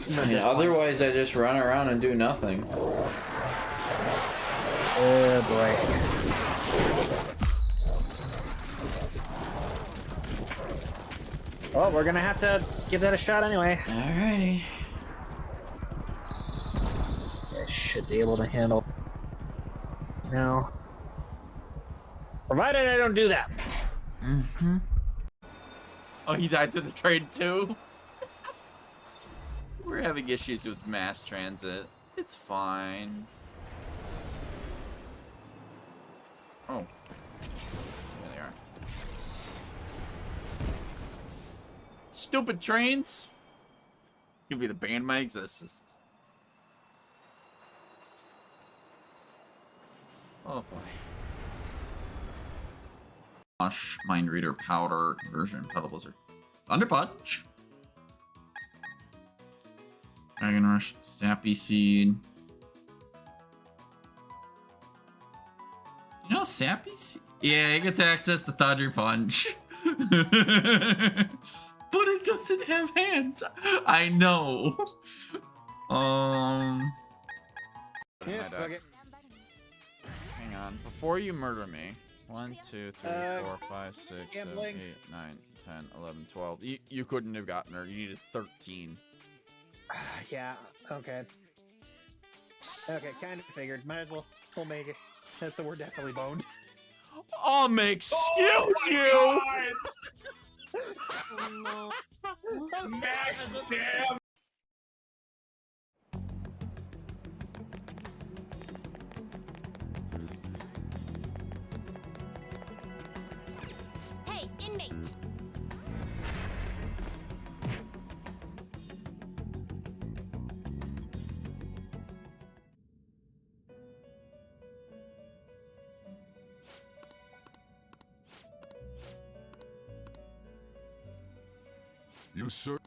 And otherwise, I just run around and do nothing. Oh boy. Well, we're gonna have to give that a shot anyway. Alrighty. I should be able to handle now. Provided I don't do that. Mm-hmm. Oh, he died to the train too? We're having issues with mass transit. It's fine. Oh. There they are. Stupid trains! Could be the band might exist. Oh boy. Wash, Mind Reader, Powder, Conversion, Puddle Blizzard. Thunder Punch! Dragon Rush, Sappy Seed. You know Sappy Seed? Yeah, it gets access to Thunder Punch. But it doesn't have hands. I know. Yeah, fuck it. Hang on. Before you murder me. 1, 2, 3, 4, 5, 6, 7, 8, 9, 10, 11, 12. You couldn't have gotten her. You needed 13. Yeah, okay. Okay, kind of figured. Might as well. We'll make it. So we're definitely boned. Excuse you! Max, damn! Hey, inmate! You sir?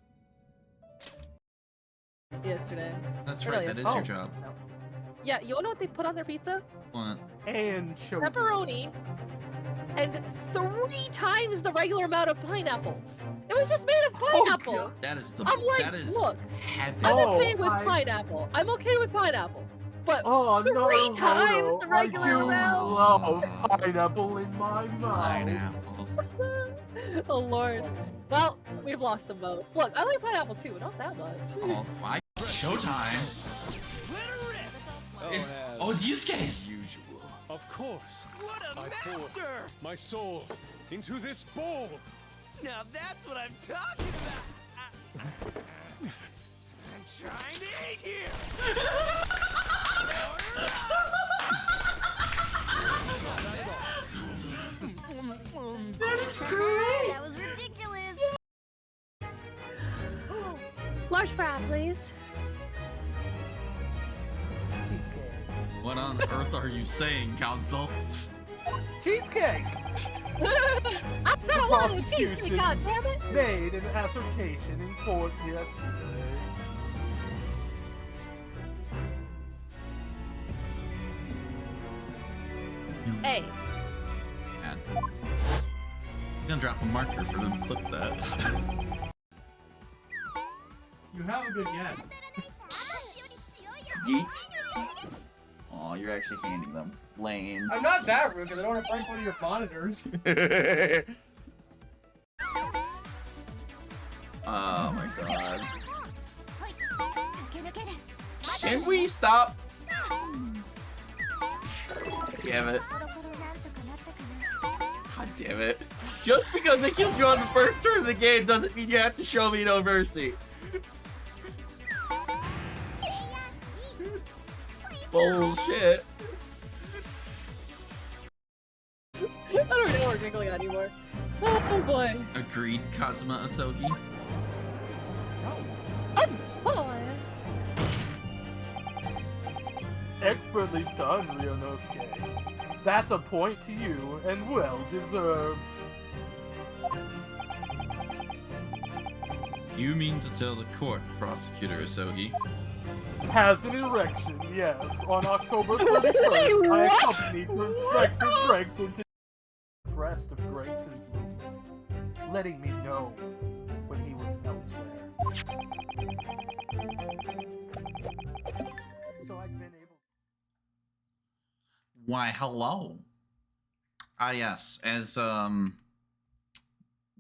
Yesterday. That's It right, really that is is. your Oh. job. Yeah, you wanna know what they put on their pizza? What? Anchovy. Pepperoni and 3 times the regular amount of pineapples. It was just made of pineapple. God. That is the I'm like, that is look, heaven. I'm Oh, okay with I- pineapple. I'm okay with pineapple. But Oh, no, 3 no, times no. the regular I do amount. love pineapple in my mouth. Pineapple. Oh lord. Well, we've lost them both. Look, I like pineapple too, but not that much. Oh, five. Showtime. It's Yusuke's. Usual. Of course. What a master! My soul into this bowl. Now that's what I'm talking about. I'm trying to eat here. That was ridiculous! Large fry, please. What on earth are you saying, Council? Cheesecake! I said I wanted a cheesecake, god damn it! Made an assertion in court yesterday. Hey, Man. I'm gonna drop a marker for them to clip that. You have a good guess. Yeet. Aw, you're actually handing them. Lame. I'm not that rude because I don't have right one of your monitors. Oh my god. Can we stop? Damn it. God damn it. Just because I killed you on the first turn of the game doesn't mean you have to show me no mercy. Bullshit. I don't know what we're giggling at anymore. Oh boy. Agreed, Kazuma Asogi. Oh boy. Expertly done, Ryonosuke. That's a point to you, and well deserved. You mean to tell the court, Prosecutor Asogi? Has an erection, yes. On October 31st, Wait, I what? accompanied Inspector Drake into the crest of Grayson's room, letting me know when he was elsewhere. Why, hello. Ah, yes. As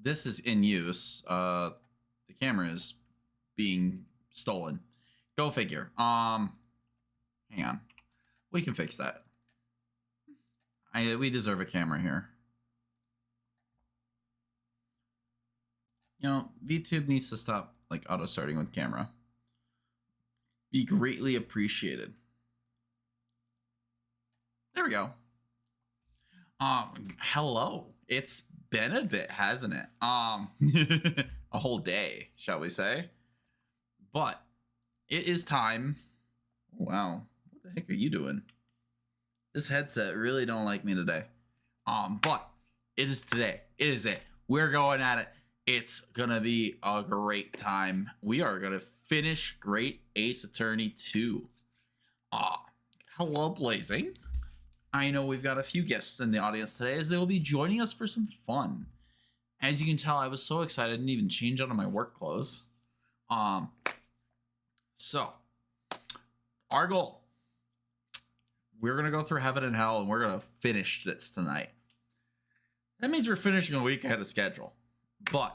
this is in use, the camera is being stolen. Go figure. Hang on. We can fix that. We deserve a camera here. You know, VTube needs to stop like auto starting with camera. Be greatly appreciated. There we go. Hello. It's been a bit, hasn't it? A whole day, shall we say? But it is time. Wow. What the heck are you doing? This headset really don't like me today. But it is today. It is it. We're going at it. It's gonna be a great time. We are gonna finish Great Ace Attorney 2. Hello, Blazing. I know we've got a few guests in the audience today as they will be joining us for some fun. As you can tell, I was so excited I didn't even change out of my work clothes. So, our goal. We're going to go through Heaven and Hell and we're going to finish this tonight. That means we're finishing a week ahead of schedule. But,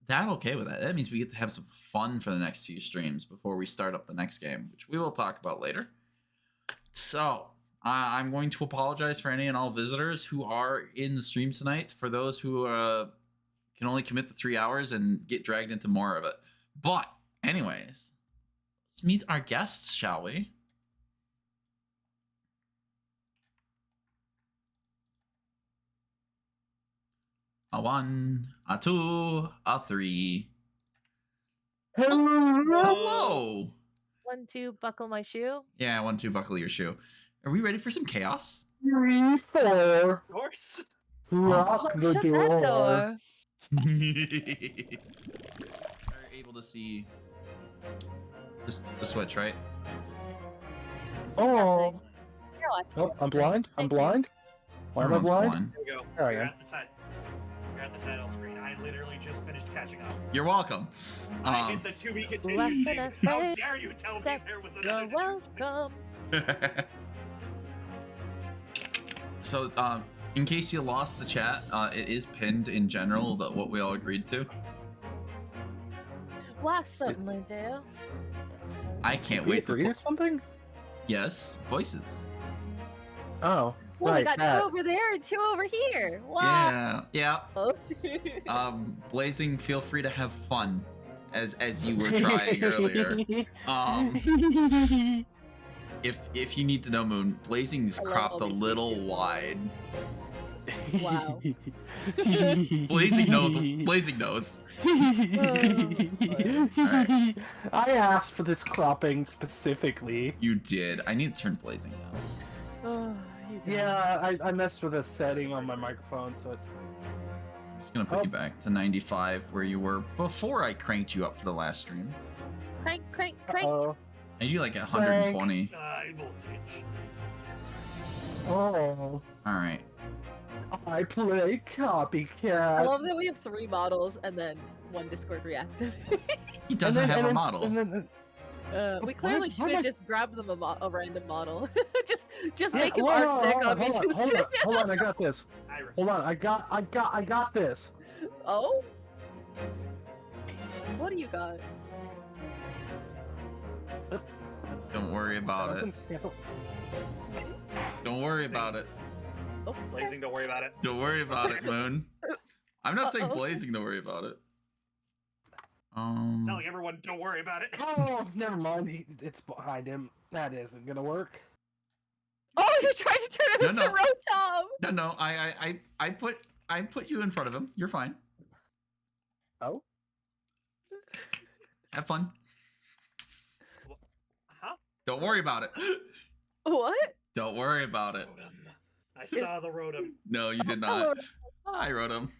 I'm okay with that. That means we get to have some fun for the next few streams before we start up the next game, which we will talk about later. So, I'm going to apologize for any and all visitors who are in the stream tonight. For those who can only commit the 3 hours and get dragged into more of it. But, anyways, let's meet our guests, shall we? A 1, a 2, a 3. Hello. 1, 2, buckle my shoe. Yeah, 1, 2, buckle your shoe. Are we ready for some chaos? 3, 4. Of course. Lock the Shut door. that door. Are able to see the switch, right? Oh. No, Oh, I'm blind. I'm blind. Why am I Everyone's blind? There we go. There I You're am. at the title. You're at the title screen. I literally just finished catching up. You're welcome. I hit the to be What continued. can I How say? dare you tell me Except there was you're another? welcome. So, in case you lost the chat, it is pinned in general, what we all agreed to. Well, I certainly do. I can't We wait to agree or something? Yes, voices. Oh. Well, right, we got that. 2 over there and 2 over here. Wow. Yeah. Oh. Blazing, feel free to have fun, as you were trying earlier. If you need to know, Moon, Blazing's I love cropped a all these little features. wide. Wow. Blazing knows. Blazing knows. Alright. I asked for this cropping specifically. You did. I need to turn Blazing down. Oh, you got Yeah, I messed with a setting on my microphone, so it's... I'm just gonna put you back to 95 where you were before I cranked you up for the last stream. it. Crank, crank, crank. Uh-oh. And you like at 120. High voltage. Oh. Alright. I play I copycat. love that we have 3 models and then 1 Discord reactive. He doesn't have a model. We clearly What? should Why have am I- just grabbed them a random model. just Yeah, make him hold on, arc sick hold on on, me too soon. hold on, I got this. I refuse. Hold on, I got this. Oh? What do you got? Don't worry about it. Cancel. Don't worry about it. Oh, Blazing, don't worry about it. Don't worry about it, Moon. I'm not saying Uh-oh. Blazing, don't worry about it. Telling everyone, don't worry about it. Oh, never mind. It's behind him. That isn't gonna work. Oh, you're trying to turn him No, into no. Rotom! No, I put you in front of him. You're fine. Oh? Have fun. Huh? Don't worry about it. What? Don't worry about it. Rotom. I saw the Rotom. No, you did Hello. not. I wrote him.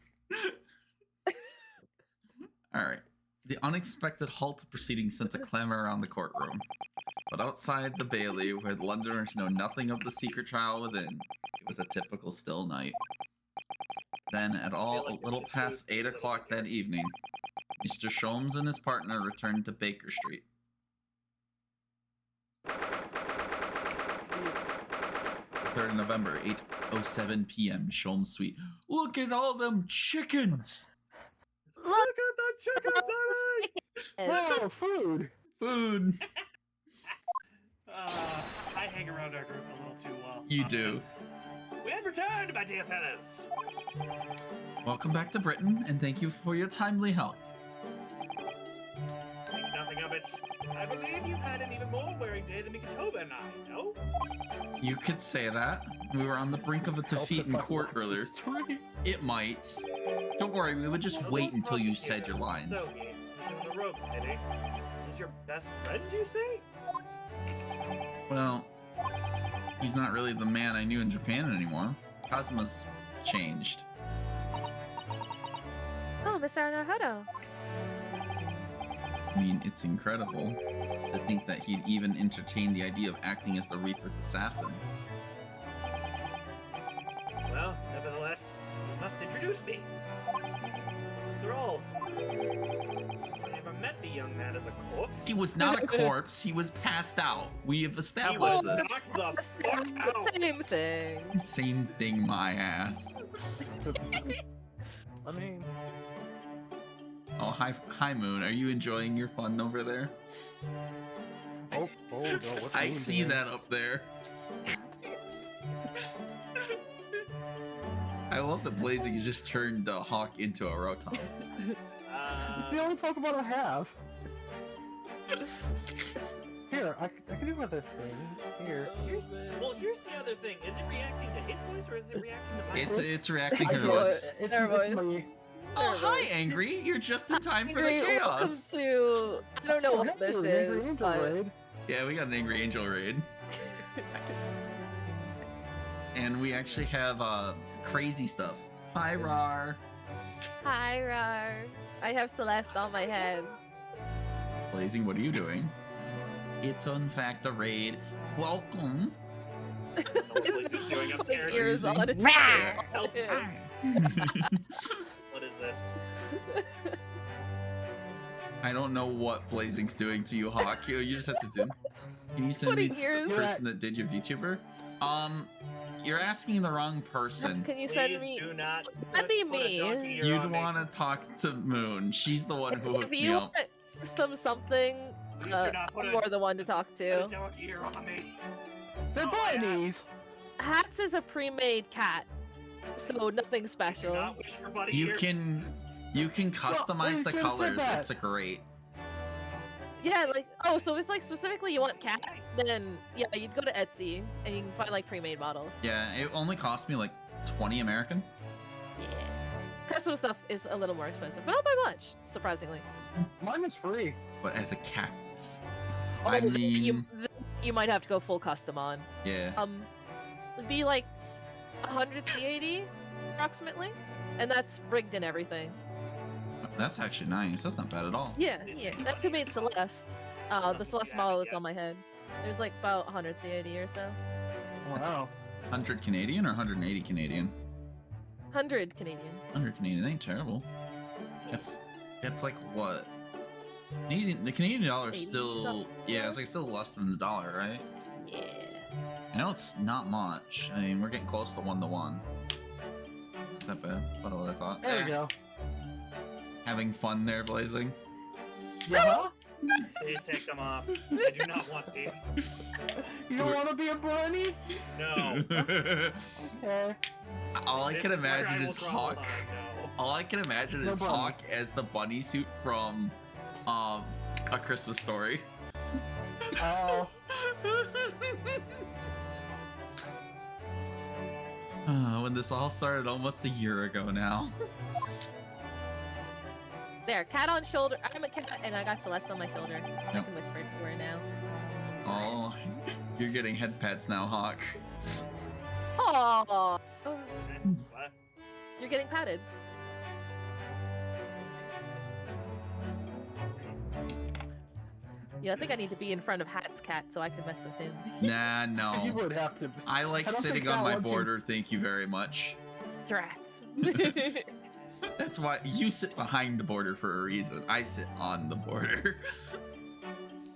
All right. The unexpected halt to proceedings sent a clamor around the courtroom. But outside the Bailey, where the Londoners know nothing of the secret trial within, it was a typical still night. Then, at all a little past 8 o'clock that evening, Mr. Sholmes and his partner returned to Baker Street. 3rd of November, 8:07 p.m. Shulm Suite. Look at all them chickens. Look Look at the chickens on it! Oh, food. Food. I hang around our group a little too well. You do. We have returned, my dear fellows. Welcome back to Britain, and thank you for your timely help. Think nothing of it. I believe you've had an even more wearing day than Mikitoba and I, no? You could say that. We were on the brink of a defeat in court earlier. It might. Don't worry, we would just The wait Lord until you said Prosecutor, your lines. So he was in the ropes, did he? He's your best friend, you say? Well, he's not really the man I knew in Japan anymore. Kazuma's changed. Oh, Mr. Naruto. I mean, it's incredible to think that he'd even entertain the idea of acting as the Reaper's assassin. Well, nevertheless, you must introduce me. After all, I never met the young man as a corpse. He was not a corpse, he was passed out. We have established He was this. knocked the fuck out. Same thing. Same thing, my ass. I mean, Oh, hi Moon. Are you enjoying your fun over there? oh no, what's I Moon see doing? that up there. I love that Blazing just turned Hawk into a Rotom. It's the only Pokemon I have. Here, I can do other things. Here. Here's the other thing. Is it reacting to his voice or is it reacting to my voice? It's reacting to I her saw voice. it. Their voice. Oh, hi, Angry. You're just in time for the Angry, welcome chaos. to... I don't know what this is, but... Yeah, we got an Angry Angel raid. And we actually have crazy stuff. Hi, Rar. Hi, Rar. I have Celeste on my head. Blazing, what are you doing? It's in fact a raid. Welcome. Blazing's doing upstairs. Ears on. Yeah. Help. Yeah. What is this? I don't know what Blazing's doing to you, Hawk. You just have to do. Can you send me Putting to ears. the person that did your VTuber? You're asking the wrong person. Can you send Please me... do not That'd be put a me. donkey ear You'd on me. want to talk to Moon. She's the one who If hooked me you up. want something, Please do not put I'm a, more the one to talk put to. a donkey ear on me. They're Oh, my bunnies. Hats is a pre-made cat, so nothing Do special. not wish for buddy You ears. can customize you the could've said colors. that. It's great. Yeah, like, oh, so it's like specifically you want cat, then yeah, you'd go to Etsy and you can find like pre-made models. Yeah, it only cost me like 20 American. Yeah. Custom stuff is a little more expensive, but not by much, surprisingly. Mine was free. But as a cactus, Oh, I then mean, you might have to go full custom on. yeah. It'd be like 100 CAD approximately, and that's rigged and everything. That's actually nice. That's not bad at all. Yeah, yeah. That's who made Celeste. The Celeste model that's on my head. It was like about 100 CAD or so. Wow. 100 Canadian or 180 Canadian? 100 Canadian. 100 Canadian ain't terrible. That's like what? The Canadian dollar is 80 still, something yeah, it's like still less than the dollar, right? Yeah. I know it's not much. I mean, we're getting close to 1 to 1. Not bad. About what I thought. There we go. Having fun there, Blazing. Yeah. Please take them off. I do not want these. You don't want to be a bunny? No. Okay. All I This can is where imagine I will is draw Hawk. the line, no. All I can imagine No is bunny. Hawk as the bunny suit from A Christmas Story. Oh. When this all started almost a year ago now. There, cat on shoulder. I'm a cat, and I got Celeste on my shoulder. I can whisper to her now. Oh, you're getting head pats now, Hawk. Aww. What? You're getting patted. Yeah, I think I need to be in front of Hat's cat so I can mess with him. Nah, You no. would have to. I like I don't sitting think on that my one can- border, thank you very much. Drats. That's why you sit behind the border for a reason. I sit on the border.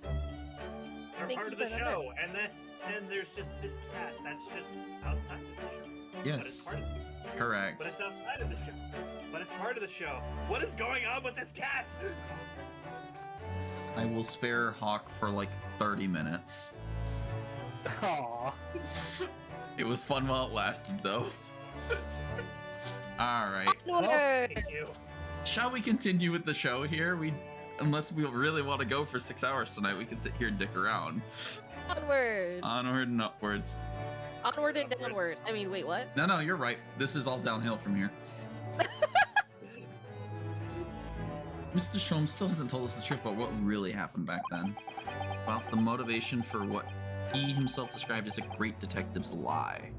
They're Thank part you of the for that. show, and and there's just this cat that's just outside of the show. But it's Yes. part of Correct. But it's outside of the show. But it's part of the show. What is going on with this cat? I will spare Hawk for like 30 minutes. Aww. It was fun while it lasted, though. All right. Onward! Thank you. Shall we continue with the show here? Unless we really want to go for 6 hours tonight, we can sit here and dick around. Onward! Onward and upwards. Onward and downward. I mean, wait, what? No, you're right. This is all downhill from here. Mr. Sholm still hasn't told us the truth about what really happened back then. About the motivation for what he himself described as a great detective's lie.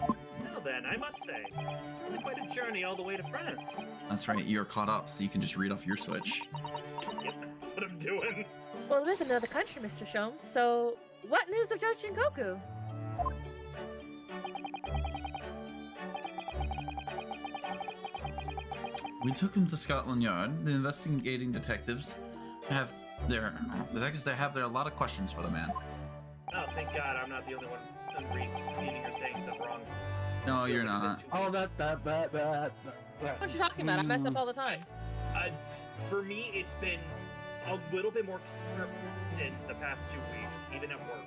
Well then, I must say, it's really quite a journey all the way to France. That's right, you're caught up, so you can just read off your Switch. Yep, that's what I'm doing. Well, it is another country, Mr. Sholmes, so what news of Judge Shingoku? We took him to Scotland Yard. The investigating detectives have their a lot of questions for the man. Oh, thank God I'm not the only one reading or saying stuff wrong. No, you're Feels like not. it's been 2 Oh, weeks. that. What are you talking about? I mess up all the time. For me, it's been a little bit more consistent the past 2 weeks, even at work.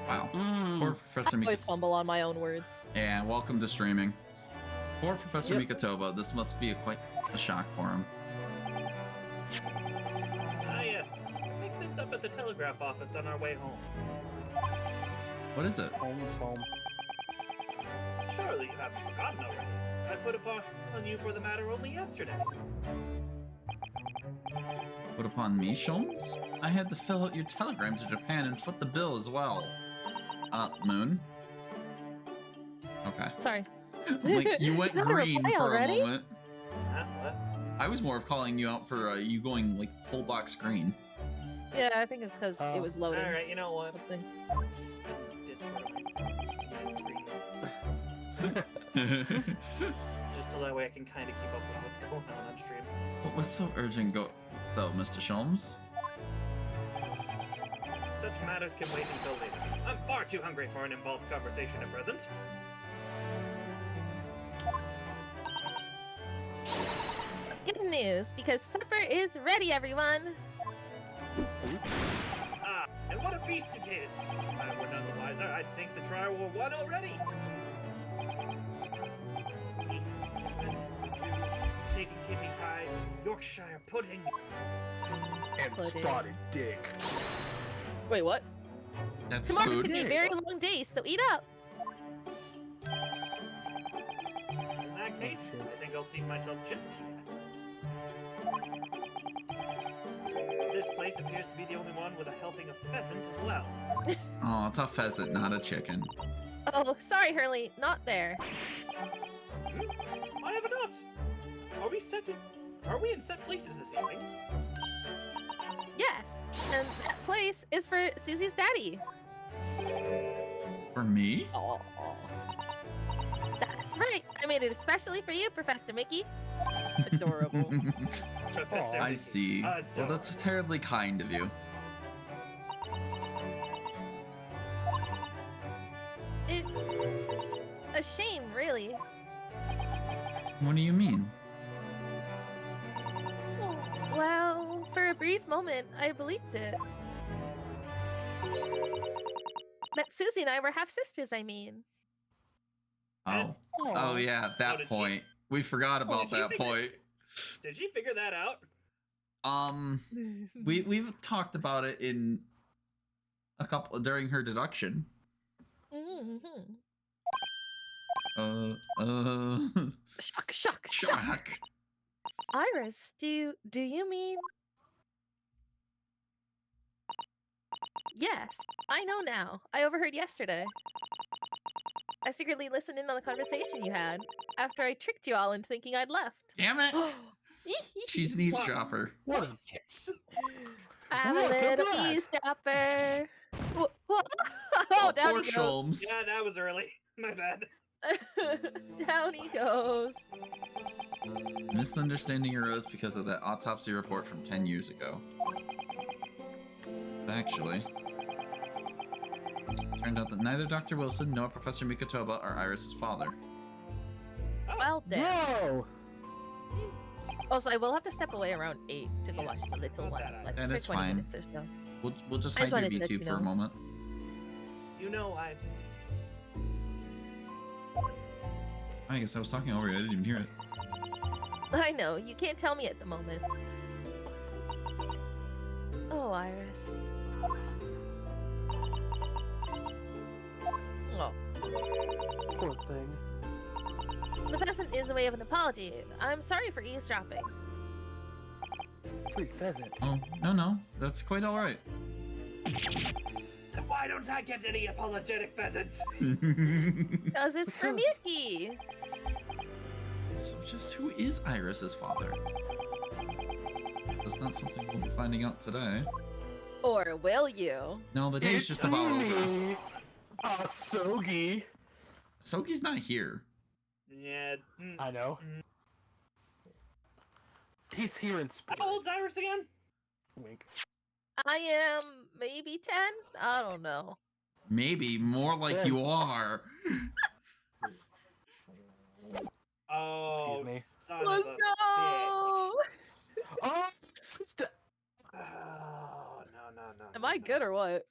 Wow. Mm. Poor I Professor always Mikatoba. fumble on my own words. Yeah, welcome to streaming. Poor Professor Yep. Mikatoba. This must be quite a shock for him. Ah, yes. I picked this up at the telegraph office on our way home. What is it? Home is home. Surely you haven't forgotten already. I put upon you for the matter only yesterday. Put upon me, Sholmes? I had to fill out your telegram to Japan and foot the bill as well. Moon? Okay. Sorry. Like, you went Is that a green reply for already? a moment. Huh? What? I was more of calling you out for you going, like, full box green. Yeah, I think it's because Oh. it was loading. Alright, you know what? Something. Discord my screen. Just so that way I can kind of keep up with what's going on stream. What was so urgent, though, Mr. Sholmes? Such matters can wait until later. I'm far too hungry for an involved conversation at present. Good news, because supper is ready, everyone. Ah, and what a feast it is! If I were none the wiser, I'd think the trial were won already. Beef, chitlins, stew, steak and kidney pie, Yorkshire pudding. And Pudding. spotted dick. Wait, what? That's Tomorrow food. could be a very long day, so eat up. In that case, I think I'll see myself just here. This place appears to be the only one with a helping of pheasant as well. Oh, it's a pheasant, not a chicken. Oh, sorry, Hurley, not there. I have a not. Are we in set places this evening? Yes, and that place is for Susie's daddy. For me? Oh, that's right. I made it especially for you, Professor Mickey. Adorable. Professor I Mickey. see. Well, that's terribly kind of you. It a shame, really. What do you mean? Well, for a brief moment, I believed it. That Susie and I were half sisters, I mean. Oh. Oh, yeah, Oh, that did she- point. We forgot about did she that figure- point. Did you figure that out? We've talked about it in a couple during her deduction. Mhm. Shock. Shock. Iris, do you mean? Yes, I know now. I overheard yesterday. I secretly listened in on the conversation you had after I tricked you all into thinking I'd left. Damn it! She's an eavesdropper. What a hit. I'm a Look at little that. eavesdropper. Oh, down Poor he goes. Sholmes. Yeah, that was early. My bad. Down he goes. Misunderstanding arose because of that autopsy report from 10 years ago. Actually, Turned out that neither Dr. Wilson nor Professor Mikotoba are Iris's father. Well then. Whoa! Also, I will have to step away around 8 to go watch the little one. Like And for it's 20 fine. minutes or so. We'll just I just hide your wanted to let VTube you for a know. moment. You know, I guess I was talking over you. I didn't even hear it. I know, you can't tell me at the moment. Oh, Iris. Oh. Poor thing. The pheasant is a way of an apology. I'm sorry for eavesdropping. Sweet pheasant. Oh, no. That's quite alright. then why don't I get any apologetic pheasants? Because it's for Miyuki. So just who is Iris's father? That's not something we'll be finding out today. Or will you? No, the day's just about over. me, Asogi. Sogi's not here. Yeah. I know. He's here in spirit. How old's Iris again? Wink. I am maybe 10? I don't know. Maybe more like you are. Oh, Excuse me. son Let's of a go! Oh! Oh, no. Am I good or what?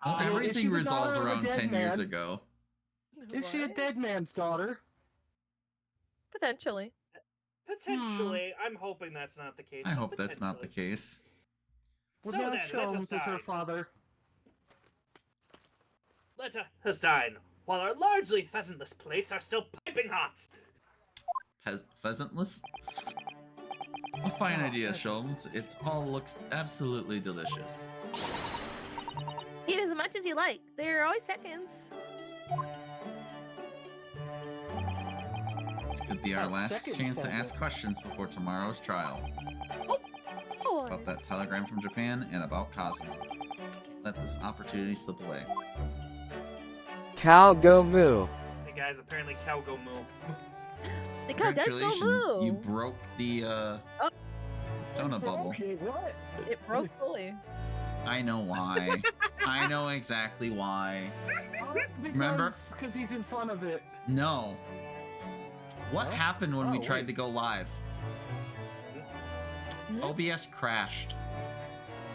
Well, Is she everything the resolves daughter of a around dead 10 years man? ago. Is she a What? dead man's daughter? Potentially. Potentially. I'm hoping that's not the case. I but hope that's not the potentially. case. So Well, then, let us Sholmes is her dine. father. Let us dine, while our largely pheasantless plates are still piping hot. Pheasantless? A fine idea, Sholmes. It all looks absolutely delicious. Eat as much as you like. There are always seconds. This could be our Oh, last second chance to pheasant. ask questions before tomorrow's trial. Oh, About that telegram from Japan and about Kazuma. Let this opportunity slip away. Cow go moo. Hey guys, apparently cow go moo. the cow does go Congratulations, you moo. broke the Sona bubble. Okay, what? It broke fully. I know why. I know exactly why. Remember? Because he's in front of it. No. What Huh? happened when we Oh, tried wait. to go live? Hmm? OBS crashed.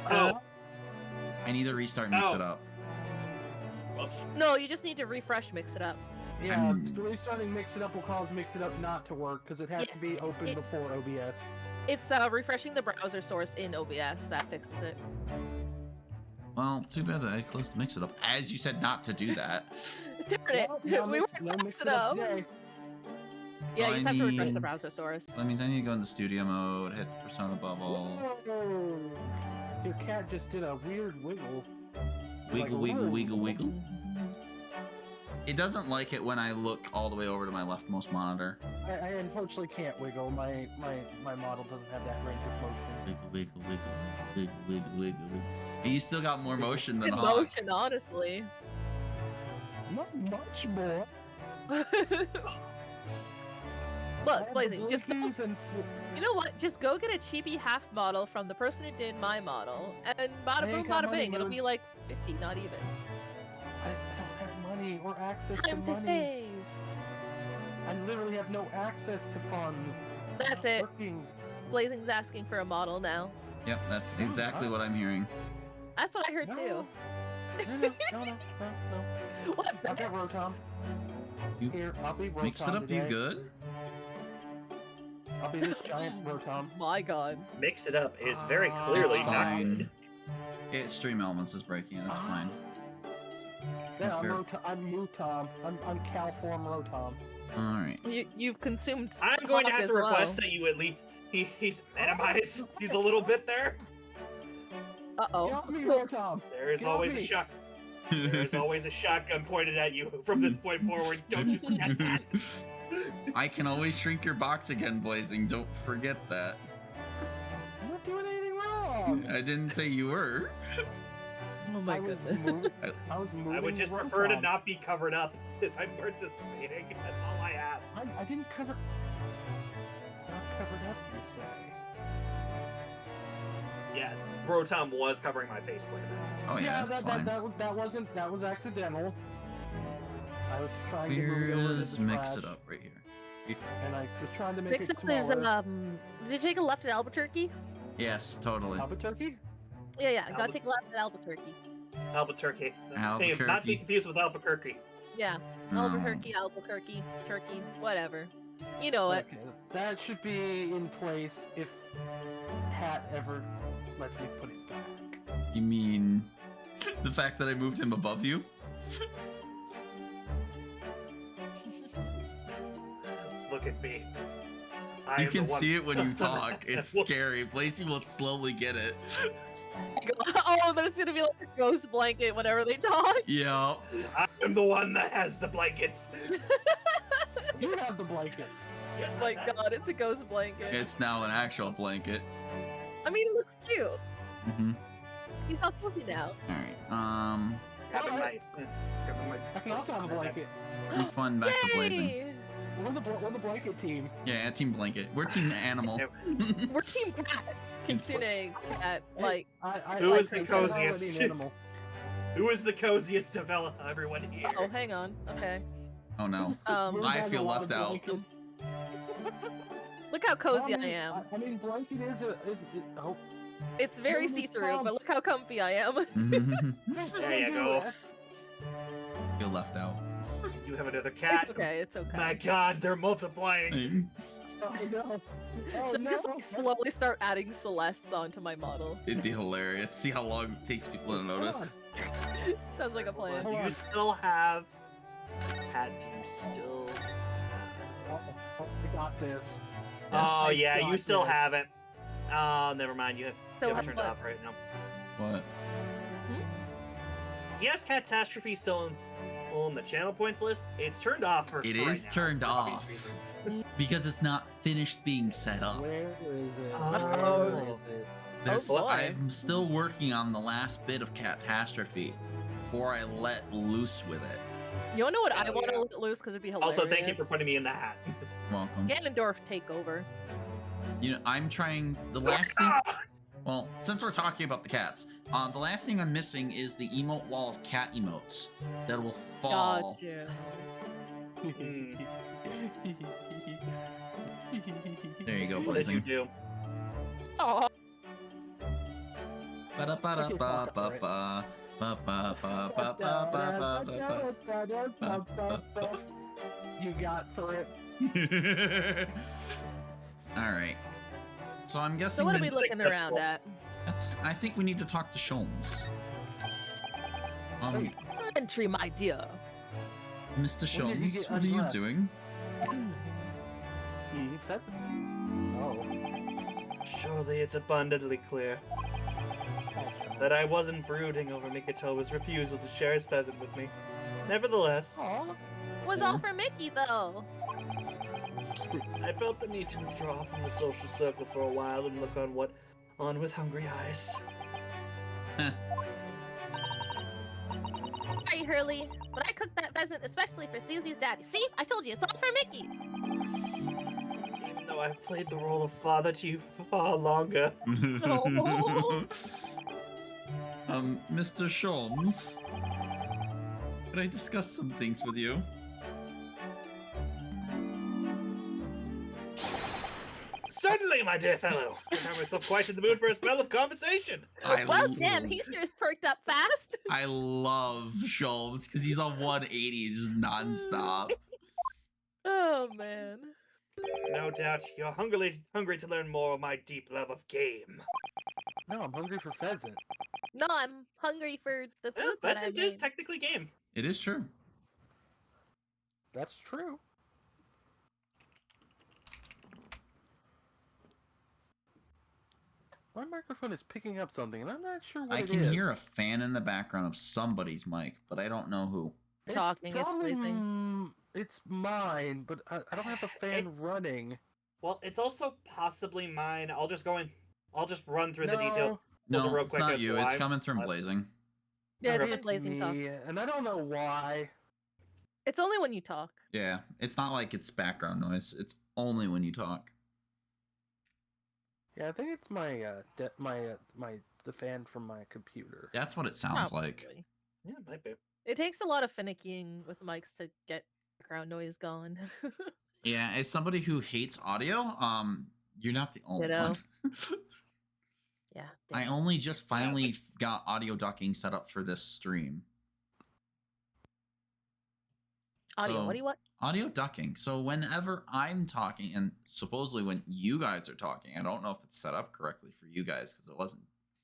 Oh, I need to restart Mix Oh. It Up. whoops. No, you just need to refresh Mix It Up. Yeah, I'm- restarting Mix It Up will cause Mix It Up not to work because it has to Yes, be open it- before OBS. It's refreshing the browser source in OBS that fixes it. Well, too bad that I closed Mix It Up. As you said not to do that. Darn it. Well, we no were Mix Mix It It Up. today. So Yeah, I you just have to refresh the need- browser source. That means I need to go into studio mode, hit the Persona bubble. Whoa. Your cat just did a weird wiggle. Wiggle, Like, wiggle, whoa. wiggle, wiggle. It doesn't like it when I look all the way over to my leftmost monitor. I unfortunately can't wiggle. My model doesn't have that range of motion. Wiggle, wiggle, wiggle, wiggle, wiggle, wiggle, wiggle. And you still got more motion than Good Hawk. motion, honestly. Not much more. Look, Blazing, just go. Blinkies and You know what? Just go get a cheapy half model from the person who did my model, and bada I ain't boom, got bada money, bing. It'll Moon. be like 50, not even. I don't have money or access Time to to money. save. I literally have no access to funds. That's it. Working. Blazing's asking for a model now. Yep, that's exactly what I'm hearing. That's what I heard No. too. No. What? I've got Rotom. You Here, I'll be Rotom Mixed it up, today. you good? I'll be this giant Rotom. My God. Mix it up is very clearly It's not fine. good. It Stream Elements is breaking, that's fine. Yeah, I'm Okay. Mutom. I'm Calform Rotom. Alright. You've consumed. I'm going to Hawk have as to request well. that you at least he's minimize. He's a little bit there. Uh-oh. Help me, Rotom! There is Get off always a me. shot. There is always a shotgun pointed at you from this point forward. Don't you forget that. I can always shrink your box again, Blazing. Don't forget that. I'm not doing anything wrong! I didn't say you were. Oh my I was goodness. I was moving I would just prefer to Rotom. not be covered up if I'm participating. That's all I ask. I didn't cover... Not covered up, you say? Yeah, Rotom was covering my face quite a bit. Oh yeah, that's fine. That was accidental. I was trying to move it over to Here's the mix trash, it up right here. and I was trying to make Mix it up is smaller. did you take a left at Albuquerque? Yes, totally. Albuquerque? Yeah, gotta take a left at Albuquerque. Albuquerque. Albuquerque. Not to be confused with Albuquerque. Yeah, Oh. Albuquerque, Turkey, whatever. You know it. Okay, that should be in place if Hat ever lets me put it back. You mean the fact that I moved him above you? Look at me. You can see it when you talk. It's scary. Blazey will slowly get it. Oh, there's gonna be like a ghost blanket whenever they talk. Yeah. I'm the one that has the blankets. You have the blanket. Oh my god, it's a ghost blanket. It's now an actual blanket. I mean, it looks cute. Mm-hmm. He's all cozy now. Alright, Having my, I can also have a blanket. have fun back to blazing. Yay! We're the blanket team. Yeah, team blanket. We're team animal. We're team cat. Kitsune cat. Like, Who like is the Kitsune. coziest? Who is the coziest of everyone here? Oh, hang on. Okay. Oh no. We're I having feel a lot left of out. blankets. Look how cozy I am. I mean, blanket is oh. It's very Don't see-through, but response. look how comfy I am. There you go. Feel left out. You have another cat. It's okay. It's okay. My God, they're multiplying. Oh no. Oh, Should I just no. like slowly start adding Celestes onto my model? It'd be hilarious. See how long it takes people to notice. Sounds like a plan. Do you still have? Hat? Do you still? I got this. Oh I yeah, got you still this. have it. Oh, never mind. You Still have have turned what? it off right now. What? Yes, Catastrophe still on the channel points list. It's turned off for. It right is now, turned for obvious off. reasons. Because it's not finished being set up. Where is it? Oh. Where is it? There's, boy. I'm still working on the last bit of Catastrophe before I let loose with it. You wanna know what I Hell want to yeah. let loose because it'd be hilarious? Also, thank you for putting me in the hat. Welcome. Ganondorf takeover. You know, I'm trying the last thing. Well, since we're talking about the cats, the last thing I'm missing is the emote wall of cat emotes that will fall. Gotcha. There you go, What did you Blazing. do? Oh, Ba-da-ba-da-ba-ba-ba. Ba-ba-ba-ba-ba-ba-ba-ba. You got for it. All right. So I'm guessing. so what are we this- looking around at? I think we need to talk to Sholmes. Entry, my dear. Mr. When did you Sholmes, get what are you undressed? doing? Oh. Surely it's abundantly clear that I wasn't brooding over Mikito's refusal to share his pheasant with me. Nevertheless, Was all for Mickey though. I felt the need to withdraw from the social circle for a while and look on with hungry eyes. Hey Hurley, but I cooked that pheasant especially for Susie's daddy. See, I told you, it's all for Mickey. Even though I've played the role of father to you for far longer. Mr. Sholmes, could I discuss some things with you? Certainly, my dear fellow. I found myself quite in the mood for a spell of conversation. Well, damn, he sure is perked up fast. I love Sholmes because he's on 180 just nonstop. Oh man. No doubt you're hungry to learn more of my deep love of game. No, I'm hungry for pheasant. No, I'm hungry for the food that I Pheasant is made. technically game. It is true. That's true. My microphone is picking up something, and I'm not sure what I it can is. hear a fan in the background of somebody's mic, but I don't know who. Talking, it's probably blazing. It's mine, but I don't have a fan running. Well, it's also possibly mine. I'll just go in. I'll just run through the No, detail. No, real it's quick not as to you. It's why. coming from Blazing. Yeah, It's it's blazing talk. me, and I don't know why. It's only when you talk. Yeah, it's not like it's background noise. It's only when you talk. Yeah, I think it's the fan from my computer. That's what it sounds like. Probably. Yeah, it might be. It takes a lot of finicking with mics to get background noise gone. Yeah, as somebody who hates audio, you're not the only Ditto. one. Yeah. I damn. only just finally got audio ducking set up for this stream. Audio. So- What do you want? Audio ducking. So whenever I'm talking, and supposedly when you guys are talking, I don't know if it's set up correctly for you guys because it wasn't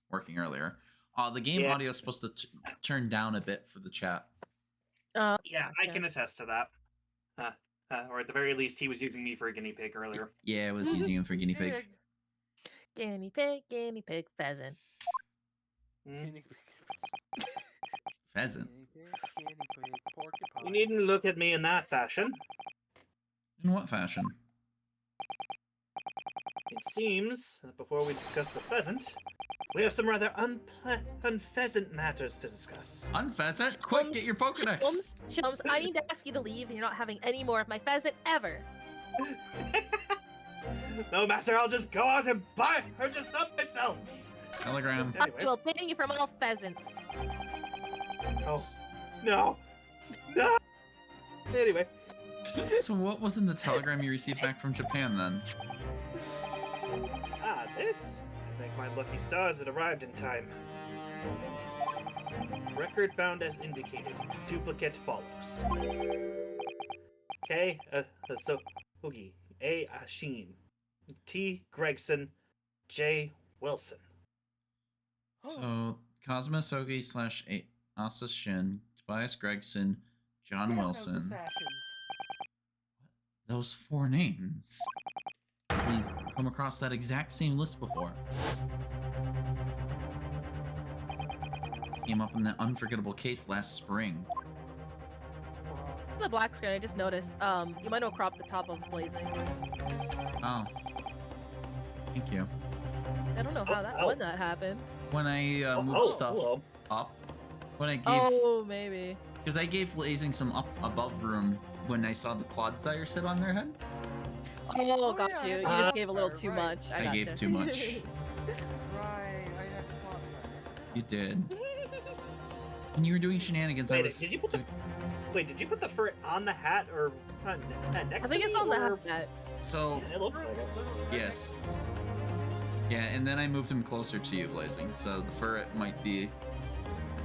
working earlier. The game Yeah. audio is supposed to turn down a bit for the chat. Yeah, I Okay. can attest to that. Or at the very least, he was using me for a guinea pig earlier. Yeah, I was using him for guinea pig. Guinea pig, pheasant. Mm. Pheasant. You needn't look at me in that fashion. In what fashion? It seems that before we discuss the pheasant, we have some rather unpheasant matters to discuss. Unpheasant? Quick, get your Pokedex. Chums, I need to ask you to leave, and you're not having any more of my pheasant ever. No matter, I'll just go out and buy her just some myself. Telegram. I Anyway. will ban you from all pheasants. Oh, no. No! Anyway. So what was in the telegram you received back from Japan then? This? I think my lucky stars had arrived in time. Record bound as indicated. Duplicate follows. K. So Oogie. A. Sheen. T. Gregson. J. Wilson. So Cosmos Ogi / Asa Shin, Tobias Gregson, John Wilson. Those 4 names. We've come across that exact same list before. Came up in that unforgettable case last spring. The black screen, I just noticed. You might have cropped the top of Blazing. Oh. Thank you. I don't know how when that happened. When I moved stuff hello. up. When I gave... Oh, maybe. Because I gave Blazing some up above room when I saw the Clodsire sit on their head. Oh, got you. You just gave a little too much. I gotcha. gave too much. You did. When you were doing shenanigans, I Wait, was... did you put the... Wait, did you put the fur on the hat or next I think to it's me, on the or- hat. So, Yeah, it looks like it. yes. Yeah, and then I moved him closer to you, Blazing, so the ferret might be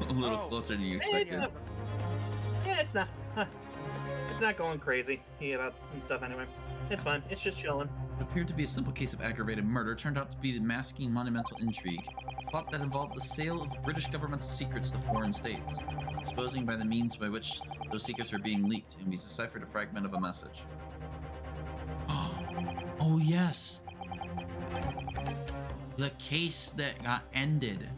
a little closer than you expected. It's not. It's not going crazy about and stuff anyway. It's fine. It's just chilling. It appeared to be a simple case of aggravated murder, turned out to be the masking monumental intrigue. A plot that involved the sale of British governmental secrets to foreign states, exposing by the means by which those secrets were being leaked, and we deciphered a fragment of a message. Oh yes! The case that got ended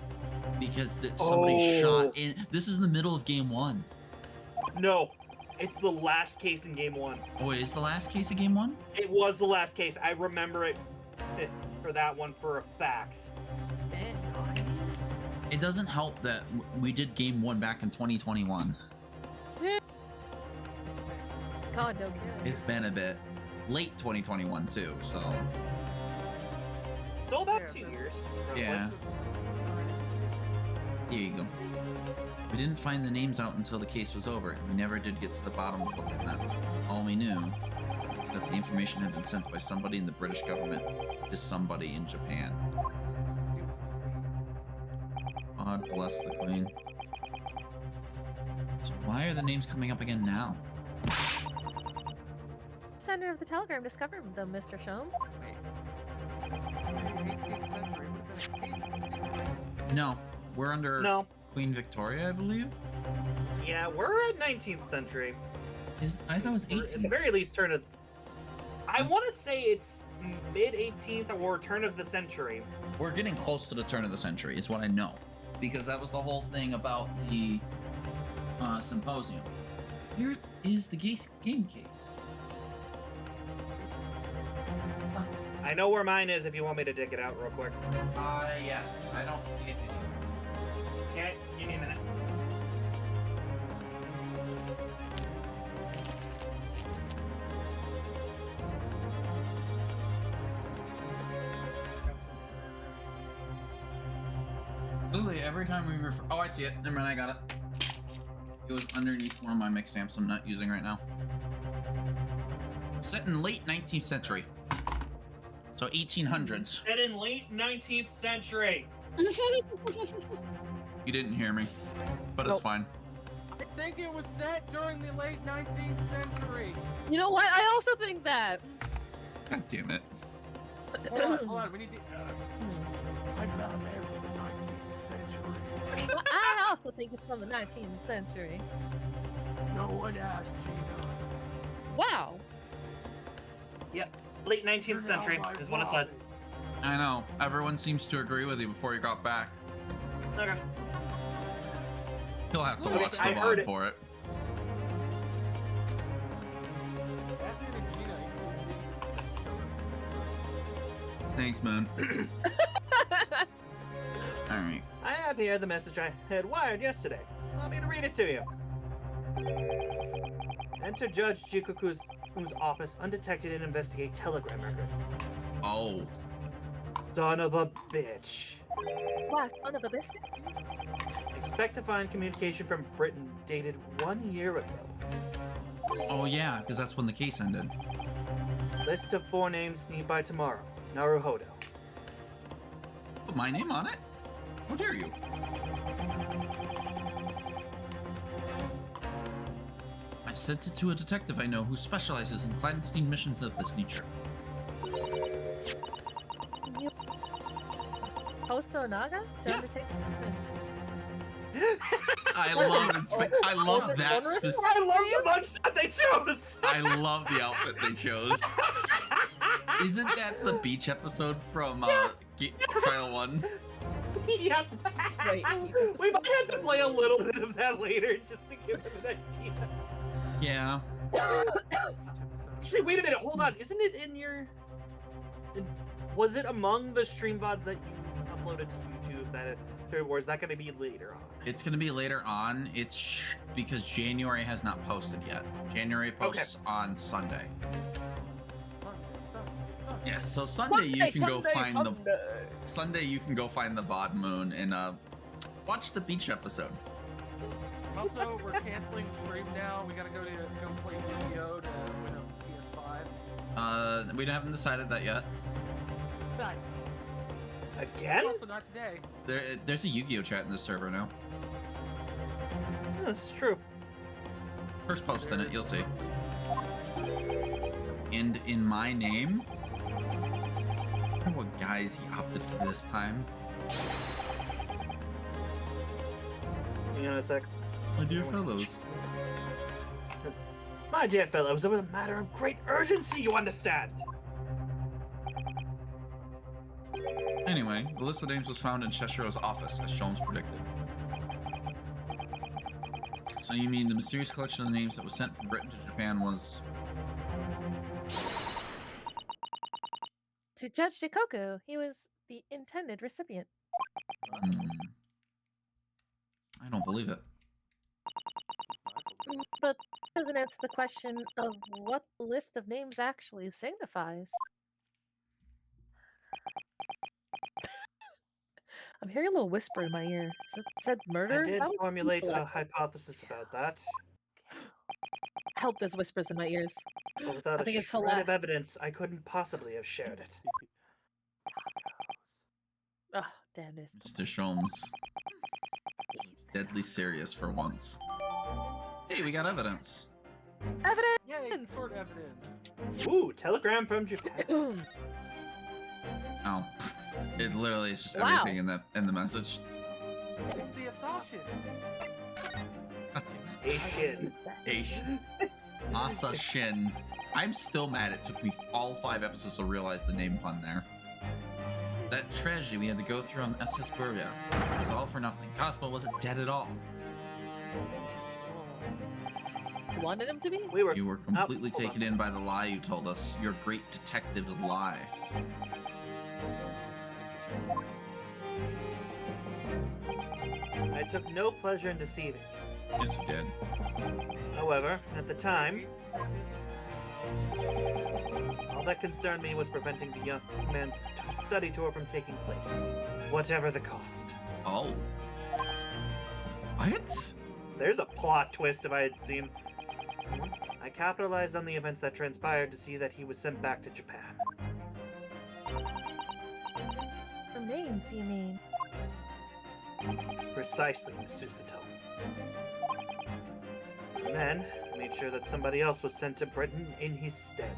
because somebody shot in. This is in the middle of game 1. No, it's the last case in game 1. Oh, it is the last case of game 1? It was the last case. I remember it for that one for a fact. It doesn't help that we did game 1 back in 2021. God, no kidding. It's been a bit. Late 2021 too, so... So about 2 years. roughly. Yeah. Here you go. We didn't find the names out until the case was over, and we never did get to the bottom of what they meant. All we knew was that the information had been sent by somebody in the British government to somebody in Japan. God bless the Queen. So why are the names coming up again now? Sender of the telegram discovered them, Mr. Sholmes. No, we're under No. Queen Victoria, I believe. Yeah, we're at 19th century. I thought it was Or at the 18th. very least, turn of... I want to say it's mid-18th or turn of the century. We're getting close to the turn of the century, is what I know, because that was the whole thing about the symposium. Here is the game case. I know where mine is if you want me to dig it out real quick. Yes. I don't see it anymore. Yeah, give me a minute. Literally every time we refer. Oh, I see it. Never mind, I got it. It was underneath one of my mix stamps I'm not using right now. Set in late 19th century. So 1800s. Set in late 19th century. You didn't hear me, but it's fine. I think it was set during the late 19th century. You know what? I also think that. God damn it. Hold on, we need to... I'm not a man from the 19th century. Well, I also think it's from the 19th century. No one asked, Gina. Wow. Yep, late 19th century is what it said. I know. Everyone seems to agree with you before you got back. Okay. He'll have to Okay, watch the I heard VOD it. for it. Thanks, man. Alright. I have here the message I had wired yesterday. Allow me to read it to you. Enter Judge Jikoku's office undetected and investigate telegram records. Oh. Son of a bitch. What? Son of a biscuit? Expect to find communication from Britain dated 1 year ago. Oh, yeah, because that's when the case ended. List of 4 names need by tomorrow. Naruhodo. Put my name on it? How dare you? I sent it to a detective I know who specializes in clandestine missions of this nature. Hosonaga to undertake. I love that. I love the mugshot they chose. I love the outfit they chose. Isn't that the beach episode from Trial 1? Yep. Wait, we might have to play a little bit of that later just to give them an idea. Yeah. Actually, wait a minute. Hold on. Isn't it in your... Was it among the stream VODs that you uploaded to YouTube, or is that going to be later on? It's going to be later on. It's because January has not posted yet. January posts on Sunday. Yeah, so Sunday you can go find the Sunday you can go find the VOD moon and watch the beach episode. Also, we're canceling stream now. We gotta go play Yu-Gi-Oh to win a PS5. We haven't decided that yet. Back. Again? Also not today. There's a Yu-Gi-Oh chat in this server now. That's true. First post in it, you'll see. And in my name. I don't know what guys he opted for this time. Hang on a sec. My dear fellows. My dear fellows, it was a matter of great urgency, you understand? Anyway, the list of names was found in Cheshiro's office, as Sholmes predicted. So you mean the mysterious collection of names that was sent from Britain to Japan was... To Judge Jikoku, he was the intended recipient. I don't believe it. But that doesn't answer the question of what the list of names actually signifies. I'm hearing a little whisper in my ear. It said murder? I did That was formulate cool. a hypothesis about that. I hope there's whispers in my ears. But without I think a it's shred of Celeste. evidence, I couldn't possibly have shared it. Oh, damn this. Mr. Sholmes. He's deadly serious for once. Hey, we got evidence. Yay, Evidence! court evidence. Ooh, telegram from Japan. Oh, it literally is just Wow. everything in the message. It's the Asashin. God damn it. Asian. Asian. Asa Shin. I'm still mad it took me all 5 episodes to realize the name pun there. That tragedy we had to go through on SS Burbia was all for nothing. Cosmo wasn't dead at all. You wanted him to be? You were completely taken in by the lie you told us. Your great detective's lie. I took no pleasure in deceiving you. Yes, you did. However, at the time, all that concerned me was preventing the young man's study tour from taking place, whatever the cost. Oh. What? There's a plot twist if I had seen. I capitalized on the events that transpired to see that he was sent back to Japan. Remains, you mean? Precisely, Miss Susato. And then, I made sure that somebody else was sent to Britain in his stead.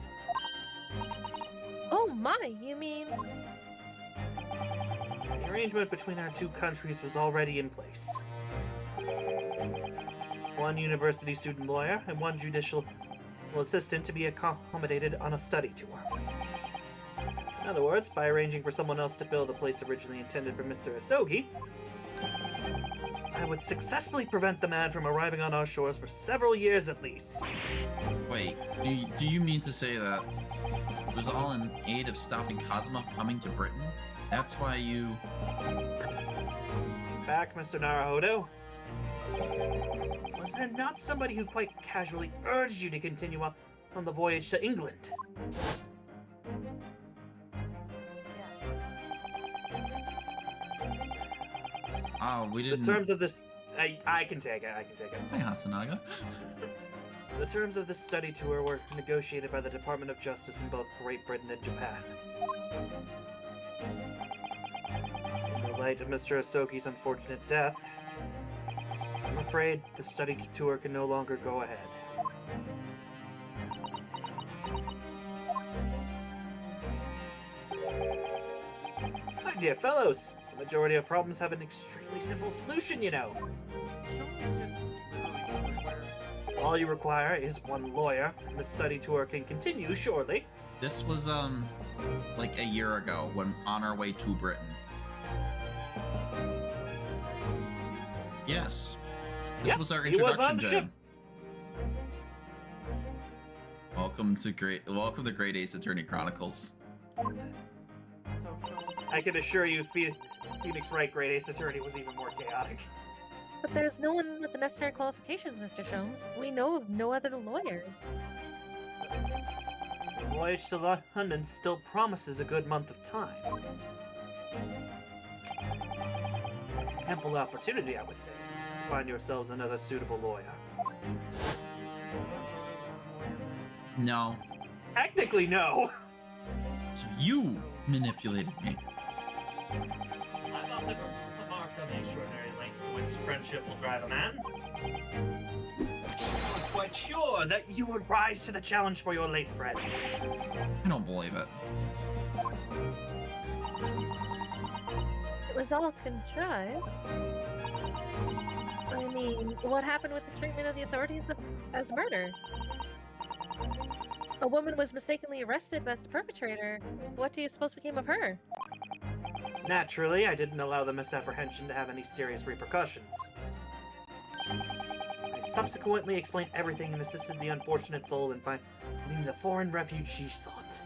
Oh my, you mean? The arrangement between our two countries was already in place. One university student lawyer and one judicial assistant to be accommodated on a study tour. In other words, by arranging for someone else to fill the place originally intended for Mr. Asogi, I would successfully prevent the man from arriving on our shores for several years at least. Wait, do you mean to say that it was all in aid of stopping Kazuma coming to Britain? That's why you... Back, Mr. Naruhodo. Was there not somebody who quite casually urged you to continue on the voyage to England? Oh, we didn't... The terms of this... I can take it, I can take it. Hi, Hasanaga. The terms of this study tour were negotiated by the Department of Justice in both Great Britain and Japan. In the light of Mr. Asogi's unfortunate death, I'm afraid the study tour can no longer go ahead. My dear fellows, the majority of problems have an extremely simple solution, you know. All you require is one lawyer, and the study tour can continue shortly. This was, like a year ago, when on our way to Britain. Yes. This was our introduction to him. Welcome to Great Ace Attorney Chronicles. I can assure you, Phoenix Wright Great Ace Attorney was even more chaotic. But there's no one with the necessary qualifications, Mr. Sholmes. We know of no other lawyer. The voyage to London still promises a good month of time. Ample opportunity, I would say, to find yourselves another suitable lawyer. No. Technically, no. So you manipulated me. I've often remarked on the extraordinary lengths to which friendship will drive a man. I was quite sure that you would rise to the challenge for your late friend. I don't believe it. It was all contrived. I mean, what happened with the treatment of the authorities as murder? A woman was mistakenly arrested as the perpetrator. What do you suppose became of her? Naturally, I didn't allow the misapprehension to have any serious repercussions. I subsequently explained everything and assisted the unfortunate soul in finding the foreign refuge she sought.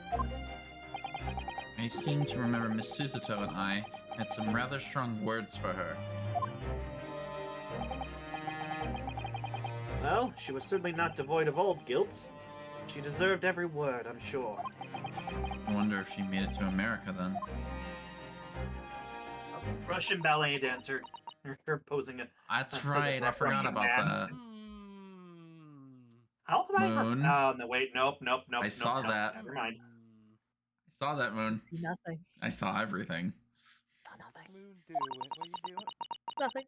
I seem to remember Miss Susato and I had some rather strong words for her. Well, she was certainly not devoid of old guilt. She deserved every word, I'm sure. I wonder if she made it to America then. A Russian ballet dancer. Her posing a... That's right, I forgot Russian about man. that. How have I ever... Moon. Oh, no, wait, nope. I saw that. Never mind. I saw that, Moon. See nothing. I saw everything. Saw nothing. Moon, do it. What are you doing? Nothing.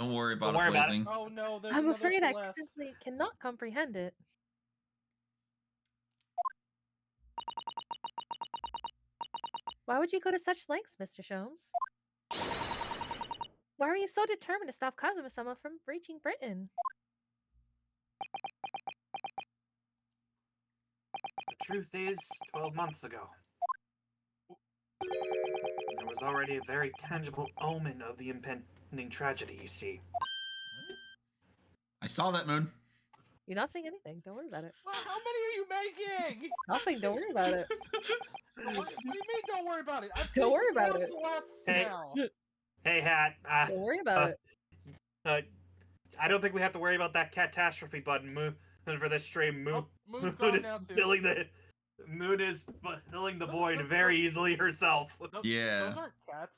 Don't worry about Don't worry it, about Blazing. Oh no, there's I'm another afraid I Celeste. simply cannot comprehend it. Why would you go to such lengths, Mr. Sholmes? Why are you so determined to stop Kazuma-sama from reaching Britain? The truth is, 12 months ago, there was already a very tangible omen of the impending tragedy, you see. I saw that, Moon. You're not saying anything. Don't worry about it. Well, how many are you making? Nothing. Don't worry about it. What do you mean? Don't worry about it. Don't worry about it. Hey. Now. Hey, Hat. Don't worry about it. I don't think we have to worry about that catastrophe button Moon for this stream. Moon, Moon's Moon gone is now, too. filling the filling the void very easily herself. Those, Yeah. Those aren't cats.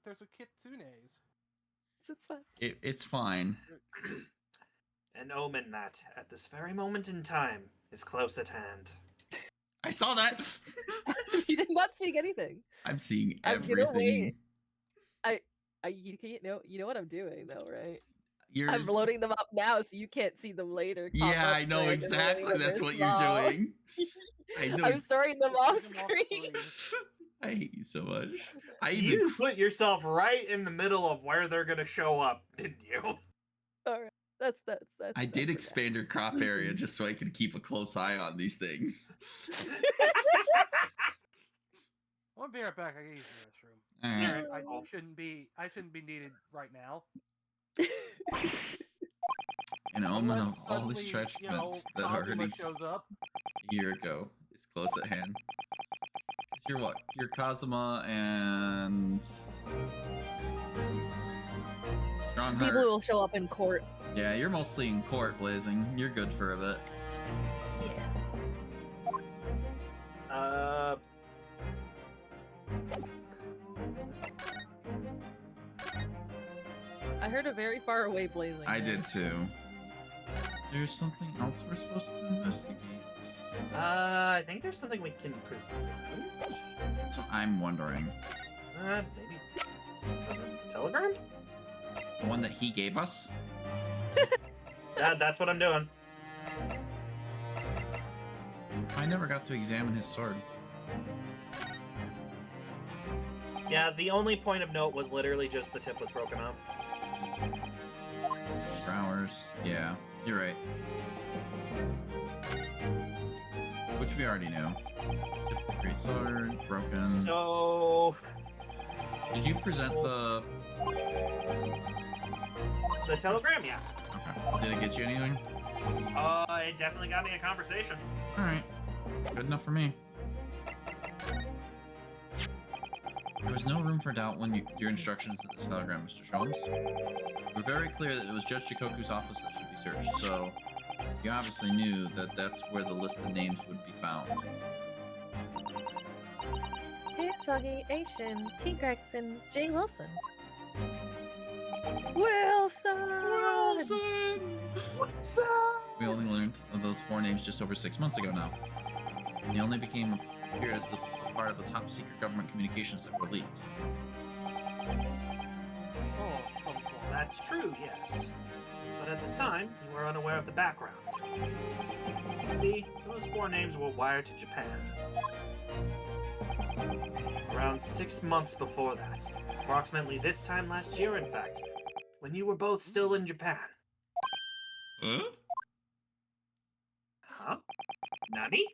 There's a kitsunes. It's fine. It's fine. An omen that, at this very moment in time, is close at hand. I saw that. You did not see anything. I'm seeing I'm gonna everything. wait. You know what I'm doing though, right? You're I'm loading them up now, so you can't see them later. pop Yeah, up I know randomly exactly. when That's they're what small. you're doing. I know. I'm storing them off Take 'em off screen. screen. I hate you so much. I even You put yourself right in the middle of where they're gonna show up, didn't you? All right, that's. I did okay. expand your crop area just so I could keep a close eye on these things. I'll be right back. I gotta use the restroom. Alright. I shouldn't be needed right now. An omen Unless of all these suddenly, tragic you know, events that already Kazuma shows up. a year ago is close at hand. 'Cause you're what? You're Kazuma and Strongheart. People will show up in court. Yeah, you're mostly in court, Blazing. You're good for a bit. Yeah. I heard a very far away blazing. I there. did too. There's something else we're supposed to investigate. I think there's something we can present. That's what I'm wondering. Maybe the telegram? The one that he gave us? That's what I'm doing. I never got to examine his sword. Yeah, the only point of note was literally just the tip was broken off. For hours. Yeah, you're right. Which we already knew. Tip the great sword, broken. So Did you present the telegram, yeah. Okay. Did it get you anything? It definitely got me a conversation. Alright. Good enough for me. There was no room for doubt when your instructions to this telegram, Mr. Sholmes. You were very clear that it was Judge Chikoku's office that should be searched, so you obviously knew that that's where the list of names would be found. Soggy, Asian, T. Gregson, J. Wilson. Wilson! What's up? We only learned of those 4 names just over 6 months ago now. They only became appeared as the part of the top secret government communications that were leaked. Oh, That's true, yes. But at the time, you were unaware of the background. You see, those 4 names were wired to Japan. Around 6 months before that. Approximately this time last year, in fact. When you were both still in Japan. Huh? Huh? Nani?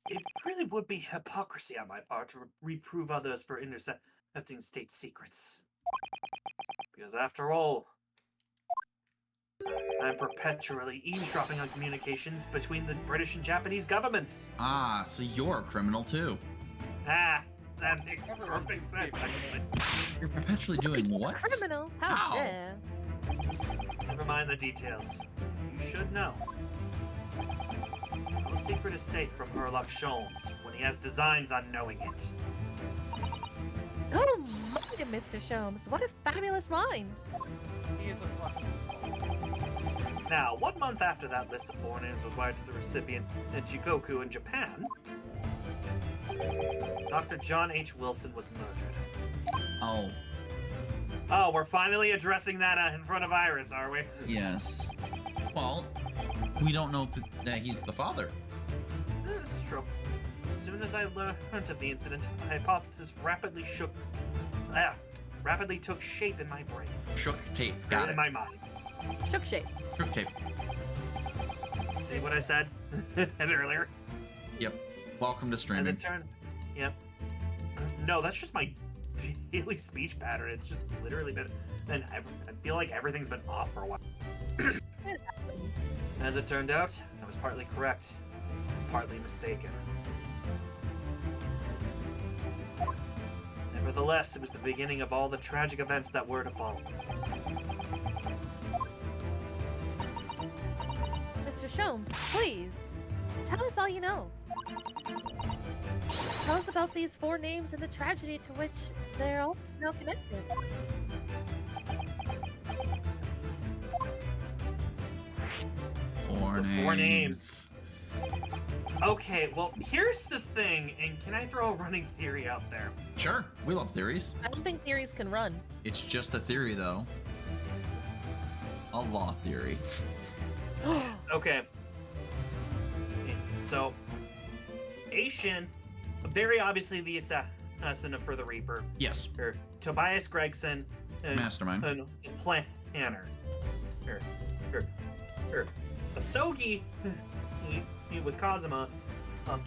It really would be hypocrisy on my part to reprove others for intercepting state secrets. Because after all, I'm perpetually eavesdropping on communications between the British and Japanese governments. Ah, so you're a criminal too. Ah, that makes perfect sense, actually. You're perpetually doing what? Criminal? How How? dare? Never mind the details. You should know. No secret is safe from Herlock Sholmes when he has designs on knowing it. Oh my, Mr. Sholmes, what a fabulous line! he is a fucking. Now, 1 month after that list of 4 names was wired to the recipient in Chikoku in Japan, Dr. John H. Wilson was murdered. Oh, Oh, we're finally addressing that in front of Iris, are we? yes. Well, we don't know that he's the father. This is true. As soon as I learned of the incident, a hypothesis rapidly took shape in my brain. Shook tape. Got in it. my mind. Shook shape. Shook tape. See what I said earlier? Yep. Welcome to As streaming. it turned, yep. No, that's just my daily speech pattern. It's just literally been, and I feel like everything's been off for a while. It happens. As it turned out, I was partly correct, partly mistaken. Nevertheless, it was the beginning of all the tragic events that were to follow. Mr. Sholmes, please. Tell us all you know. Tell us about these 4 names and the tragedy to which they're all now connected. Four names. Okay, well, here's the thing, and can I throw a running theory out there? Sure, we love theories. I don't think theories can run. It's just a theory, though. A law theory. Okay. So, Aishin, very obviously the assassin for the Reaper. Yes. Or Tobias Gregson, Mastermind. the planner. Asogi with Kazuma, a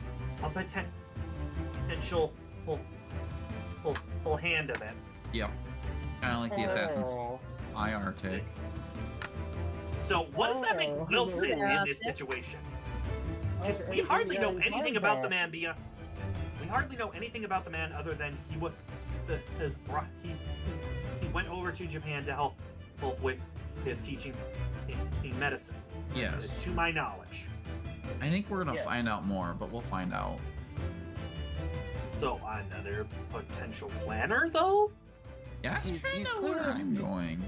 potential whole hand of it. Yep. Kind of like the Assassin's IR take. So what does that make Wilson in this situation? Because we hardly know anything about the man we hardly know anything about the man other than he went over to Japan to help with teaching in medicine. Yes. To my knowledge. I think we're gonna find out more, but we'll find out. So another potential planner, though? Yeah, that's kind of where I'm going.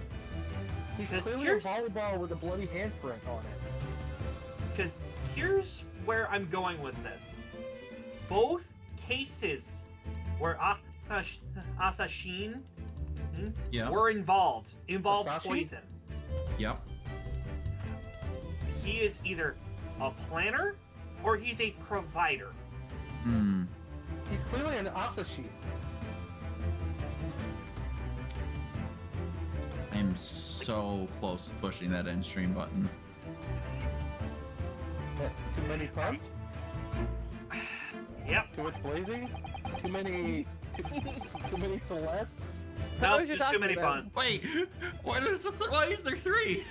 He's clearly a volleyball with a bloody handprint on it. Because here's where I'm going with this. Both cases where Asashin were involved Asashi? poison. Yep. He is either a planner or he's a provider. Hmm. He's clearly an Asashi. I'm so close to pushing that end stream button. Too many puns? Yep. Too much blazing? Too many Celestes? No, just too many puns. Wait, why is there 3?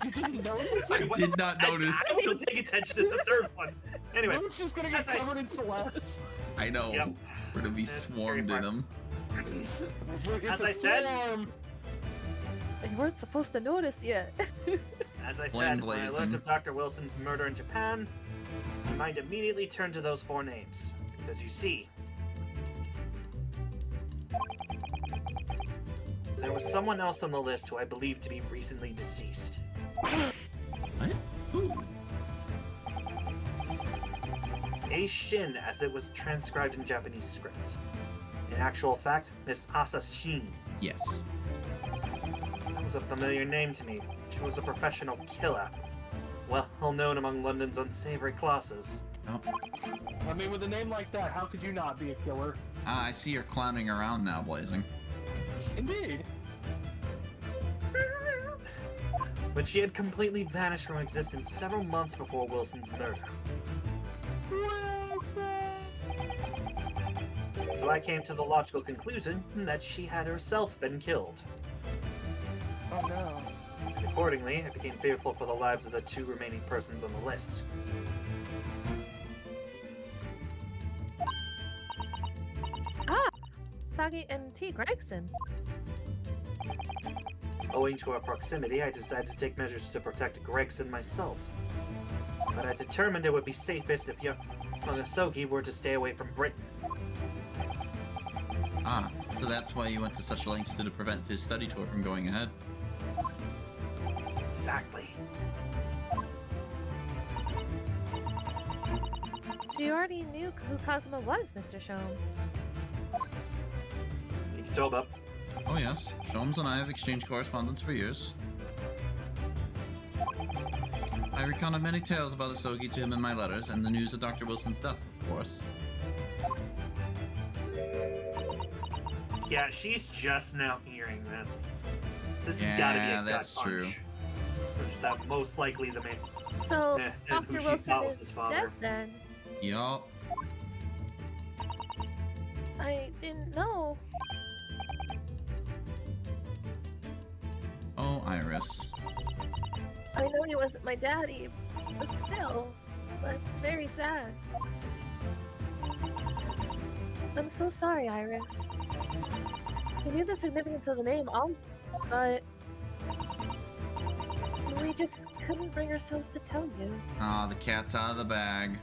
You didn't notice? I did not notice. I wasn't paying attention to the third one. Anyway, Luke's just gonna get covered in Celestes. I know. Yep. We're gonna be That's the swarmed scary in them. As I said, You weren't supposed to notice yet. as I Flame said, when I learned blazing. of Dr. Wilson's murder in Japan, my mind immediately turned to those 4 names. Because you see, there was someone else on the list who I believe to be recently deceased. What? Who? Aishin, as it was transcribed in Japanese script. In actual fact, Miss Asashin. Yes. That was a familiar name to me. She was a professional killer. Well known among London's unsavory classes. Oh. I mean, with a name like that, how could you not be a killer? I see you're clowning around now, Blazing. Indeed. But she had completely vanished from existence several months before Wilson's murder. So I came to the logical conclusion that she had herself been killed. Oh no. And accordingly, I became fearful for the lives of the 2 remaining persons on the list. Sagi and T. Gregson. Owing to our proximity, I decided to take measures to protect Gregson myself. But I determined it would be safest if young Asogi were to stay away from Britain. Ah, so that's why you went to such lengths to prevent his study tour from going ahead. Exactly. So you already knew who Kazuma was, Mr. Sholmes. Ikitoba. Oh yes, Sholmes and I have exchanged correspondence for years. I recounted many tales about Asogi to him in my letters, and the news of Dr. Wilson's death, of course. Yeah, she's just now hearing this. This has gotta be a gut that's punch. true. Which that most likely the man So who Dr. she Wilson thought was is his father. dead then. Yup. I didn't know. Oh, Iris. I know he wasn't my daddy, but still, that's very sad. I'm so sorry, Iris. I knew the significance of the name, but we We just couldn't bring ourselves to tell you. Ah, the cat's out of the bag.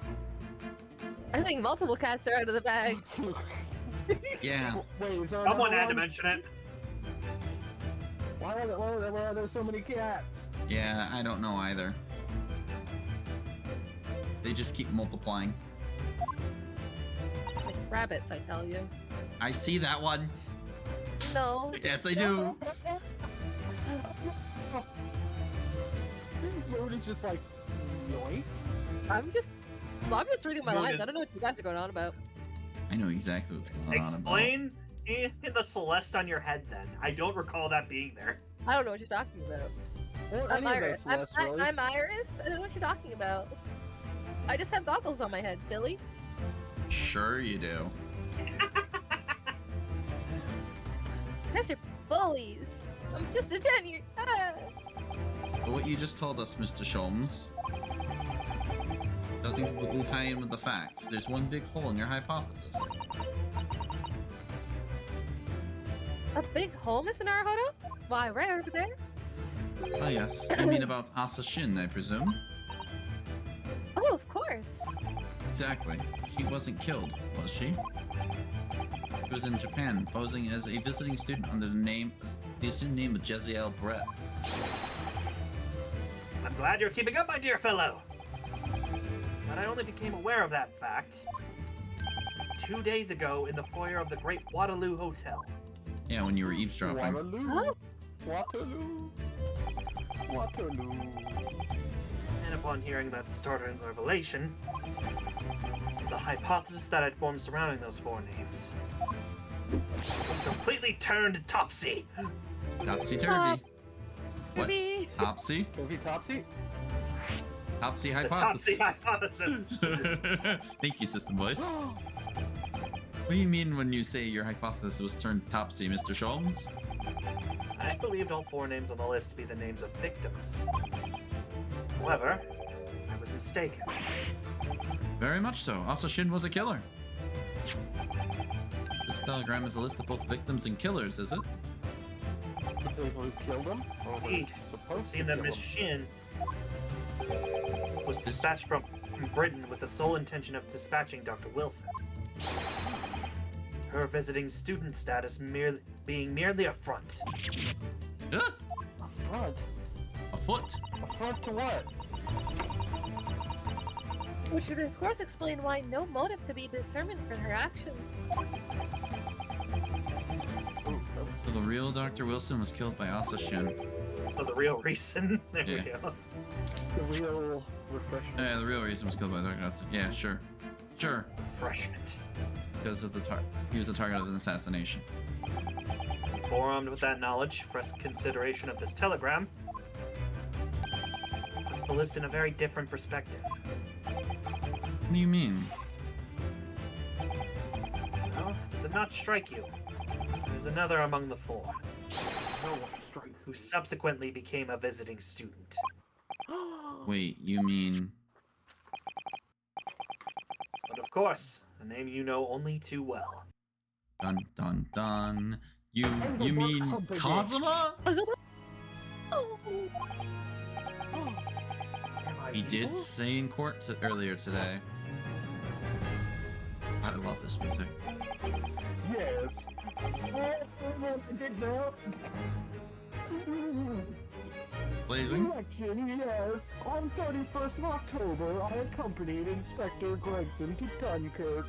I think multiple cats are out of the bag. Yeah. Wait, is there Someone another had to one? mention it. Why are there so many cats? Yeah, I don't know either. They just keep multiplying. Like rabbits, I tell you. I see that one. No. Yes, I do. Yoda's just like, yoink. I'm just reading my lines. I don't know what you guys are going on about. I know exactly what's going on. Explain in the Celeste on your head then. I don't recall that being there. I don't know what you're talking about. Or I'm any of Iris. those Celeste, really. I'm Iris. I don't know what you're talking about. I just have goggles on my head, silly. Sure you do. You guys are bullies. I'm just a 10-year. But what you just told us, Mr. Sholmes, doesn't completely tie in with the facts. There's one big hole in your hypothesis. A big hole, Mr. Naruhodo? Why, right over there? Oh yes, you mean about Asa Shin, I presume? Oh, of course. Exactly. She wasn't killed, was she? She was in Japan, posing as a visiting student under the assumed name of Jeziel Brett. I'm glad you're keeping up, my dear fellow. But I only became aware of that fact 2 days ago in the foyer of the Great Waterloo Hotel. Yeah, when you were eavesdropping. Waterloo. Huh? Waterloo. Waterloo. And upon hearing that startling revelation, the hypothesis that I'd formed surrounding those four names was completely turned topsy. Topsy-turvy. What? Maybe. Topsy? Toby Topsy? Topsy The hypothesis. topsy hypothesis. Thank you, System Voice. What do you mean when you say your hypothesis was turned topsy, Mr. Sholmes? I believed all four names on the list to be the names of victims. However, I was mistaken. Very much so. Also, Shin was a killer. This telegram is a list of both victims and killers, is it? The people who killed him? Or were Indeed. supposed to Seeing that kill Miss him? Shin was dispatched from Britain with the sole intention of dispatching Dr. Wilson. Her visiting student status being merely a front. Huh? A front? A foot? A front to what? Which would of course explain why no motive could be determined for her actions. Ooh, So the real Dr. Wilson was killed by Asa Shin. So the real reason. There we Yeah. go. the real refreshment. Yeah, the real reason was killed by Dr. Wilson. Yeah, sure. Sure. Refreshment. Because of he was the target of an assassination. Informed with that knowledge, for consideration of this telegram, puts the list in a very different perspective. What do you mean? Well, does it not strike you? There's another among the four, No one strikes who me. subsequently became a visiting student. Wait, you mean... But of course, a name you know only too well. Dun dun dun. You the mean company. Kazuma? Was it? Oh. Am I He did evil? say in court earlier today. God, I love this music. Yes. Blazing? Election, yes. On 31st of October, I accompanied Inspector Gregson to Dunkirk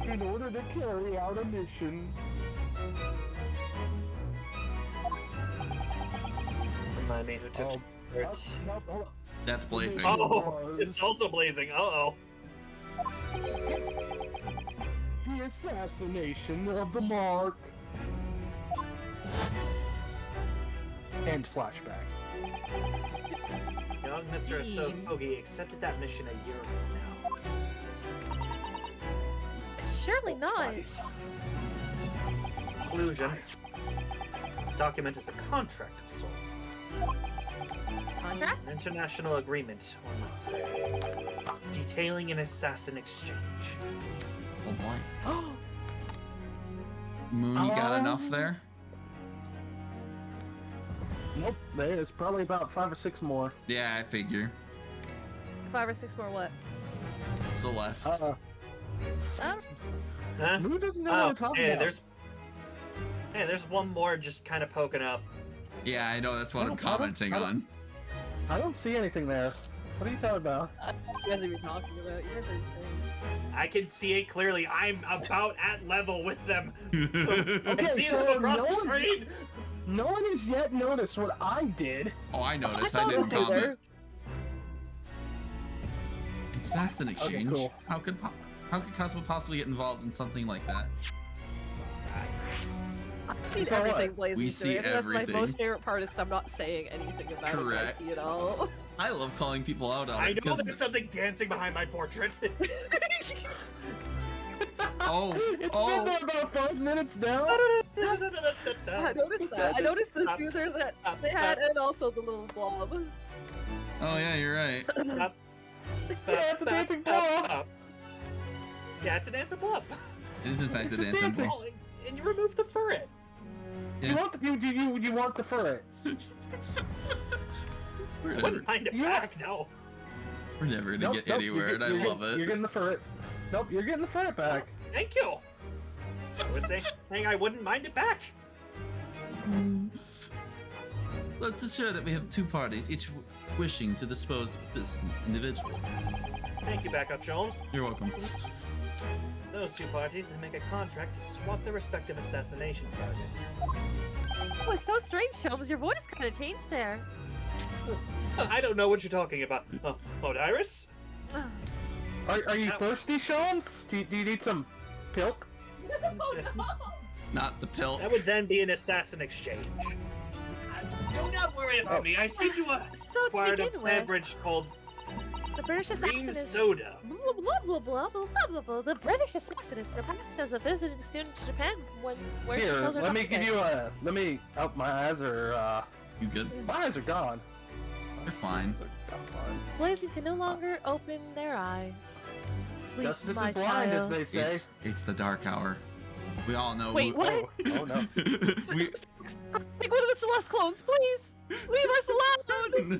in order to carry out a mission. Remind me who took it. Nope, hold on. That's Blazing. Oh, it's also blazing. Uh-oh. The assassination of the Mark. And flashback. Young Mr. Asokogi accepted that mission a year ago now. Surely not. Spice. Conclusion. This document is a contract of sorts. Contract? An international agreement, one might say. Detailing an assassin exchange. Oh boy. Moon, you got enough there? Nope, there's probably about 5 or 6 more. Yeah, I figure. 5 or 6 more what? Celeste. Oh, Huh? Who doesn't know what I'm talking hey, about? there's one more just kind of poking up. Yeah, I know. That's what I'm I don't- commenting I don't- on. I don't see anything there. What are you talking about? you guys are even talking about. You guys are insane. I can see it clearly. I'm about at level with them. I Okay, see so them across no the one- screen. No one has yet noticed what I did. Oh, I noticed. I I saw didn't this comment. either. Assassin exchange. cool. How could Cosmo possibly get involved in something like that? I've seen saw what? everything Blazing We doing. see I think that's my everything. most favorite part is I'm not saying anything about it. I see it all. I love calling people out on I it know because there's something dancing behind my portrait. oh, It's been there about 5 minutes now. I noticed that. I noticed the soother that they had and also the little blob. oh yeah, you're right. Yeah, it's a dancing blob. Yeah, it's a dancing blob. It is in fact a It's just dancing dancing. ball. And you remove the ferret. Yeah. You want the ferret? We're I never, wouldn't mind it Yeah. back, no. we're never gonna get anywhere, and I love You're it. getting the ferret. Nope, you're getting the ferret back. Thank you. I was saying I wouldn't mind it back. Let's assure that we have 2 parties, each wishing to dispose of this individual. Thank you, Backup Jones. You're welcome. Those 2 parties then make a contract to swap their respective assassination targets. It was so strange, Sholmes. Your voice kind of changed there. I don't know what you're talking about. Odiris? Are you thirsty, Shawns? Do you need some pilk? Not the pill. That would then be an assassin exchange. Do not worry about me. I seem to have So to acquired a begin with, beverage called the British assassin green is soda. blah blah blah blah blah blah blah. The British assassin is passed as a visiting student to Japan when where Here, she chose her let me doctorate. give you a. Let me. Oh, my eyes are. You good? My eyes are gone. You're fine. Blazing can no longer open their eyes. Sleep, Justice my is blind, child. as they say. It's the dark hour. We all know. Wait, who, what? Oh no. we, Like one of the Celeste clones, please! Leave us alone!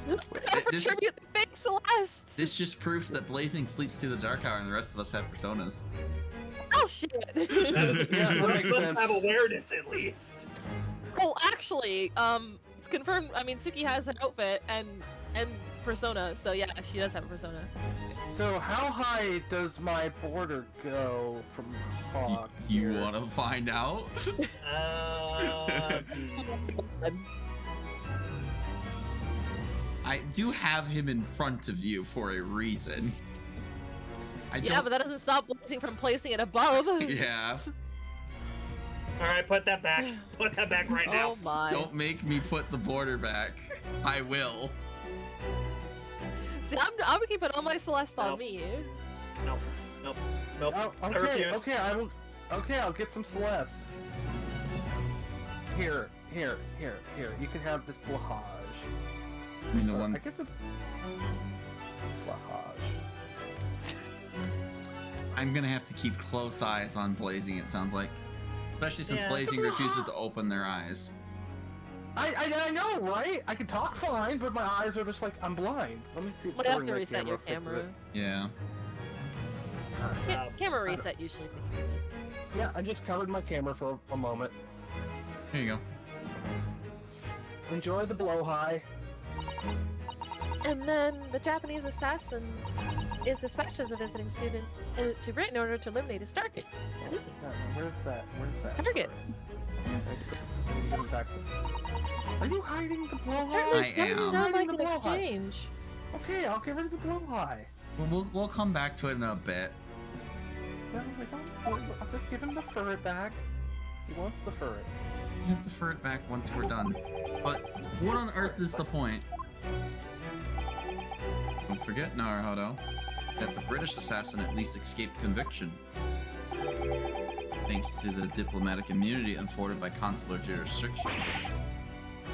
Never This- tribute the fake Celeste! this just proves that Blazing sleeps through the dark hour and the rest of us have personas. Oh shit! Yeah, that Let's makes sense. have awareness at least. Well, actually, it's confirmed. I mean, Suki has an outfit and persona, so yeah, she does have a persona. So how high does my border go from Hawk? You here? want to find out? I do have him in front of you for a reason. Yeah, but that doesn't stop Blazing from placing it above. Yeah. All right, put that back. Put that back right now. Oh my. Don't make me put the border back. I will. See, I'm keeping all my Celeste on Nope. me. Nope. Nope. Nope. Oh, I okay, refuse. okay, I will. Okay, I'll get some Celeste. Here. You can have this blahage. You know I one. guess it's blahage. I'm gonna have to keep close eyes on Blazing. It sounds like, especially since Yeah. Blazing refuses to open their eyes. I know, right? I can talk fine, but my eyes are just like I'm blind. Let me see. If Might have covering to my reset your fixes camera. it. Yeah. Camera reset usually fixes it. Yeah, I just covered my camera for a moment. Here you go. Enjoy the blow high. And then the Japanese assassin is dispatched as a visiting student to Britain in order to eliminate his target. Excuse me. Where's that? His target. Are you hiding the blow high? Certainly I does am. sound like The an blow high. exchange. Okay, I'll get rid of the blow high. We'll come back to it in a bit. No, I'll just give him the ferret back. He wants the ferret. You have to defer it back once we're done. But what on earth is the point? Don't forget, Naruhodo, that the British assassin at least escaped conviction, thanks to the diplomatic immunity afforded by consular jurisdiction.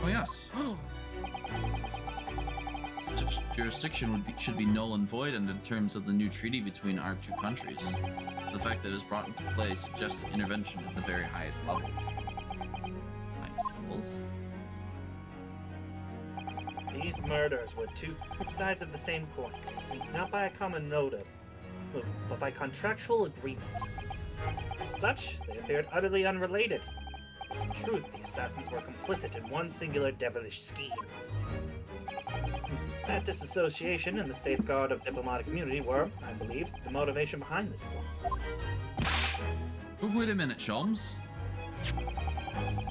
Oh yes. Such jurisdiction should be null and void under the terms of the new treaty between our 2 countries. So the fact that it is brought into play suggests an intervention at the very highest levels. levels. These murders were two sides of the same coin, linked not by a common motive, but by contractual agreement. As such, they appeared utterly unrelated. In truth, the assassins were complicit in one singular devilish scheme. That disassociation and the safeguard of diplomatic immunity were, I believe, the motivation behind this plot. But wait a minute, Sholmes.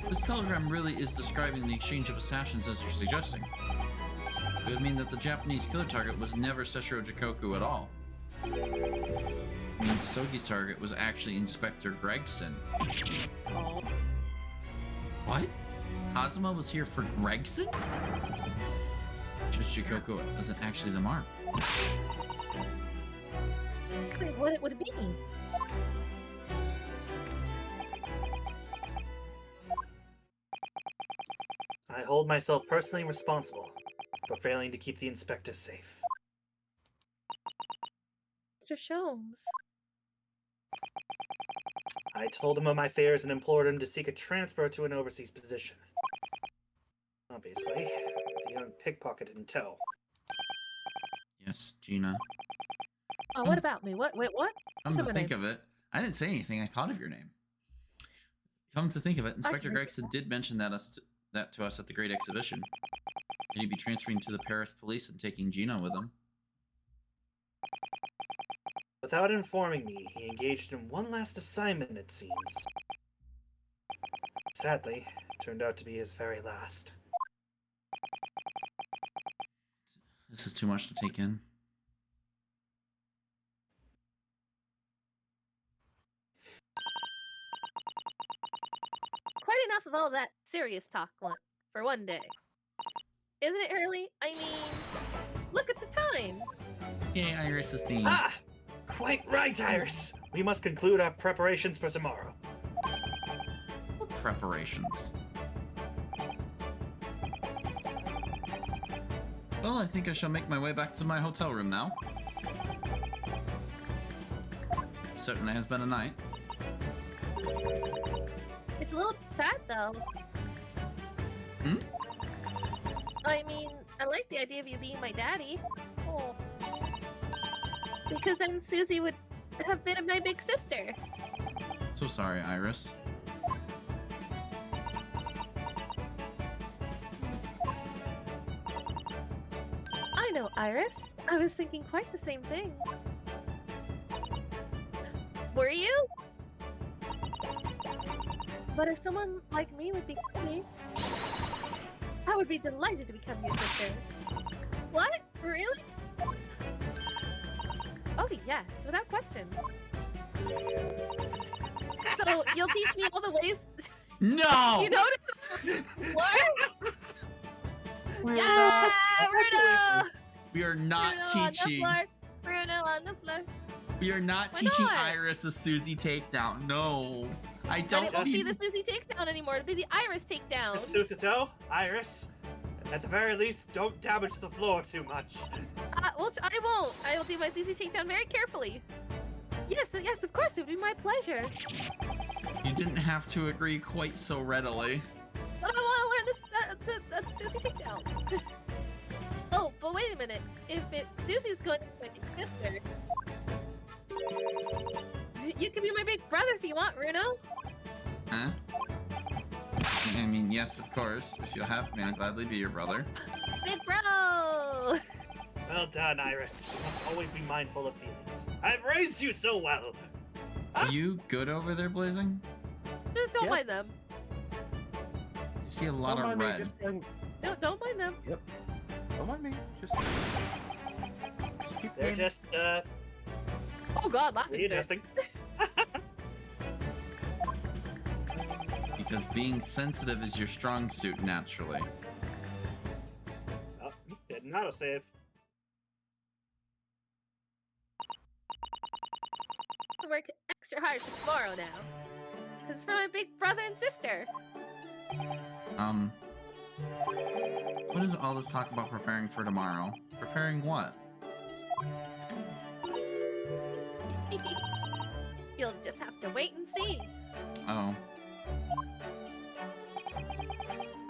This telegram really is describing the exchange of assassins as you're suggesting. It would mean that the Japanese killer target was never Seshiro Jikoku at all. It means Isogi's target was actually Inspector Gregson. What? Kazuma was here for Gregson? Just Jikoku isn't actually the mark. What would it be? I hold myself personally responsible for failing to keep the inspector safe. Mr. Sholmes. I told him of my fears and implored him to seek a transfer to an overseas position. Obviously, the young pickpocket didn't tell. Yes, Gina. Oh, what about me? What? Wait, what? Come to think of it, I didn't say anything. I thought of your name. Come to think of it, Inspector Gregson did mention that to us at the Great Exhibition. And he'd be transferring to the Paris police and taking Gina with him. Without informing me, he engaged in one last assignment, it seems. Sadly, it turned out to be his very last. This is too much to take in. Quite enough of all that serious talk for one day. Isn't it, Hurley? I mean, look at the time. Yay, Iris's theme. Ah! Quite right, Iris! We must conclude our preparations for tomorrow. What preparations? Well, I think I shall make my way back to my hotel room now. It certainly has been a night. It's a little sad, though. Hmm? I mean, I like the idea of you being my daddy. Oh. Because then Susie would have been my big sister. So sorry, Iris. I know, Iris. I was thinking quite the same thing. Were you? But if someone like me would be me, I would be delighted to become your sister. What? Really? Oh yes, without question. So you'll teach me all the ways. No. You know what? Yeah, Bruno. We are not Bruno teaching. On the floor. Bruno on the floor. We are not Why teaching not? Iris a Susie takedown. No, I But don't. it won't be the Susie takedown anymore. It'll be the Iris takedown. Susito, Iris, at the very least, don't damage the floor too much. Well, I won't. I will do my Susie takedown very carefully. Yes, yes, of course, it would be my pleasure. You didn't have to agree quite so readily. But I want to learn this Susie takedown. Oh, but wait a minute. If Susie's going to be my big sister, you can be my big brother if you want, Bruno. Huh? I mean, yes, of course. If you'll have me, I'll gladly be your brother. Big bro. Well done, Iris. You must always be mindful of feelings. I've raised you so well. Are you good over there, Blazing? Don't mind them. You see a lot of red. No, don't mind them. Yep. Don't mind me. Just keep They're them. just, Oh God, laughing fit. readjusting. Because being sensitive is your strong suit naturally. Oh, didn't autosave. I work extra hard for tomorrow now. This is for my big brother and sister. What is all this talk about preparing for tomorrow? Preparing what? You'll just have to wait and see. Oh.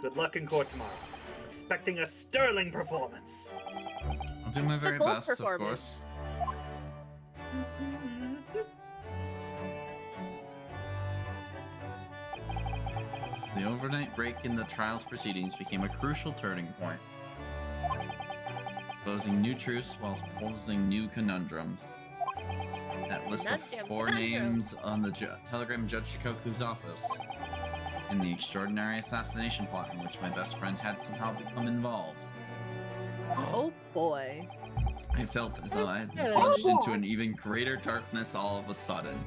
Good luck in court tomorrow. I'm expecting a sterling performance. I'll do my very gold best, of performance. course. The overnight break in the trial's proceedings became a crucial turning point, exposing new truths whilst posing new conundrums. That list of Conundrum, 4 conundrum. names on the telegram in Judge Shikoku's office, in the extraordinary assassination plot in which my best friend had somehow become involved. Oh boy. I felt as though I had been plunged into an even greater darkness all of a sudden.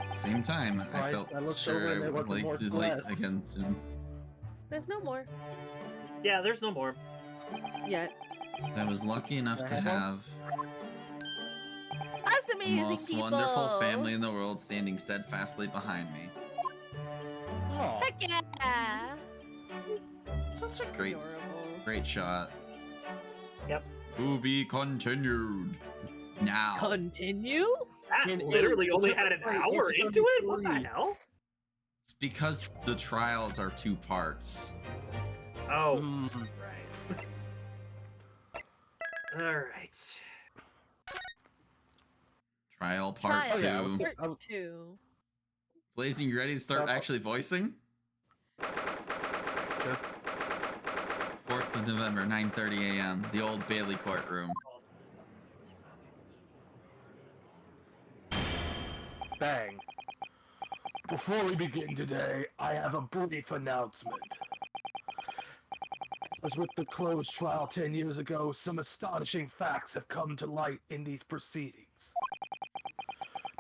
At the same time, I Right, felt I looked over sure and I there would wasn't like to more light glass. again soon. There's no more Yeah, there's no more. yet. I was lucky enough to have That's the amazing, most people. wonderful family in the world standing steadfastly behind me. Oh. Heck yeah. Such a great, Adorable. great shot. Yep. To be continued. Now. Continue? That And literally only had an Wait, hour it's into it? What the 33. hell? It's because the trials are 2 parts. Oh, Mm. right. Alright. Trial part Trial. 2. yeah, I was- Part 2. Blazing, you ready to start Yep. actually voicing? Sure. 4th of November, 9:30 a.m. The old Bailey courtroom. Bang. Before we begin today, I have a brief announcement. As with the closed trial 10 years ago, some astonishing facts have come to light in these proceedings.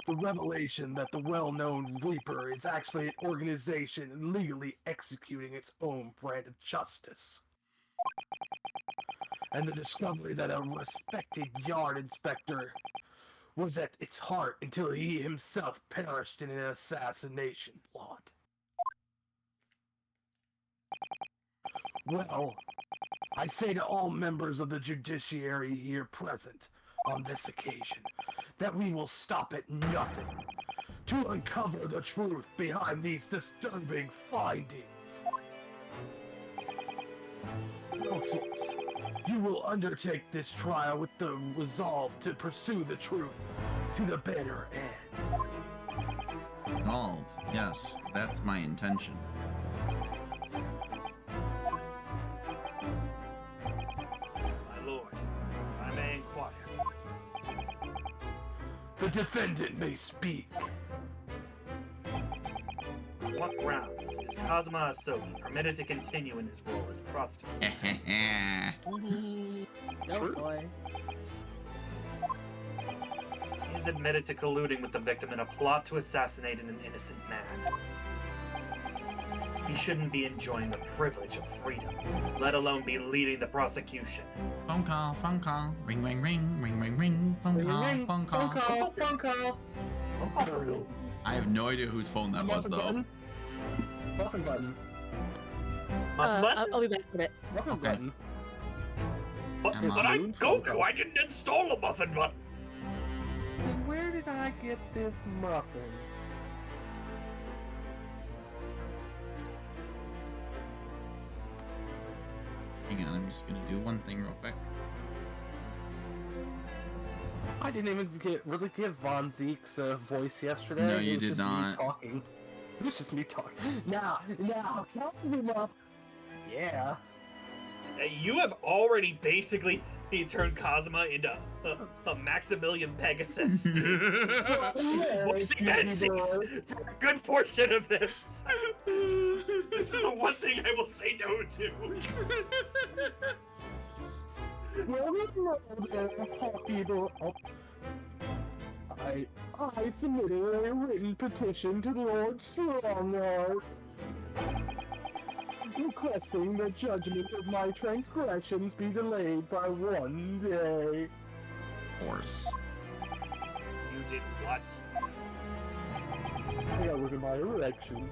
The revelation that the well-known Reaper is actually an organization legally executing its own brand of justice. And the discovery that a respected yard inspector was at its heart until he himself perished in an assassination plot. Well, I say to all members of the judiciary here present on this occasion that we will stop at nothing to uncover the truth behind these disturbing findings. Counsels, you will undertake this trial with the resolve to pursue the truth to the bitter end. Resolve. Yes, that's my intention. My lord, I may inquire. The defendant may speak. On what grounds is Kazuma Asogi permitted to continue in his role as prosecutor? Oh boy. He is admitted to colluding with the victim in a plot to assassinate an innocent man. He shouldn't be enjoying the privilege of freedom, let alone be leading the prosecution. Phone call, phone call. Ring, ring, ring, ring, ring, ring. Phone call, phone call. Phone call. Colonel. I have no idea whose phone that was, Muffin though. button. Muffin button. Muffin button? I'll be back in a bit. Muffin Okay. button. But Come on. I'm Goku, I didn't install a muffin button! Where did I get this muffin? Hang on, I'm just gonna do one thing real quick. I didn't even really give Von Zeke's voice yesterday. No, It you was did just not. Me talking. It was just me talking. Now, Kazuma. Yeah. You have already basically turned Kazuma into a Maximilian Pegasus. Voicing N6 for a good portion of this. This is the one thing I will say no to. I submitted a written petition to the Lord Strongheart, requesting the judgment of my transgressions be delayed by 1 day. Horse. You did what? That was my election.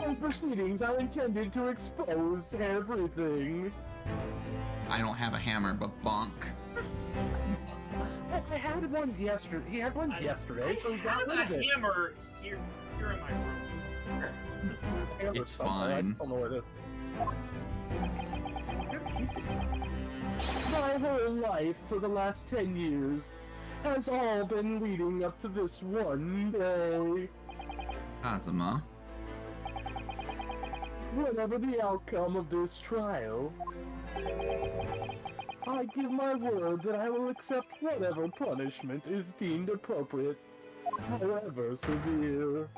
These proceedings are intended to expose everything. I don't have a hammer, but bonk. I had one yesterday. He had one yesterday, so he got rid of a it. hammer here in my rooms. Hang together It's somehow. I fine. just don't know where it is. My whole life for the last 10 years has all been leading up to this one day. Kazuma. Whatever the outcome of this trial, I give my word that I will accept whatever punishment is deemed appropriate, however severe.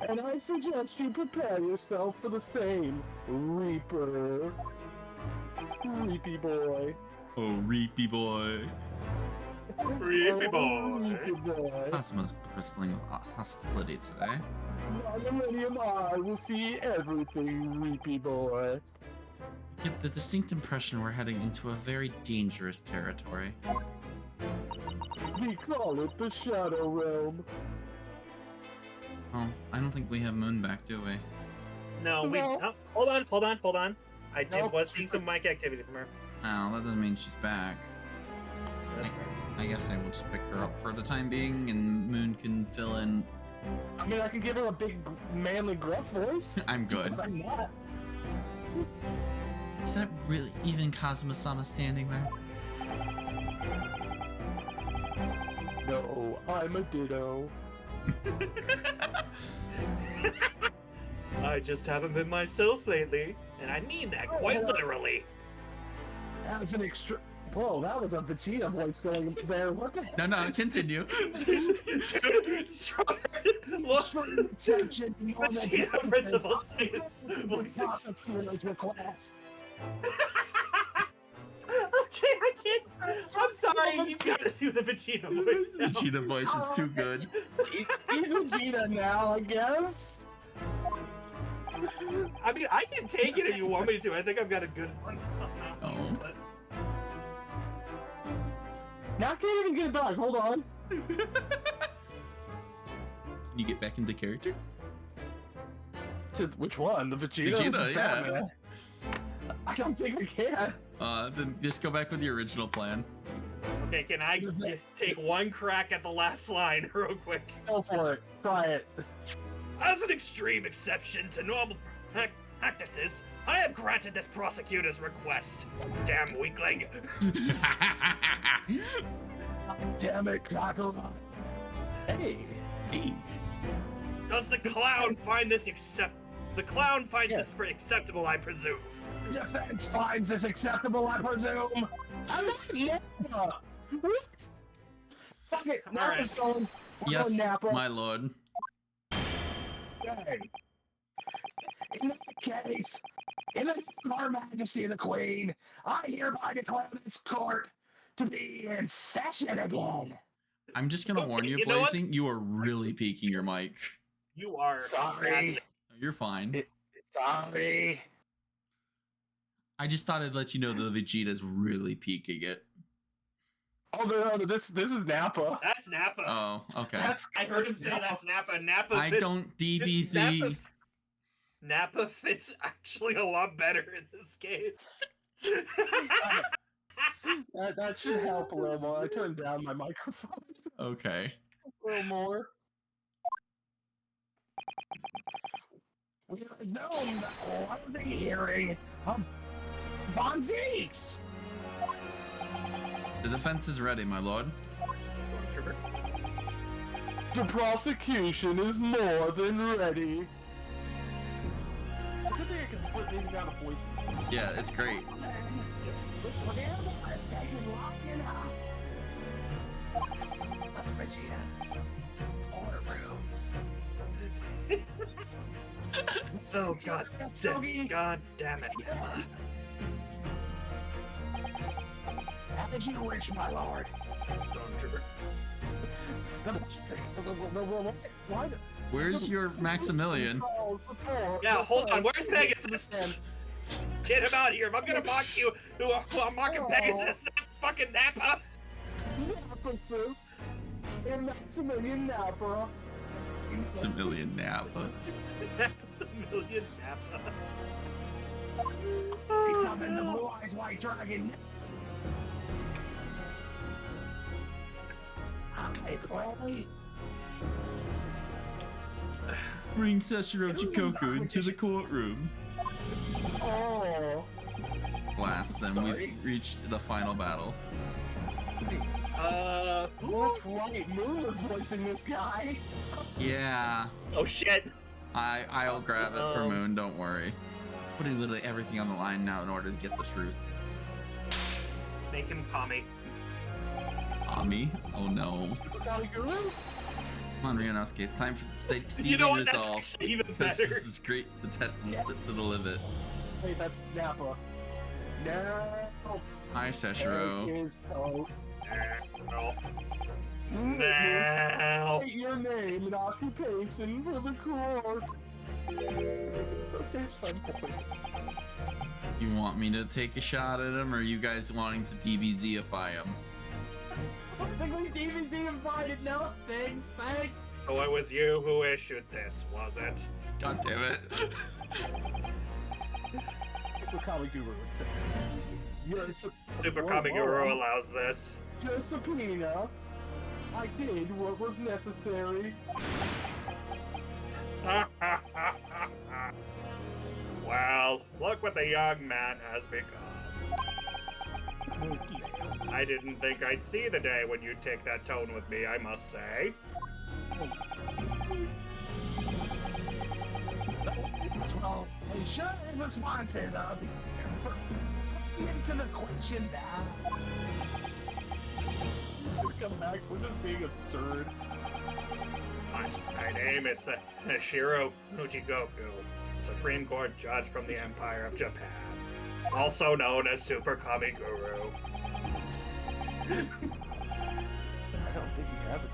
And I suggest you prepare yourself for the same, Reaper. Reapy boy. Oh, Reapy boy. Reapy boy. Reapy boy. Kazuma's bristling with hostility today. My Millennium Eye will see everything, Reapy boy. Get the distinct impression we're heading into a very dangerous territory. We call it the Shadow Realm. Well, I don't think we have Moon back, do we? No, we. No. Oh, hold on. I was seeing some mic activity from her. Oh, that doesn't mean she's back. That's right. I guess I will just pick her up for the time being, and Moon can fill in. I mean, I can give her a big, manly, gruff voice. I'm good. But I'm not. Is that really even Kazuma-sama standing there? No, I'm a ditto. I just haven't been myself lately, and I mean that quite literally. That's an extra. Whoa, that was a Vegeta voice going there. What the heck? No, continue. Look, Attention, Vegeta principal says request. Okay, I can't. I'm sorry, you gotta do the Vegeta voice now. Vegeta voice is too good. He's Vegeta now, I guess. I mean, I can take it if you want me to. I think I've got a good one. Oh. Now I can't even get it back. Hold on. Can you get back into character? To which one? The Vegeta? Vegeta, yeah. Batman? I don't think I can. Then just go back with the original plan. Okay, can I take one crack at the last line real quick? Go for it. Try it. As an extreme exception to normal practices, I have granted this prosecutor's request. Damn weakling. Damn it, Crocodile. Hey. Does the clown find this acceptable, I presume? Defense finds this acceptable, I presume. I'm not Nappa. Fuck it. Nappa's going. Yes, Nappa. my lord. Okay. In that case, in the Her Majesty the Queen, I hereby declare this court to be in session again. I'm just gonna warn you, know what? Blazing, you are really peaking your mic. You are. Sorry. You're fine. Sorry. I just thought I'd let you know that the Vegeta's really peaking it. Oh no, this is Nappa. That's Nappa. Oh, okay. I heard him say that's Nappa. Nappa. I fits, don't DBZ. Nappa fits actually a lot better in this case. that should help a little more. I turned down my microphone. Okay. A little more. We guys know what are they hearing? Von Zeeks! The defense is ready, my lord. Stormtrooper. The prosecution is more than ready. It's a good thing I can split these out of voices. Yeah, it's great. This one here has taken long enough. Vegeta. Order rooms. Oh god. God damn it, Nappa. How did you wish, my lord? Stormtrooper. Where's your Maximilian? Yeah, hold on. Where's Pegasus? Get him out here. If I'm gonna mock you, I'm mocking Pegasus, not fucking Nappa. Nappasus. And Maximilian Nappa. Maximilian Nappa. Maximilian Nappa. He summoned the blue-eyed white dragon. I play. Bring Seshiro Chikoku into the courtroom. Oh. Blast them. Sorry. We've reached the final battle. That's right. Moon was voicing this guy. Yeah. Oh shit. I'll grab it for Moon. Don't worry. He's putting literally everything on the line now in order to get the truth. Make him Kami. Ami? Oh no. Come on, Ryunosuke. It's time for the state You know what? That's resolve. actually even This better. is great to test to the limit. Wait, that's Nappa. No. Hi, Seshiro. There is Poe. No. Now. State your name and occupation for the court. So take some point. You want me to take a shot at him, or are you guys wanting to DBZ-ify him? I think we DBZ-ified it. No, thanks. Oh, it was you who issued this, was it? God damn it. Super Comic Guru says Super Comic Guru allows this. Your subpoena. I did what was necessary. Well, look what the young man has become. I didn't think I'd see the day when you'd take that tone with me, I must say. Well, I'm sure the responses are into the questions asked. Come back, we're just being absurd. My name is Shiro Uchigoku, Supreme Court Judge from the Empire of Japan, also known as Super Kami Guru. I don't think he has a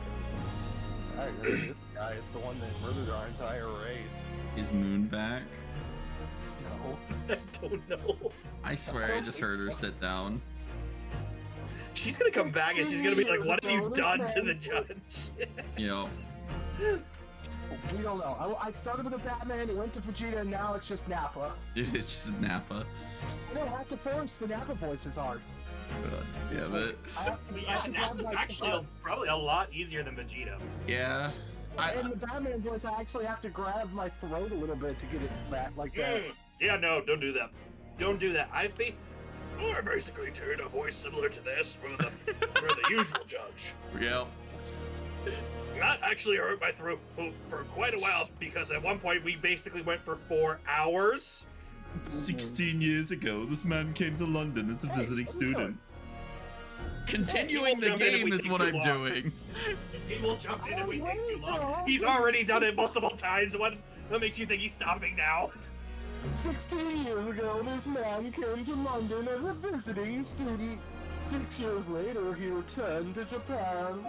code. This guy is the one that murdered our entire race. Is Moon back? No. I don't know. I swear I just heard her sit down. She's gonna come back and she's gonna be like, what have you done to the judge? Yo. We don't know. I started with a Batman, it went to Vegeta, and now it's just Nappa. Dude, it's just Nappa. I don't have to force the Nappa voices hard. God damn it. Yeah, Nappa's actually probably a lot easier than Vegeta. Yeah. And the Batman voice, I actually have to grab my throat a little bit to get it back like that. Yeah, no, don't do that. Don't do that. I basically turned a voice similar to this for the usual judge. Yeah. That actually hurt my throat for quite a while because at one point we basically went for 4 hours. 16 years ago, this man came to London as a visiting student. Continuing the game is what I'm doing. He will jump in if we take too long. He's already done it multiple times. What makes you think he's stopping now? 16 years ago, this man came to London as a visiting student. 6 years later, he returned to Japan.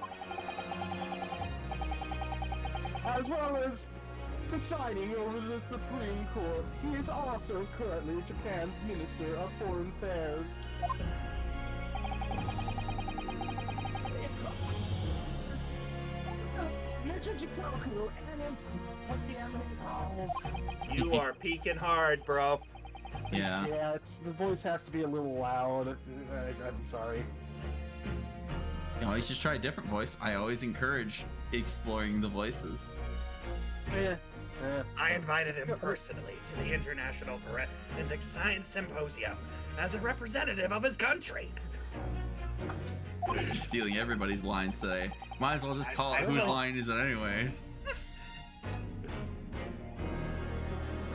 As well as presiding over the Supreme Court, he is also currently Japan's Minister of Foreign Affairs. You are peeking hard, bro. Yeah. Yeah, the voice has to be a little loud. I'm sorry. You always just try a different voice. I always encourage exploring the voices. I invited him personally to the International Forensic Science Symposium as a representative of his country. You're stealing everybody's lines today. Might as well just call it whose line is it anyways.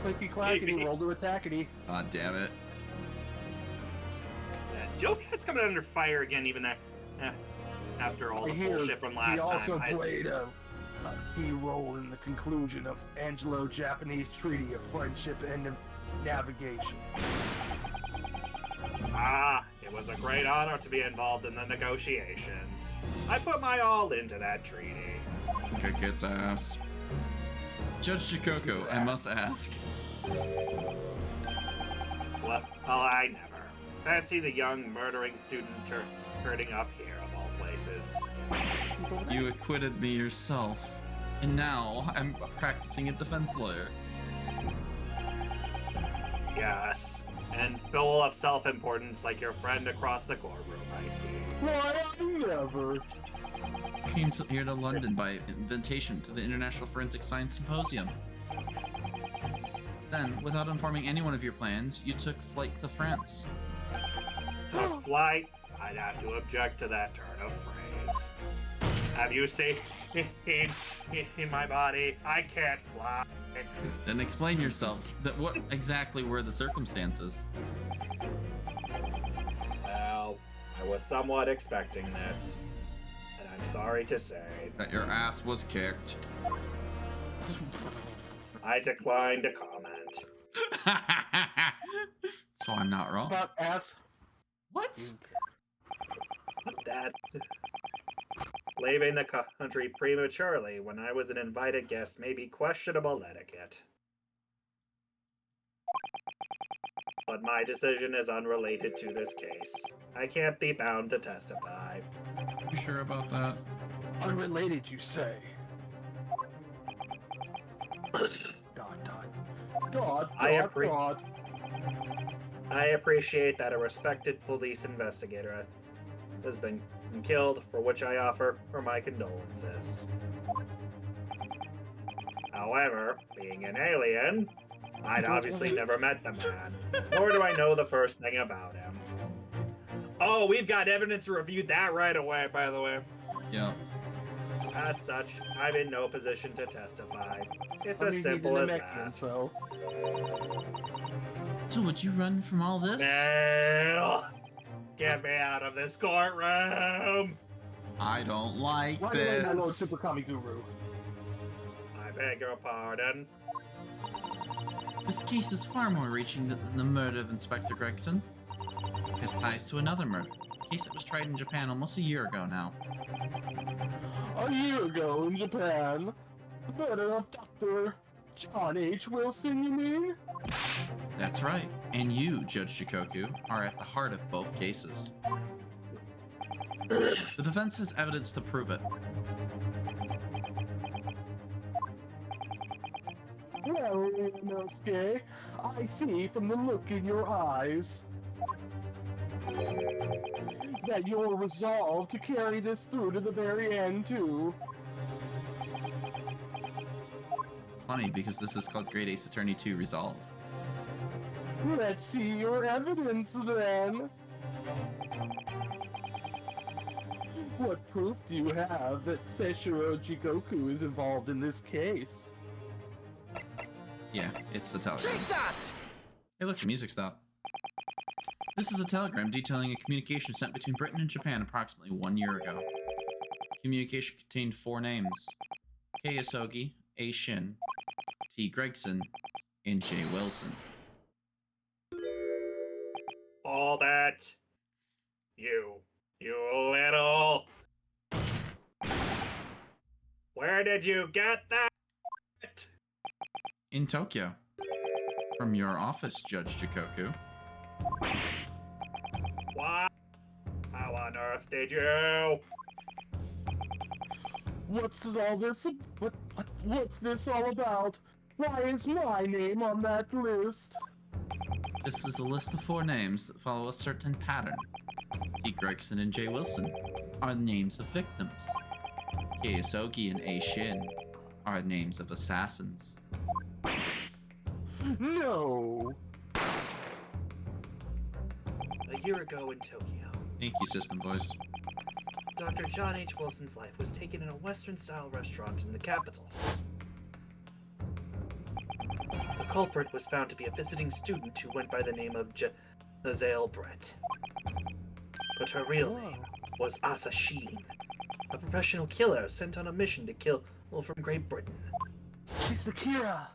Clicky clackety, roll to attackety. God damn it. Joe Cat's coming under fire again, even there. After all the bullshit from last time. He also played a key role in the conclusion of Anglo-Japanese Treaty of Friendship and Navigation. It was a great honor to be involved in the negotiations. I put my all into that treaty. Kick its ass. Judge Chikoku, I must ask. Well, I never. Fancy the young murdering student turning up here, of all places. You acquitted me yourself, and now I'm practicing a defense lawyer. Yes, and full of self-importance like your friend across the courtroom, I see. Why, I never. Came here to London by invitation to the International Forensic Science Symposium. Then, without informing anyone of your plans, you took flight to France. Took flight? I'd have to object to that turn of phrase. Have you seen in my body? I can't fly. Then explain yourself. What exactly were the circumstances? Well, I was somewhat expecting this, and I'm sorry to say That your ass was kicked. I decline to comment. So I'm not wrong. About ass. What? Dad. Leaving the country prematurely when I was an invited guest may be questionable etiquette. But my decision is unrelated to this case. I can't be bound to testify. You sure about that? Unrelated, you say? God. I appreciate that a respected police investigator has been killed, for which I offer my condolences. However, being an alien, I'd obviously never met the man, nor do I know the first thing about him. Oh, we've got evidence to review that right away, by the way. Yeah. As such, I'm in no position to testify. It's as simple as that. So would you run from all this? Neil! Get me out of this courtroom! I don't like Why this. do I Lord Super Kami Guru? I beg your pardon. This case is far more reaching than the murder of Inspector Gregson. It has ties to another murder, a case that was tried in Japan almost a year ago now. A year ago in Japan, the murder of Dr. John H. Wilson, you mean? That's right, and you, Judge Shikoku, are at the heart of both cases. The defense has evidence to prove it. Well, Inosuke, I see from the look in your eyes that you're resolved to carry this through to the very end, too. It's funny because this is called Great Ace Attorney 2 Resolve. Let's see your evidence, then. What proof do you have that Seishiro Jigoku is involved in this case? Yeah, it's the telegram. Take that! Hey look, the music stopped. This is a telegram detailing a communication sent between Britain and Japan approximately 1 year ago. The communication contained 4 names: K. Asogi, A. Shin, T. Gregson, and J. Wilson. All that. You little. Where did you get that? In Tokyo. From your office, Judge Jikoku. What? How on earth did you? What's all this? What's this all about? Why is my name on that list? This is a list of 4 names that follow a certain pattern. T. Gregson and J. Wilson are the names of victims. K. Asogi and A. Shin are names of assassins. No. A year ago in Tokyo, Thank you, System Voice. Dr. John H. Wilson's life was taken in a Western-style restaurant in the capital. The culprit was found to be a visiting student who went by the name of Nazale Brett. But her real name was Asa Sheen, a professional killer sent on a mission to kill from Great Britain. She's the Kira.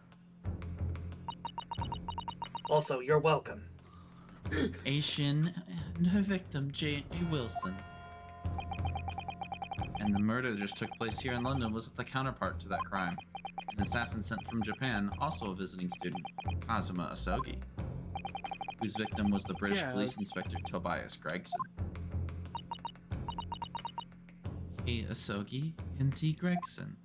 Also, you're welcome. A. Shin and her victim, J. Wilson. And the murder that just took place here in London was the counterpart to that crime. An assassin sent from Japan, also a visiting student, Kazuma Asogi, whose victim was the British police inspector Tobias Gregson. K. Asogi and T. Gregson.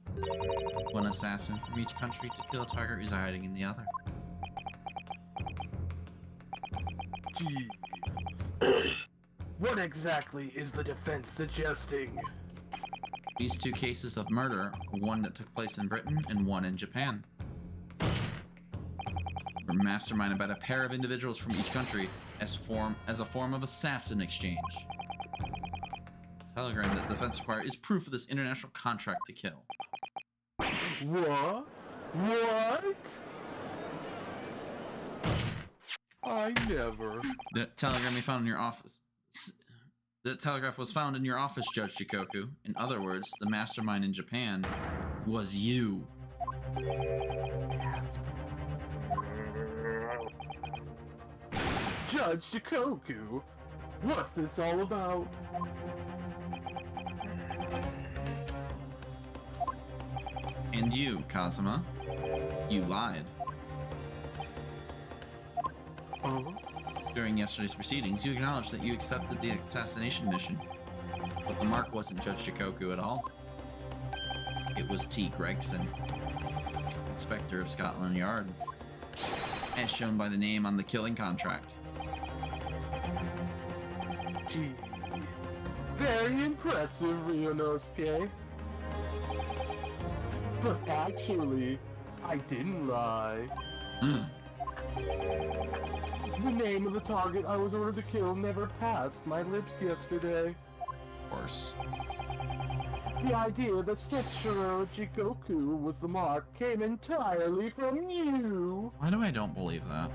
One assassin from each country to kill a target residing in the other. Gee. What exactly is the defense suggesting? These 2 cases of murder, one that took place in Britain and one in Japan. were masterminded by a pair of individuals from each country as a form of assassin exchange. The telegram that the defense requires is proof of this international contract to kill. What? What? I never. The telegram we found in your office. The telegraph was found in your office, Judge Shikoku. In other words, the mastermind in Japan was you. Judge Shikoku, what's this all about? And you, Kazuma, you lied. During yesterday's proceedings, you acknowledged that you accepted the assassination mission. But the mark wasn't Judge Shikoku at all. It was T. Gregson, Inspector of Scotland Yard, as shown by the name on the killing contract. Gee, very impressive, Ryunosuke. But actually, I didn't lie. The name of the target I was ordered to kill never passed my lips yesterday. Of course. The idea that Sessuro Jikoku was the mark came entirely from you. Why do I don't believe that?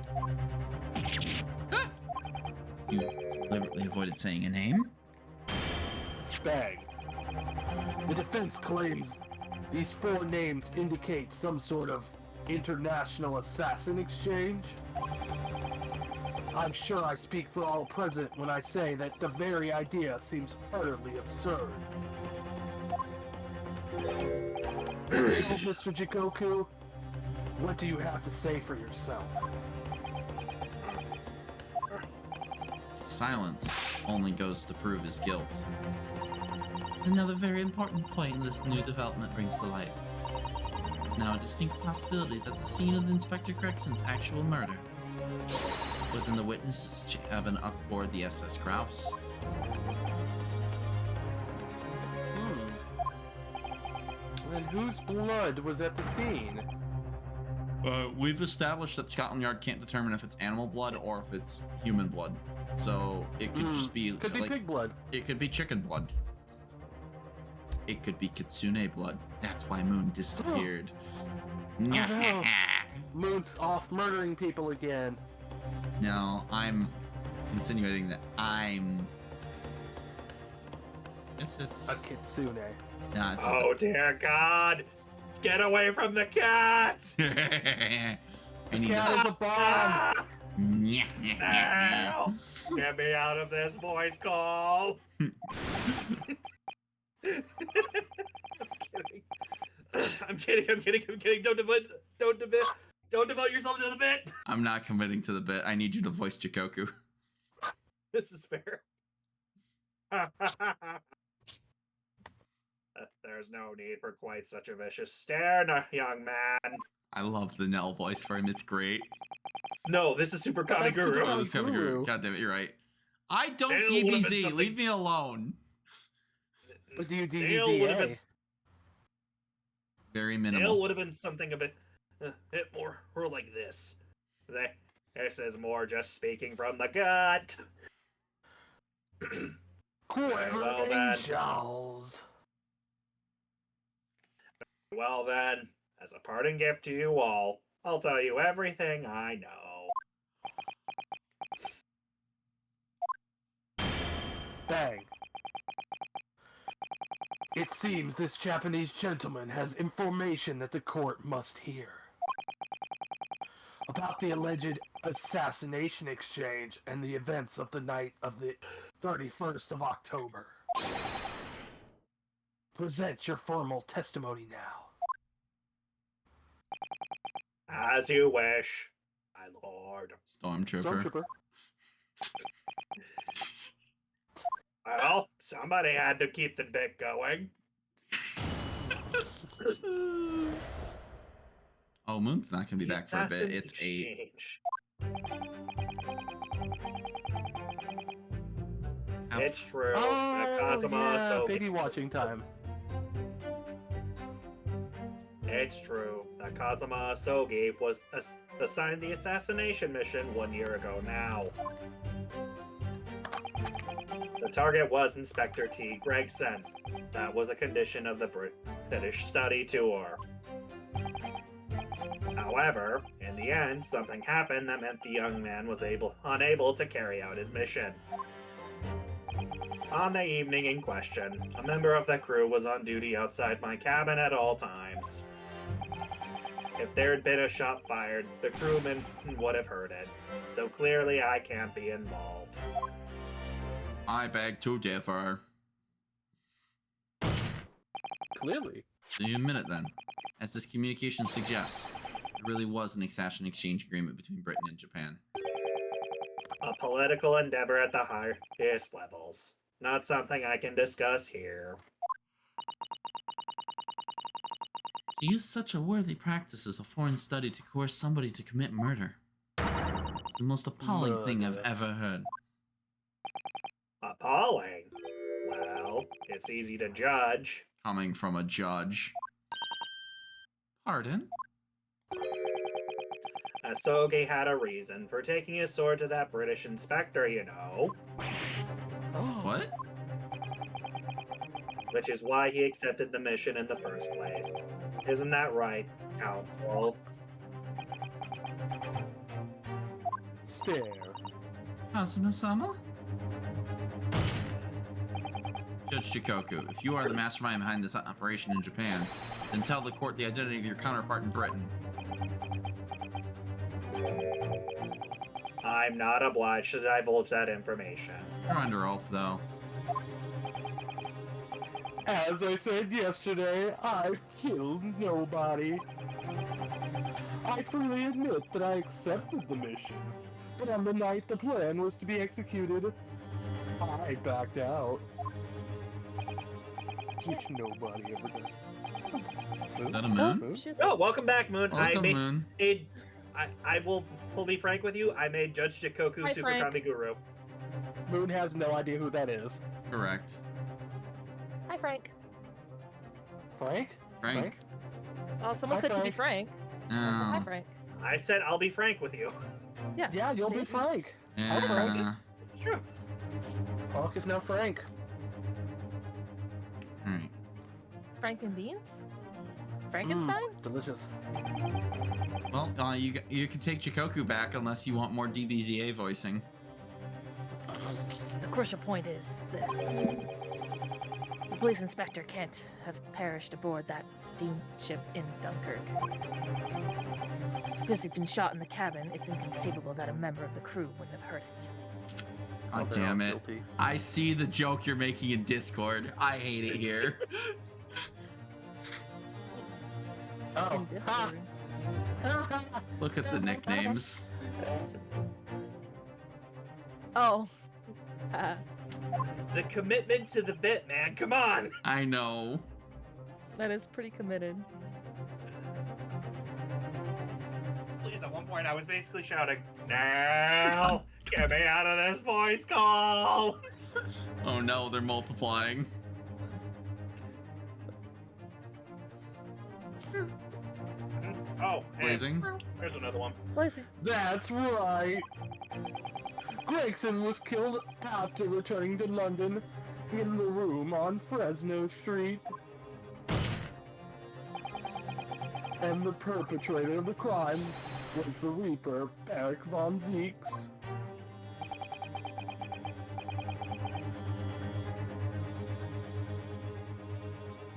You deliberately avoided saying a name? Bang. The defense claims these 4 names indicate some sort of international assassin exchange. I'm sure I speak for all present when I say that the very idea seems utterly absurd. So, Mr. Jikoku, what do you have to say for yourself? Silence only goes to prove his guilt. Another very important point this new development brings to light. There's now a distinct possibility that the scene of Inspector Gregson's actual murder was in the witness cabin aboard the SS Grouse. And whose blood was at the scene? We've established that Scotland Yard can't determine if it's animal blood or if it's human blood. So it could just be Could be like, pig blood. It could be chicken blood. It could be Kitsune blood. That's why Moon disappeared. No. Moon's off murdering people again. No, I'm insinuating that I'm. Guess it's a Kitsune. Nah, it's Oh dear God! Get away from the cat! I need Cat is a bomb. No! Get me out of this voice call! I'm kidding. Don't devote yourself to the bit. I'm not committing to the bit. I need you to voice Jikoku. This is fair. There's no need for quite such a vicious stare, young man. I love the Nell voice for him. It's great. No, this is Super Kamiguru. Oh, this is Kamiguru. God damn it, you're right. I don't Dale DBZ. Leave me alone. What do you Dale would have been DBZ? Very minimal. Dale would have been something a bit more like this. This is more just speaking from the gut. Well then. Well then, as a parting gift to you all, I'll tell you everything I know. Bang. It seems this Japanese gentleman has information that the court must hear. About the alleged assassination exchange and the events of the night of the 31st of October. Present your formal testimony now. As you wish, my lord. Stormtrooper. Well, somebody had to keep the bit going. Oh, Moon's not gonna be back for a bit. It's 8. It's true. Oh, Kazuma, yeah, so baby watching time. It's true that Kazuma Asogi was assigned the assassination mission 1 year ago now. The target was Inspector T. Gregson. That was a condition of the British study tour. However, in the end, something happened that meant the young man was unable to carry out his mission. On the evening in question, a member of the crew was on duty outside my cabin at all times. If there had been a shot fired, the crewman would have heard it, so clearly I can't be involved. I beg to differ. Clearly. So you admit it then. As this communication suggests, there really was an assassin exchange agreement between Britain and Japan. A political endeavor at the highest levels. Not something I can discuss here. To use such a worthy practice as a foreign study to coerce somebody to commit murder. It's the most appalling thing I've ever heard. Appalling? Well, it's easy to judge. Coming from a judge. Pardon? Asogi had a reason for taking his sword to that British inspector, you know. What? Which is why he accepted the mission in the first place. Isn't that right, Counsel? Stare. Kazuma-sama? Judge Chikoku, if you are the mastermind behind this operation in Japan, then tell the court the identity of your counterpart in Britain. I'm not obliged to divulge that information. You're under oath, though. As I said yesterday, I've killed nobody. I freely admit that I accepted the mission, but on the night the plan was to be executed, I backed out. Which nobody ever does. Is that a moon? Oh, welcome back, Moon. Welcome, Moon. I will be frank with you. I made Judge Chikoku Hi, Super Frank. Kami Guru. Moon has no idea who that is. Correct. Hi, Frank. Frank? Frank. Well, someone Hi, said to be Frank. Frank. I said, hi, Oh. Frank. I said I'll be frank with you. Yeah. Yeah, you'll See? be Frank. Yeah. Frank. This is true. Frank is now Frank. Alright. Frank and beans? Frankenstein? Delicious. Well, you can take Chikoku back unless you want more DBZA voicing. The crucial point is this. The police inspector can't have perished aboard that steamship in Dunkirk. Because he'd been shot in the cabin, it's inconceivable that a member of the crew wouldn't have heard it. God they're all damn it. guilty. I see the joke you're making in Discord. I hate it here. In Discord. Look at the nicknames. Oh. The commitment to the bit, man. Come on. I know. That is pretty committed. Please, at one point I was basically shouting, "Now, get me out of this voice call!" Oh no, they're multiplying. Oh, hey, Blazing. there's another one. Blazing. That's right. Gregson was killed after returning to London in the room on Fresno Street. And the perpetrator of the crime was the Reaper, Eric von Zeeks.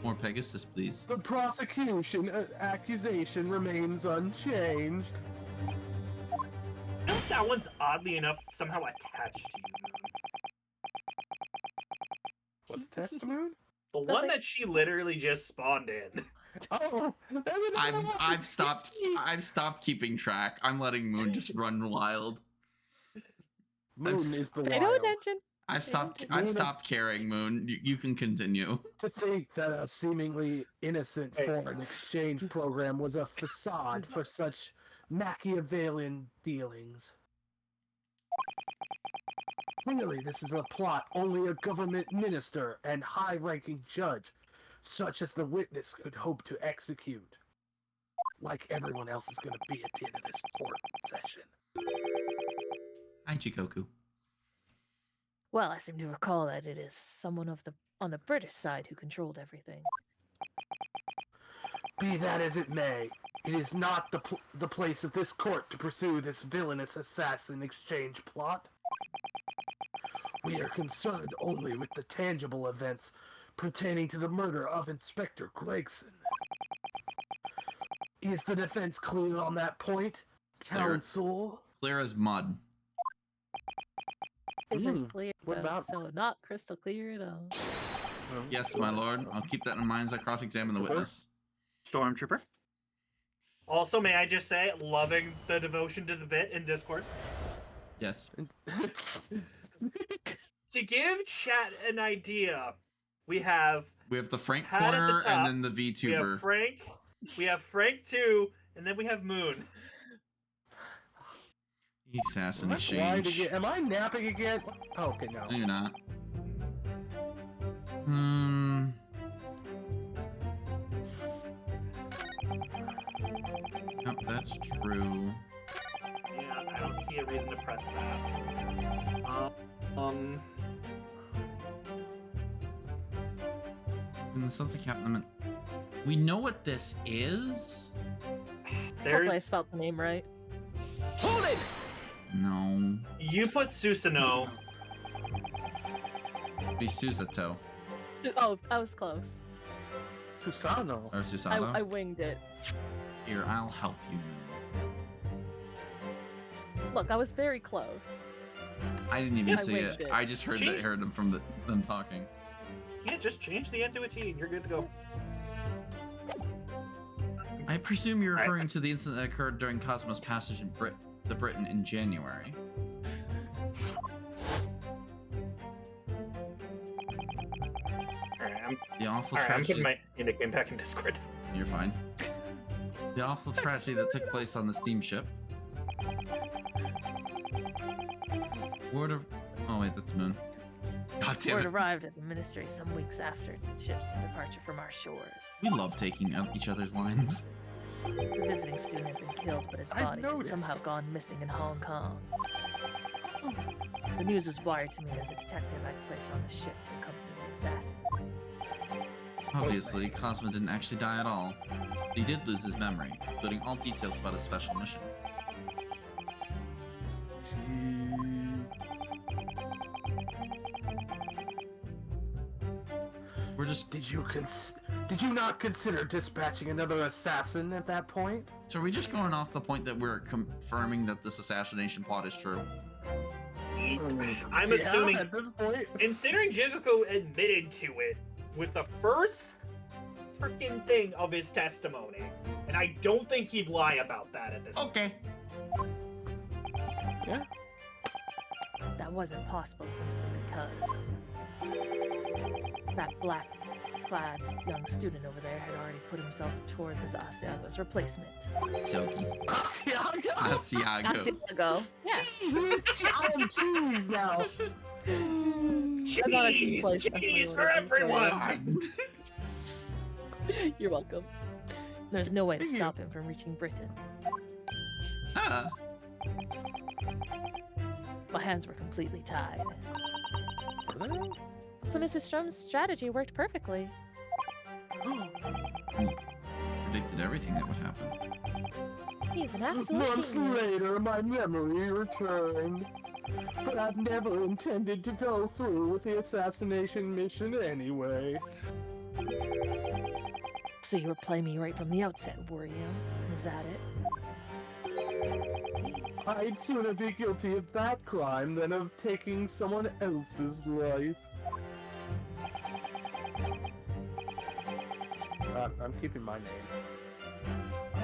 More Pegasus, please. The prosecution accusation remains unchanged. You know what, that one's oddly enough somehow attached to you. What's testimony? The one Nothing. that she literally just spawned in. Oh, there's another one. I've stopped keeping track. I'm letting Moon just run wild. Moon is the Pay no wild. attention. I've stopped caring, Moon. You can continue. To think that a seemingly innocent foreign exchange program was a facade for such Machiavellian dealings. Clearly, this is a plot only a government minister and high-ranking judge, such as the witness, could hope to execute. like everyone else is going to be at the end of this court session. Hi, Chikoku. Well, I seem to recall that it is someone on the British side who controlled everything. Be that as it may, it is not the place of this court to pursue this villainous assassin exchange plot. We are concerned only with the tangible events pertaining to the murder of Inspector Gregson. Is the defense clear on that point, counsel? Clear as mud. Isn't clear, what though, about- so not crystal clear at all. Yes, my lord. I'll keep that in mind as I cross-examine the witness. Stormtrooper. Also, may I just say, loving the devotion to the bit in Discord. Yes. To give chat an idea, we have the Frank Hat at the corner top, and then the we VTuber. have Frank 2, and then we have Moon. Assassination. Am I napping again? Oh, okay, no. No, you're not. Yep, that's true. Yeah, I don't see a reason to press that. And there's something happening. We know what this is. Hopefully I spelled the name right. Hold it! No. You put Susanoo. Be Susato. Oh, I was close. Susano. Or Susano. I winged it. Here, I'll help you. Look, I was very close. I didn't even I see winged it. it. I just heard them from them talking. Yeah, just change the end to a T and you're good to go. I presume you're referring to the incident that occurred during Cosmo's passage to Britain in January. The awful I'm tragedy. putting my nickname back in Discord. You're fine. The awful tragedy that took place on the steamship. Oh wait, that's Moon. God damn Word it. arrived at the ministry some weeks after the ship's departure from our shores. We love taking out each other's lines. The visiting student had been killed, but his body had somehow gone missing in Hong Kong. The news was wired to me as a detective I'd placed on the ship to accompany the assassin. Obviously, Cosmo didn't actually die at all. But he did lose his memory, including all details about his special mission. We're just. Did you not consider dispatching another assassin at that point? So are we just going off the point that we're confirming that this assassination plot is true? I'm assuming, at this point. considering Jigoko admitted to it with the first freaking thing of his testimony, and I don't think he'd lie about that at this Okay. Yeah. That wasn't possible simply because that black-clad young student over there had already put himself towards his Asiago's replacement. Soki. Asiago. Asiago. Yeah. Cheese now. Cheese for everyone! You're welcome. There's no way to stop him from reaching Britain. Huh. My hands were completely tied. So Mr. Strom's strategy worked perfectly. Predicted everything that would happen. He's an absolute Months genius. later, my memory returned. But I've never intended to go through with the assassination mission anyway. So you were playing me right from the outset, were you? Is that it? I'd sooner be guilty of that crime than of taking someone else's life. I'm keeping my name.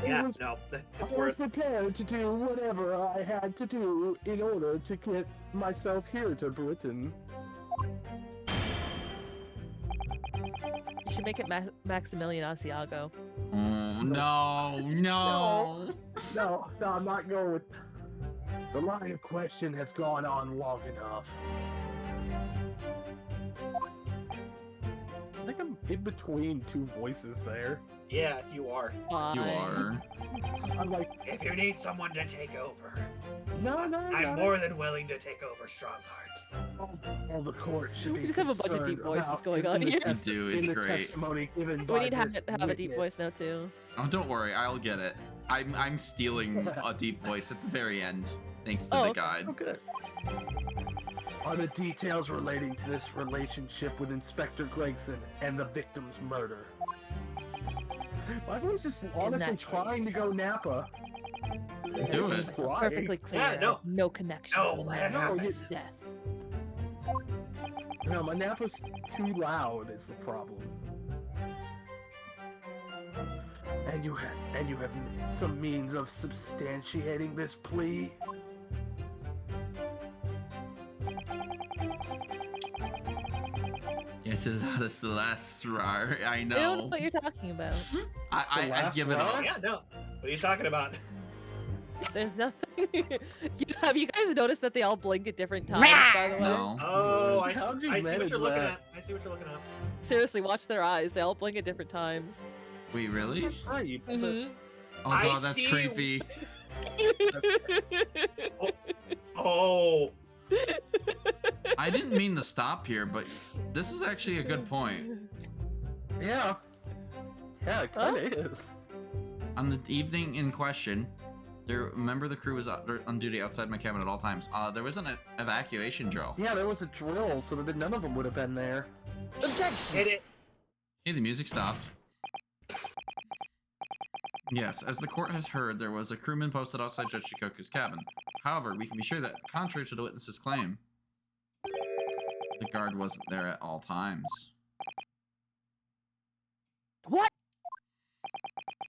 Yeah, no, I it's was worth. prepared to do whatever I had to do in order to get myself here to Britain. You should make it Maximilian Asiago. Oh, no. No, I'm not going with... The line of question has gone on long enough. think I'm in between two voices there. Yeah, you are. You are. I'm like, If you need someone to take over, no. I'm more than willing to take over Strongheart. All the court should be We just have a bunch of deep concerned voices about going in on the here. We do, it's in the great. testimony given We by need to this have a deep witness. voice now too. Oh, don't worry, I'll get it. I'm stealing a deep voice at the very end, thanks to Oh, the okay. guide. Oh, good. Are the details relating to this relationship with Inspector Gregson and the victim's murder? My voice is honestly that trying to case. go Napa. Do it. It's perfectly clear. Yeah, no. No connection No, to let it the happen. man's death. No, my Napa's too loud is the problem. And you have some means of substantiating this plea? It's a lot of Celeste, Rar. I I don't know know. what you're talking about. I last give it one? up. Yeah, no. What are you talking about? There's nothing. Have you guys noticed that they all blink at different times, by the way? No. Oh, I How'd you see what manage you're looking that? at. I see what you're looking at. Seriously, watch their eyes. They all blink at different times. Wait, really? That's right. You put the- Mhm. Oh I god, that's see- creepy. Oh, I didn't mean to stop here, but this is actually a good point. Yeah. Yeah, it kind of is. On the evening in question, remember the crew was on duty outside my cabin at all times. There was an evacuation drill. Yeah, there was a drill, so that none of them would have been there. hit it. Hey, the music stopped. Yes, as the court has heard, there was a crewman posted outside Judge Shikoku's cabin. However, we can be sure that, contrary to the witness's claim, the guard wasn't there at all times. What?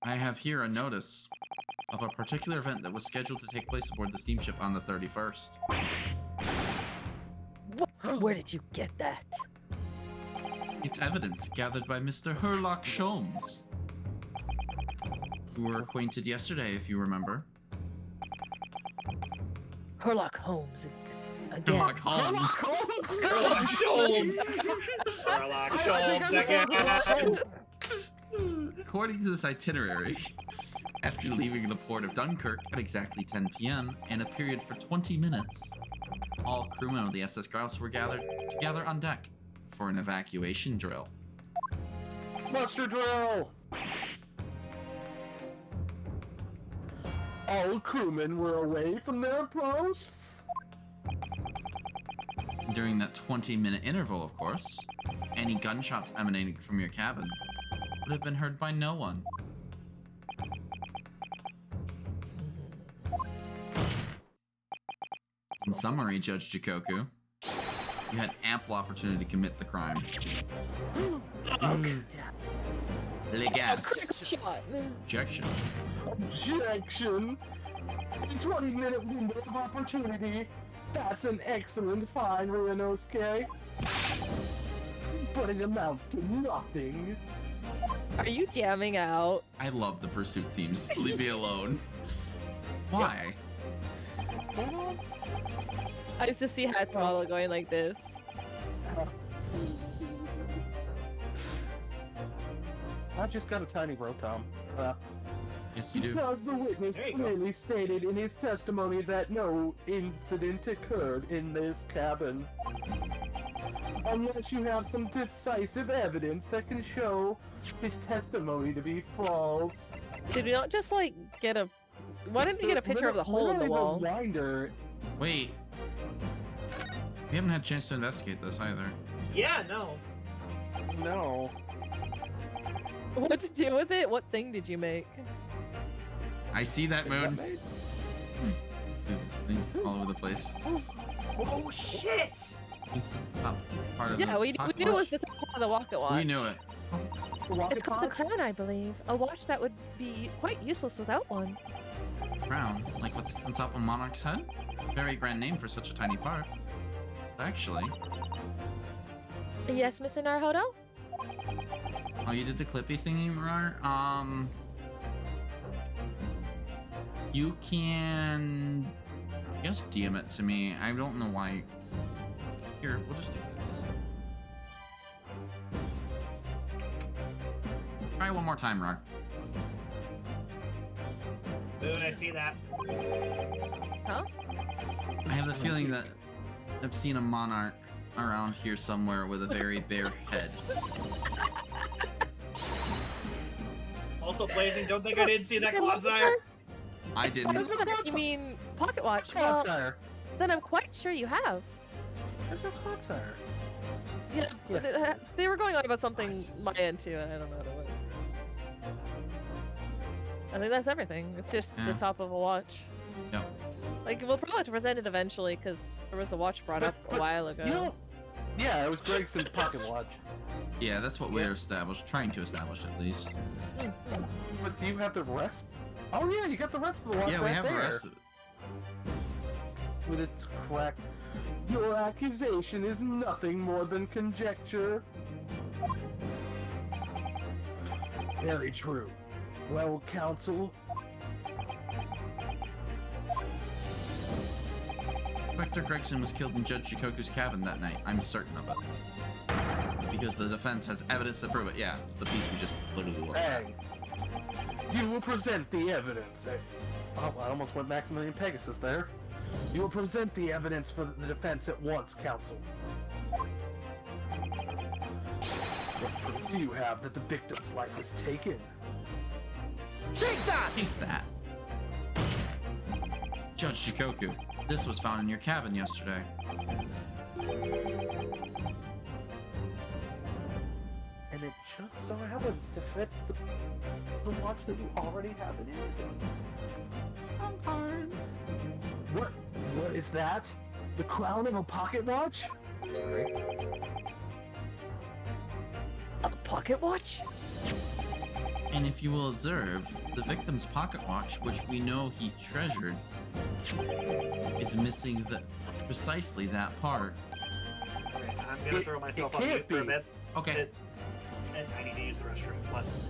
I have here a notice of a particular event that was scheduled to take place aboard the steamship on the 31st. Where did you get that? It's evidence gathered by Mr. Herlock Sholmes, who were acquainted yesterday, if you remember. Herlock Holmes. Again. Herlock Holmes. Sherlock Sholmes. Sherlock Sholmes again. According to this itinerary, after leaving the port of Dunkirk at exactly 10 p.m. in a period for 20 minutes, all crewmen of the SS Grouse were gathered together on deck for an evacuation drill. Muster drill! All crewmen were away from their posts. During that 20-minute interval, of course, any gunshots emanating from your cabin would have been heard by no one. In summary, Judge Jikoku, you had ample opportunity to commit the crime. Legas. Shot. Objection. Objection! It's a 20-minute window of opportunity. That's an excellent find, Ryunosuke. But it amounts to nothing. Are you jamming out? I love the pursuit teams. Leave me alone. Why? I used to see Hat's model going like this. I just got a tiny rotom. Yes, you do. Because the witness There you go. clearly stated in his testimony that no incident occurred in this cabin. Unless you have some decisive evidence that can show his testimony to be false. Did we not just like get a? Why didn't we get a picture of the hole in the wall? Reminder. Wait. We haven't had a chance to investigate this either. Yeah, no. No. What to do with it? What thing did you make? I see that, Moon. Things all over the place. Oh shit! It's the top part of Yeah, the we knew it was the top of the rocket watch. We knew it. It's called It's called the crown, I believe. A watch that would be quite useless without one. the crown. Like what sits on top of Monarch's head? Very grand name for such a tiny part. Actually. Yes, Mr. Naruhodo? Oh, you did the Clippy thingy, Rar? You can just DM it to me. I don't know why. Here, we'll just do this. it one more time, Rar. Moon, I see that. Huh? I have the feeling that I've seen a monarch around here somewhere with a very bare head. Also, Blazing, don't think I didn't see that Clodsire. I didn't. You mean Pocket Watch? Clodsire. Well, then I'm quite sure you have. There's no Clodsire. Yeah, Yes. they were going on about something my end too, and I don't know what it was. I think that's everything. It's just the Yeah. top of a watch. Yep. Like, we'll probably have to present it eventually, because there was a watch brought up a while ago. You know, yeah, it was Gregson's pocket watch. Yeah, that's what we're trying to establish at least. But do you have the rest? Oh yeah, you got the rest of the watch Yeah, right we have there. the rest of it. With its crack. Your accusation is nothing more than conjecture. Very true. Well, counsel, Inspector Gregson was killed in Judge Shikoku's cabin that night. I'm certain of it. Because the defense has evidence to prove it. Yeah, it's the piece we just literally looked at. hey, you will present the evidence. Oh, I almost went Maximilian Pegasus there. You will present the evidence for the defense at once, counsel. What proof do you have that the victim's life was taken? Take that! Take that. Judge Shikoku, this was found in your cabin yesterday. And it just so happens to fit the watch that you already have in evidence. What is that? The crown of a pocket watch? Sorry. A pocket watch? And if you will observe, the victim's pocket watch, which we know he treasured, is missing precisely that part. I'm gonna throw myself on mute for a bit. Okay. And I need to use the restroom. Plus,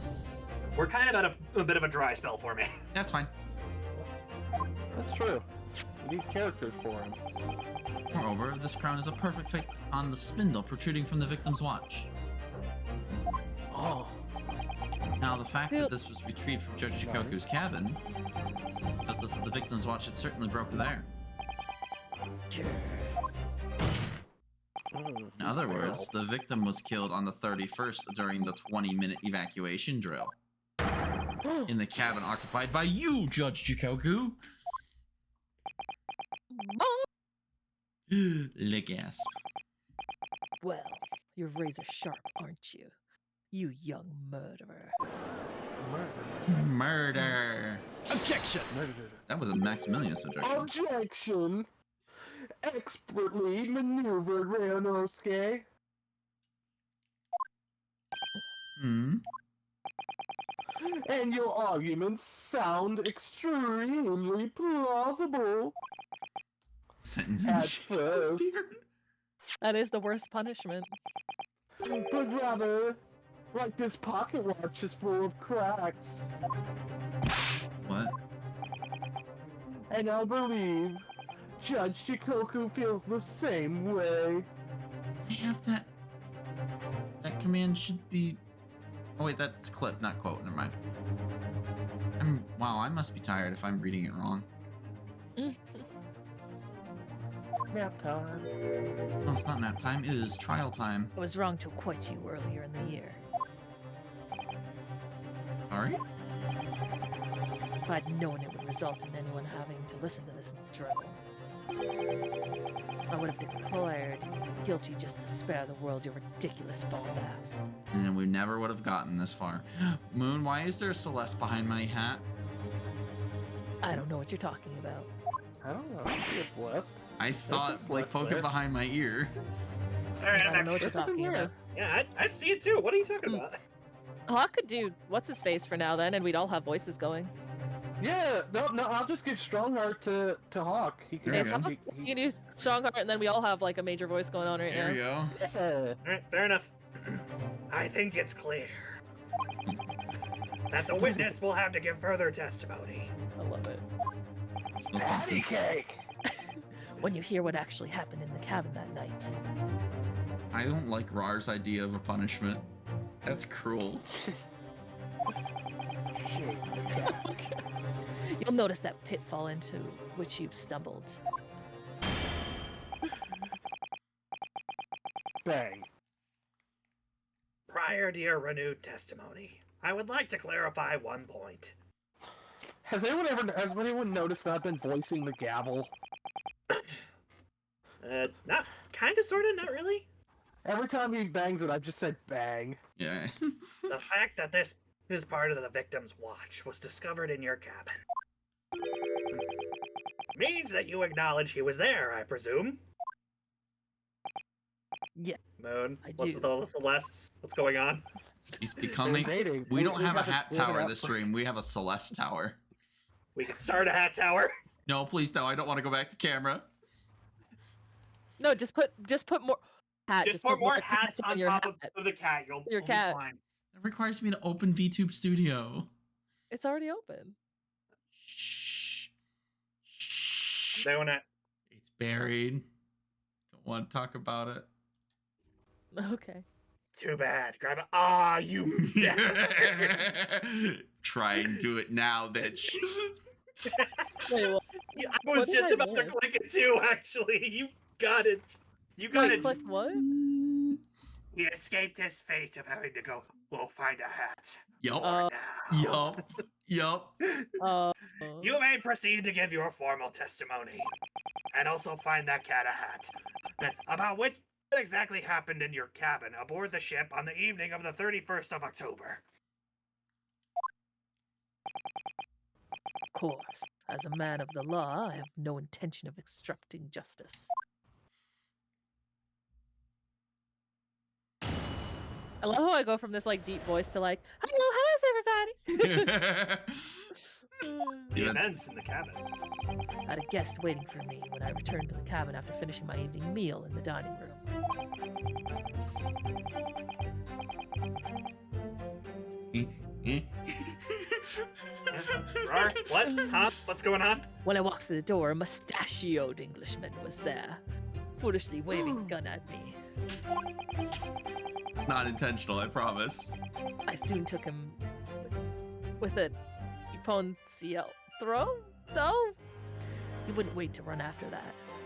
we're kind of at a bit of a dry spell for me. That's fine. That's true. You need characters for him. Moreover, this crown is a perfect fit on the spindle protruding from the victim's watch. Oh. Now, the fact that this was retrieved from Judge Shikoku's cabin tells us that the victim's watch had certainly broke there. In other words, the victim was killed on the 31st during the 20-minute evacuation drill. In the cabin occupied by you, Judge Shikoku! Le gasp. Well, you're razor sharp, aren't you? You young murderer. Murder! Objection! That was a Maximilian objection. Objection! Expertly maneuvered, Ryunosuke. Hmm? And your arguments sound extremely plausible. Sentence At first, That is the worst punishment. but rather, like this pocket watch is full of cracks. What? And I believe Judge Shikoku feels the same way. I have that. That command should be. Oh wait, that's clip, not quote. Never mind. Wow, I must be tired if I'm reading it wrong. Nap time. No, it's not nap time. It is trial time. I was wrong to acquit you earlier in the year. Sorry? If I'd known it would result in anyone having to listen to this drivel, I would have declared you guilty just to spare the world your ridiculous bombast. And then we never would have gotten this far. Moon, why is there a Celeste behind my hat? I don't know what you're talking about. I don't know. It's Celeste. I saw it like Celeste poking there. behind my ear. Alright, I I'm don't know what back. you're talking about. Yeah, I see it too. What are you talking about? Hawk could do what's his face for now then, and we'd all have voices going. Yeah, no, I'll just give Strongheart to Hawk. He can. There Yes, you go. Hawk, you can do Strongheart, and then we all have like a major voice going on right There now. we go. Yeah. Alright, fair enough. I think it's clear that the witness will have to give further testimony. I love it. No Patty sentence. cake. When you hear what actually happened in the cabin that night. I don't like Rar's idea of a punishment. That's cruel. Shame attack. You'll notice that pitfall into which you've stumbled. Bang. Prior to your renewed testimony, I would like to clarify one point. Has anyone noticed that I've been voicing the gavel? Not kinda, sorta, not really. Every time he bangs it, I've just said bang. Yeah. The fact that this is part of the victim's watch was discovered in your cabin means that you acknowledge he was there, I presume. Yeah, Moon, I what's do. with all the Celestes? What's going on? He's becoming. Dating. We don't have a gotta hat split it tower up. this stream. We have a Celeste tower. We can start a hat tower. No, please no. I don't want to go back to camera. no, just put more hat. Just put more hats hats on your top hat. of the cat. You'll Your be cat. fine. It requires me to open VTube Studio. It's already open. Shh. I'm doing it. It's buried. Don't want to talk about it. Okay. Too bad. Grab it. Ah, you bastard. Try and do it now, bitch. Wait, what? Yeah, I What was did just I about to miss? click it too, actually. You got it. You got Wait, it. click what? He escaped his fate of having to go find a hat. Yup. Now. Yup. You may proceed to give your formal testimony. And also find that cat a hat. About what exactly happened in your cabin aboard the ship on the evening of the 31st of October. Of course. As a man of the law, I have no intention of obstructing justice. I love how I go from this like deep voice to like, how's everybody? The events in the cabin. I had a guest waiting for me when I returned to the cabin after finishing my evening meal in the dining room. Rar, what? Huh? What's going on? When I walked through the door, a mustachioed Englishman was there, foolishly waving a gun at me. Not intentional, I promise. I soon took him with a Pontiel throw, though. He wouldn't wait to run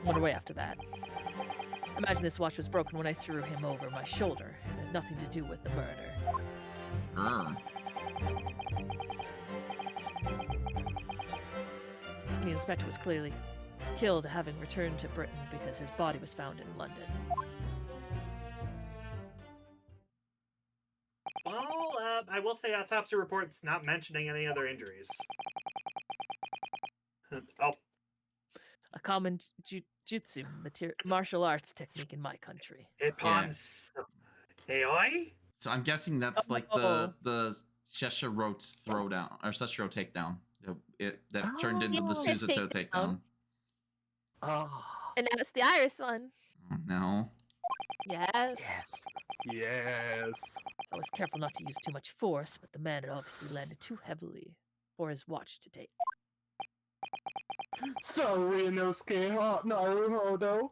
away after that. Imagine this watch was broken when I threw him over my shoulder. It had nothing to do with the murder. The inspector was clearly killed, having returned to Britain because his body was found in London. Well, I will say autopsy reports not mentioning any other injuries. Oh, A common jutsu martial arts technique in my country. Ippon's AI? So I'm guessing that's like the Seshiro's throwdown or Seshiro takedown. That turned into the yes, Suzuto takedown. And now it's the Iris one. Oh, no. Yes. Yes. I was careful not to use too much force, but the man had obviously landed too heavily for his watch to take. So, Inosuke Naruhodo,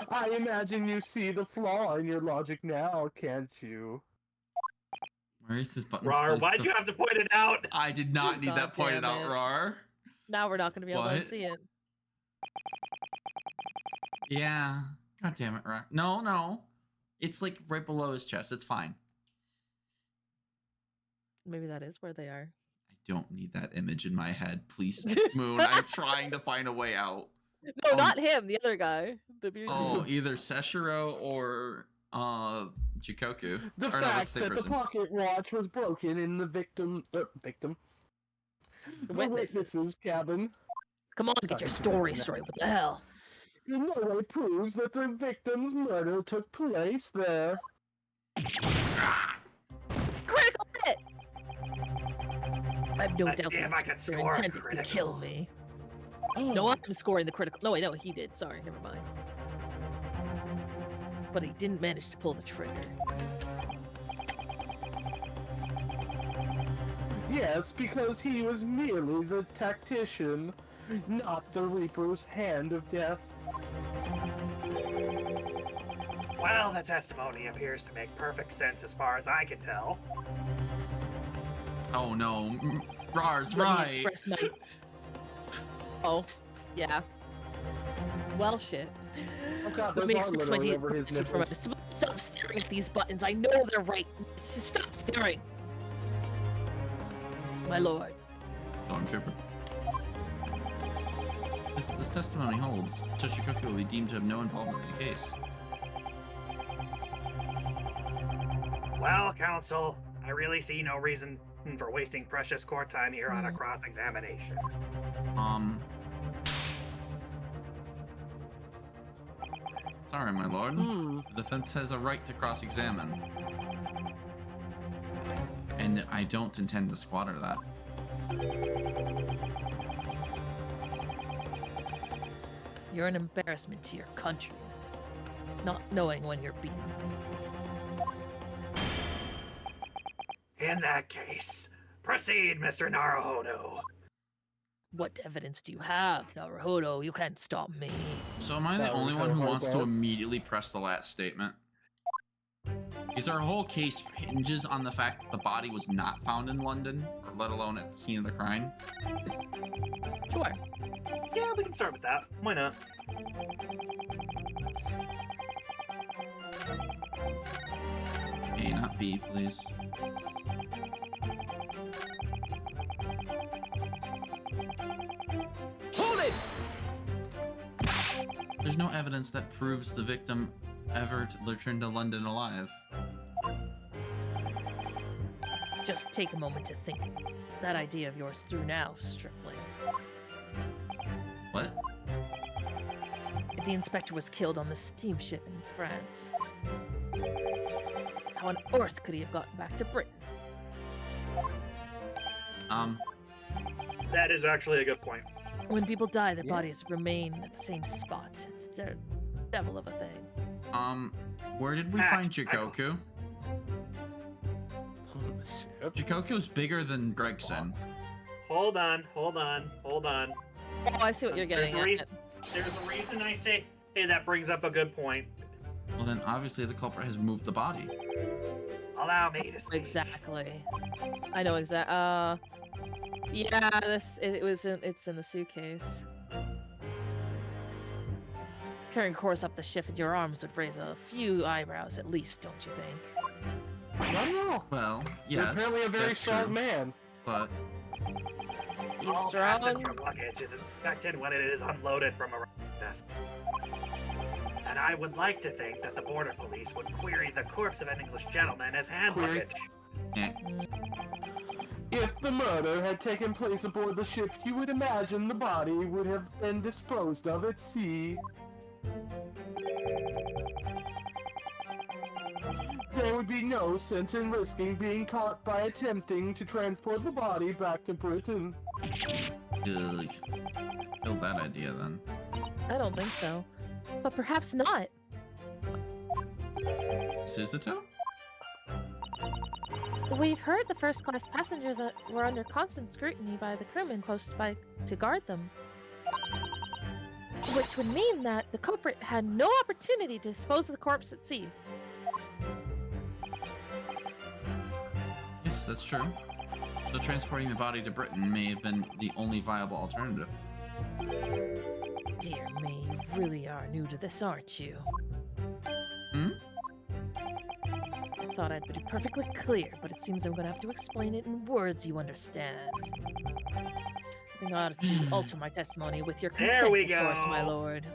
I imagine you see the flaw in your logic now, can't you? Where is this button? Rar, why'd you have to point it out? I did not need that pointed out, Rar. Now we're not going to be able to see it. Yeah. God damn it, Rar. No. It's like right below his chest. It's fine. Maybe that is where they are. I don't need that image in my head. Please, Moon. I'm trying to find a way out. No, not him. The other guy. The beauty. Oh, either Seshiro or Jikoku. The Or no, that's fact the that the person. pocket watch was broken in the the witness's cabin. Come on, get your story straight. What the hell? In no way proves that the victim's murder took place there. Critical hit! I have no Let's doubt see if that I can Spencer score a intended to critical. kill me. No, I'm scoring the critical. No, wait, no, he did. Sorry, never mind. But he didn't manage to pull the trigger. Yes, because he was merely the tactician, not the Reaper's hand of death. Well, the testimony appears to make perfect sense as far as I can tell. Oh no, Rars, Let me right. express my. Oh, yeah. Well, shit. Oh god, Let me those are express my literally over his deep for my. nipples. Stop staring at these buttons. I know they're right. Stop staring. My lord. Stormtrooper. This testimony holds. Toshikoku will be deemed to have no involvement in the case. Well, counsel, I really see no reason for wasting precious court time here on a cross-examination. Sorry, my lord. The defense has a right to cross-examine. And I don't intend to squatter that. You're an embarrassment to your country. Not knowing when you're beaten. In that case, proceed, Mr. Naruhodo. What evidence do you have, Naruhodo? You can't stop me. So am I the That only would one kinda who hard wants to though. immediately press the last statement? Because our whole case hinges on the fact that the body was not found in London, or let alone at the scene of the crime. Sure. Yeah, we can start with that. Why not? A, not B, please. Hold it! There's no evidence that proves the victim ever returned to London alive. Just take a moment to think that idea of yours through now, Stripling. What? If the inspector was killed on the steamship in France, how on earth could he have gotten back to Britain? That is actually a good point. When people die, their bodies remain at the same spot. It's their devil of a thing. Where did we Max, find Jikoku? Jikoku's bigger than Gregson. Hold on, hold on, hold on. Oh, I see what you're There's getting a at. reason. There's a reason I say, hey, that brings up a good point. Well, then obviously the culprit has moved the body. Allow me to speak. Exactly. I know exactly. Yeah, it's in the suitcase. Carrying a course up the ship in your arms would raise a few eyebrows at least, don't you think? No. Well, You're yes, apparently a very that's strong true. man. But He's All strong. passenger luggage is inspected when it is unloaded from a vessel. And I would like to think that the border police would query the corpse of an English gentleman as hand Query? luggage. eh, If the murder had taken place aboard the ship, you would imagine the body would have been disposed of at sea. There would be no sense in risking being caught by attempting to transport the body back to Britain. ugh. Killed that idea then. I don't think so. But perhaps not. Suzuto? We've heard the first-class passengers were under constant scrutiny by the crewmen posted to guard them. Which would mean that the culprit had no opportunity to dispose of the corpse at sea. Yes, that's true. So transporting the body to Britain may have been the only viable alternative. Dear me, you really are new to this, aren't you? Hmm? I thought I'd be perfectly clear, but it seems I'm gonna have to explain it in words you understand. I think I ought to alter my testimony with your consent, There we of course, go. my lord.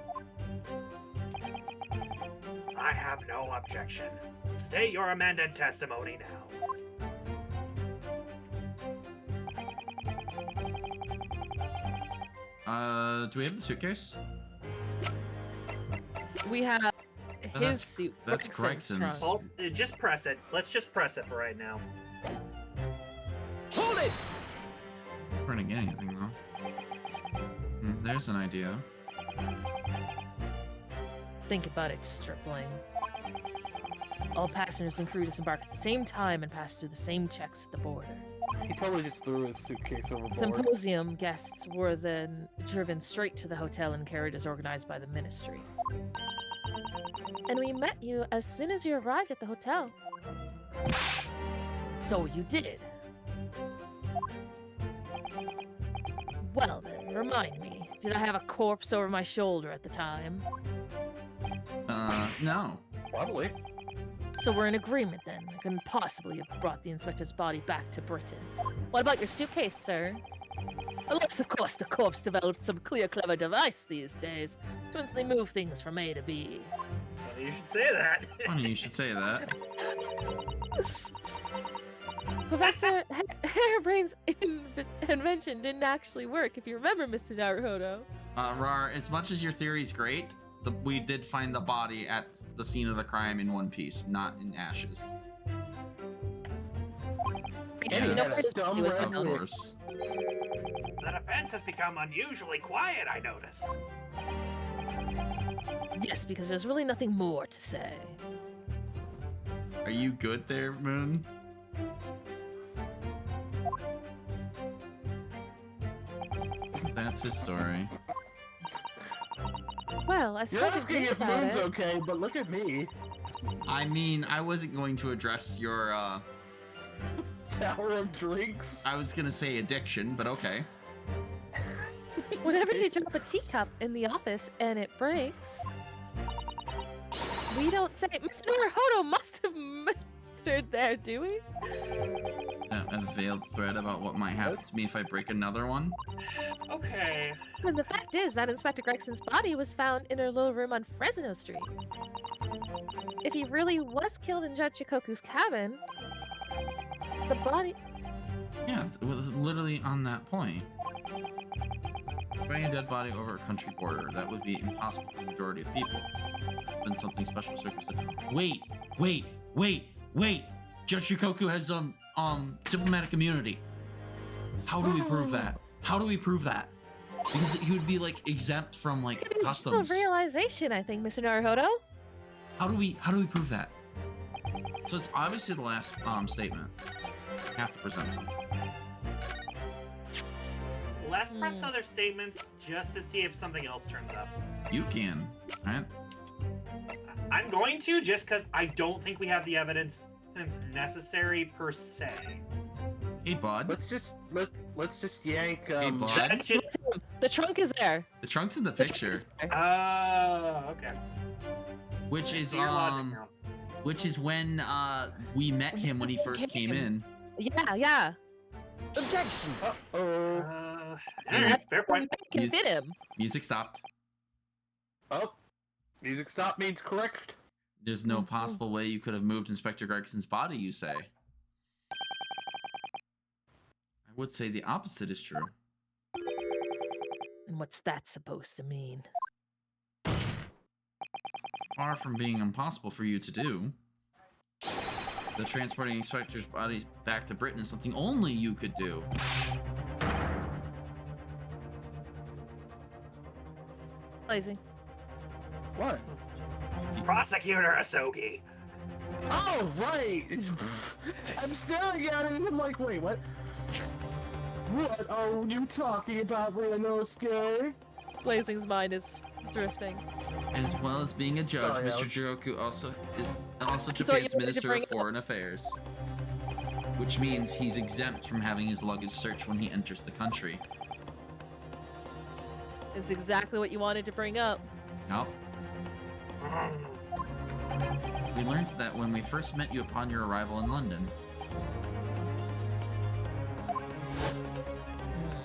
I have no objection. State your amended testimony now. Do we have the suitcase? We have his that's- suit. that's Gregson's Gregson's. trunk. Oh, just press it. Let's just press it for right now. Hold it! We're gonna get anything though. There's an idea. Think about it, stripling. All passengers and crew disembark at the same time and pass through the same checks at the border. He totally just threw his suitcase overboard. Symposium guests were then driven straight to the hotel in carriages organized by the ministry. And we met you as soon as you arrived at the hotel. So you did. Well then, remind me, did I have a corpse over my shoulder at the time? No. Probably. So we're in agreement then. I couldn't possibly have brought the inspector's body back to Britain. What about your suitcase, sir? Unless, of course, the corpse developed some clever device these days to instantly move things from A to B. Funny you should say that. Funny you should say that. Professor Harebrain's invention didn't actually work, if you remember, Mr. Naruhodo. Rar, as much as your theory's great, we did find the body at the scene of the crime in one piece, not in ashes. Yes, we know where his body was Of found. course. The defense has become unusually quiet, I notice. Yes, because there's really nothing more to say. Are you good there, Moon? That's his story. Well, I You're suppose asking if about Moon's it. okay, but look at me. I mean, I wasn't going to address your, Tower of drinks. I was gonna say addiction, but okay. Whenever you drop a teacup in the office and it breaks, we don't say, Mr. Naruhodo must have murdered there, do we? A veiled threat about what might happen to me if I break another one? Okay. And the fact is that Inspector Gregson's body was found in her little room on Fresno Street. If he really was killed in Judge Shikoku's cabin, the body... Yeah, it was literally on that point. Bringing a dead body over a country border, that would be impossible for the majority of people. There's been something special circumstances. Wait! Judge Shikoku has diplomatic immunity. How do we prove that? How do we prove that? Because he would be like exempt from like customs. A realization, I think, Mr. Naruhodo. How do we prove that? So it's obviously the last statement. You have to present something. Let's press other statements just to see if something else turns up. You can, right? I'm going to just because I don't think we have the evidence that's necessary per se. Hey, bud. Let's just yank. Hey, bud. That should- The trunk is there. The trunk's in the The trunk picture, is there. Okay. which is See your logic now. which is when we met him when he first came in. Yeah. Objection! Alright, fair point. Can fit him. Music stopped. Oh, music stop means correct. There's no possible way you could have moved Inspector Gregson's body, you say? I would say the opposite is true. And what's that supposed to mean? Far from being impossible for you to do. The transporting Inspector's body back to Britain is something only you could do. Blazing. What? Prosecutor Asogi. Oh, right! I'm staring at it and I'm like, wait, what? What are you talking about, Ryanosuke? Blazing's mind is drifting. As well as being a judge, Sorry, Mr. Jiroku also is So you Japan's wanted to Minister bring of Foreign Affairs, which means he's exempt from having his luggage searched when he enters the country. It's exactly what you wanted to bring up. Yup. We learned that when we first met you upon your arrival in London.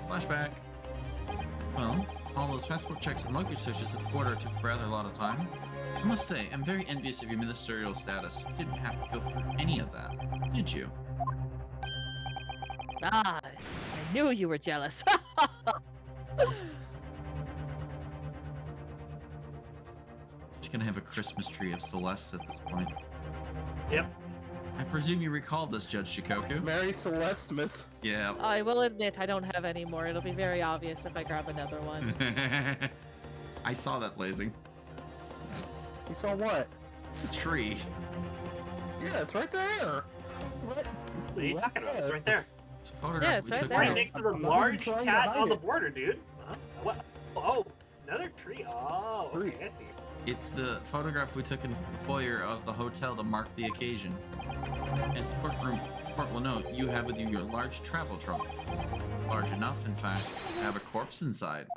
Flashback. Well, all those passport checks and luggage searches at the border took rather a lot of time. I must say, I'm very envious of your ministerial status. You didn't have to go through any of that, did you? Ah, I knew you were jealous. Just gonna have a Christmas tree of Celeste at this point. Yep. I presume you recall this, Judge Shikoku? Mary Celeste, miss. Yeah. I will admit I don't have any more. It'll be very obvious if I grab another one. I saw that blazing. You saw what? The tree. Yeah, it's right there. What? What are you talking about? It's right there. It's a photograph Yeah, it's we right took there. Right of- next to the I'm large trying to cat hide on the it. border, dude. Huh? What? Oh, another tree. Oh, okay, I see. It's the photograph we took in the foyer of the hotel to mark the occasion. As the court will note, you have with you your large travel trunk. Large enough, in fact, to have a corpse inside.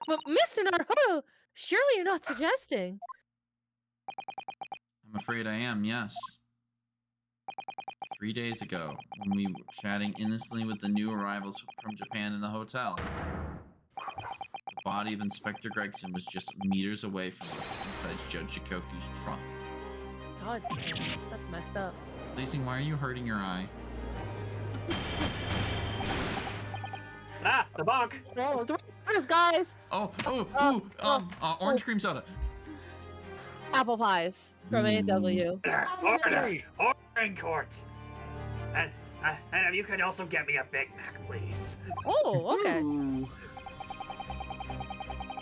But Mr. Naruto, surely you're not suggesting. I'm afraid I am, yes. 3 days ago, when we were chatting innocently with the new arrivals from Japan in the hotel, the body of Inspector Gregson was just meters away from us inside Judge Shikoku's trunk. God damn, that's messed up. Blazing, why are you hurting your eye? Ah, the bonk! Oh, there's guys! Orange cream soda. Apple pies from A&W. Ordering court! And if you could also get me a Big Mac, please. Oh, okay.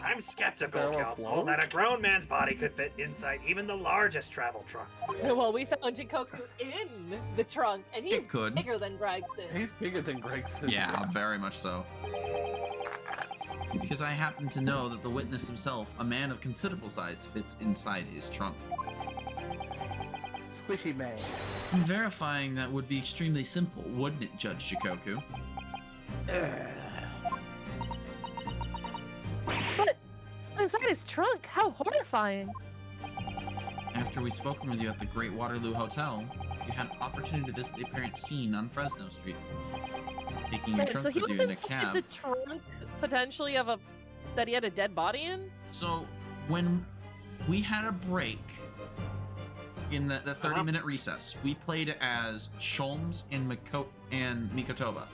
I'm skeptical, Barrel Council, float? that a grown man's body could fit inside even the largest travel trunk. Well, we found Jikoku in the trunk, and he's It could. bigger than Gregson. He's bigger than Gregson. Yeah, very much so. Because I happen to know that the witness himself, a man of considerable size, fits inside his trunk. Squishy man. And verifying that would be extremely simple, wouldn't it, Judge Shikoku? But inside his trunk, how horrifying! After we spoken with you at the Great Waterloo Hotel, you had an opportunity to visit the apparent scene on Fresno Street. Taking your Wait, trunk so he with was you in a inside cab. the trunk, potentially, of a that he had a dead body in? So, when we had a break in the 30-minute recess, we played as Sholmes and Mikotoba.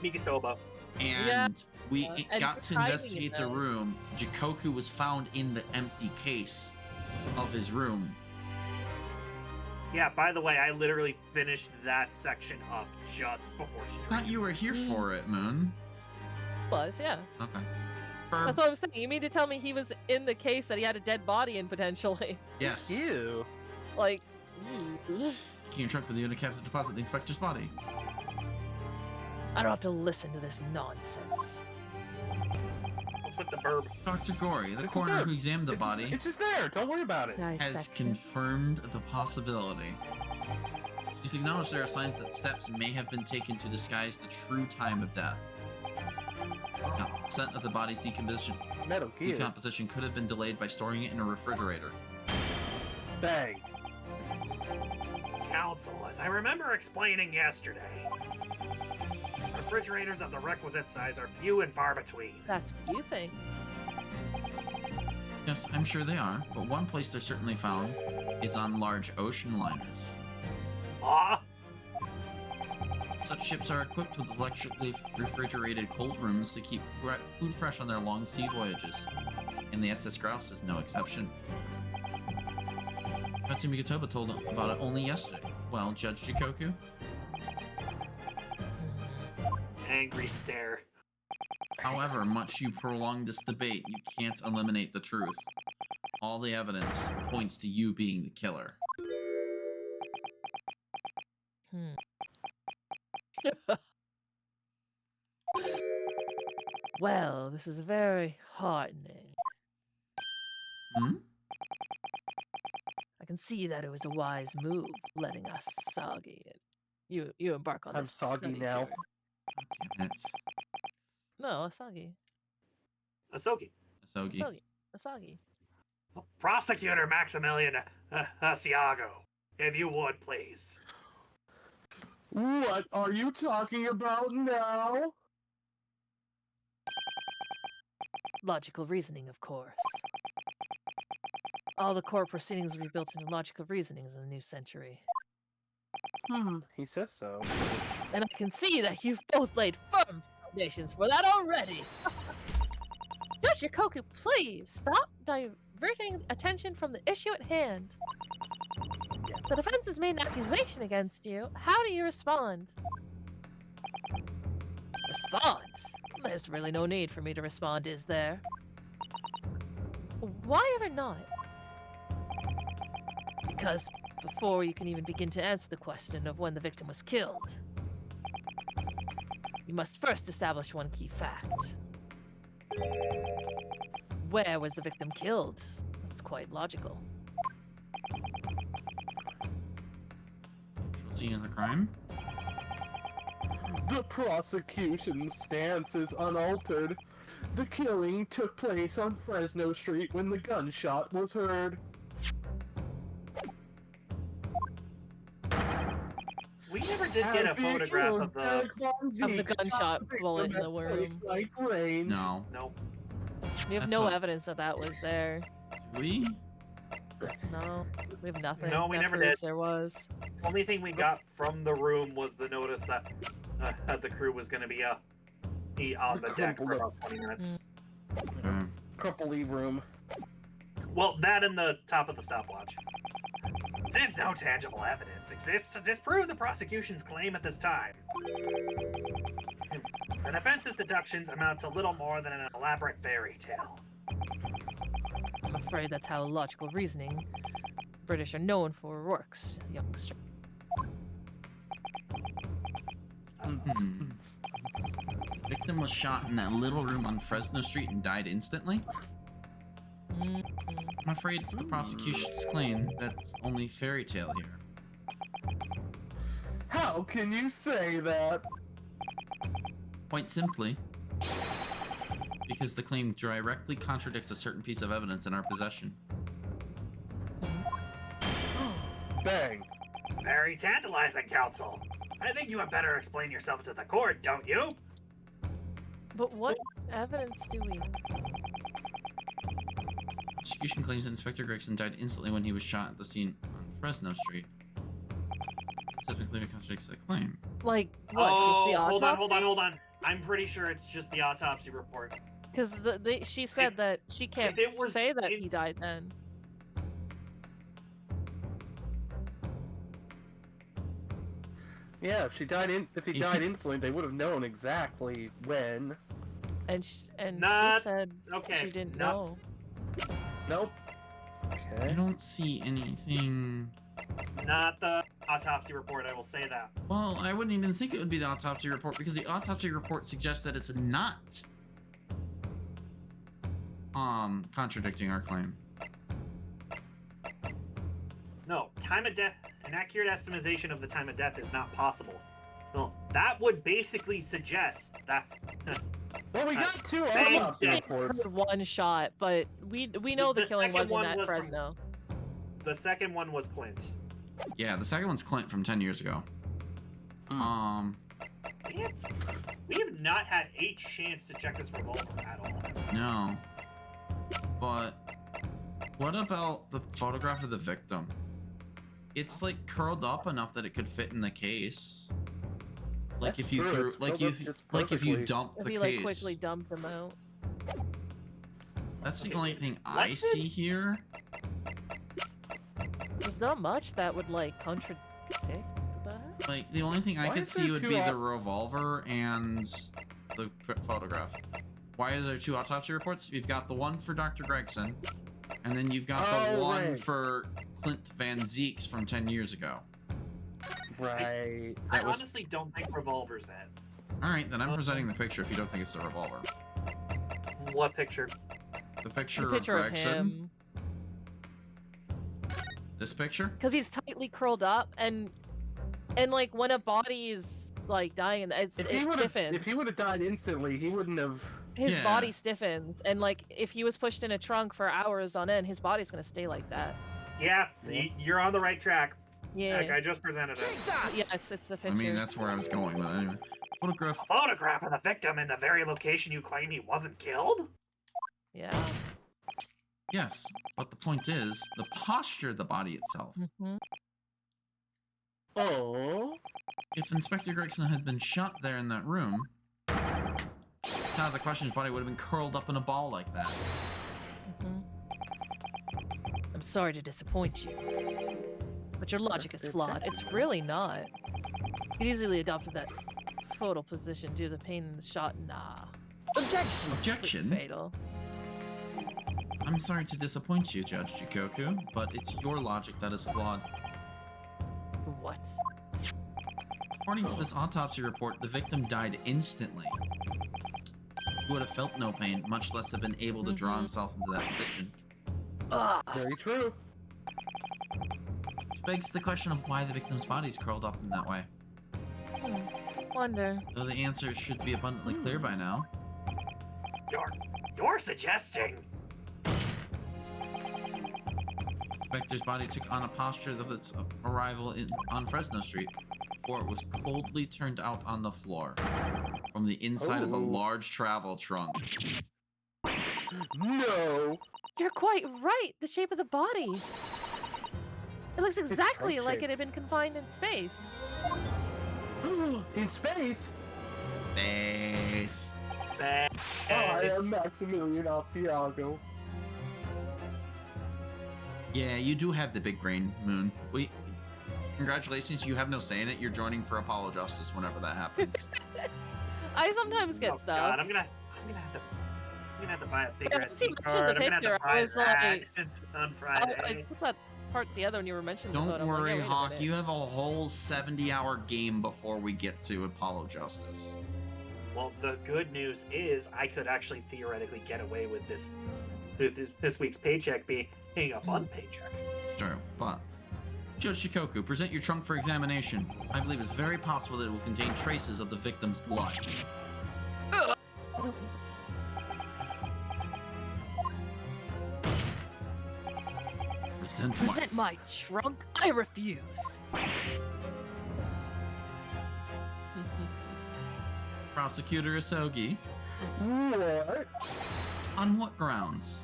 Mikotoba. And we and got to hiding investigate in the them. room. Jikoku was found in the empty case of his room. Yeah, by the way, I literally finished that section up just before she I thought trained. you were here for it, Moon. Was, yeah. Okay. That's what I'm saying. You mean to tell me he was in the case that he had a dead body in, potentially? Yes. Ew. Like, Taking your trunk with you in a cab to deposit the inspector's body. I don't have to listen to this nonsense. What's with the burb? Dr. Gory, the It's coroner there. who examined the It's body, Just, it's just there. Don't worry about it. has Dissection. confirmed the possibility. She's acknowledged there are signs that steps may have been taken to disguise the true time of death. Now, the scent of the body's Metal Gear. decomposition could have been delayed by storing it in a refrigerator. Bang. Council, as I remember explaining yesterday, refrigerators of the requisite size are few and far between. That's what you think. Yes, I'm sure they are, but one place they're certainly found is on large ocean liners. Ah? Such ships are equipped with electrically refrigerated cold rooms to keep food fresh on their long sea voyages, and the SS Grouse is no exception. Professor Mikotoba told him about it only yesterday. Well, Judge Shikoku? Angry stare. However much you prolong this debate, you can't eliminate the truth. All the evidence points to you being the killer. Well, this is very heartening. Hmm? I can see that it was a wise move, letting us soggy it. You embark on I'm this. soggy study now. tour. Damn it. No, Asagi. Asogi. Asogi. Asagi. Asagi. Prosecutor Maximilian Asiago, if you would, please. What are you talking about now? Logical reasoning, of course. All the core proceedings will be built into logical reasonings in the new century. He says so. And I can see that you've both laid firm foundations for that already. Judge Shikoku, please stop diverting attention from the issue at hand. The defense has made an accusation against you. How do you respond? Respond? There's really no need for me to respond, is there? Why ever not? Because before you can even begin to answer the question of when the victim was killed, you must first establish one key fact. Where was the victim killed? That's quite logical. Actual scene of the crime? The prosecution's stance is unaltered. The killing took place on Fresno Street when the gunshot was heard. We never did get a photograph of the gunshot bullet in the room. No. No. We have That's no what- evidence that that was there. Do we? No, we have nothing. No, we that never proves did. There was. Only thing we got from the room was the notice that the crew was going to be on the deck for about 20 minutes. Okay. Crumpley room. Well, that and the top of the stopwatch. Since no tangible evidence exists to disprove the prosecution's claim at this time, the defense's deductions amount to little more than an elaborate fairy tale. I'm afraid that's how logical reasoning British are known for works, youngster. Victim was shot in that little room on Fresno Street and died instantly? Mm. I'm afraid it's the prosecution's claim that's only fairy tale here. How can you say that? Quite simply, because the claim directly contradicts a certain piece of evidence in our possession. Bang. Very tantalizing, counsel. I think you had better explain yourself to the court, don't you? But what evidence do we? Prosecution claims that Inspector Gregson died instantly when he was shot at the scene on Fresno Street. Specifically, contradicts the claim. Like what? Oh, just the autopsy? hold on. I'm pretty sure it's just the autopsy report. Because she said that she can't it was say that he died then. Yeah, if he died instantly, they would have known exactly when. And she Not- said okay, she didn't not- know. Nope. I Okay. don't see anything. Not the autopsy report, I will say that. Well, I wouldn't even think it would be the autopsy report because the autopsy report suggests that it's not contradicting our claim. No, time of death, an accurate estimation of the time of death is not possible. No, that would basically suggest that. Well, we got two Bang, autopsy bang. reports. Heard one shot, but we know the killing second wasn't one at was from- Fresno. The second one was Clint. Yeah, the second one's Clint from 10 years ago. We have not had a chance to check this revolver at all. No. But what about the photograph of the victim? It's like curled up enough that it could fit in the case. Like That's if you true, threw, it's like curled you, up just like if you perfectly. dump If the he case. like quickly dumped them out. That's the only thing I see here. There's not much that would like contradict that. Like the only thing I Why could is there see would two be the au- revolver and the photograph. Why are there two autopsy reports? You've got the one for Dr. Gregson, and then you've got the Oh, one right. for Clint Van Zeeks from 10 years ago. Right. I That was honestly don't think revolver's it. all right. Then I'm presenting the picture. If you don't think it's the revolver, What picture? the picture, The picture of of Gregson. him. This picture. Because he's tightly curled up, and like when a body is like dying, it stiffens. If he would have died instantly, he wouldn't have. His Yeah. body stiffens, and like if he was pushed in a trunk for hours on end, his body's gonna stay like that. Yeah, you're on the right track. Yeah, Heck, I just presented it. yeah, it's the I picture. mean, that's where I was going with it. Anyway, photograph. A photograph of the victim in the very location you claim he wasn't killed? Yeah. Yes, but the point is the posture of the body itself. Hmm. Oh. If Inspector Gregson had been shot there in that room, it's out of the question his body would have been curled up in a ball like that. I'm sorry to disappoint you, but your logic is flawed. It's really not. You could easily adopted that photo position due to the pain in the shot. Nah. Objection! Objection? Fatal. I'm sorry to disappoint you, Judge Jikoku, but it's your logic that is flawed. What? According to this autopsy report, the victim died instantly. He would have felt no pain, much less have been able to draw himself into that position. Very true. Which begs the question of why the victim's body is curled up in that way. Wonder. Though the answer should be abundantly clear by now. You're suggesting. Spectre's body took on a posture of its arrival on Fresno Street before it was coldly turned out on the floor from the inside of a large travel trunk. No! You're quite right. The shape of the body. It looks exactly like shape. it had been confined in space. In space? Space. I am Maximilian Asiago. Yeah, you do have the big brain, Moon. Congratulations, you have no say in it. You're joining for Apollo Justice whenever that happens. I sometimes get stuff. God, I'm gonna have to buy a bigger Yeah, SD see, card. I'm the gonna have to picture, I buy was that like- on I Friday. put that part together when you were mentioning the Don't photo. I'm like, worry, yeah, wait a Hawk. minute. You have a whole 70-hour game before we get to Apollo Justice. Well, the good news is I could actually theoretically get away with this week's paycheck being a fun paycheck. It's true, but... Yoshikoku, present your trunk for examination. I believe it's very possible that it will contain traces of the victim's blood. Present my trunk? I refuse. Prosecutor Asogi, What? on what grounds?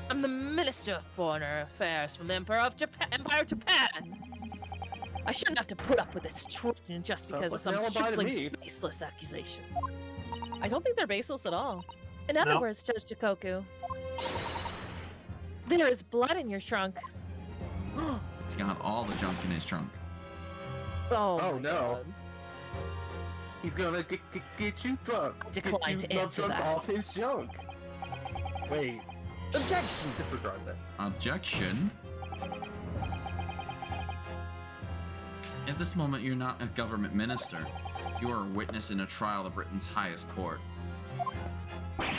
I'm the Minister of Foreign Affairs from the Empire of Japan. I shouldn't have to put up with this treatment just because of some Sounds like an alibi to stripling's me. baseless accusations. I don't think they're baseless at all. In other No. words, Judge Jikoku, there is blood in your trunk. It's got all the junk in his trunk. Oh, Oh, my no. God. He's gonna get you drunk. Decline get to you answer drunk that. off his junk. Wait. Objection! Disregard that. Objection? At this moment, you're not a government minister. You are a witness in a trial of Britain's highest court. Yes.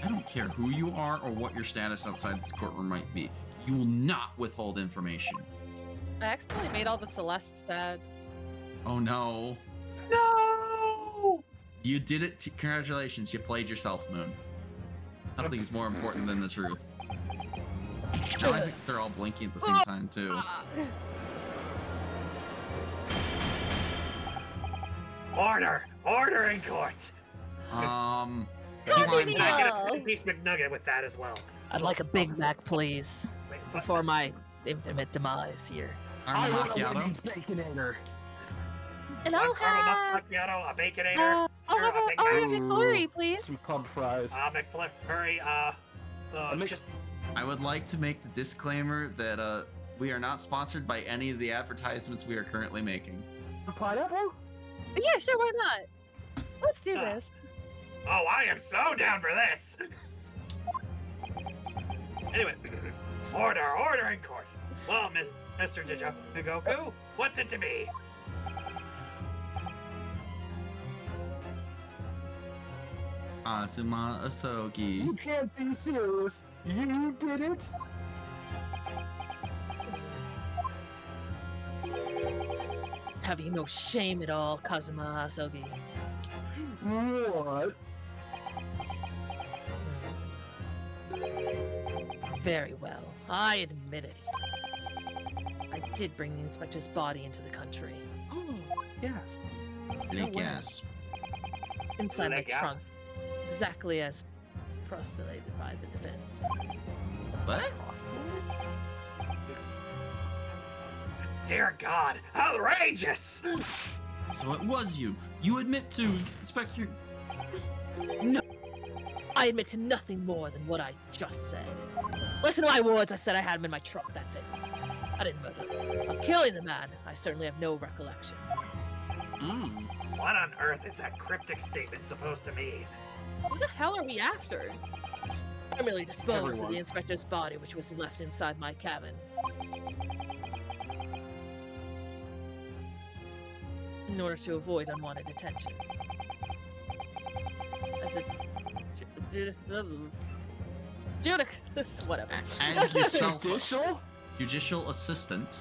I don't care who you are or what your status outside this courtroom might be. You will not withhold information. I accidentally made all the Celeste sad. Oh no. No! You did it. Congratulations. You played yourself, Moon. Nothing is more important than the truth. Now I think they're all blinking at the same time, too. Order! Order in court! Do you mind Happy I get meal. a 10-piece McNugget with that as well. I'd like a Big Mac, please, Wait, what? before my infamous demise here. caramel want a macchiato? Wendy's Baconator. And One I'll caramel have, macchiato, a baconator, I'll have a Big McFlurry, please. Some pub fries. McFlurry, just I would like to make the disclaimer that we are not sponsored by any of the advertisements we are currently making. Pineapple? Yeah, sure, why not? Let's do this. oh, I am so down for this. Anyway, order in court. Well, Mr. Jigoku, what's it to be? Asuma Asogi. You can't be serious. You did it? Have you no shame at all, Kazuma Asogi? What? Very well. I admit it. I did bring the inspector's body into the country. Oh, yes. Big yes. Inside my Leg out. trunk. Exactly as postulated by the defense. What? Dear God, outrageous! So it was you. You admit to Inspector. No. I admit to nothing more than what I just said. Listen to my words, I said I had him in my trunk, that's it. I didn't murder him. Of killing the man, I certainly have no recollection. What on earth is that cryptic statement supposed to mean? What the hell are we after? I merely disposed of Everyone. the inspector's body, which was left inside my cabin. In order to avoid unwanted attention. As a Judas, whatever. As yourself. Judicial? judicial assistant.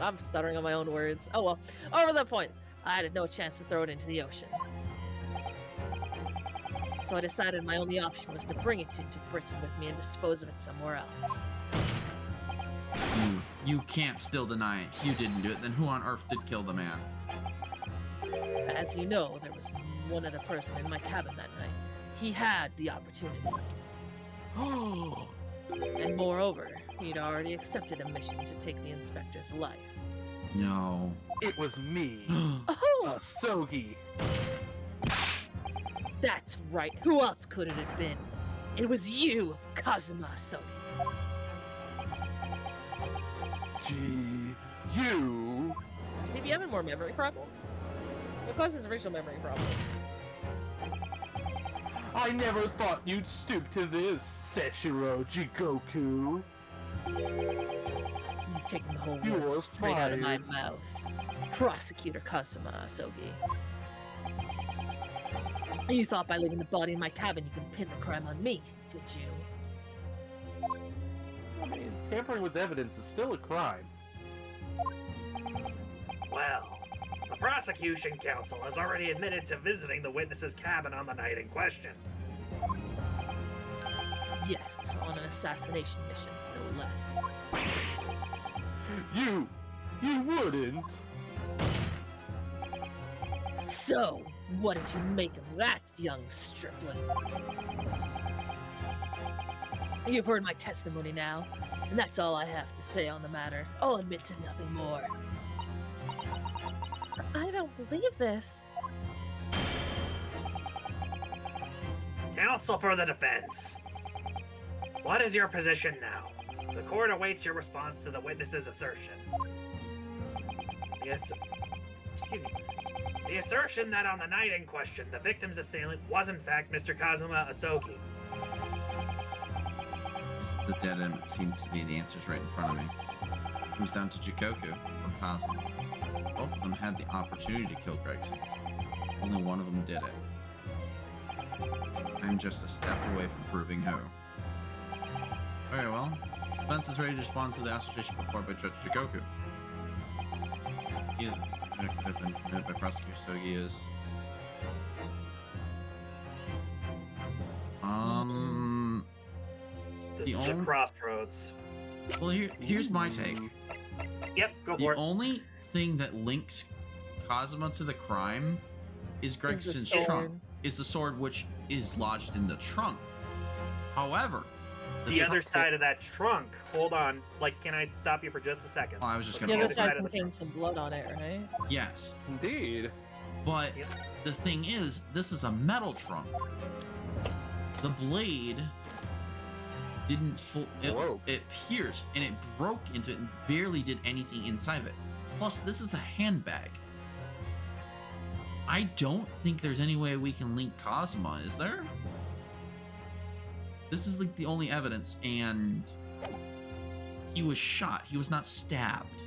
I'm stuttering on my own words. Oh well, over the point. I had no chance to throw it into the ocean. So I decided my only option was to bring it into Britain with me and dispose of it somewhere else. You can't still deny it. You didn't do it. Then who on earth did kill the man? As you know, there was one other person in my cabin that night. He had the opportunity. Oh, And moreover, he'd already accepted a mission to take the inspector's life. No. it was me, Oh, Asogi. that's right. Who else could it have been? It was you, Kazuma Asogi. Gee, you. Should he be having more memory problems? What caused his original memory problem? I never thought you'd stoop to this, Seshiro Jigoku. You've taken the whole You're words straight out of my fired. mouth. Prosecutor Kazuma Asogi. You thought by leaving the body in my cabin you could pin the crime on me, did you? I mean, tampering with evidence is still a crime. Well, the prosecution counsel has already admitted to visiting the witness's cabin on the night in question. Yes, on an assassination mission, no less. You wouldn't. So, what did you make of that, young stripling? You've heard my testimony now, and that's all I have to say on the matter. I'll admit to nothing more. I don't believe this. Counsel for the defense. What is your position now? The court awaits your response to the witness's assertion. Excuse me. The assertion that on the night in question, the victim's assailant was in fact Mr. Kazuma Asogi. The dead end seems to be the answers right in front of me. It comes down to Jikoku or Kazuma. Both of them had the opportunity to kill Gregson. Only one of them did it. I'm just a step away from proving who. Very well. Defense is ready to respond to the assertion put forward by Judge Jikoku. Either could have been committed by Prosecutor Sogi is... This is a crossroads. Well, here's my take. Yep, go The for it. only thing that links Kazuma to the crime is Gregson's trunk. Is the sword which is lodged in the trunk. However, The other side of that trunk. Hold on. Like, can I stop you for just a second? Oh, I was just The gonna. other other side side of the contains some blood on it, right? Yes, Indeed. but Yep. the thing is, this is a metal trunk. The blade didn't full. Broke. It pierced and it broke into it and barely did anything inside of it. Plus, this is a handbag. I don't think there's any way we can link Kazuma, is there? This is like the only evidence, and he was shot. He was not stabbed.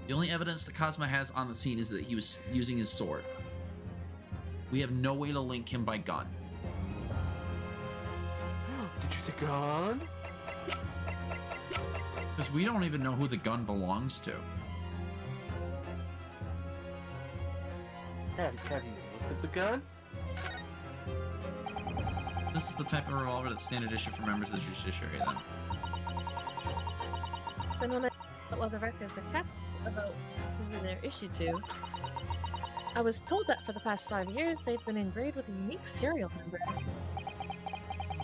The only evidence that Kazuma has on the scene is that he was using his sword. We have no way to link him by gun. Did you say gun? Because we don't even know who the gun belongs to. Have you looked at the gun? This is the type of revolver that's standard issue for members of the judiciary, then. So when the records are kept about who they're issued to, I was told that for the past 5 years they've been engraved with a unique serial number.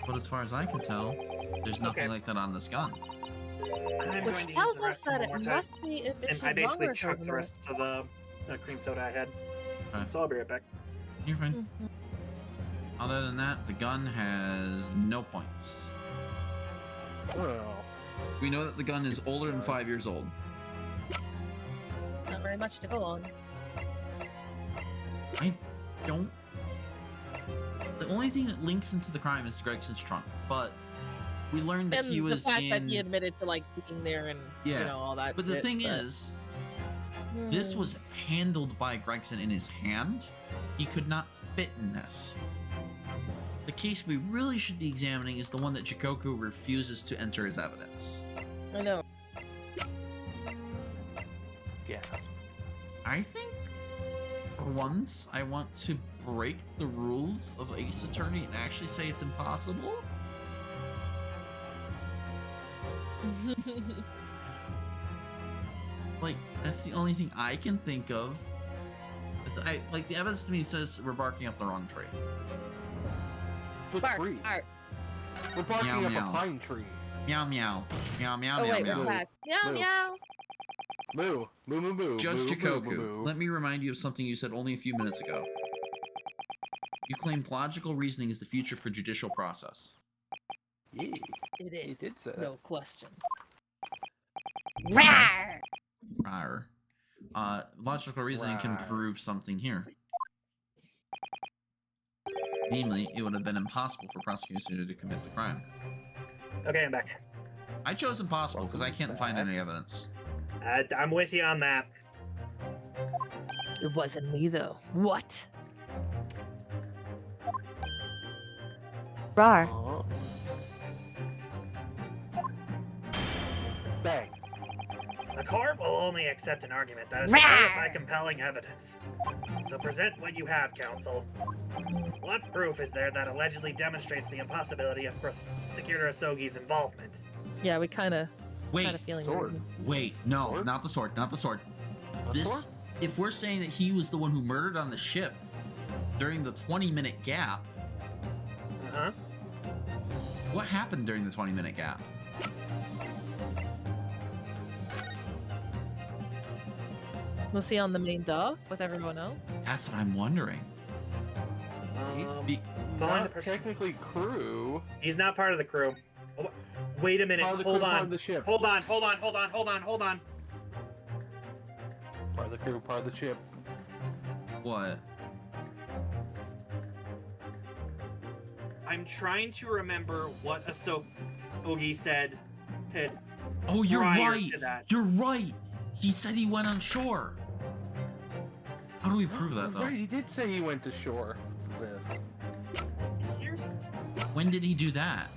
But as far as I can tell, there's nothing like that on this gun. I'm Which going to tells use the us restroom that one it more time. must be And issued I basically longer chucked ago the rest of the cream soda I had. Okay. So I'll be right back. You're fine. Mhm. Other than that, the gun has no points. Well, We know that the gun is older than 5 years old. Not very much to go on. I don't... The only thing that links into the crime is Gregson's trunk, but we learned that And he was the fact in... that he admitted to like being there and Yeah, you know all that. But the shit, thing but- is, this was handled by Gregson in his hand. He could not fit in this. the case we really should be examining is the one that Jikoku refuses to enter as evidence. I know. Yes. I think, for once, I want to break the rules of Ace Attorney and actually say it's impossible. Like, that's the only thing I can think of. Like, the evidence to me says we're barking up the wrong tree. The Bark, tree. bark. We're barking Meow, up meow. a pine tree. Meow, meow. Meow, meow, Oh meow, wait, meow. we're back. Meow Moo. meow. Moo. Moo, moo, moo. Judge moo, moo, Jikoku, moo, moo. let me remind you of something you said only a few minutes ago. You claimed logical reasoning is the future for judicial process. Yeah. It He is. did say that. No question. Rawr. Logical reasoning can Rawr. prove something here. Namely, it would have been impossible for prosecutors to commit the crime. Okay, I'm back. I chose impossible because I can't find any evidence. I'm with you on that. It wasn't me though. What? Rar. Oh. Bang. The court will only accept an argument that is supported by compelling evidence. So present what you have, counsel. What proof is there that allegedly demonstrates the impossibility of Prosecutor Asogi's involvement? Yeah, we kind of Wait, had a feeling. sword. wait, no, Sword? not the sword, not the sword. A This, sword? if we're saying that he was the one who murdered on the ship during the 20-minute gap, Uh-huh. what happened during the 20-minute gap? Was he on the main dock with everyone else? That's what I'm wondering. Be- Following the Not person. technically crew. He's not part of the crew. Oh, wait a minute. Part of the Hold crew, part on. of the ship. Hold on. Hold on. Hold on. Hold on. Hold on. Part of the crew, part of the ship. What? I'm trying to remember what Asogi said. Oh, you're Prior right. to that. You're right. He said he went on shore. How do we prove that, though? Right, he did say he went to shore for this. Here's When did he do that?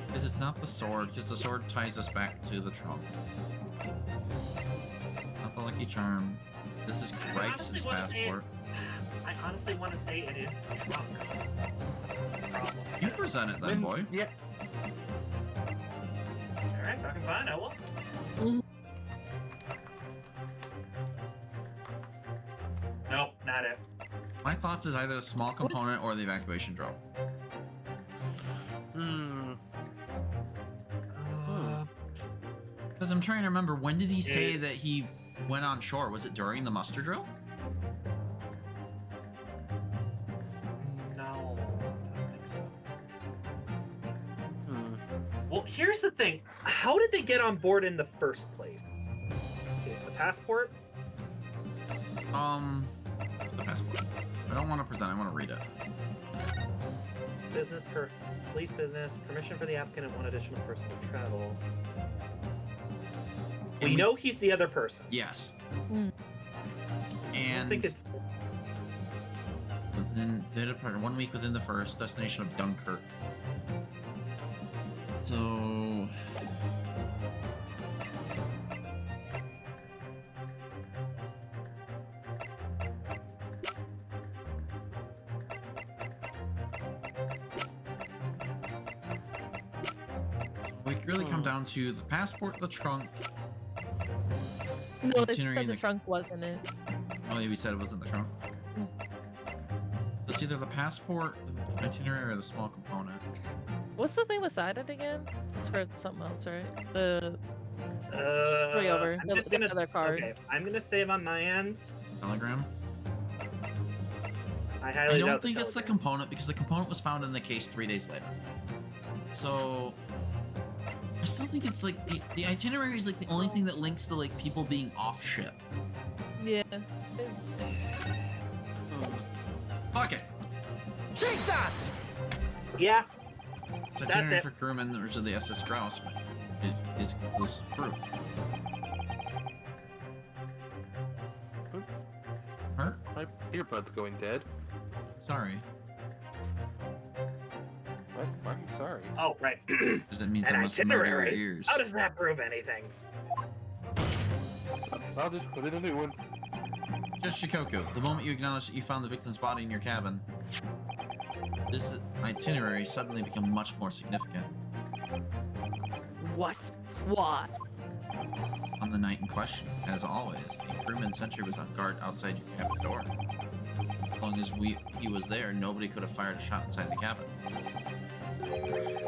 Because it's not the sword, because the sword ties us back to the trunk. It's not the lucky charm. This is Gregson's passport. I honestly want to say it is the trunk. That's the problem. You present it then, boy. Yeah. Alright, fucking fine, I will. Nope, not it. My thoughts is either a small component or the evacuation drill. Because I'm trying to remember, when did he say that he went on shore? Was it during the muster drill? No, I don't think so. Well, here's the thing. How did they get on board in the first place? Is the passport? What's the passport? I don't want to present, I want to read it. Business per police business, permission for the applicant and one additional person to travel. And We know he's the other person. Yes. Mm. I And think it's within they departed 1 week within the first destination of Dunkirk. So we could really come down to the passport, the trunk. No, they Itinerary said in the the- trunk wasn't it. Oh, yeah, we said it wasn't the trunk. So it's either the passport, the itinerary, or the small component. What's the thing beside it again? It's for something else, right? The uh, way over. I'm The, just the gonna, other card. okay, I'm gonna save on my end. Telegram. I I highly don't doubt think it's the telegram. component because the component was found in the case 3 days later. So I still think it's like the itinerary is like the only thing that links to like people being off ship. Yeah. Fuck it. Take that! Yeah, It's That's itinerary it. for crewmen members of the SS Grouse, but is conclusive proof. Hurt? My earbud's going dead. Sorry. What? Why are you sorry? Oh, right. Because that means An I must murder your itinerary? ears. How does that prove anything? I'll just put in a new one. Just Shikoku, the moment you acknowledge that you found the victim's body in your cabin, this itinerary suddenly became much more significant. What? Why? On the night in question, as always, a crewman sentry was on guard outside your cabin door. As long as he was there, nobody could have fired a shot inside the cabin.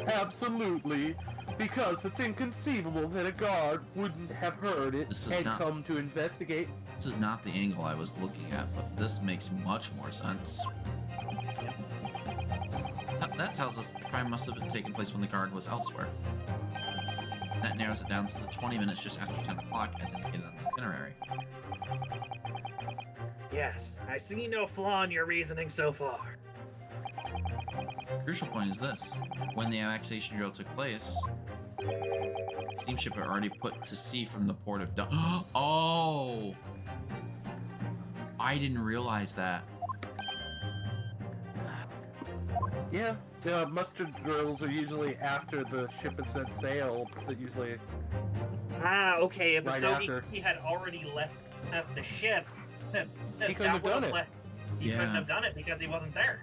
Absolutely, because it's inconceivable that a guard wouldn't have heard it This is and not- come to investigate. This is not the angle I was looking at, but this makes much more sense. That tells us the crime must have taken place when the guard was elsewhere. That narrows it down to the 20 minutes just after 10 o'clock as indicated on the itinerary. Yes, I see no flaw in your reasoning so far. The crucial point is this. When the annexation drill took place, the steamship had already put to sea from the port of Oh! I didn't realize that. Yeah, mustard drills are usually after the ship has set sail. That usually. Ah, okay. If Right so after. he had already left the ship, then He couldn't have done it. He couldn't Yeah. have done it because he wasn't there.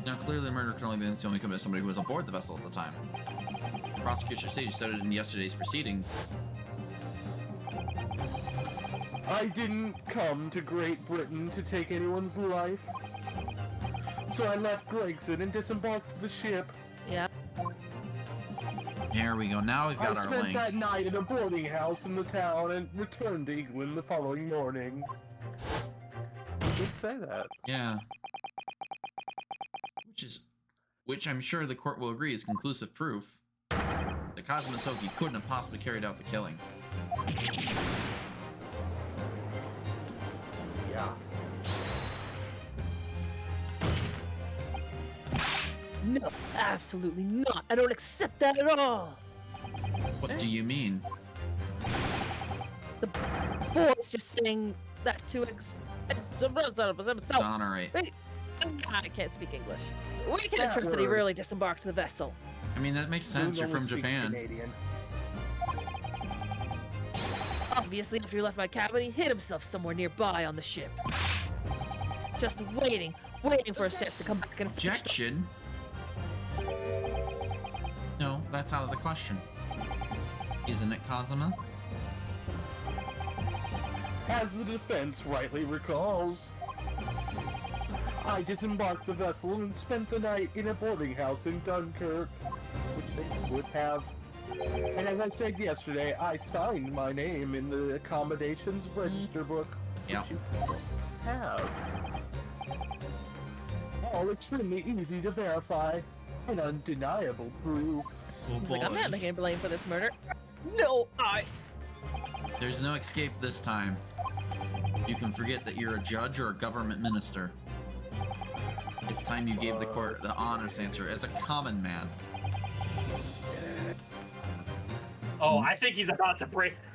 Now, clearly the murder could only be committed by somebody who was on board the vessel at the time. The prosecution stated started in yesterday's proceedings. I didn't come to Great Britain to take anyone's life. So I left Gregson and disembarked the ship. Yeah. There we go. Now we've got I our spent link. that night at a boarding house in the town and returned to England the following morning. You did say that. Yeah. Which I'm sure the court will agree is conclusive proof that Kazuma Soki couldn't have possibly carried out the killing. Yeah. No, absolutely not. I don't accept that at all. What do you mean? The boy's just saying that to himself. Exonerate. I can't speak English. We can't That trust that he word. really disembarked the vessel. I mean, that makes sense. You're Who from only speaks Japan. Canadian? Obviously, after he left my cabin, he hid himself somewhere nearby on the ship. Just waiting for a chance to come back and Objection? No, that's out of the question. Isn't it, Kazuma? As the defense rightly recalls, I disembarked the vessel and spent the night in a boarding house in Dunkirk, which they would have. And as I said yesterday, I signed my name in the accommodations register book, which Yep. you have. All extremely easy to verify, and undeniable proof. He's like, I'm not taking blame for this murder. No, There's no escape this time. You can forget that you're a judge or a government minister. It's time you gave the court the honest answer as a common man. Oh, I think he's about to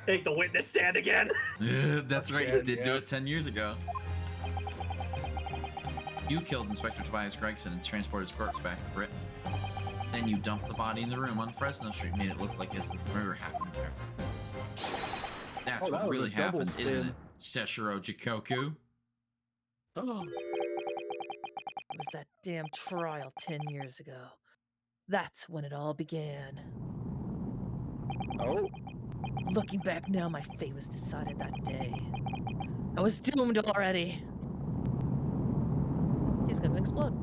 take the witness stand again. That's right, you did do it 10 years ago. You killed Inspector Tobias Gregson and transported his corpse back to Britain. Then you dumped the body in the room on Fresno Street, made it look like his murder happened there. That's Oh, what that was really a double happened, isn't spin. it, Seshiro Jikoku? Oh. it was that damn trial 10 years ago. That's when it all began. Oh. Looking back now, my fate was decided that day. I was doomed already. He's gonna explode.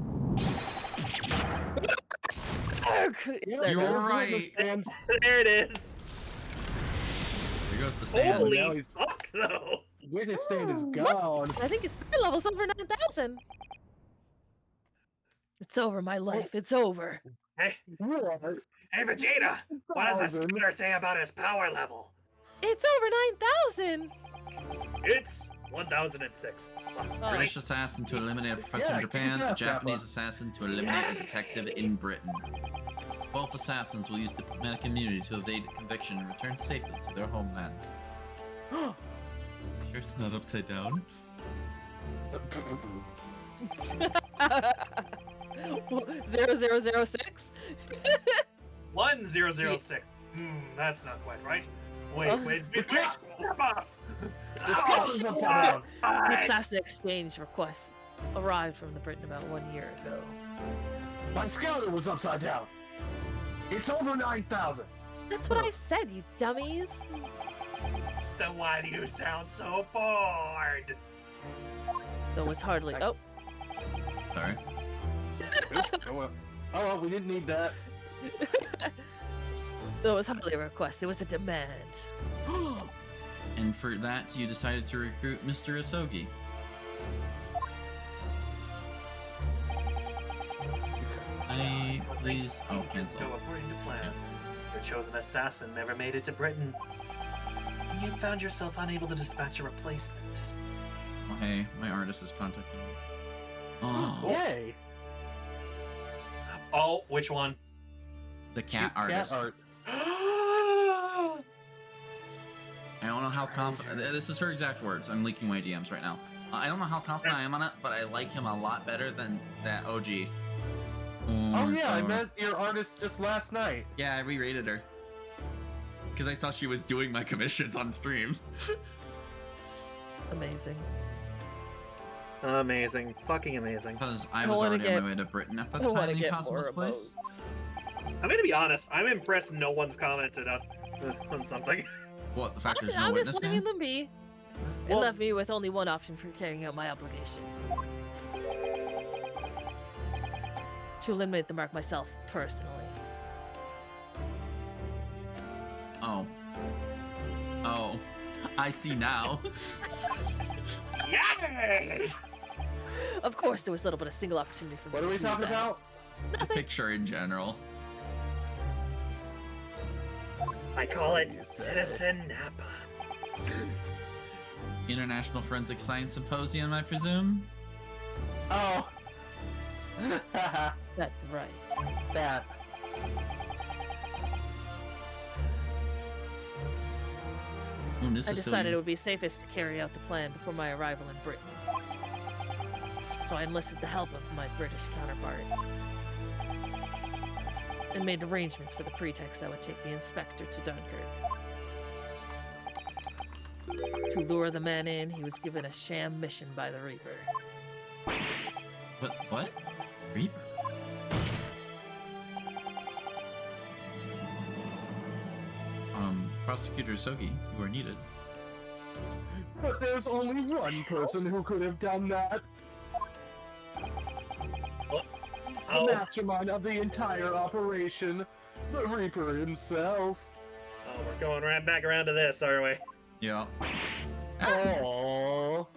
Yeah, There it You were goes. right. There it is. Here goes the stand. Holy- now Holy he's- fuck, though. Witness stand is Ooh, gone. I think his spirit level's over 9,000. It's over, my life. It's over. Hey, What? hey, Vegeta. What does the 1,000? scanner say about his power level? It's over 9,000. It's 1006. British assassin to eliminate a professor Yeah, in Japan, kick his a ass, Japanese Rappa. assassin to eliminate a detective in Britain. Both 12 assassins will use diplomatic immunity to evade conviction and return safely to their homelands. Sure it's not upside down? 0006? 1006. That's not quite right. Wait. The assassin exchange request arrived from the Britain about 1 year ago. My scouter was upside down. It's over 9,000. That's what I said, you dummies. Then why do you sound so bored? There was hardly. Oh, Sorry. Oh well, we didn't need that. there was hardly a request. It was a demand. And for that, you decided to recruit Mr. Asogi. Please. Oh, cancel. Go according to plan. Your chosen assassin never made it to Britain. And you found yourself unable to dispatch a replacement. Oh, hey, my artist is contacting me. Oh, Yay! Oh, which one? the cat artist. Cat art. I don't know how confident. This is her exact words. I'm leaking my DMs right now. I don't know how confident I am on it, but I like him a lot better than that OG. Oh yeah, I met your artist just last night. Yeah, I re-rated her. Because I saw she was doing my commissions on stream. Amazing. Amazing. Fucking amazing. Because I I was wanna already on get- my way to Britain at the I want time to in get Cosmos more Place. emotes. I'm gonna be honest. I'm impressed no one's commented on something. What, the fact there's no I'm witness just stand? leaving them be. It Well- left me with only one option for carrying out my obligation. To eliminate the mark myself, personally. Oh. Oh. I see now. Yay! Of course, there was little but a single opportunity for me What to are we do talking that. about? The picture in general. I call it Citizen Napa. International Forensic Science Symposium, I presume? Oh. That's right. That. Ooh, this I is still- decided it would be safest to carry out the plan before my arrival in Britain. So I enlisted the help of my British counterpart. And made arrangements for the pretext I would take the inspector to Dunkirk. To lure the man in, he was given a sham mission by the Reaper. What? Reaper? Prosecutor Sogi, you are needed. But there's only one person who could have done that. The Oh, mastermind of the entire operation, the Reaper himself. oh, we're going right back around to this, are we? Yeah. Oh.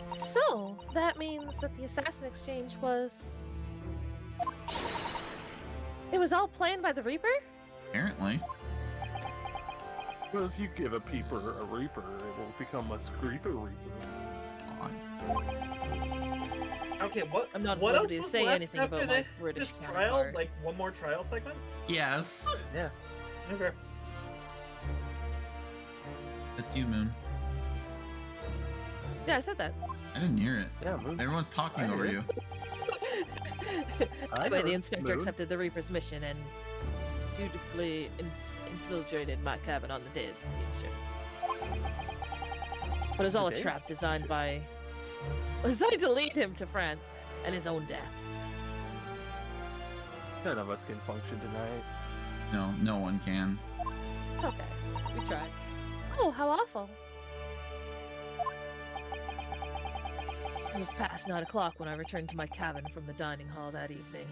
So, that means that the assassin exchange was... It was all planned by the Reaper? Apparently. Well, if you give a peeper a Reaper, it will become a Screeper Reaper. Okay, what? I'm not what at else liberty to was say left anything after about my this, British this trial? counterpart. Like one more trial segment? Yes. Yeah. Okay. That's you, Moon. Yeah, I said that. I didn't hear it. Yeah, Moon. Everyone's talking I over heard you. Anyway, the heard inspector Moon. accepted the Reaper's mission and dutifully infiltrated my cabin on the day of the steamship. But it was all a Okay. trap designed to lead him to France and his own death. None of us can function tonight. No one can. It's okay. We tried. Oh, how awful. It was past 9 o'clock when I returned to my cabin from the dining hall that evening.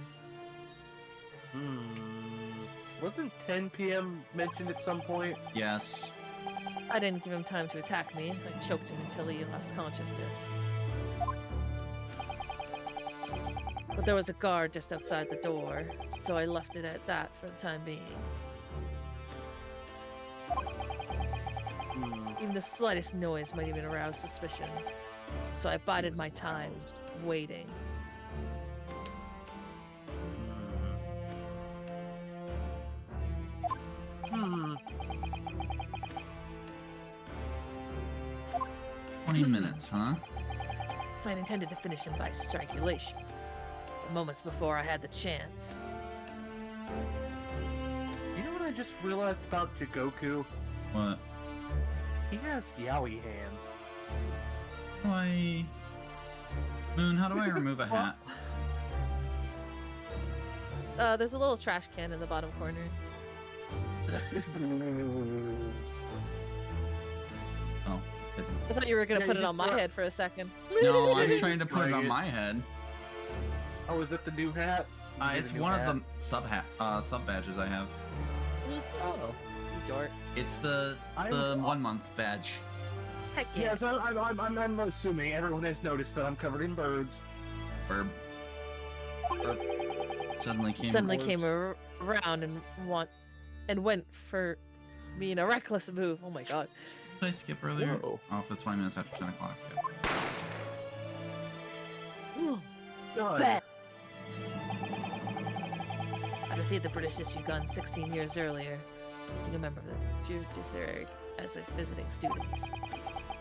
Wasn't 10 p.m. mentioned at some point? Yes. I didn't give him time to attack me. I choked him until he lost consciousness. But there was a guard just outside the door, so I left it at that for the time being. Even the slightest noise might even arouse suspicion. So I bided my time, waiting. 20 minutes, huh? I intended to finish him by strangulation. But moments before I had the chance. You know what I just realized about Jigoku? What? He has yaoi hands. Moon, how do I remove a hat? There's a little trash can in the bottom corner. Oh, it's hidden. I thought you were gonna Yeah, put you it on just my brought- head for a second. No, I was trying to put it Trying on it. my head. Oh, is it the new hat? You get It's a new one hat? of the sub badges I have. Oh. You dork. It's the I'm- 1 month badge. Heck yeah. Yeah, so I'm assuming everyone has noticed that I'm covered in birds. Burb. Suddenly Came around and went for me in a reckless move. Oh my god. Did I skip earlier? Whoa. Oh, for 20 minutes after 10 o'clock. God. Bet. I received the British issue gun 16 years earlier. Being a member of the judiciary as a visiting student.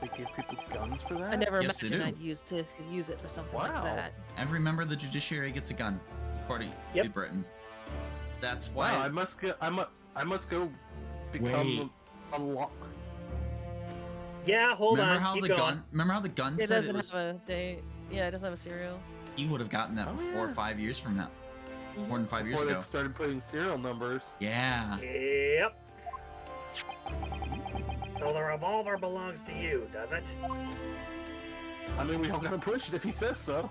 They give people guns for that? I never Yes, they imagined do. I'd use it for something Wow. like that. Every member of the judiciary gets a gun, according Yep. to Britain. That's why. Wow, I must go become Wait. a lot. Yeah, hold remember on. how Keep the going. gun? Remember how the gun It said doesn't it was? have a date. Yeah, it doesn't have a serial. He would have gotten that Oh, 4 or yeah. 5 years from now. More than 5 years Before ago. they started putting serial numbers. Yeah. Yep. So the revolver belongs to you, does it? I mean, we don't gotta push it if he says so.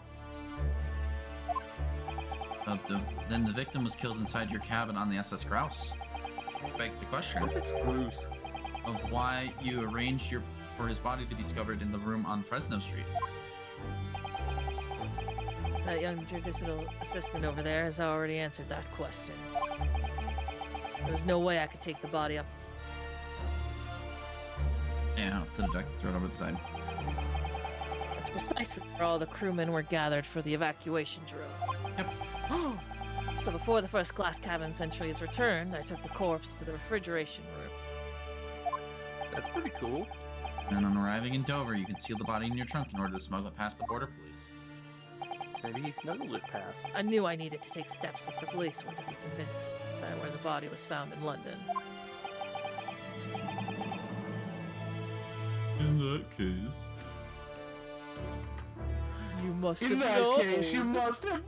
But then the victim was killed inside your cabin on the SS Grouse. Which begs the question What if it's Bruce? of why you arranged for his body to be discovered in the room on Fresno Street. That young judicial assistant over there has already answered that question. There was no way I could take the body up. Yeah, up to the deck, throw it over the side. That's precisely where all the crewmen were gathered for the evacuation drill. Yep. So before the first glass cabin sentries returned, I took the corpse to the refrigeration room. That's pretty cool. And on arriving in Dover, you concealed the body in your trunk in order to smuggle it past the border police. Maybe he snuggled it past. I knew I needed to take steps if the police were to be convinced that where the body was found in London. In that case... You must In have that known. case, you must have.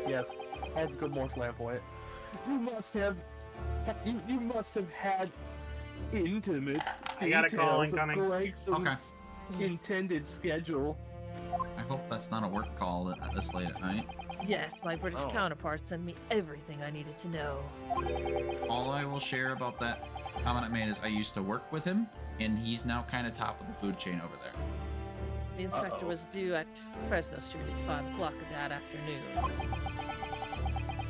Yes, I have to go more flamboyant. You must have. You must have had intimate I got a call details of incoming. Gregson's Okay. intended schedule. I hope that's not a work call this late at night. Yes, my British Oh. counterpart sent me everything I needed to know. All I will share about that comment I made is I used to work with him, and he's now kind of top of the food chain over there. The inspector Uh-oh. was due at Fresno Street at 5 o'clock that afternoon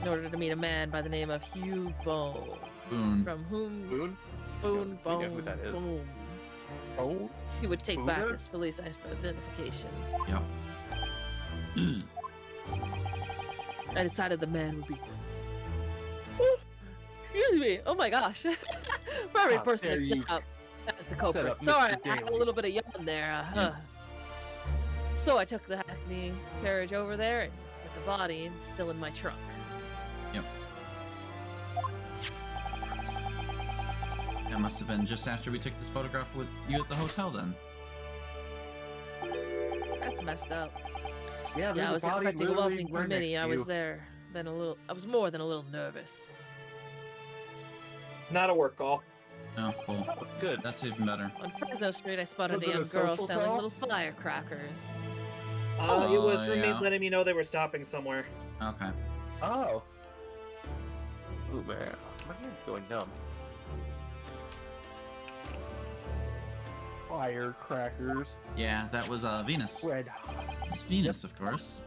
in order to meet a man by the name of Hugh Bone, Boone. from whom Boone? Boone We know who that is. Boone. Oh, He would take back Booner? his police identification. Yep. I decided the man would be. Excuse me. Oh my gosh. For every How person to dare set you up as the set culprit. up Sorry, Mr. I had a Daly. little bit of yawn there. So I took the Hackney carriage over there and with the body still in my trunk. Yep. That must have been just after we took this photograph with you at the hotel then. That's messed up. yeah. Yeah, I was expecting a welcoming committee. I was there. there. I was more than a little nervous. Not a work call. Oh, cool. Good. That's even better. On Fresno Street, I spotted Was a it a young girl social selling call? little firecrackers. It was Oh, roommate yeah. letting me know they were stopping somewhere. Okay. Oh. Ooh man, my hand's going numb. Firecrackers. Yeah, that was Venus. Red. It's Venus, of course.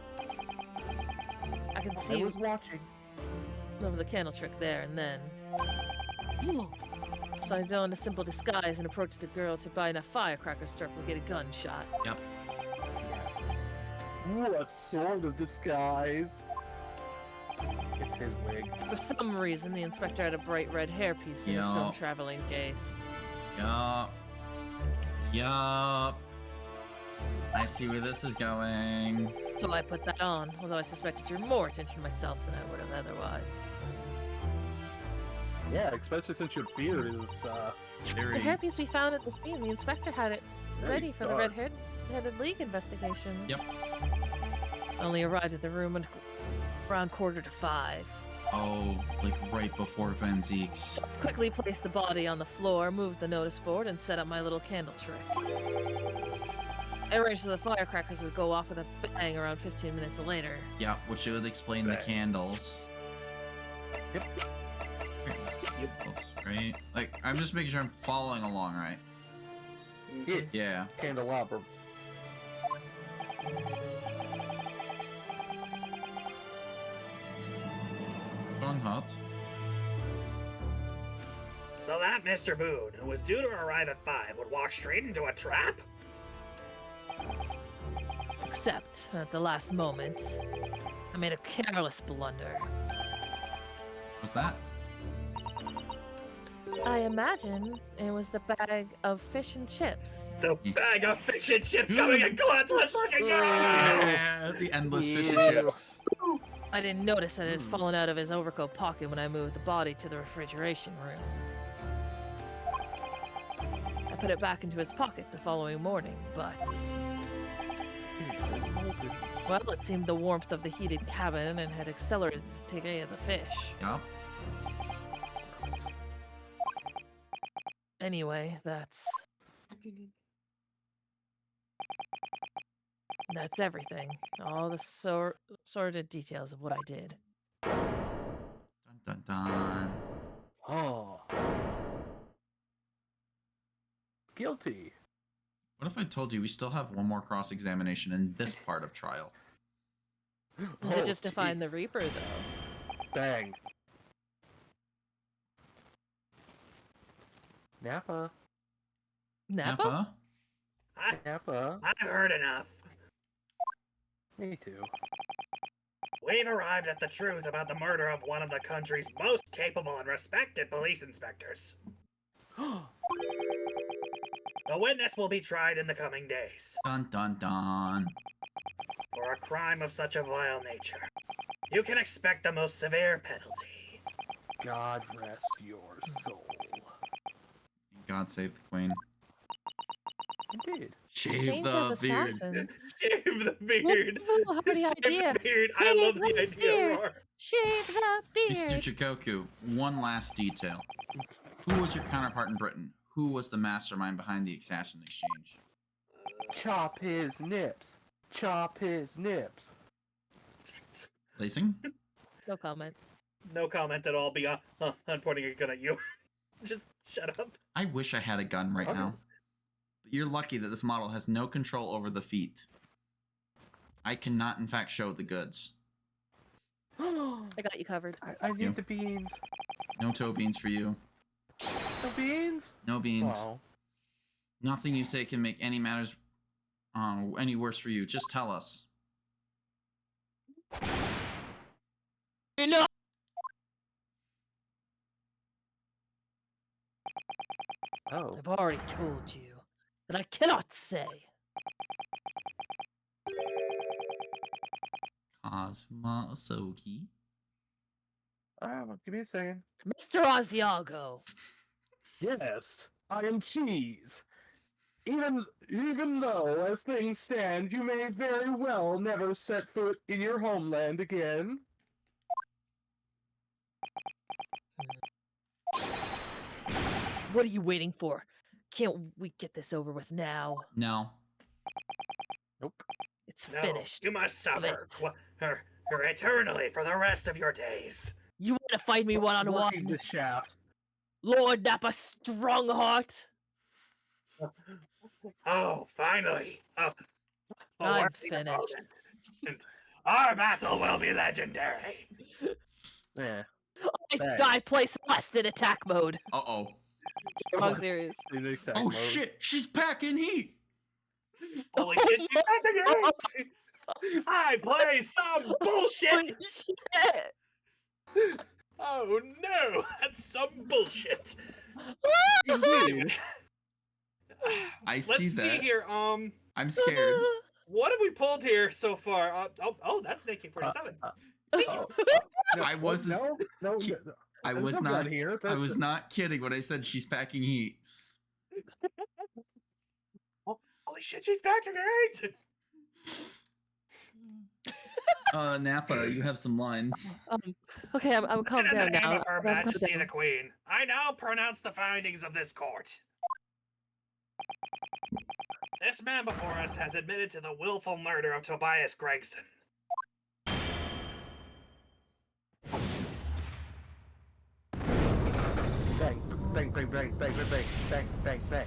I can I see was watching. over the candle trick there and then. So I donned a simple disguise and approached the girl to buy enough firecrackers to replicate a gunshot. Yep. What sort of disguise? It's his wig. For some reason, the inspector had a bright red hairpiece in his Yeah. stone traveling case. Yeah. Yup. I see where this is going. So I put that on, although I suspect it drew more attention to myself than I would have otherwise. Yeah, especially since your beard is, The Very. hairpiece we found at the scene, the inspector had it very ready for the dark. red-headed league investigation. Yep. Only arrived at the room around 4:45. Oh, like right before Van Zeek's. Quickly placed the body on the floor, moved the notice board, and set up my little candle trick. I arranged so the firecrackers would go off with a bang around 15 minutes later. Yeah, which would explain the Bang. candles. Yep. Right? Like, I'm just making sure I'm following along, right? Yeah, Yeah. candelabra. Strong hot. So that Mr. Boone, who was due to arrive at 5, would walk straight into a trap? Except, at the last moment, I made a careless blunder. What's that? I imagine it was the bag of fish and chips. The bag of fish and chips coming in clutch! Let's fucking go! Yeah, the endless fish and chips. I didn't notice that it had fallen out of his overcoat pocket when I moved the body to the refrigeration room. I put it back into his pocket the following morning, but... well, it seemed the warmth of the heated cabin and had accelerated the decay of the fish. Yup. Anyway, that's everything. All the sordid details of what I did. Dun dun dun. Oh. Guilty. What if I told you we still have one more cross-examination in this part of trial? Does it just define the Reaper, though? Bang. Napa. Napa? Napa. I've heard enough. Me too. We've arrived at the truth about the murder of one of the country's most capable and respected police inspectors. The witness will be tried in the coming days Dun dun dun. for a crime of such a vile nature. You can expect the most severe penalty. God rest your soul. God save the queen. Indeed. Shave Change the of beard. assassins. Shave the beard. Foolhardy Shave idea. the beard. I Shave love the the idea, beard. Roar. Shave the Mr. beard. Chikoku, one last detail. Who was your counterpart in Britain? Who was the mastermind behind the assassin exchange? Chop his nips. Chop his nips. Placing? No comment. No comment at all beyond I'm pointing a gun at you. Just shut up. I wish I had a gun right Okay. now. But you're lucky that this model has no control over the feet. I cannot, in fact, show the goods. I got you covered. I need You. the beans. No toe beans for you. No beans? No beans. Wow. Nothing you say can make any matters any worse for you. Just tell us. No. Oh. I've already told you that I cannot say. Cosma Asoki. Well, give me a second. Mr. Asiago. Yes, I am cheese. Even though, as things stand, you may very well never set foot in your homeland again. What are you waiting for? Can't we get this over with now? No. Nope. It's No, finished. you must suffer it. her eternally for the rest of your days. You want to fight me one on Working one, the shaft. Lord Napa Strongheart? Oh, finally. Oh, I'm worthy finished. opponent. And our battle will be legendary. Yeah. I play Celeste in attack mode. Uh-oh. Strong series. In attack Oh mode. shit, she's packing heat. Holy shit, she's back again. I play some bullshit. Oh no, that's some bullshit. Indeed. I Let's see see that. here. I'm scared. What have we pulled here so far? That's an AK-47. Thank you. I wasn't. No. I There's was no not. gun here. I was not kidding when I said she's packing heat. Holy shit, she's packing heat! Nappa, you have some lines. Okay, I'm calm In the down name now. of Her I'm calm Majesty down. the Queen, I now pronounce the findings of this court. This man before us has admitted to the willful murder of Tobias Gregson. Bang, bang, bang, bang, bang, bang, bang, bang, bang.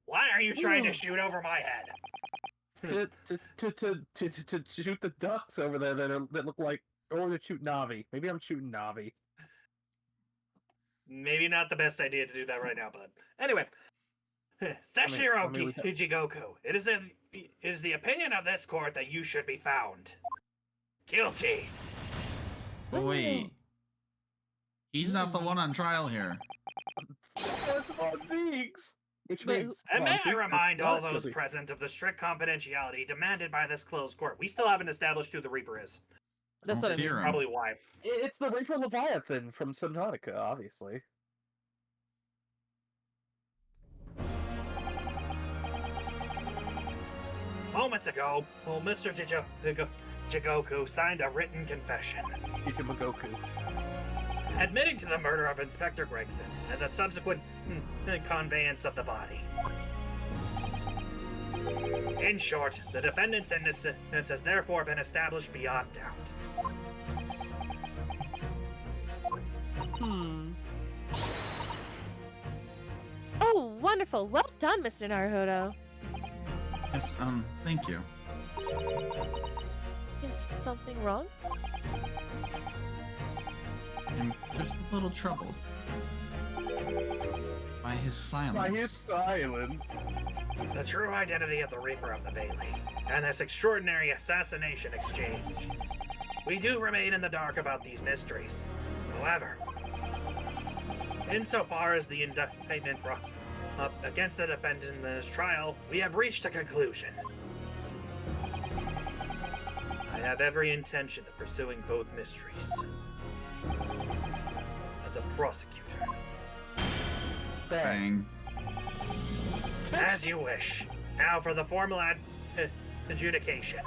Why are you trying to shoot over my head? To shoot the ducks over there that look like, or to shoot Navi. Maybe I'm shooting Navi. Maybe not the best idea to do that right now, but anyway. Sashiro Hijigoku, it is the opinion of this court that you should be found guilty. Oh, wait. He's not the one on trial here. That's Von Zeeks. Which means And may Von I Zeeks is remind all not those guilty. present of the strict confidentiality demanded by this closed court. We still haven't established who the Reaper is. That's Don't what I fear mean. him. Probably why. It's the Reaper Leviathan from Subnautica, obviously. Moments ago, Mr. Jigoku signed a written confession Ichimagoku. admitting to the murder of Inspector Gregson and the subsequent conveyance of the body. In short, the defendant's innocence has therefore been established beyond doubt. Oh, wonderful. Well done, Mr. Naruhodo. Yes, thank you. Is something wrong? I'm just a little troubled by his silence. By his silence. The true identity of the Reaper of the Bailey, and this extraordinary assassination exchange. We do remain in the dark about these mysteries. However, insofar as the indictment brought up against the defendant in this trial, we have reached a conclusion. I have every intention of pursuing both mysteries. As a prosecutor. Bang. As you wish. Now for the formal adjudication.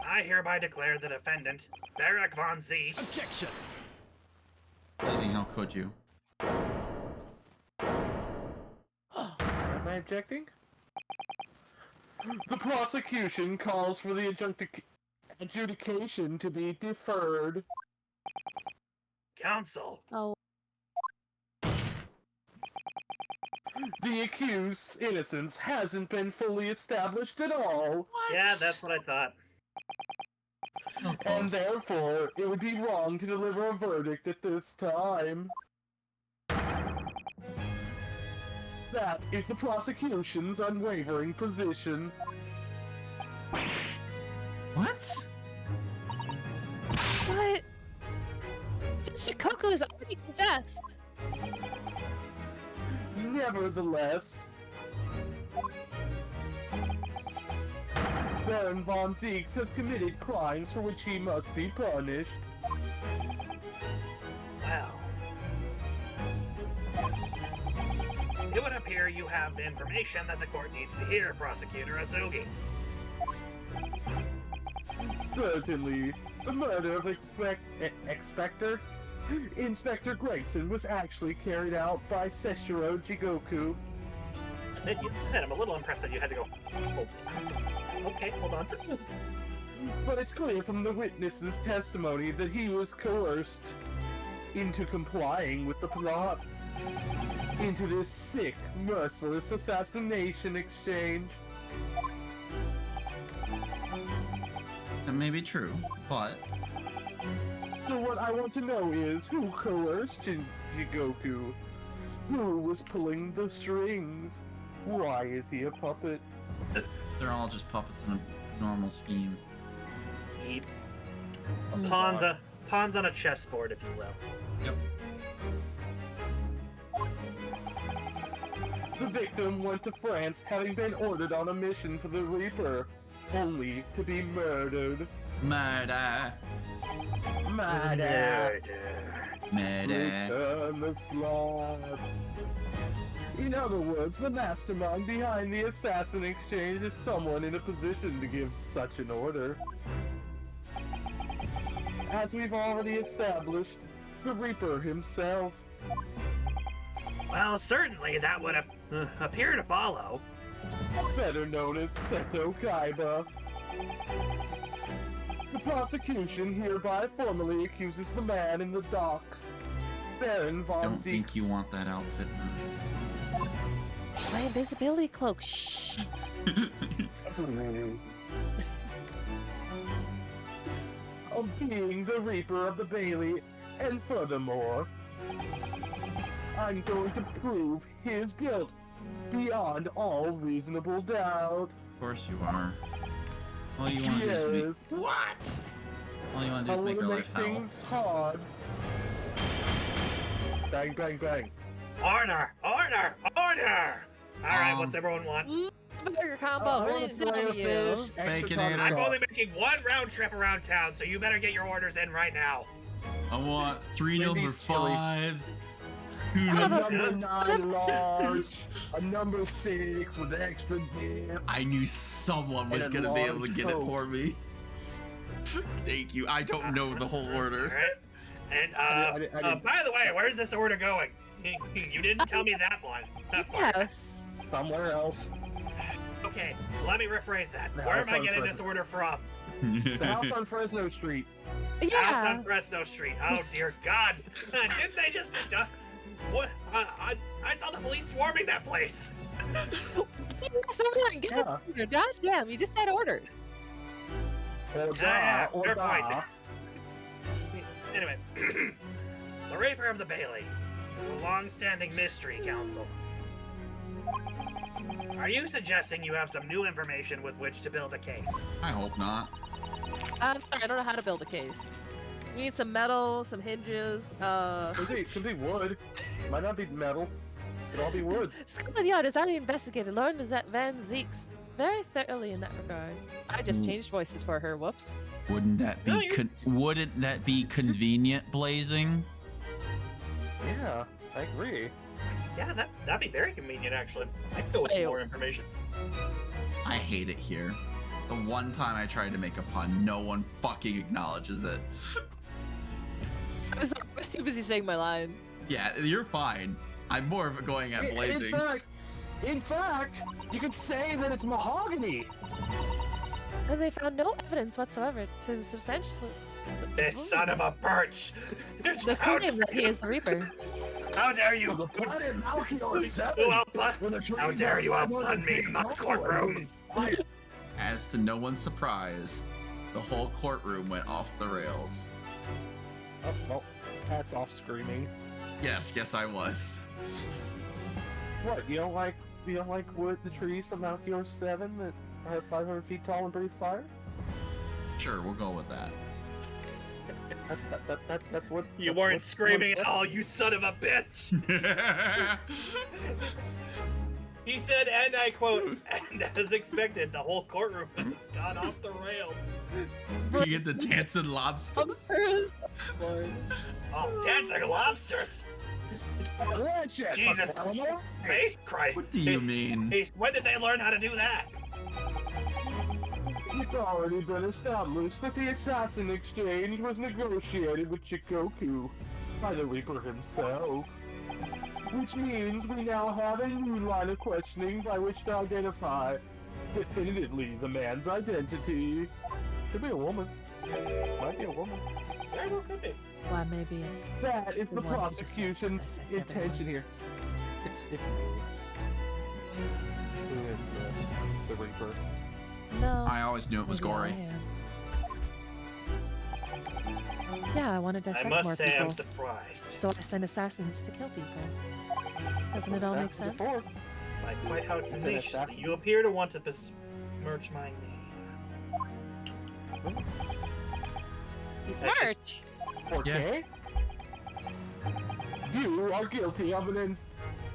I hereby declare the defendant, Barak von Zeeks. Objection! Amazing, how could you? Am I objecting? The prosecution calls for the adjudication to be deferred. Counsel. Oh. The accused's innocence hasn't been fully established at all. Yeah, that's what I thought. So And close. therefore, it would be wrong to deliver a verdict at this time. That is the prosecution's unwavering position. What? What? Shikoku has already confessed. Nevertheless, Baron von Zeeks has committed crimes for which he must be punished. Well. It would appear you have the information that the court needs to hear, Prosecutor Azugi. Certainly, the murder of Inspector Gregson was actually carried out by Seshiro Jigoku. I'm a little impressed that you had to go. Oh, okay, hold on. But it's clear from the witness's testimony that he was coerced into complying with the plot, into this sick, merciless assassination exchange. That may be true, but So what I want to know is, who coerced Jigoku? Who was pulling the strings? Why is he a puppet? they're all just puppets in a normal scheme. Eat. Pawns on a chessboard, if you will. Yep. The victim went to France having been ordered on a mission for the Reaper, only to be murdered. Murder. Murder. Murder. Return the slab. In other words, the mastermind behind the assassin exchange is someone in a position to give such an order. As we've already established, the Reaper himself. Well, certainly that would appear to follow. Better known as Seto Kaiba. The prosecution hereby formally accuses the man in the dock, Baron von Don't think Zieks, you want that outfit. It's my invisibility cloak. Shh. of being the Reaper of the Bailey, and furthermore, I'm going to prove his guilt beyond all reasonable doubt. Of course you are. All you want to do is make... Yes. What? All you want to do I is make want our to life make hell. things hard. Bang, bang, bang. Order! Order! Order! Alright, what's everyone want? Burger combo, I ready want to a filet of W. fish, extra Baconator. tartar I'm sauce. only making one round trip around town, so you better get your orders in right now. I want 3 Wendy's number chili. 5s. 2 A number... number 9 large, a number 6 with extra dip. I knew someone was And a going to be able to large get it Coke. for me. Thank you. I don't know the whole order. Alright? And, I didn't- by the way, where's this order going? You didn't tell me that one. That part. Yes. Somewhere else. Okay, let me rephrase that. The Where am house I on getting Fresno. this order from? The house on Fresno Street. House Yeah. on Fresno Street. Oh dear God! Didn't they just? What? I saw the police swarming that place. Someone get Yeah. an order. God damn, you just said ordered. Yeah, Or fair da. point. Anyway, the Reaper of the Bailey is a long-standing mystery council. Are you suggesting you have some new information with which to build a case? I hope not. I'm sorry, I don't know how to build a case. We need some metal, some hinges, Could be wood. Might not be metal. Could all be wood. Scotland Yard has already investigated, learned that Van Zieks very thoroughly in that regard. I just changed voices for her, whoops. Wouldn't that be wouldn't that be convenient, Blazing? Yeah, I agree. Yeah, that'd be very convenient, actually. I could go with some Wait. more information. I hate it here. The one time I tried to make a pun, no one fucking acknowledges it. I was too busy saying my line. Yeah, you're fine. I'm more of going at Blazing. In fact, you could say that it's mahogany. And they found no evidence whatsoever to substantiate This son of a birch! the claim that he is the Reaper. How dare you! The planet Malchior 7. How dare you outpun me in the courtroom! As to no one's surprise, the whole courtroom went off the rails. Oh, well, hats off screaming. Yes, I was. What, you don't like wood, the trees from Malchior 7 that are 500 feet tall and breathe fire? Sure, we'll go with that. That's what... You that's weren't what- screaming at all, you son of a bitch! He said, and I quote, and as expected, the whole courtroom has gone off the rails. You get the dancing lobsters. Lord. Oh, dancing lobsters! Ratchet, Jesus, space Christ! What do you mean? Hey, when did they learn how to do that? It's already been established that the assassin exchange was negotiated with Shikoku by the Reaper himself. Which means we now have a new line of questioning by which to identify definitively the man's identity. Could be a woman. Might be a woman. Very well could be. Why, maybe. That is the The one who just prosecution's wants to dissect intention here. It's me. Who is the Reaper? No. I always knew it was maybe I gory. am. Yeah, I want to dissect I more must say people. I'm surprised. So I send assassins to kill people. Doesn't it all make sense? Before. By quite how tenaciously you appear to want to besmirch my name. Besmirch! Okay. You are guilty of an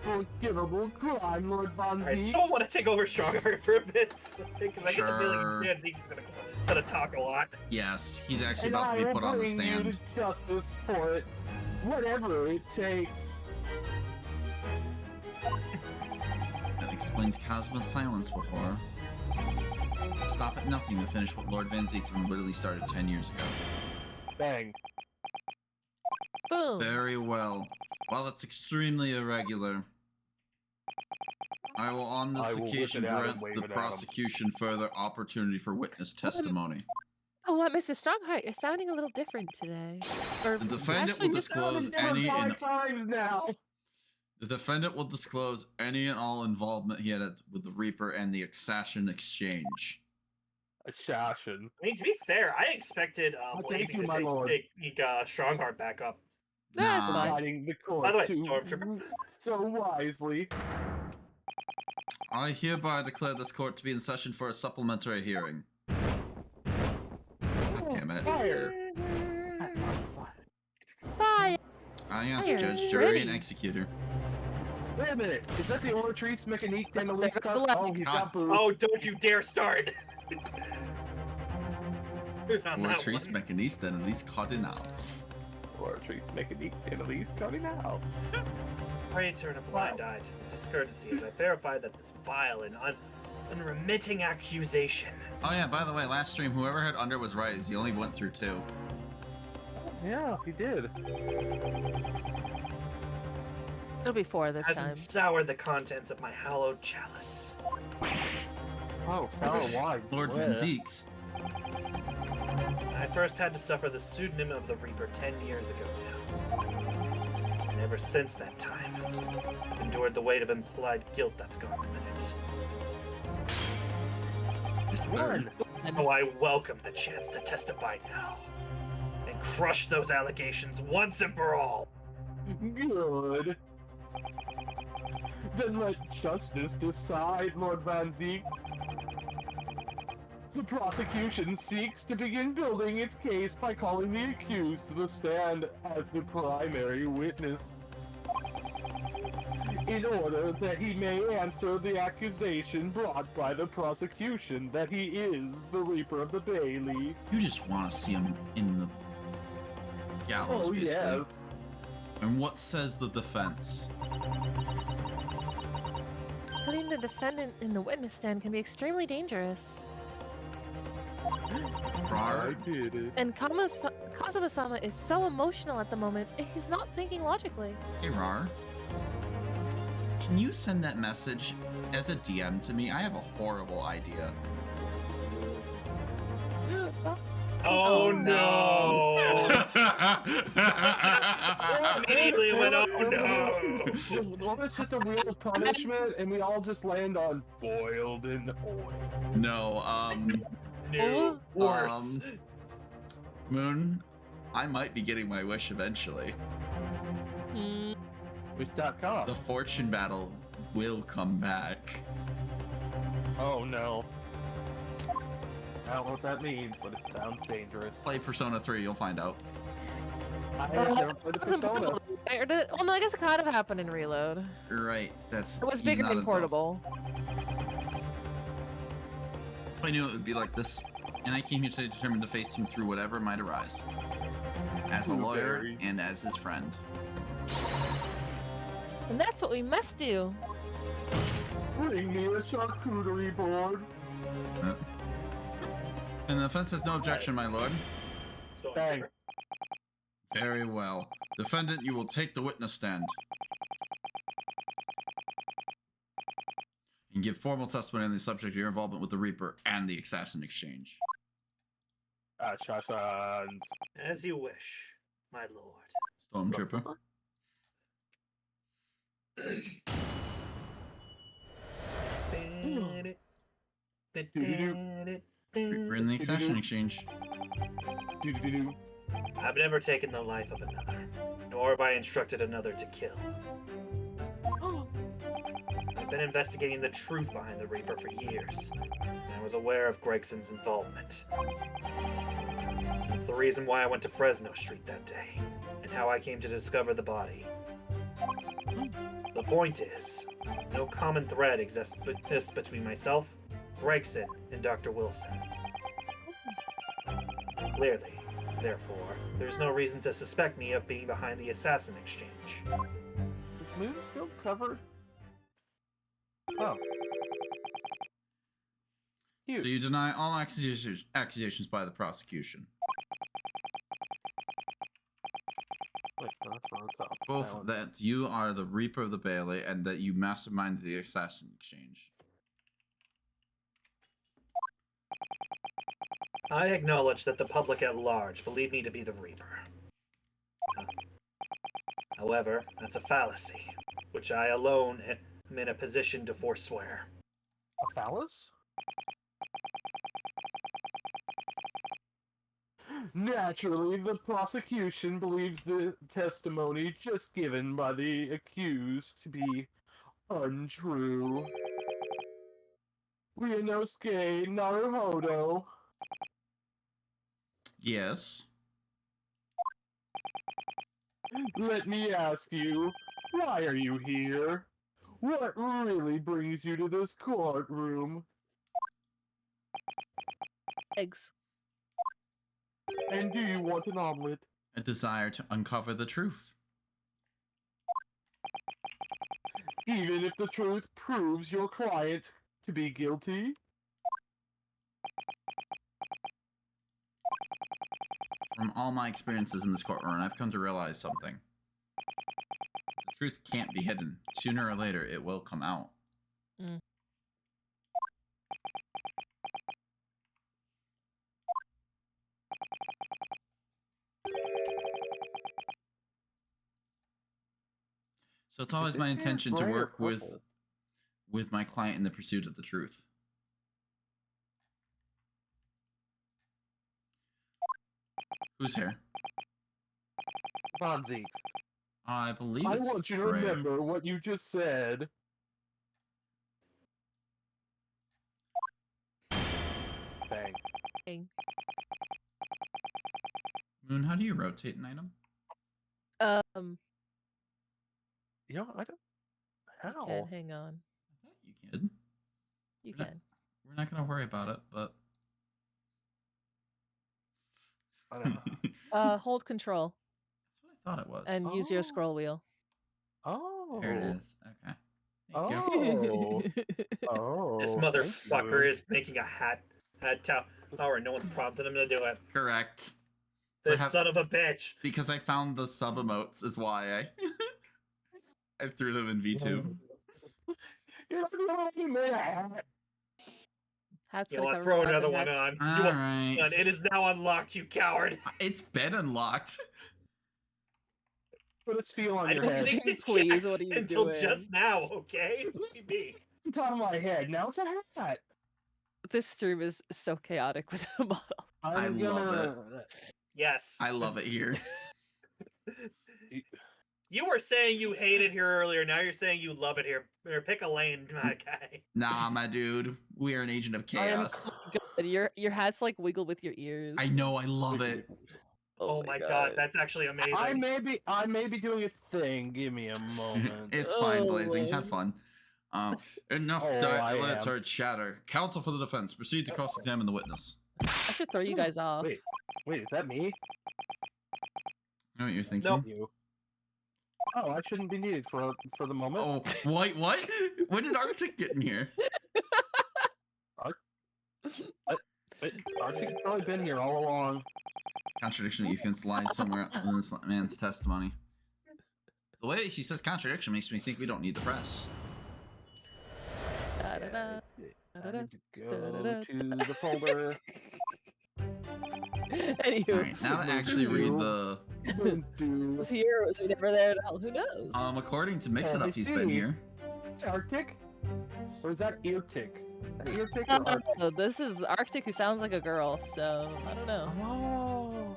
unforgivable crime, Lord Von Alright, Zeke. someone want to take over Strongheart for a bit? Because I get the feeling Sure. Van Zeke's gonna talk a lot. Yes, he's actually And about to I be will put on the bring you stand. to justice for it, whatever it takes. That explains Cosmo's silence before. Stop at nothing to finish what Lord Van Zeek's literally started 10 years ago. Bang. Boom. Very well. While that's extremely irregular, I will on this I will whip occasion it out grant and wave the it at 'em. prosecution further opportunity for witness testimony. Oh, what, Mr. Strongheart? You're sounding a little different today. Or The defendant actually, will just disclose Never any and 5 times now. the defendant will disclose any and all involvement he had with the Reaper and the Assassin exchange. Assassin. I mean, to be fair, I expected Thank Blazing you, to my lord. take Strongheart back up. That's Nah. fine. Guiding the court By the way, to Stormtrooper. so wisely. I hereby declare this court to be in session for a supplementary hearing. God damn it. Fire. Bye. I ask Fire. Judge, Jury, and Ready. Executor. Wait a minute. Is that the Oratrice Mechanique There Denelise goes Cup? the leg. Oh, he's got God. boost. Oh, don't you dare start! On that Oratrice one. Mechaniste and at least Cardinal. Oratrice Mechanique Denelise coming out. Pray turn a blind eye to this courtesy as I verified that this vile and unremitting accusation. Oh yeah, by the way, last stream, whoever had under was right, is he only went through 2. Yeah, he did. It'll be 4 this time. Hasn't soured the contents of my hallowed chalice. Oh, sour wine. Lord Yeah. Van Zeeks. I first had to suffer the pseudonym of the Reaper 10 years ago now. And ever since that time, I've endured the weight of implied guilt that's gone with it. It's One. third. So I welcome the chance to testify now. And crush those allegations once and for all. Good. Then let justice decide, Lord Van Zeeks. The prosecution seeks to begin building its case by calling the accused to the stand as the primary witness, in order that he may answer the accusation brought by the prosecution that he is the Reaper of the Bailey. You just want to see him in the gallows, Oh, basically. yes. And what says the defense? Putting the defendant in the witness stand can be extremely dangerous. Rar? I did it. And Kazuma-sama is so emotional at the moment, he's not thinking logically. Hey, Rar. Can you send that message as a DM to me? I have a horrible idea. Oh no! Immediately went, oh no! What if it's just a real punishment and we all just land on boiled in oil? No, No, worse. Moon, I might be getting my wish eventually. Hmm. Wish.com. The fortune battle will come back. Oh no. I don't know what that means, but it sounds dangerous. Play Persona 3, you'll find out. I have never played a Wasn't Persona. portable, right? Or did it? Well, no, I guess it kind of happened in Reload. Right, that's. It was he's bigger not and himself. portable. I knew it would be like this, and I came here today determined to face him through whatever might arise. As a lawyer Blueberry. and as his friend. And that's what we must do. Bring me a charcuterie board. And the defense has no objection, my lord. Bang. Very well. Defendant, you will take the witness stand. And give formal testimony on the subject of your involvement with the Reaper and the Assassin Exchange. Assassins. As you wish, my lord. Stormtrooper. Reaper and the Assassin Exchange. Doo-doo-doo-doo. I've never taken the life of another, nor have I instructed another to kill. I've been investigating the truth behind the Reaper for years, and I was aware of Gregson's involvement. That's the reason why I went to Fresno Street that day, and how I came to discover the body. The point is, no common thread exists between myself, Gregson, and Dr. Wilson. Clearly, therefore, there's no reason to suspect me of being behind the assassin exchange. Is Moon still covered? Oh. So you deny all accusations by the prosecution. Wait, no, that's not the top. Both that you are the Reaper of the Bailey and that you masterminded the assassin exchange. I acknowledge that the public at large believe me to be the Reaper. However, that's a fallacy, which I alone am in a position to forswear. A phallus? Naturally, the prosecution believes the testimony just given by the accused to be untrue. Ryunosuke Naruhodo. Yes. Let me ask you, why are you here? What really brings you to this courtroom? Eggs. And do you want an omelet? A desire to uncover the truth. Even if the truth proves your client to be guilty? From all my experiences in this courtroom, I've come to realize something. The truth can't be hidden. Sooner or later, it will come out. Mm. So it's always my intention to work with my client in the pursuit of the truth. Who's here? Bonzi. I believe I it's want you to Gray. remember what you just said. Bang. Bang. Moon, how do you rotate an item? You know, I don't. How? Okay, hang on. I thought you can. You We're not- can. We're not going to worry about it, but... I don't know. Hold control That's what I thought it was. and use your scroll wheel. Oh. There it is. Okay. Thank Oh. you. Oh. This thank motherfucker you. is making a hat tower. No one's prompted him to do it. Correct. This Perhaps- son of a bitch. Because I found the sub emotes is why I threw them in V2. You're not the only one who made a hat. Hat's You gonna want cover to throw his another hat one and on? You want- Alright. It is now unlocked, you coward. It's been unlocked. Put a steel on I your don't head. think to Please, check what are you until doing? just now, okay? Leave me. On top of my head. Now it's a hat. This stream is so chaotic with the model. I love Yes. I love it here. You were saying you hated here earlier. Now you're saying you love it here. Here, pick a lane, my guy. Nah, my dude. We are an agent of chaos. Good. Your hat's like wiggle with your ears. I know, I love it. Oh my god, that's actually amazing. I may be doing a thing. Give me a moment. It's fine, Oh, Blazing. Have Lord. fun. Enough Oh, I dilatory chatter. Counsel for the defense. Proceed to cross-examine the witness. I should throw you guys off. Wait, is that me? I know what you're thinking. Nope. You. Oh, I shouldn't be needed for the moment. Oh, what? When did Arctic get in here? Arctic's probably been here all along. Contradiction you think lies somewhere in this man's testimony. The way he says contradiction makes me think we don't need the press. Da-da-da. I need to go to the folder. Anywho, Alright, now to actually read the... was he here or was he never there at all? Who knows? According to Mix It Let Up, me he's been see. here. Arctic? Or is that Eartic? Eartic or Arctic? Oh, this is Arctic who sounds like a girl, so I don't know. Oh.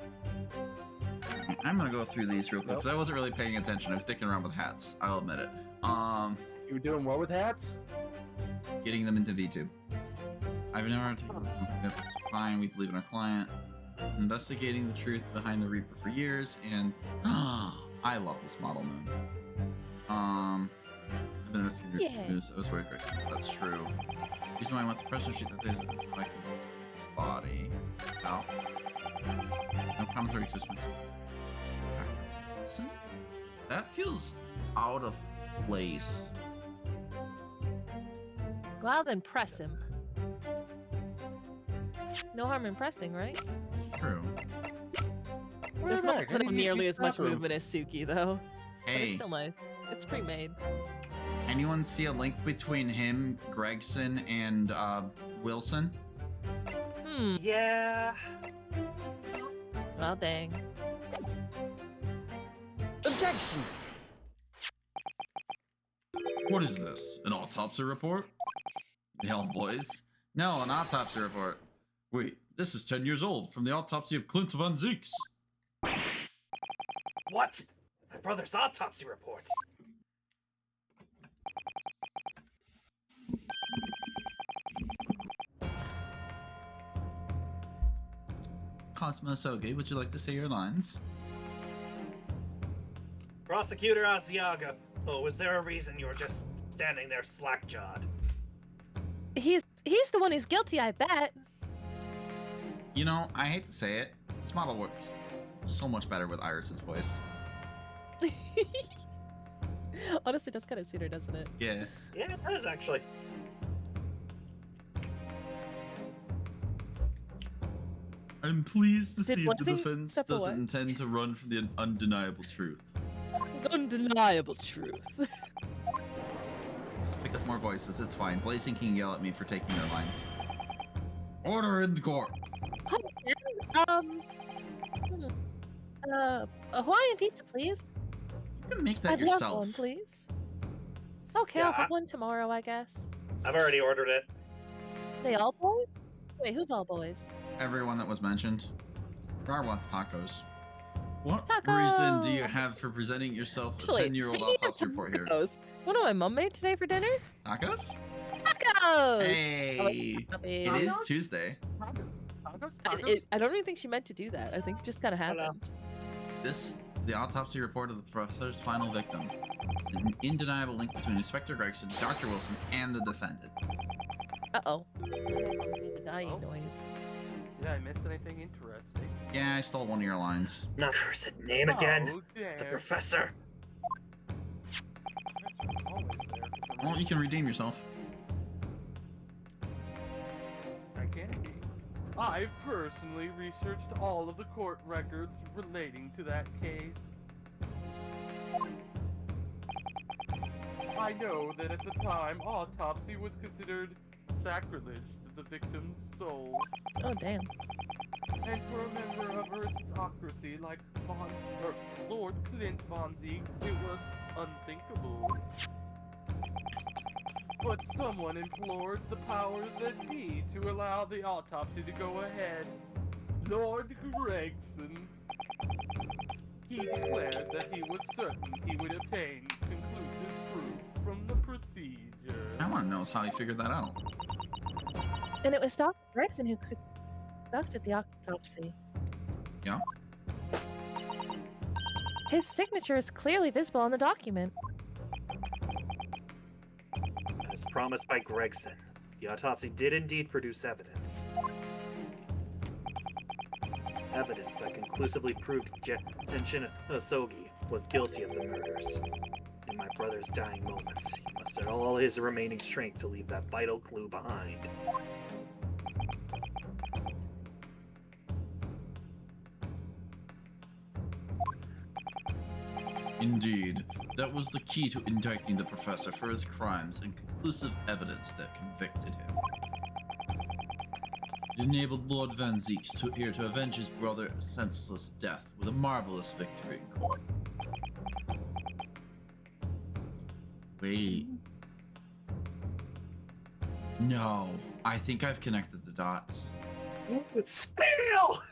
I'm gonna go through these real quick, because I wasn't really paying attention. I was sticking around with hats. I'll admit it. You were doing what with hats? Getting them into V2. I've never taken that's fine. We believe in our client. Investigating the truth behind the Reaper for years, and I love this model, Moon. I've been investigating Yeah. news. I was worried, Greg. That's true. The reason why I went to pressure sheet that there's a like body. No. No commentary exists. That feels out of place. Go out and press him. No harm in pressing, right? It's true. This one doesn't have nearly as much movement. movement as Suki, though. But it's Hey, still nice. It's pre-made. anyone see a link between him, Gregson, and Wilson? Hmm. Yeah. Well, dang. Objection! What is this? An autopsy report? Hell, boys. No, an autopsy report. Wait, this is 10 years old, from the autopsy of Clint Van Zeeks. What? My brother's autopsy report. Cosmo Sogi, would you like to say your lines? Prosecutor Asiaga. Oh, was there a reason you were just standing there slack-jawed? He's the one who's guilty, I bet. You know, I hate to say it, this model works so much better with Iris's voice. Honestly, that's kind of sooner, doesn't it? Yeah. Yeah, it does actually. I'm pleased to Did see that the Blessing defense step doesn't away? intend to run from the undeniable truth. Undeniable truth. Pick up more voices, it's fine. Blazing can yell at me for taking their lines. Order in the court. A Hawaiian pizza, please. You can make that I'd yourself. love one, please. Okay, Yeah, I'll have one tomorrow, I guess. I've already ordered it. They all boys? Wait, who's all boys? Everyone that was mentioned. Rar wants tacos. What reason do you Tacos! have for presenting yourself a Actually, 10-year-old speaking of autopsy report here? tacos, what did my mom made today for dinner? Tacos? Tacos! Hey! Oh, it's happy. It is Tuesday. I don't even think she meant to do that. I think it just kind of happened. The autopsy report of the professor's final victim. It's an undeniable link between Inspector Gregson, Dr. Wilson, and the defendant. Uh-oh. The dying Oh. noise. Did I miss anything interesting? Yeah, I stole one of your lines. Not cursed name again. Oh, The dare. professor. That's always there for some Well, you can redeem yourself. identity. I've personally researched all of the court records relating to that case. I know that at the time, autopsy was considered sacrilege to the victim's soul. Oh, damn. And for a member of aristocracy like Lord Clint Von Zeek, it was unthinkable. But someone implored the powers that be to allow the autopsy to go ahead. Lord Gregson. He declared that he was certain he would obtain conclusive proof from the procedure. I want to know how you figured that out. And it was Dr. Gregson who conducted the autopsy. Yeah? His signature is clearly visible on the document. As promised by Gregson, the autopsy did indeed produce evidence. Evidence that conclusively proved Genshin Osogi was guilty of the murders. In my brother's dying moments, he mustered all his remaining strength to leave that vital clue behind. Indeed, that was the key to indicting the professor for his crimes and conclusive evidence that convicted him. It enabled Lord Van Zeeks to avenge his brother's senseless death with a marvelous victory in court. Wait. No, I think I've connected the dots. Spill!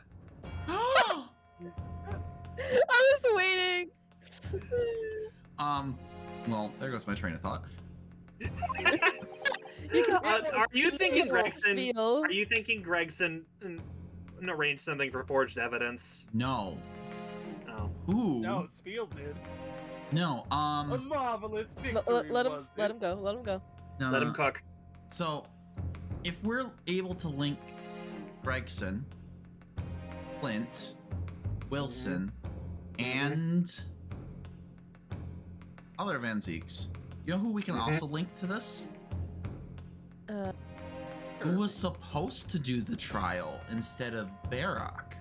I was waiting. Well, there goes my train of thought. You can Are you thinking feel Gregson? spiel. Are you thinking Gregson arranged something for forged evidence? No. Oh. Who? No, Spiel did. No, A marvelous victory. Let him was let it? him go. Let him go. no, Let no, him cook. So, if we're able to link Gregson, Clint, Wilson, and other Van Zeeks, you know who we can also link to this? Who was supposed to do the trial instead of Barak?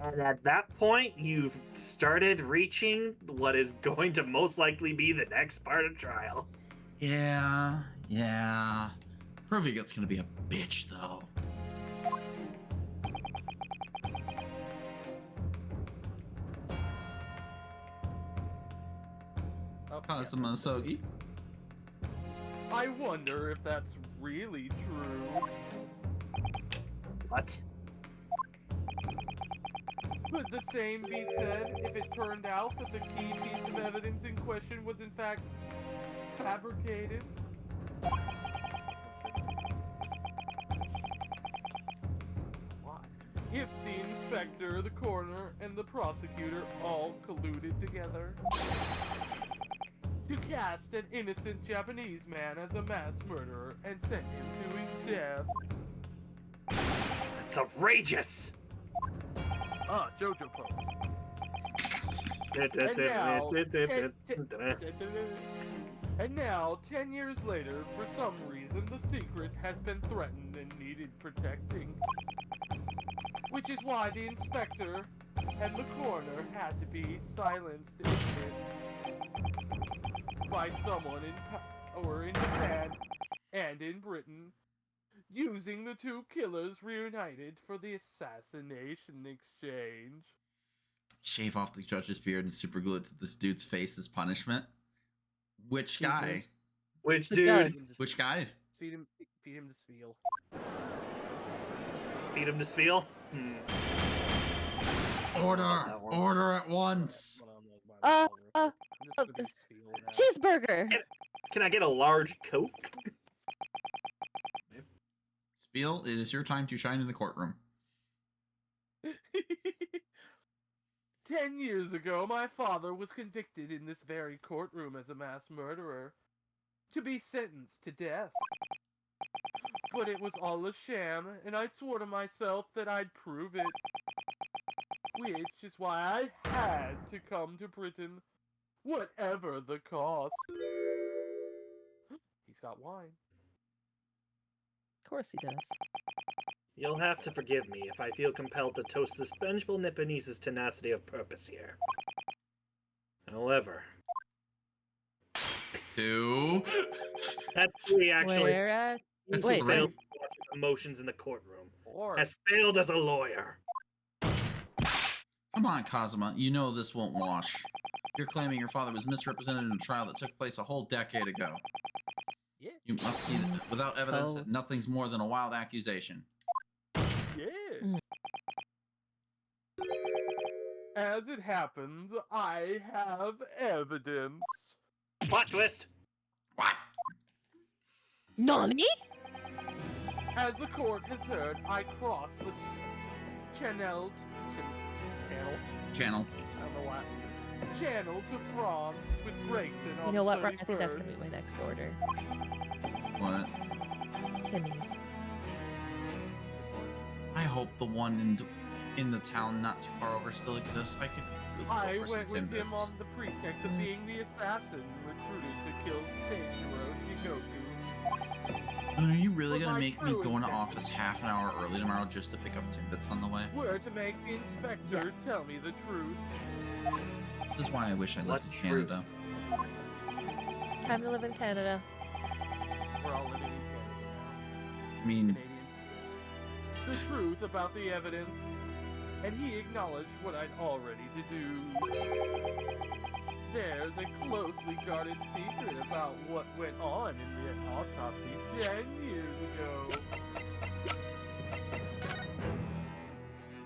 And at that point, you've started reaching what is going to most likely be the next part of trial. Yeah. Provigut's gonna be a bitch, though. Kazuma Sogi. I wonder if that's really true. What? Could the same be said if it turned out that the key piece of evidence in question was in fact fabricated? Why? If the inspector, the coroner, and the prosecutor all colluded together to cast an innocent Japanese man as a mass murderer and send him to his death. That's outrageous! Ah, JoJo pose. And now, 10 years later, for some reason, the secret has been threatened and needed protecting. Which is why the inspector and the coroner had to be silenced in it by someone in Japan and in Britain, using the two killers reunited for the assassination exchange. Shave off the judge's beard and superglue it to this dude's face as punishment. Which guy? Which The dude? judge. Which guy? Feed him to Spiel. Feed him to Spiel? Order at once. Cheeseburger. Can I get a large Coke? Spiel, it is your time to shine in the courtroom. 10 years ago, my father was convicted in this very courtroom as a mass murderer, to be sentenced to death. But it was all a sham, and I swore to myself that I'd prove it. Which is why I had to come to Britain, whatever the cost. He's got wine. Of course he does. You'll have to forgive me if I feel compelled to toast this vengeful Nipponese's tenacity of purpose here. However... Two. That's three, actually. Where at? That's He's three. failed emotions in the courtroom. Or Has failed as a lawyer. Come on, Kazuma. You know this won't wash. You're claiming your father was misrepresented in a trial that took place a whole decade ago. yeah. You must see that without evidence that nothing's more than a wild accusation. Yeah. As it happens, I have evidence. Plot twist. What? Nani? As the court has heard, I crossed the channel. Channel. I don't know why. Channel to France with Gregson on You know what, the Ryan? I think that's 31st. gonna be my next order. What? Timmy's. I hope the one in the town not too far over still exists. I could really I go for went some with him Timbits. on the pretext of being the assassin recruited to kill Seishiro Shigoku. Are you really For gonna my make me true go into intent. office half an hour early tomorrow just to pick up Timbits on the way? Were to make the inspector tell me the truth. This is why I wish I lived What in truth? Canada. Time to live in Canada. We're all living in Canada. I mean, The truth about the evidence, and he acknowledged what I'd already deduced. There's a closely guarded secret about what went on in the autopsy 10 years ago.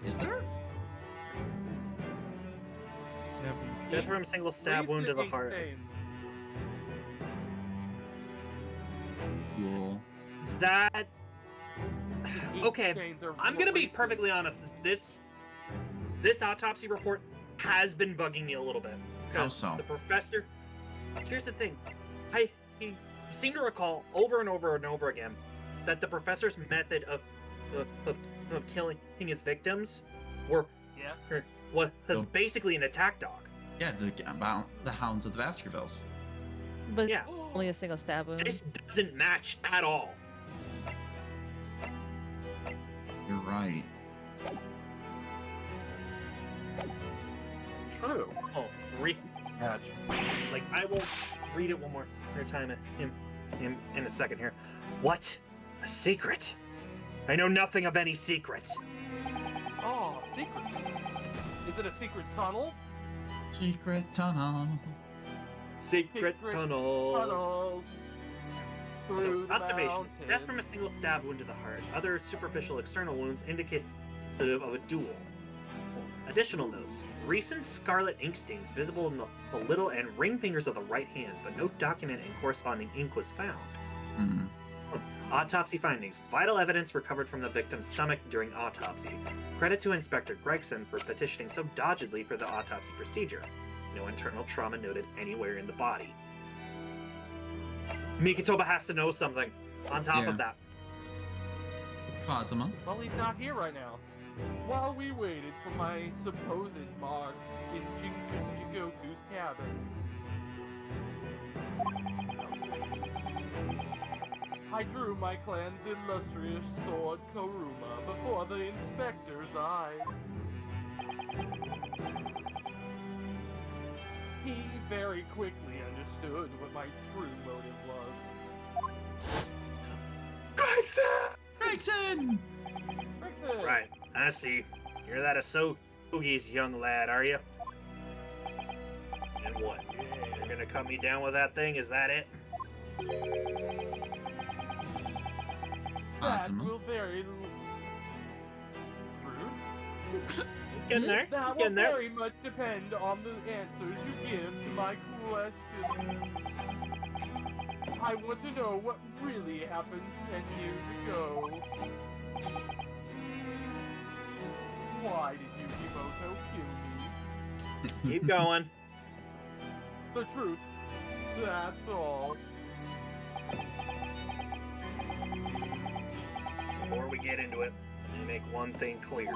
is there? Dead from a single stab wound to the Recent heart. stains. Cool. That... Ink Okay, stains are I'm gonna be recent. perfectly honest. This autopsy report has been bugging me a little bit. How so? The professor. Here's the thing, he seemed to recall over and over and over again that the professor's method of killing his victims was So- basically an attack dog. Yeah, the Hounds of the Baskervilles. But Yeah. only a single stab wound. This doesn't match at all. You're right. True. Oh, like I will read it one more time in a second here. What? A secret? I know nothing of any secret. Oh, secret. Is it a secret tunnel? Secret tunnel. Secret tunnel. Tunnel. So, Through the observations. Death mountain. from a single stab wound to the heart. Other superficial external wounds indicate of a duel. Additional notes. Recent scarlet ink stains visible in the little and ring fingers of the right hand, but no document and corresponding ink was found. Hmm. Autopsy findings. Vital evidence recovered from the victim's stomach during autopsy. Credit to Inspector Gregson for petitioning so doggedly for the autopsy procedure. No internal trauma noted anywhere in the body. Mikitoba has to know something on top Yeah. of that. Kazuma. Well, he's not here right now. While we waited for my supposed mark in Jigoku's cabin, I drew my clan's illustrious sword Kuruma before the inspector's eyes. He very quickly understood what my true motive was. Gregson! Gregson! Right, I see. You're that Asogi's young lad, are you? And what? You're gonna cut me down with that thing? Is that it? That Kazuma. will very... Rude? He's getting there. That He's will getting there. very much depend on the answers you give to my questions. I want to know what really happened 10 years ago. Why did Yukimoto kill me? Keep going. The truth. That's all. Before we get into it, let me make one thing clear.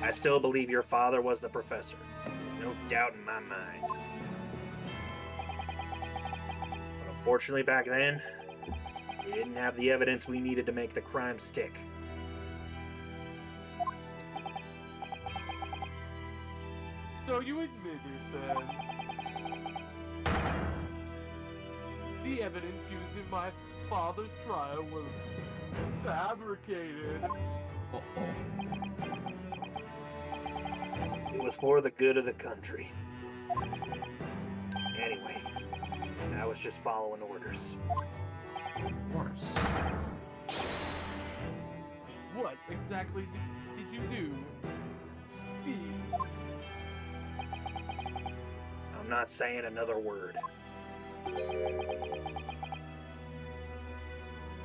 I still believe your father was the professor. There's no doubt in my mind. But unfortunately back then, we didn't have the evidence we needed to make the crime stick. So you admit it then? The evidence used in my father's trial was fabricated. Uh-oh. It was for the good of the country. Anyway, I was just following orders. Of course. What exactly did you do? Speak. I'm not saying another word.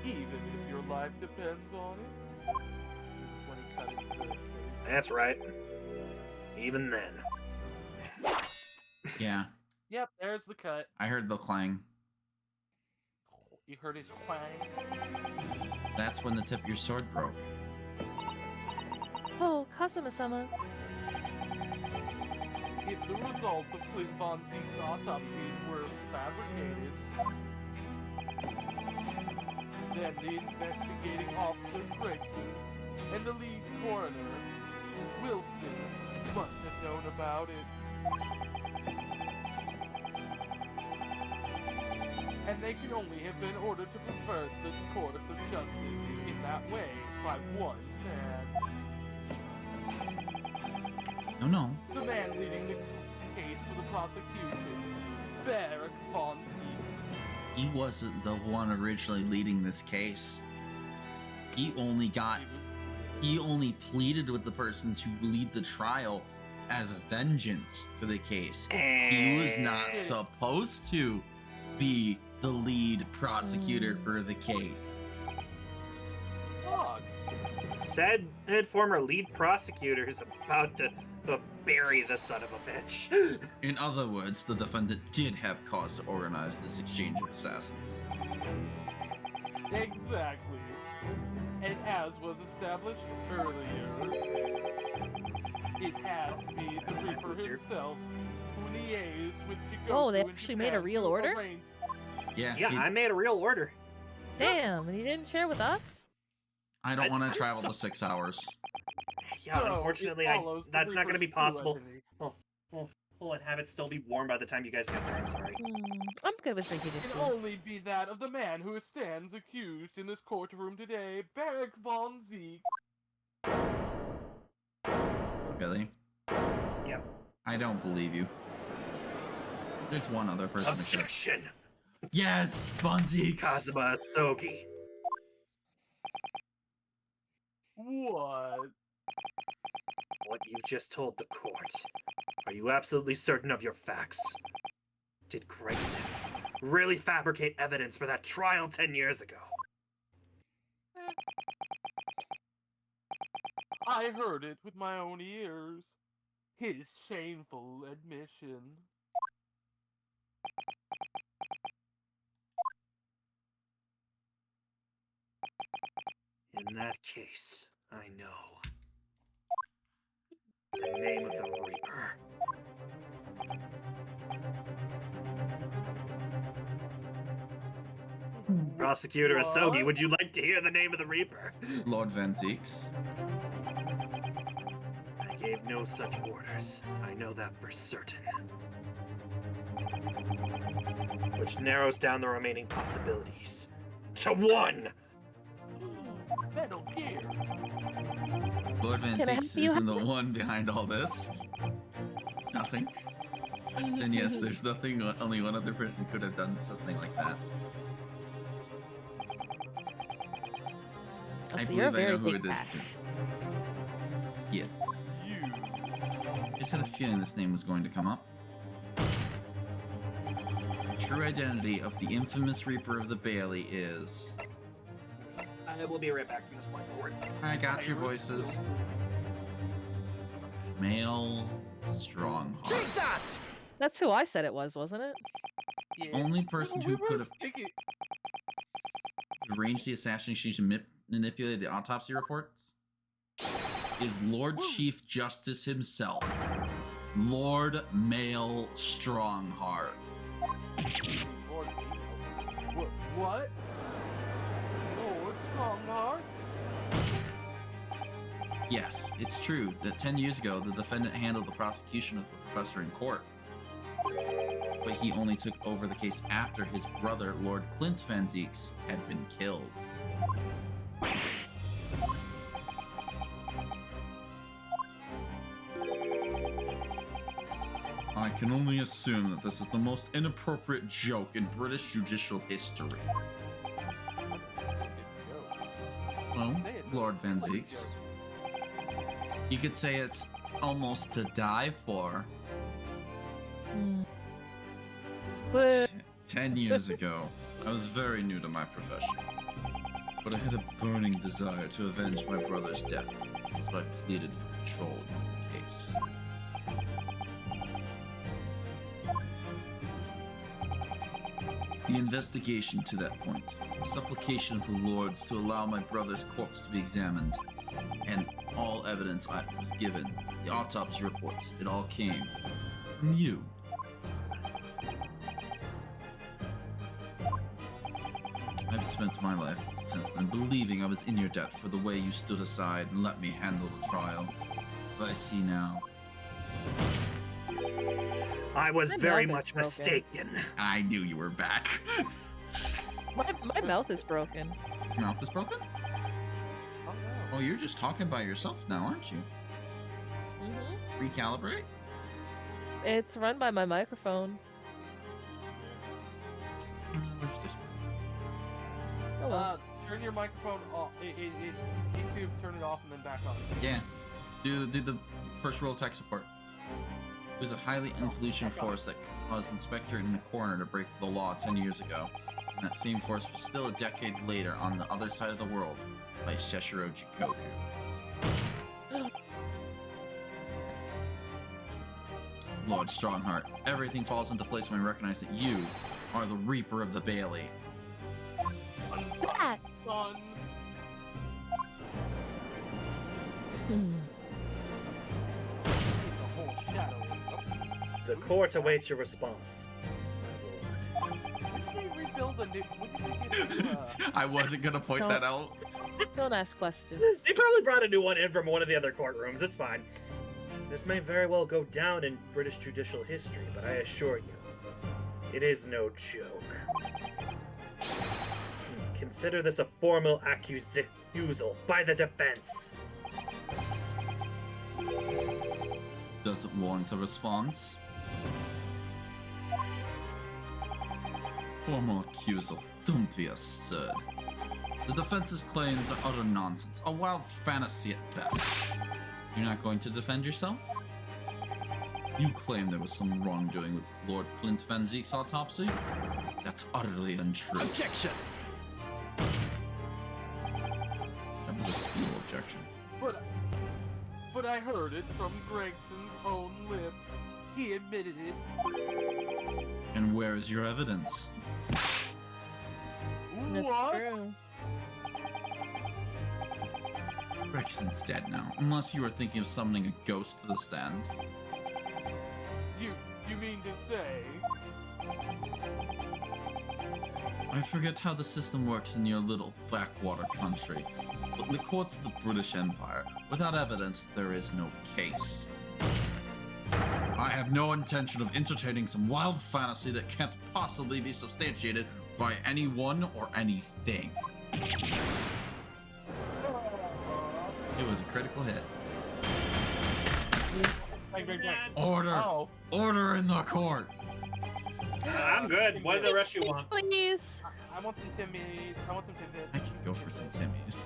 Even if your life depends on it? This is when he cut into the case. That's right. Even then. Yeah, Yep, there's the cut. I heard the clang. You heard his twang? That's when the tip of your sword broke. Oh, Kazuma-sama. If the results of Clint Von Zeke's autopsies were fabricated, then the investigating officer Gregson and the lead coroner, Wilson, must have known about it. And they can only have been ordered to pervert the course of justice in that way by one man. No. The man leading the case for the prosecution, Barrack Von Zeeks. He wasn't the one originally leading this case. He only pleaded with the person to lead the trial as a vengeance for the case. He was not supposed to be the lead prosecutor for the case. Fuck. Said former lead prosecutor is about to But bury the son of a bitch. In other words, the defendant did have cause to organize this exchange of assassins. Exactly. And as was established earlier, it has to be the Reaper himself who liaised with Chigoku. Oh, they in actually made a Japan real to order? arrange- Yeah, Yeah, I made a real order. Damn, and you didn't share with us? I don't want I'm to travel so- to 6 hours. Yeah, So, it unfortunately, follows the that's not going to be Reaper's true possible. identity. Oh, and have it still be warm by the time you guys get there. I'm sorry. I'm good with making it It can food. only be that of the man who stands accused in this courtroom today, Beric von Zeke. Really? Yep. I don't believe you. There's one other person. Objection. Yes, Bunzies. Kazuma Sogi. What? What you just told the court. Are you absolutely certain of your facts? Did Gregson really fabricate evidence for that trial 10 years ago? I heard it with my own ears. His shameful admission. In that case, I know. The name of the Reaper. Prosecutor Asogi, would you like to hear the name of the Reaper? Lord Van Zeeks. I gave no such orders. I know that for certain. Which narrows down the remaining possibilities to one! Metal Gear. Lord Van Can I Zeeks help you? isn't the one behind all this. Nothing. Then yes, there's nothing. Only one other person could have done something like that. Oh, I so you're a believe I know very who it big is cat. too. Yeah. You. Just had a feeling this name was going to come up. The true identity of the infamous Reaper of the Bailey is... I will be right back from this point forward. I got your voices. Male Strongheart. Take that! That's who I said it was, wasn't it? Yeah. Only person We who were could have thinking- arranged the assassination, manipulated the autopsy reports, is Lord Chief Justice himself, Lord Male Strongheart. Lord, what? Lord Strongheart? Yes, it's true that 10 years ago the defendant handled the prosecution of the professor in court, but he only took over the case after his brother, Lord Clint Van Zeeks, had been killed. I can only assume that this is the most inappropriate joke in British judicial history. Well, Lord Van Zeeks, you could say it's almost to die for. But 10 years ago, I was very new to my profession, but I had a burning desire to avenge my brother's death, so I pleaded for control of the case. The investigation to that point, the supplication of the lords to allow my brother's corpse to be examined, and all evidence I was given, the autopsy reports, it all came from you. I've spent my life since then believing I was in your debt for the way you stood aside and let me handle the trial. But I see now. I was My very mouth is much broken. mistaken. I knew you were back. my mouth is broken. Your mouth is broken? Oh no. Oh, you're just talking by yourself now, aren't you? Recalibrate? It's run by my microphone. Where's this one? Oh well. Turn your microphone off. YouTube, turn it off and then back on. Yeah. Do the first roll tech support. It was a highly influential force that caused Inspector and the coroner to break the law 10 years ago. And that same force was still a decade later on the other side of the world by Sheshiro Jikoku. Lord Strongheart, everything falls into place when we recognize that you are the Reaper of the Bailey. That. Son. It's a whole shadow. The court awaits your response. When did they rebuild a new? When did they get a new? I wasn't gonna point that out. Don't ask questions. They probably brought a new one in from one of the other courtrooms. It's fine. This may very well go down in British judicial history, but I assure you, it is no joke. Consider this a formal accusal by the defense. Does it warrant a response? Formal accusal. Don't be absurd. The defense's claims are utter nonsense, a wild fantasy at best. You're not going to defend yourself? You claim there was some wrongdoing with Lord Clint Van Zeek's autopsy? That's utterly untrue. Objection! That was a spiel objection. But I heard it from Gregson's own lips. He admitted it. And where is your evidence? That's What? true. Gregson's dead now, unless you are thinking of summoning a ghost to the stand. You mean to say? I forget how the system works in your little backwater country, but in the courts of the British Empire, without evidence, there is no case. I have no intention of entertaining some wild fantasy that can't possibly be substantiated by anyone or anything. It was a critical hit. Bang, bang, bang. Order! Oh. Order in the court! I'm good. What do the rest you want? Please. I want some Timmy's. I want some Timbits. I can go for some Timmy's.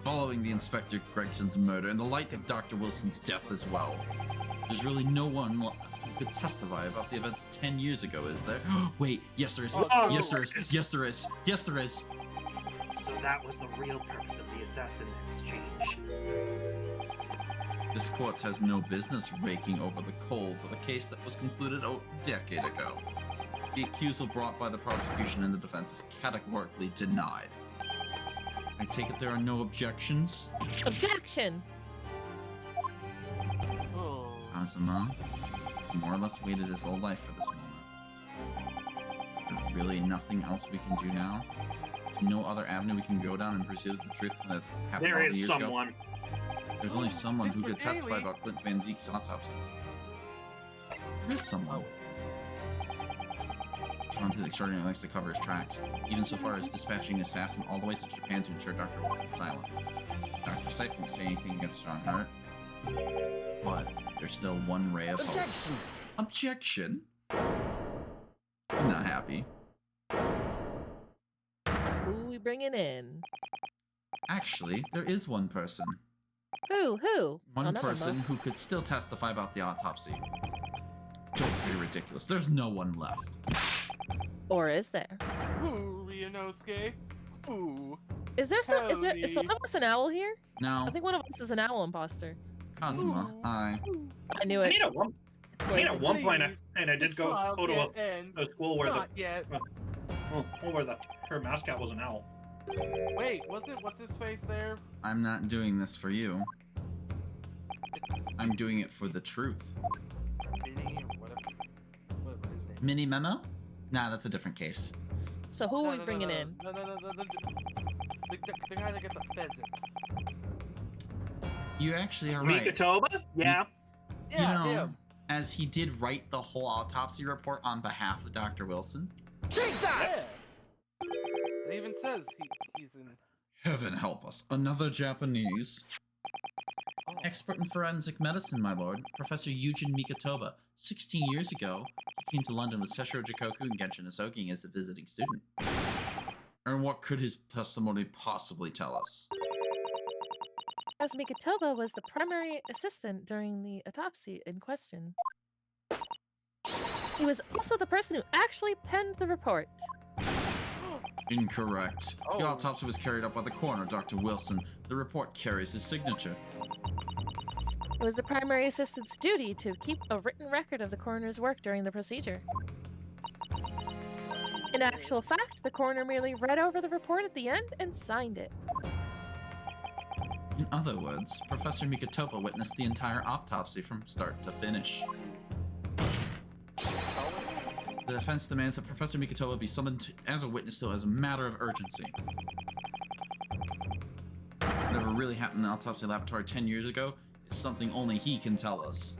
Following the Inspector Gregson's murder and the light of Dr. Wilson's death as well, there's really no one left who could testify about the events 10 years ago, is there? Wait, yes there is. Oh, Yes there is. Yes there is. Yes there is. So that was the real purpose of the assassin exchange. This court has no business raking over the coals of a case that was concluded a decade ago. The accusal brought by the prosecution and the defense is categorically denied. I take it there are no objections? Objection. Oh. Azuma more or less waited his whole life for this moment. Is there really nothing else we can do now? No other avenue we can go down and pursue the truth that happened all There the is years someone. ago? There's only someone who Mr. could testify Daly. about Clint Van Zeek's autopsy. There is someone. On to the extraordinary likes to cover his tracks, even so far as dispatching an assassin all the way to Japan to ensure Dr. Wilson's silence. Dr. Sight won't say anything against Strongheart, but there's still one ray of hope. Objection! Objection? I'm not happy. So who we bringing in? Actually, there is one person. Who? One Oh, no, person no. who could still testify about the autopsy. Don't be ridiculous. There's no one left. Or is there? Ooh, Ryunosuke. Ooh. Is there some? Is one of us an owl here? No, I think one of us is an owl imposter. Kazuma, I. I knew I it. mean, at one, It's I mean, at crazy. one point, Please. and I did This go trial to can't end. a school where Not yet. her mascot was an owl. Wait, what's his face there? I'm not doing this for you. I'm doing it for the truth. Minnie or whatever his name. Mini memo? Nah, that's a different case. So who are we bringing in? No. The guy that got the pheasant. You actually are right. Mikatoba? Yeah. You know, as he did write the whole autopsy report on behalf of Dr. Wilson. Take that! Yeah. It even says he's in. Heaven help us, another Japanese. Expert in forensic medicine, my lord. Professor Yujin Mikatoba. 16 years ago, he came to London with Sessho Jikoku and Genshin Isoking as a visiting student. And what could his testimony possibly tell us? As Mikatoba was the primary assistant during the autopsy in question. He was also the person who actually penned the report. Incorrect. The Oh. autopsy was carried out by the coroner, Dr. Wilson. The report carries his signature. It was the primary assistant's duty to keep a written record of the coroner's work during the procedure. In actual fact, the coroner merely read over the report at the end and signed it. In other words, Professor Mikotopa witnessed the entire autopsy from start to finish. The defense demands that Professor Mikotopa be summoned as a witness as a matter of urgency. Whatever really happened in the autopsy laboratory 10 years ago is something only he can tell us.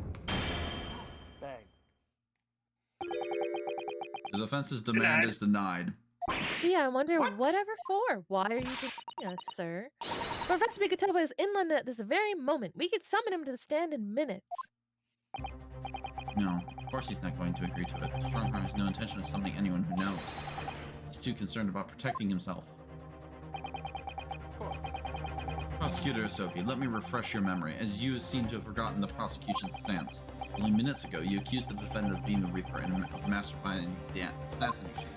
Bang. The defense's demand is denied. Gee, I wonder whatever for. Why are you denying us, sir? Professor Mikotopa is in London at this very moment. We could summon him to the stand in minutes. No, of course he's not going to agree to it. Strongheart has no intention of summoning anyone who knows. He's too concerned about protecting himself. Prosecutor Asoki, let me refresh your memory, as you seem to have forgotten the prosecution's stance. Only minutes ago, you accused the defendant of being the Reaper and of masterminding the assassination.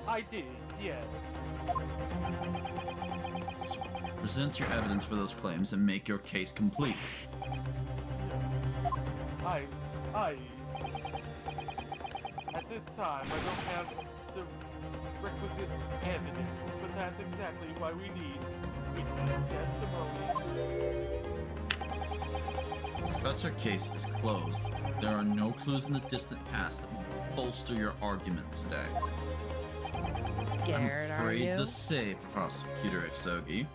I did, yes. So, present your evidence for those claims and make your case complete. At this time, I don't have the requisite evidence, but that's exactly why we need witness testimony. Professor, case is closed. There are no clues in the distant past that will bolster your argument today. Scared, I'm are afraid you? to say, Prosecutor Exogi,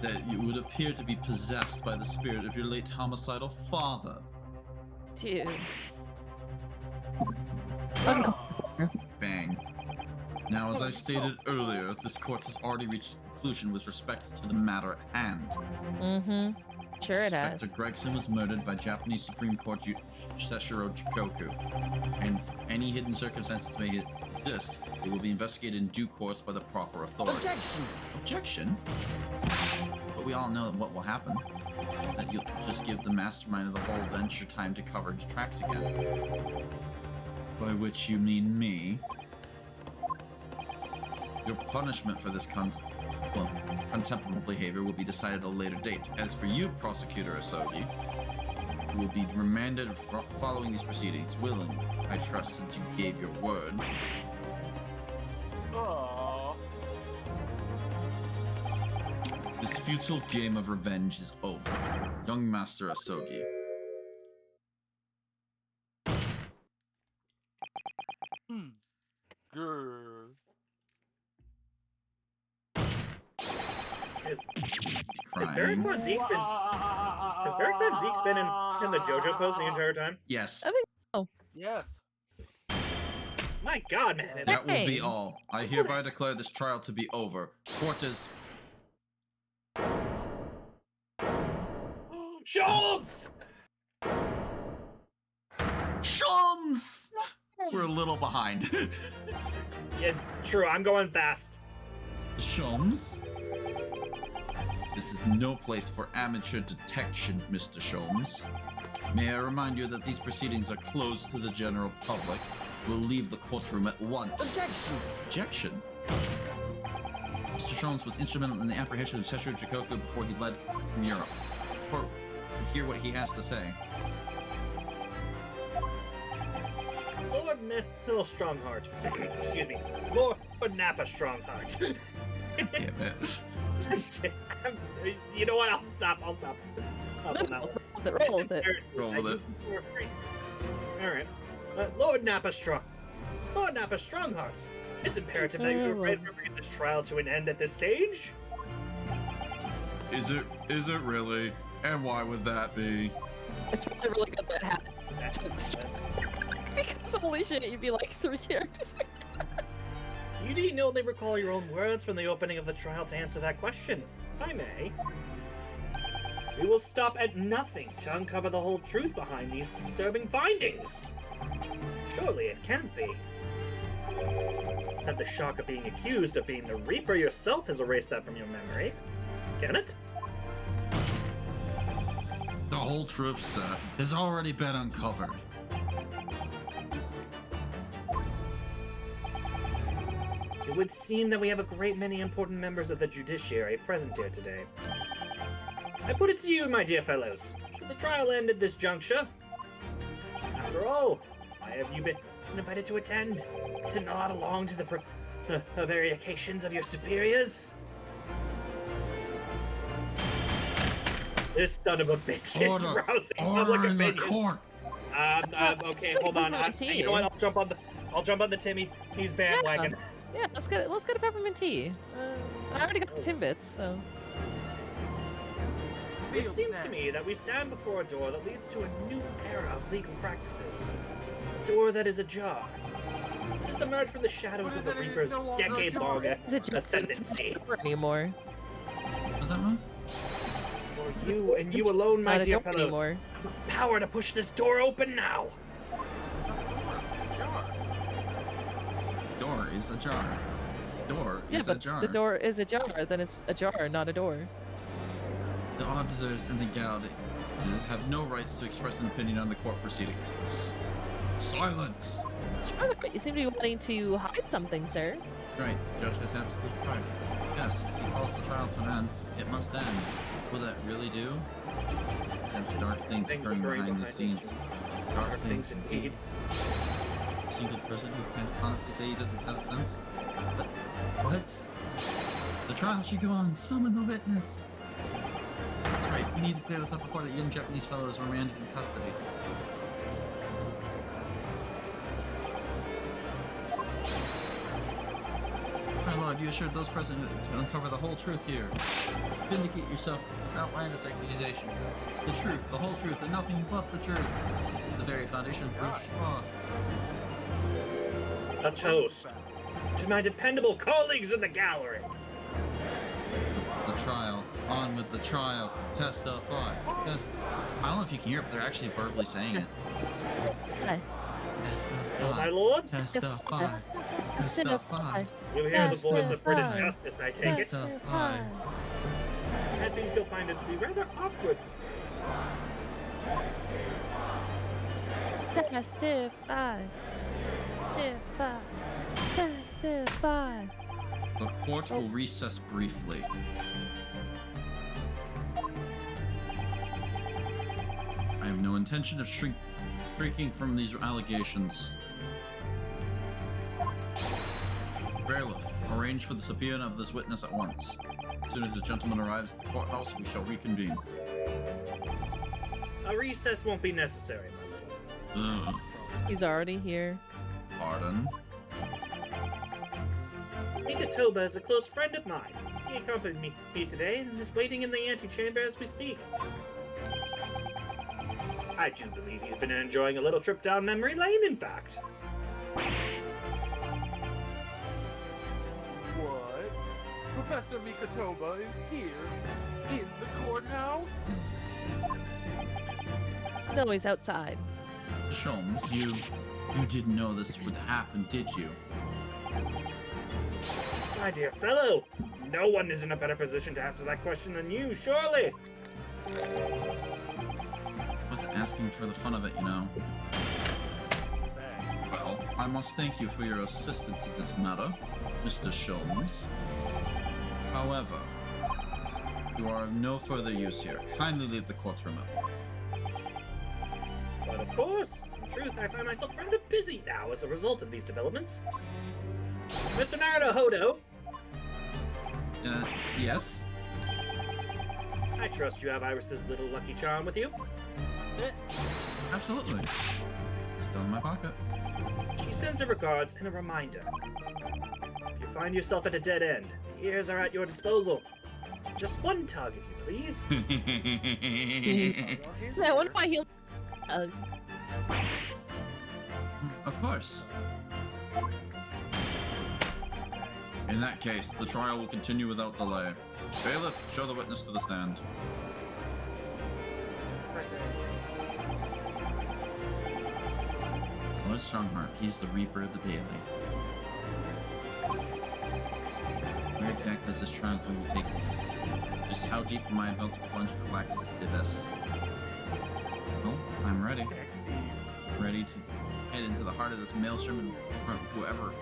that you would appear to be possessed by the spirit of your late homicidal father. Dude. Bang. Now, as I stated earlier, this court has already reached a conclusion with respect to the matter at hand. Mm-hmm. Sure it has. Inspector Gregson was murdered by Japanese Supreme Court Seshiro Chikoku, and for any hidden circumstances may exist, they will be investigated in due course by the proper authorities. Objection! Objection? But we all know what will happen. That you'll just give the mastermind of the whole venture time to cover his tracks again. By which you mean me. Your punishment for this contemptible behavior will be decided at a later date. As for you, Prosecutor Asogi, you will be remanded following these proceedings willingly. I trust since you gave your word. Aww. This futile game of revenge is over. Young Master Asogi. Grr. Has Crying. Barracuda Zeke's been in the JoJo pose the entire time? Yes. I think so. Yes. My God, man! That will be all. I hereby declare this trial to be over. Court is... Schultz! Shums! We're a little behind. Yeah, true. I'm going fast. Shums? This is no place for amateur detection, Mr. Shums. May I remind you that these proceedings are closed to the general public. We'll leave the courtroom at once. Objection! Objection? Mr. Shums was instrumental in the apprehension of Seshiro Chikoku before he led from Europe. Court should hear what he has to say. Lord Strongheart. Excuse me. Lord Nappa Strongheart. Damn it. You know what? I'll stop. I'll Roll with it. Roll with it. Alright. Lord Nappa Stronghearts. It's imperative that you bring this trial to an end at this stage. Is it really? And why would that be? It's really good that happened. Because holy shit, you'd be like 3 characters. You need only recall your own words from the opening of the trial to answer that question, if I may. We will stop at nothing to uncover the whole truth behind these disturbing findings. Surely it can't be that the shock of being accused of being the Reaper yourself has erased that from your memory. Can it? The whole truth, sir, has already been uncovered. It would seem that we have a great many important members of the judiciary present here today. I put it to you, my dear fellows. Should the trial end at this juncture? After all, why have you been invited to attend? To nod along to the variations of your superiors? This son of a bitch is rousing public in the opinion. court. Okay, hold on. You know what? I'll jump on the Timmy. He's bandwagon. Yeah, let's get a peppermint tea. I already got the Timbits, so. It seems to me that we stand before a door that leads to a new era of legal practices. A door that is ajar. It has emerged from the shadows of the Reaper's decade-long ascendancy. Anymore. What does that mean? For you and you alone, my dear fellows. Anymore. Power to push this door open now. Door is ajar. Door Yeah, is but ajar. the door is ajar, then it's ajar, not a door. The auditors and the gallery have no rights to express an opinion on the court proceedings. Silence! Sure, but you seem to be wanting to hide something, sir. Right, the judge has absolute right. Yes, if he calls the trial to an end, it must end. Will that really do? Since dark things occurring behind the scenes. Dark things indeed. A single person who can honestly say he doesn't have a sense? But what? The trial should go on. Summon the witness. That's right. We need to clear this up before the young Japanese fellow is remanded in custody. My lord, you assured those present to uncover the whole truth here. Vindicate yourself from this outlandish accusation. The truth, the whole truth, and nothing but the truth. It's the very foundation of British law. A toast to my dependable colleagues in the gallery. The trial. On with the trial. Testify. Test. I don't know if you can hear it, but they're actually verbally saying it. Testify. My lord? Testify. Testify. You hear the voice of British justice, I take it. Testify. I think you'll find it to be rather awkward. Testify. Testify. Testify. The court will recess briefly. I have no intention of shrinking from these allegations. Bailiff, arrange for the subpoena of this witness at once. As soon as the gentleman arrives at the courthouse, we shall reconvene. A recess won't be necessary, my lord. He's already here. Pardon? Mikatoba is a close friend of mine. He accompanied me today and is waiting in the antechamber as we speak. I do believe he's been enjoying a little trip down memory lane, in fact. What? Professor Mikatoba is here? In the courthouse? No, he's outside. Sholmes, you didn't know this would happen, did you? My dear fellow, no one is in a better position to answer that question than you, surely. I wasn't asking for the fun of it, you know. Well, I must thank you for your assistance in this matter, Mr. Sholmes. However, you are of no further use here. Kindly leave the courtroom at once. But of course, in truth, I find myself rather busy now as a result of these developments. Mr. Naruto-Hodo. Yes? I trust you have Iris's little lucky charm with you. Absolutely. Still in my pocket. She sends her regards and a reminder. If you find yourself at a dead end, the ears are at your disposal. Just one tug, if you please. I wonder why he'll. Of course. In that case, the trial will continue without delay. Bailiff, show the witness to the stand. It's Lord Strongheart. He's the Reaper of the Daily. Where exactly is this trial going to take me? Just how deep am I about to plunge the blackness of the abyss? Well, I'm ready. Ready to head into the heart of this maelstrom and confront whatever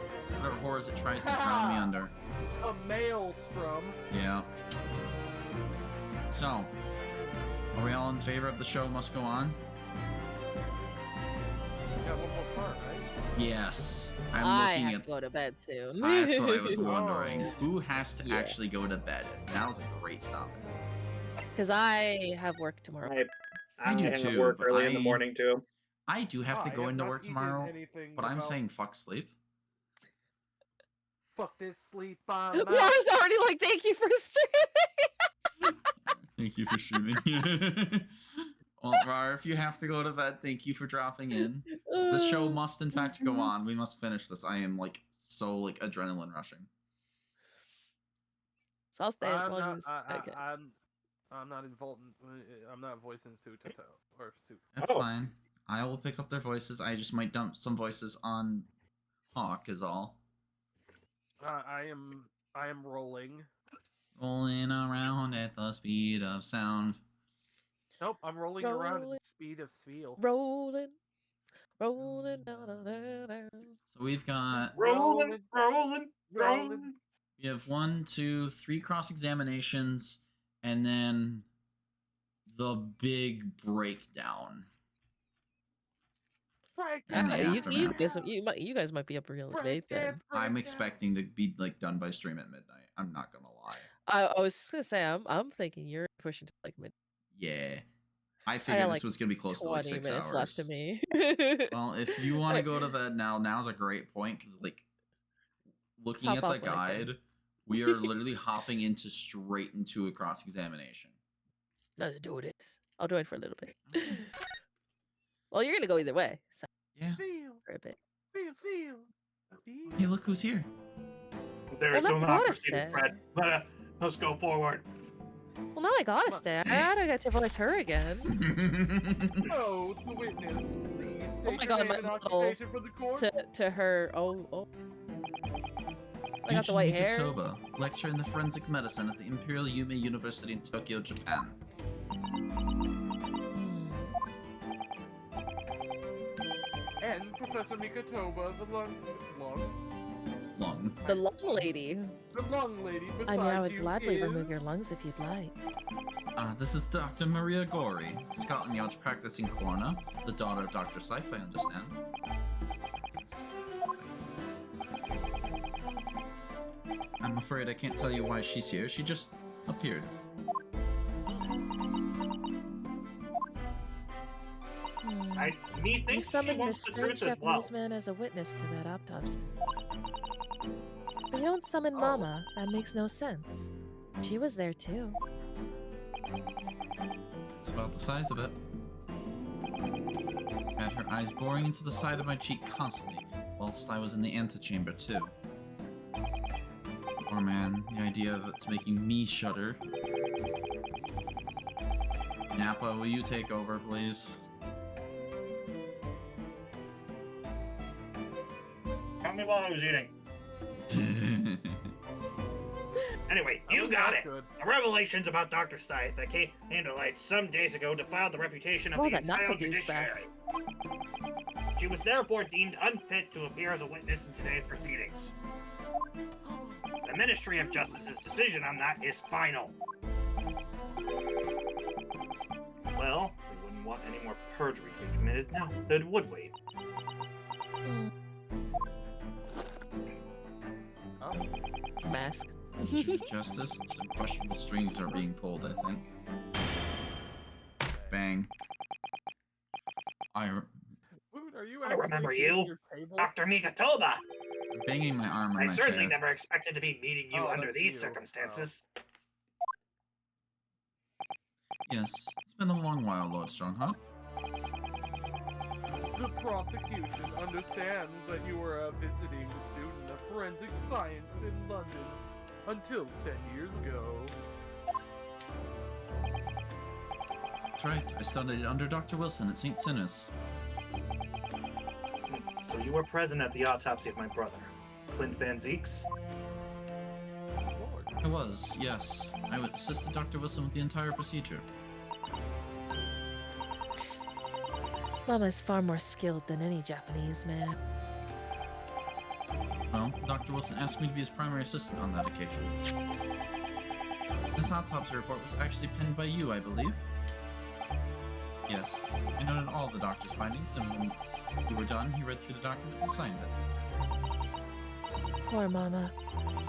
horrors it tries to drown me under. A maelstrom? Yeah. So, Are we all in favor of the show must go on? We got one more part, right? Yes. I'm I looking have at. to go to bed soon. That's what I was wondering. Oh. Who has to Yeah. actually go to bed? As now's a great stopping. Because I have work tomorrow. I do hang too, work but early in the I- morning too. I do have to I go have into not work eaten tomorrow, anything but I'm about- saying fuck sleep. Fuck this sleep, I'm out. Laura's already like, thank you for streaming. Thank you for streaming. Well, Rar, if you have to go to bed, thank you for dropping in. The show must, in fact, go on. We must finish this. I am like so like adrenaline rushing. So I'll stay as I'm long not, as I, I can. I'm not involved. I'm not voicing Su Toto or Su. That's fine. I will pick up their voices. I just might dump some voices on Hawk is all. I am rolling. Rolling around at the speed of sound. Nope, I'm rolling around at the Rolling. speed of steel. Rolling down. So we've got Rolling. we have 1, 2, 3 cross examinations, and then the big breakdown. And the aftermath. You guys might be up real late then. I'm expecting to be like done by stream at midnight. I'm not gonna lie. I was just gonna say I'm thinking you're pushing to like mid. Yeah, I figured got, this was gonna be close to like 6 minutes hours. left to me. Well, if you want to go to bed now, now's a great point because like looking Hop at the off when I guide, can. we are literally hopping into straight into a cross examination. Let's do this. I'll join for a little bit. Well, you're gonna go either way. So Yeah. for a bit. Feel. Hey, look who's here. There is Well, no that's not gotta proceeding, stay. Fred. But let's go forward. Well, now I gotta stay. I gotta get to voice her again. Oh, the witness, please. Oh State my your God, name my and little- occupation for the court. To her. Oh. I got the white hair. Toba, lecturer in the forensic medicine at the Imperial Yume University in Tokyo, Japan. And Professor Mikatoba, the lung The lung lady. the lung lady beside I mean, I would you gladly is... remove your lungs if you'd like. This is Dr. Maria Gori, Scotland Yard's practicing coroner, the daughter of Dr. Syph, I understand. I'm afraid I can't tell you why she's here. She just appeared. Me You thinks she summoned wants this the strange truth as well. Japanese man as a witness to that autopsy. But you don't Oh. summon Mama. That makes no sense. She was there too. It's about the size of it. Had her eyes boring into the side of my cheek constantly, whilst I was in the antechamber too. Poor man, the idea of it's making me shudder. Nappa, will you take over, please? Tell me while I was eating. Anyway, you got it. Good. The revelations about Dr. Scythe that came to light some days ago defiled the reputation of Oh, the that entire knuckle douchebag. judiciary. She was therefore deemed unfit to appear as a witness in today's proceedings. The Ministry of Justice's decision on that is final. Well, we wouldn't want any more perjury to be committed now, would we? Mask. Ministry of Justice, some questionable strings are being pulled, I think. Bang. Dude, are you I actually remember hitting you, your table? Dr. Mikatoba. I'm banging my arm on I my certainly chair. never expected to be meeting you Oh, under that's these you. circumstances. Yes, it's been a long while, Lord Strongheart. The prosecution understands that you were a visiting student of forensic science in London until 10 years ago. That's right, I studied under Dr. Wilson at St. Sinners. So you were present at the autopsy of my brother, Clint Van Zeeks? Lord. I was, yes. I assisted Dr. Wilson with the entire procedure. Mama's far more skilled than any Japanese man. Well, Dr. Wilson asked me to be his primary assistant on that occasion. This autopsy report was actually penned by you, I believe. Yes, he noted all the doctor's findings, and when we were done, he read through the document and signed it. Poor Mama.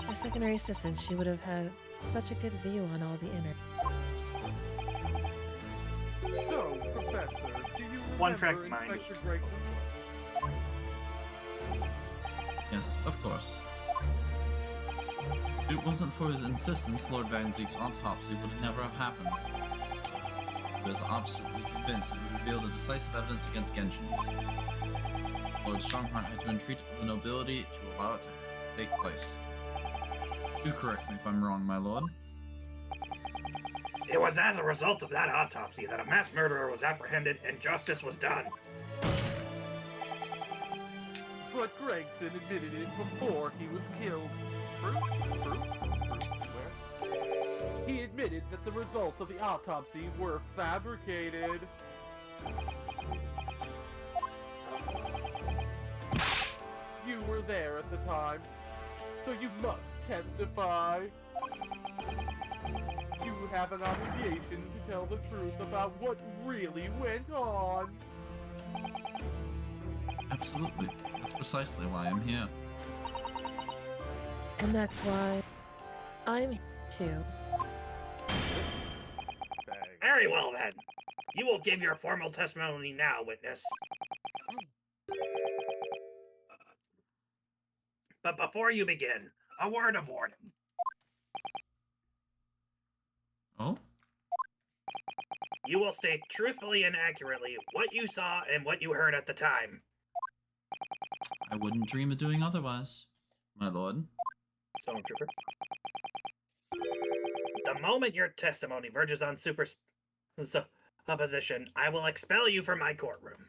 As secondary assistant, she would have had such a good view on all the inner. So, Professor, do you remember One-track mind. Inspector Gregson? Yes, of course. If it wasn't for his insistence, Lord Van Zeek's autopsy would never have happened. He was absolutely convinced it would reveal the decisive evidence against Genshin's. Lord Strongheart had to entreat the nobility to allow it to take place. Do correct me if I'm wrong, my lord. It was as a result of that autopsy that a mass murderer was apprehended and justice was done. But Gregson admitted it before he was killed. Proof? Where? He admitted that the results of the autopsy were fabricated. You were there at the time, so you must testify. You have an obligation to tell the truth about what really went on. Absolutely. That's precisely why I'm here. And that's why I'm here too. Very well then. You will give your formal testimony now, witness. But before you begin, a word of warning. Oh? You will state truthfully and accurately what you saw and what you heard at the time. I wouldn't dream of doing otherwise, my lord. Stormtrooper. The moment your testimony verges on supposition, I will expel you from my courtroom.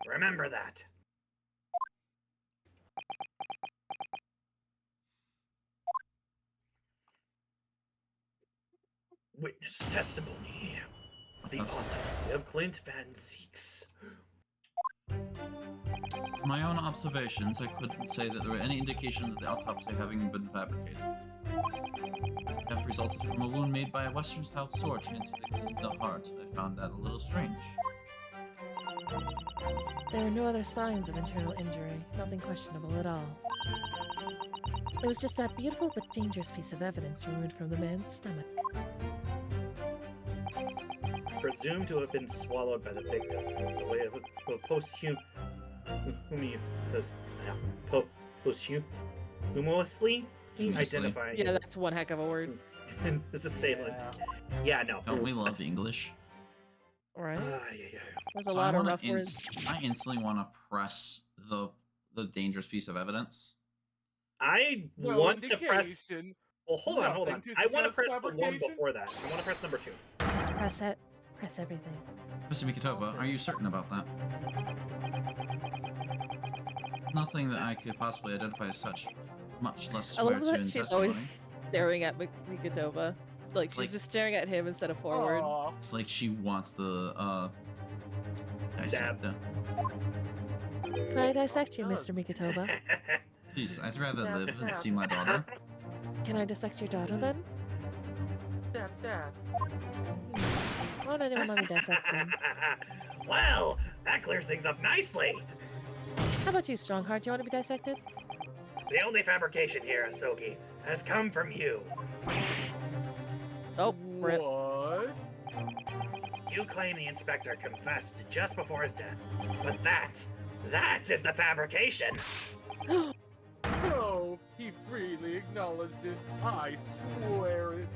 Remember that. Witness testimony. The autopsy of Clint Van Zeeks. From my own observations, I couldn't say that there were any indication of the autopsy having been fabricated. Death resulted from a wound made by a Western-style sword transfixing the heart. I found that a little strange. There were no other signs of internal injury, nothing questionable at all. It was just that beautiful but dangerous piece of evidence removed from the man's stomach. Presumed to have been swallowed by the victim. It's a way of posthumously identifying Yeah, that's one heck of a word. his assailant. Yeah, no. Don't we love English? Right? Yeah. There's a lot of rough words. I instantly want to press the dangerous piece of evidence. I No want to press. indication. Well, hold on. Nothing to I want to suggest press the one fabrication? before that. I want to press number 2. Just press it. Press everything. Mr. Mikitoba, are you certain about that? Nothing that I could possibly identify as such, much less I swear love to that in she's testimony. always staring at Mikitoba. Like, she's like- just staring at him instead of forward. Aw. It's like she wants the dissector. Can I dissect you, Mr. Mikitoba? Please, I'd rather live than see my daughter. Can I dissect your daughter then? Stab. Why would anyone let me dissect them? Well, that clears things up nicely. How about you, Strongheart? Do you want to be dissected? The only fabrication here, Asogi, has come from you. Oh, rip. What? You claim the inspector confessed just before his death, but that is the fabrication. No, he freely acknowledged it. I swear it.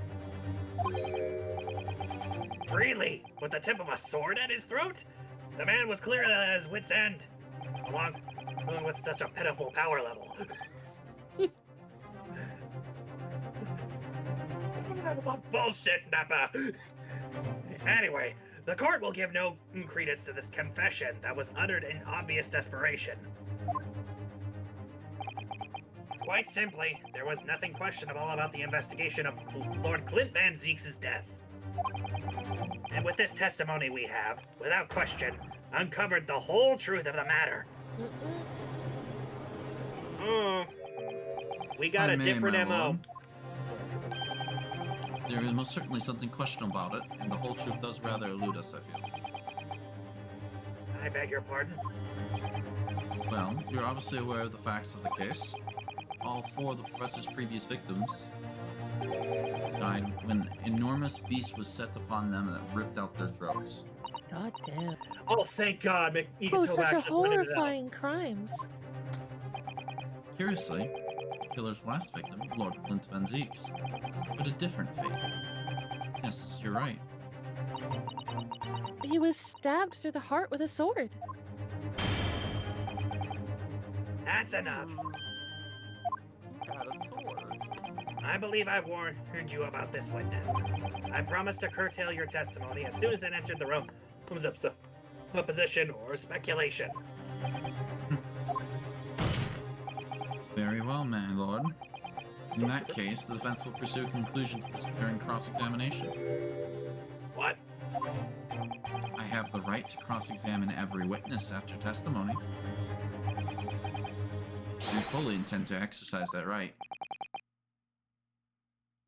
Freely, with the tip of a sword at his throat? The man was clearly at his wit's end, along with such a pitiful power level. That was all bullshit, Nappa! Anyway, the court will give no credence to this confession that was uttered in obvious desperation. Quite simply, there was nothing questionable about the investigation of Lord Clint Van Zeeks' death. And with this testimony we have, without question, uncovered the whole truth of the matter. We got I a may, different my MO. lord. There is most certainly something questionable about it, and the whole truth does rather elude us, I feel. I beg your pardon? Well, you're obviously aware of the facts of the case. All 4 of the professor's previous victims died when an enormous beast was set upon them that ripped out their throats. God damn. Oh, thank God, Oh, Egatome such a actually pointed it out. horrifying crimes. Curiously, the killer's last victim, Lord Flint Van Zeeks, suffered a different fate. Yes, you're right. He was stabbed through the heart with a sword. That's enough. Had a sword. I believe I warned you about this witness. I promise to curtail your testimony as soon as it entered the realms of supposition or speculation. Very well, my lord. In that case, the defense will pursue a conclusion for this during cross-examination. What? I have the right to cross-examine every witness after testimony. I fully intend to exercise that right.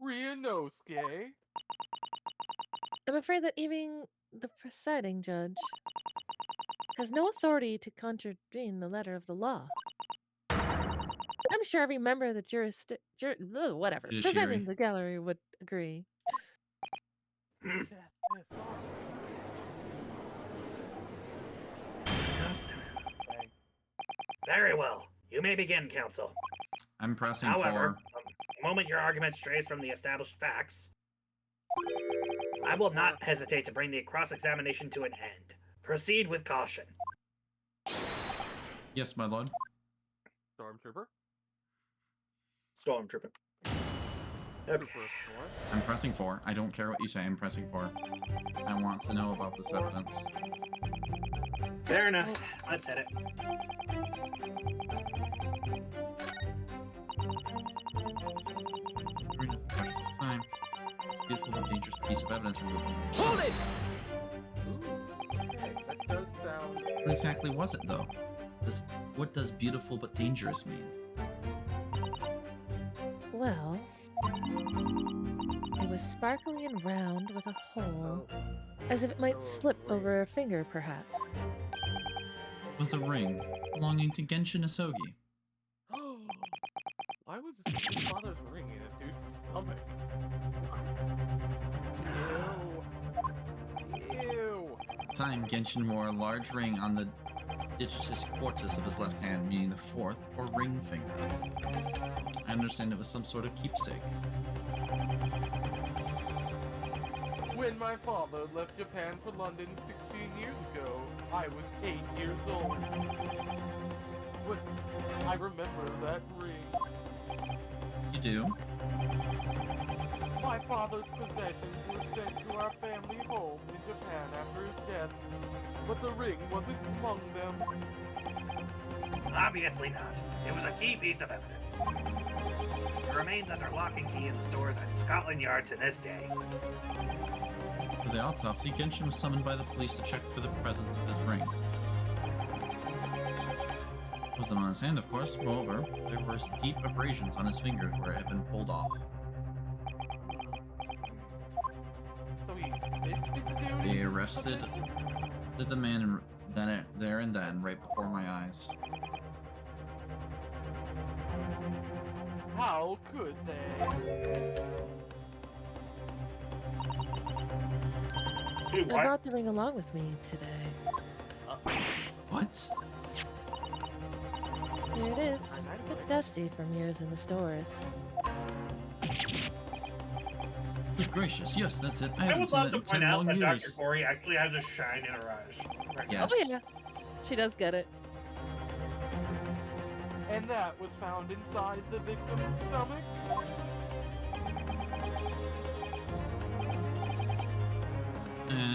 Ryunosuke. I'm afraid that even the presiding judge has no authority to contravene the letter of the law. I'm sure every member of the Judiciary. presiding the gallery would agree. Very well. You may begin, counsel. I'm pressing However, the moment your argument strays from the established facts, I will not hesitate to bring the cross-examination to an end. Proceed with caution. Yes, my lord. Stormtrooper. Stormtrooper. Okay. I'm pressing 4. I don't care what you say, I'm pressing 4. I want to know about this evidence. Fair enough. Let's hit it. Time. Beautiful but dangerous piece of evidence removed from the Hold it! Okay, that does sound. What exactly was it, though? What does beautiful but dangerous mean? Well, it was sparkly and round with a hole, as if it might slip over a finger, perhaps. It was a ring belonging to Genshin Isogi. Why was his father's ring in a dude's stomach? Ew. Ew. At the time, Genshin wore a large ring on the digitimus quartus of his left hand, meaning the 4th or ring finger. I understand it was some sort of keepsake. When my father left Japan for London 16 years ago, I was 8 years old. But I remember that ring. You do? My father's possessions were sent to our family home in Japan after his death, but the ring wasn't among them. Obviously not. It was a key piece of evidence. It remains under lock and key in the stores at Scotland Yard to this day. For the autopsy, Genshin was summoned by the police to check for the presence of his ring. It wasn't on his hand, of course. Moreover, there were deep abrasions on his fingers where it had been pulled off. So he fisted the dude? They arrested the man there and then, right before my eyes. How could they? Dude, I brought the ring along with me today. What? Here it is. A bit dusty from years in the stores. Good gracious, yes, that's it. I I haven't would seen love it to in 10 point out long that years. Dr. Corey actually has a shine in her eyes. Right now. Yes. Oh yeah, she does get it. And that was found inside the victim's stomach?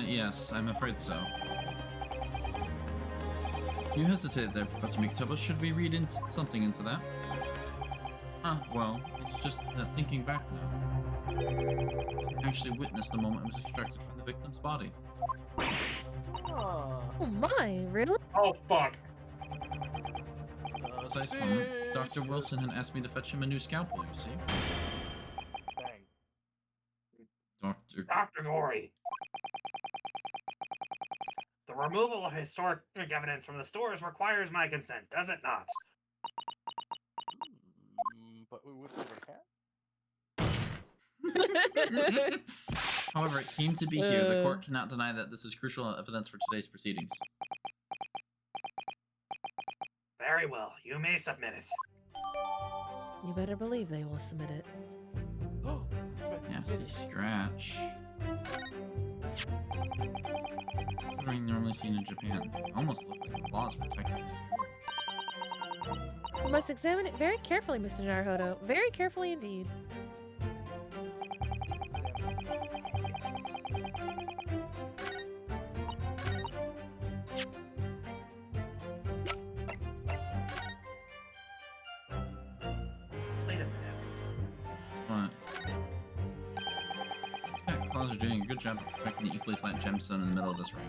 Yes, I'm afraid so. You hesitated there, Professor Mikotoba. Should we read something into that? Well, it's just that thinking back now, I actually witnessed the moment it was extracted from the victim's body. Ah. Oh my, really? Oh, fuck. Precise moment, Dr. Wilson had asked me to fetch him a new scalpel, you see. Bang. Dr. Corey. The removal of historic evidence from the stores requires my consent, does it not? But we would never have. However, it came to be here. The court cannot deny that this is crucial evidence for today's proceedings. Very well, you may submit it. You better believe they will submit it. Nasty scratch. Considering normally seen in Japan, almost look like claws protecting the We must examine it very carefully, Mr. Naruhodo. Very carefully indeed. Wait a minute. What? Yeah, claws are doing a good job of protecting the equally flat gemstone in the middle of this ring.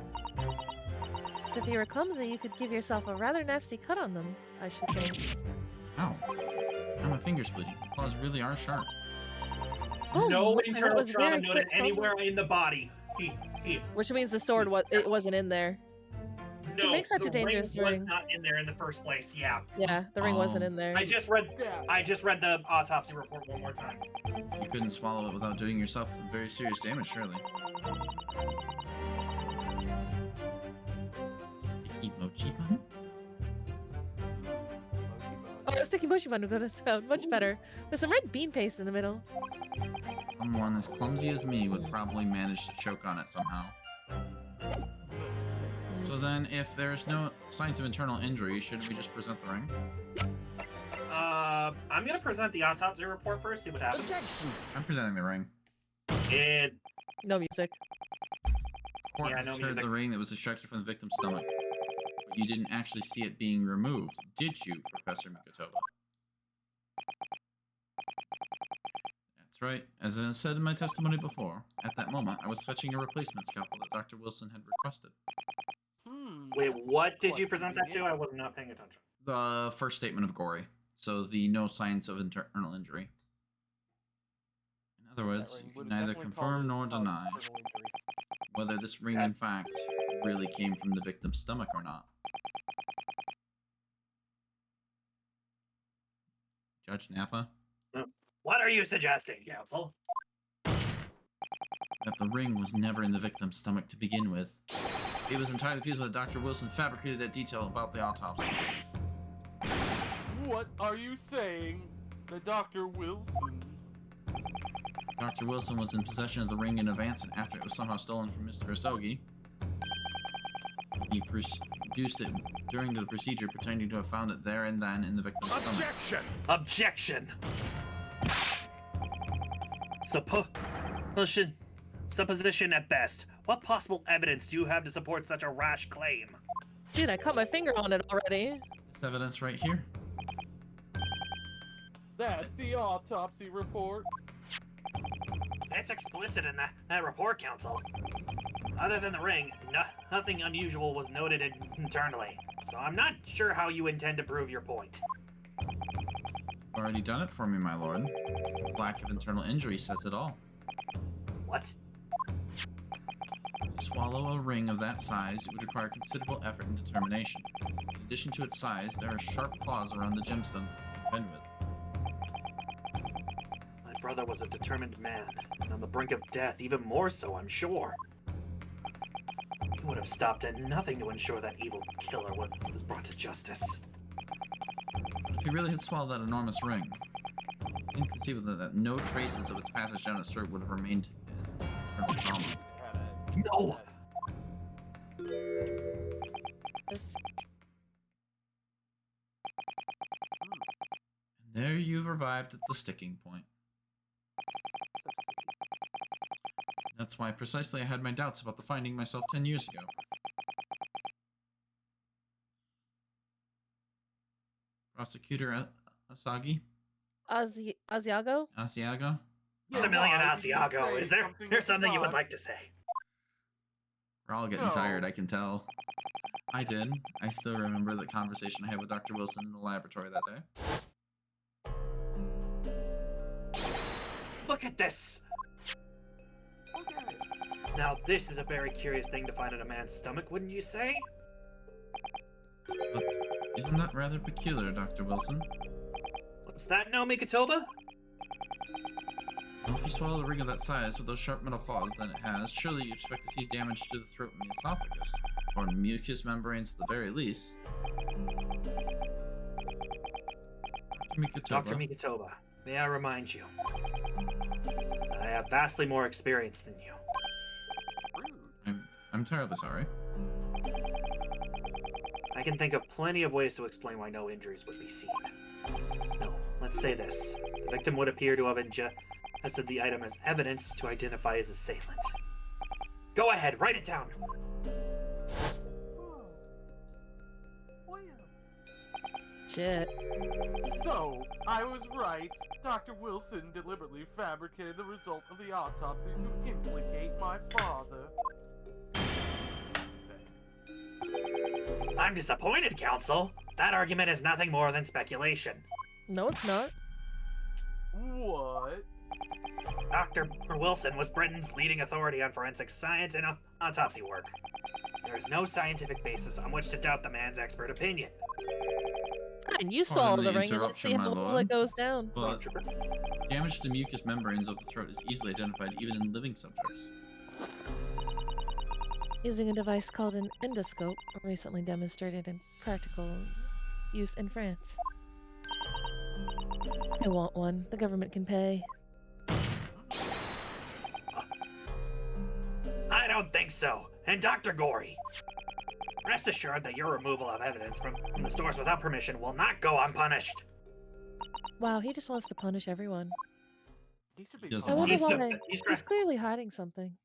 So if you were clumsy, you could give yourself a rather nasty cut on them, I should think. Ow. Now my finger's bleeding. The claws really are sharp. Oh, No that internal was trauma very noted quick anywhere in the body. Which means the sword wasn't in there. No, makes such the a dangerous ring was ring. not in there in the first place. Yeah. Yeah, the ring wasn't in there. I just read the autopsy report one more time. You couldn't swallow it without doing yourself some very serious damage, surely. Sticky mochi bun? Oh, sticky mochi bun would go to sound much better. With some red bean paste in the middle. Someone as clumsy as me would probably manage to choke on it somehow. So then, if there's no signs of internal injury, shouldn't we just present the ring? I'm gonna present the autopsy report first, see what happens. I'm presenting the ring. No music. Court Yeah, has no heard music. the ring that was extracted from the victim's stomach. But you didn't actually see it being removed, did you, Professor Mikotoba? That's right. As I said in my testimony before, at that moment, I was fetching a replacement scalpel that Dr. Wilson had requested. Wait, what did you present that to? I was not paying attention. The first statement of Gory. So the no signs of internal injury. In other words, you can neither confirm nor deny whether this ring in fact really came from the victim's stomach or not. Judge Nappa? What are you suggesting, counsel? That the ring was never in the victim's stomach to begin with. It was entirely feasible that Dr. Wilson fabricated that detail about the autopsy. What are you saying? The Dr. Wilson? Dr. Wilson was in possession of the ring in advance and after it was somehow stolen from Mr. Asogi. He produced it during the procedure, pretending to have found it there and then in the victim's stomach. Objection! Supposition at best. What possible evidence do you have to support such a rash claim? Dude, I cut my finger on it already. This evidence right here. That's the autopsy report. It's explicit in that report, counsel. Other than the ring, nothing unusual was noted internally. So I'm not sure how you intend to prove your point. Already done it for me, my lord. Lack of internal injury says it all. What? To swallow a ring of that size, it would require considerable effort and determination. In addition to its size, there are sharp claws around the gemstone to contend with. My brother was a determined man, and on the brink of death even more so, I'm sure. He would have stopped at nothing to ensure that evil killer was brought to justice. But if he really had swallowed that enormous ring, it's inconceivable that no traces of its passage down his throat would have remained to his internal trauma. No! This... And there you've arrived at the sticking point. That's why precisely I had my doubts about the finding myself 10 years ago. Prosecutor Asagi? Asiago? Asiago? Maximilian Asiago, is there something you would like to say? We're all getting tired, I can tell. I did. I still remember the conversation I had with Dr. Wilson in the laboratory that day. Look at this! Now this is a very curious thing to find in a man's stomach, wouldn't you say? But isn't that rather peculiar, Dr. Wilson? What's that now, Mikatoba? Well, if you swallow a ring of that size with those sharp metal claws that it has, surely you expect to see damage to the throat and the esophagus, or mucous membranes at the very least. Dr. Mikatoba, may I remind you that I have vastly more experience than you. I'm terribly sorry. I can think of plenty of ways to explain why no injuries would be seen. No, let's say this. The victim would appear to have ingested the item as evidence to identify his assailant. Go ahead, write it down! Shit. So, I was right. Dr. Wilson deliberately fabricated the result of the autopsy to implicate my father. I'm disappointed, Counsel. That argument is nothing more than speculation. No, it's not. What? Dr. Wilson was Britain's leading authority on forensic science and autopsy work. There is no scientific basis on which to doubt the man's expert opinion. And you swallow the ring and let's see how well it goes down. But damage to the mucous membranes of the throat is easily identified even in living subjects. Using a device called an endoscope, recently demonstrated in practical use in France. I want one. The government can pay. I don't think so. And Dr. Gory, rest assured that your removal of evidence from the stores without permission will not go unpunished. Wow, he just wants to punish everyone. He should be Doesn't I wonder He's why. He's clearly hiding something.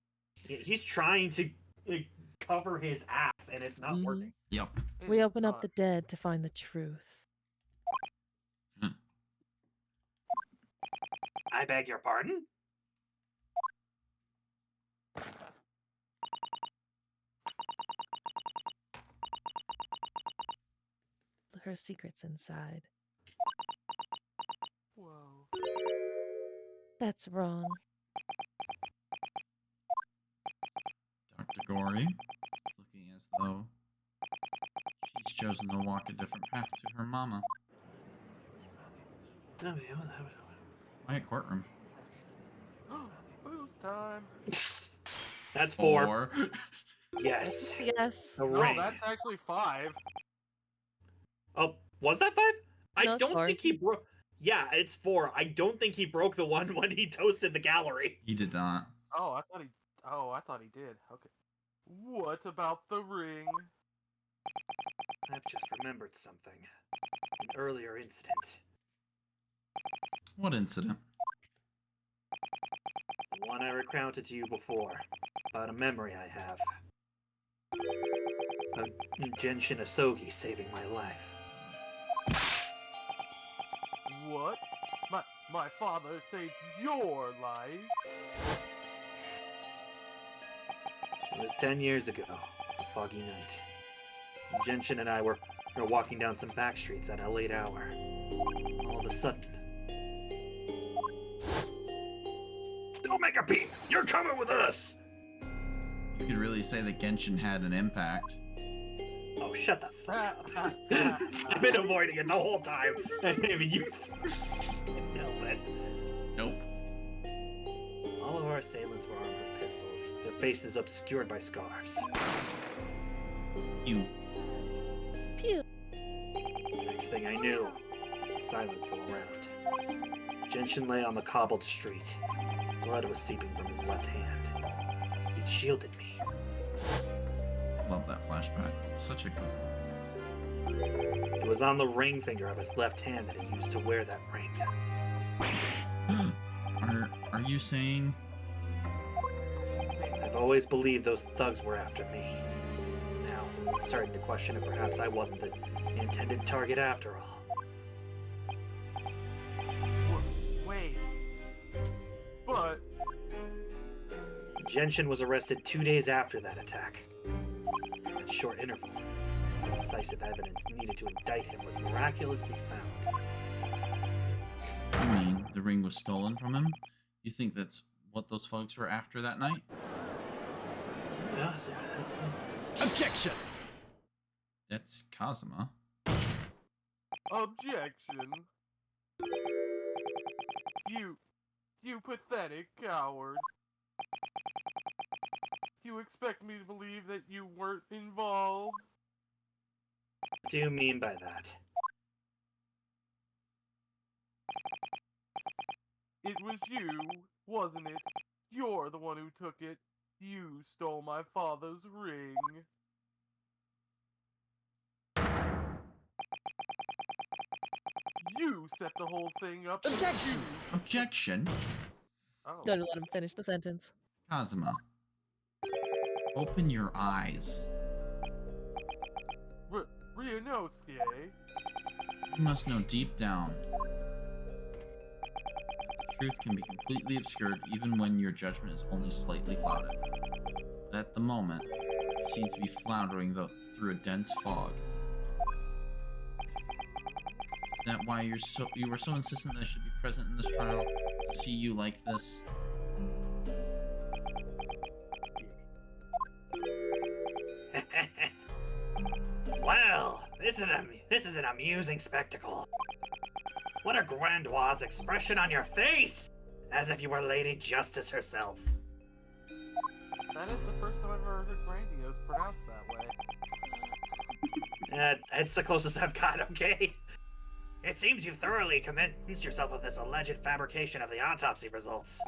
He's trying to cover his ass, and it's not working. Yep. We open up the dead to find the truth. I beg your pardon? Her secret's inside. Whoa. That's wrong. Dr. Gory, it's looking as though she's chosen to walk a different path to her mama. Quiet courtroom. Booze time. That's 4. Yes. Yes. A No, ring. that's actually 5. Oh, was that 5? I No, it's don't 4. think he broke. Yeah, it's 4. I don't think he broke the one when he toasted the gallery. He did not. Oh, I thought he did. Okay. What about the ring? I've just remembered something. An earlier incident. What incident? The one I recounted to you before. About a memory I have. Of Genshin Asogi saving my life. What? My father saved your life? It was 10 years ago, a foggy night. Genshin and I were walking down some back streets at a late hour. All of a sudden... Don't make a peep! You're coming with us! You could really say that Genshin had an impact. Oh, shut the fuck up. I've been avoiding it the whole time. I mean, you... didn't help it. Nope. All of our assailants were armed with pistols, their faces obscured by scarves. You. Pew. Next thing I knew, silence all around. Genshin lay on the cobbled street. Blood was seeping from his left hand. He'd shielded me. Love that flashback. It's such a good one. It was on the ring finger of his left hand that he used to wear that ring. Are you saying? I've always believed those thugs were after me. Now, I'm starting to question if perhaps I wasn't the intended target after all. Wait. But... Genshin was arrested 2 days after that attack. In a short interval, the decisive evidence needed to indict him was miraculously found. You mean the ring was stolen from him? You think that's what those folks were after that night? Objection! That's Kazuma. Objection. You pathetic coward. You expect me to believe that you weren't involved? What do you mean by that? It was you, wasn't it? You're the one who took it. You stole my father's ring. You set the whole thing up. Objection! Objection. Oh. Don't let him finish the sentence. Kazuma. Open your eyes. Ryunosuke. You must know deep down. The truth can be completely obscured even when your judgment is only slightly clouded. But at the moment, you seem to be floundering through a dense fog. Is that why you were so insistent that I should be present in this trial? To see you like this? Well, this is an amusing spectacle. What a grandiose expression on your face! As if you were Lady Justice herself. That is the first time I've ever heard grandiose pronounced that way. It's the closest I've got, okay? It seems you thoroughly convinced yourself of this alleged fabrication of the autopsy results.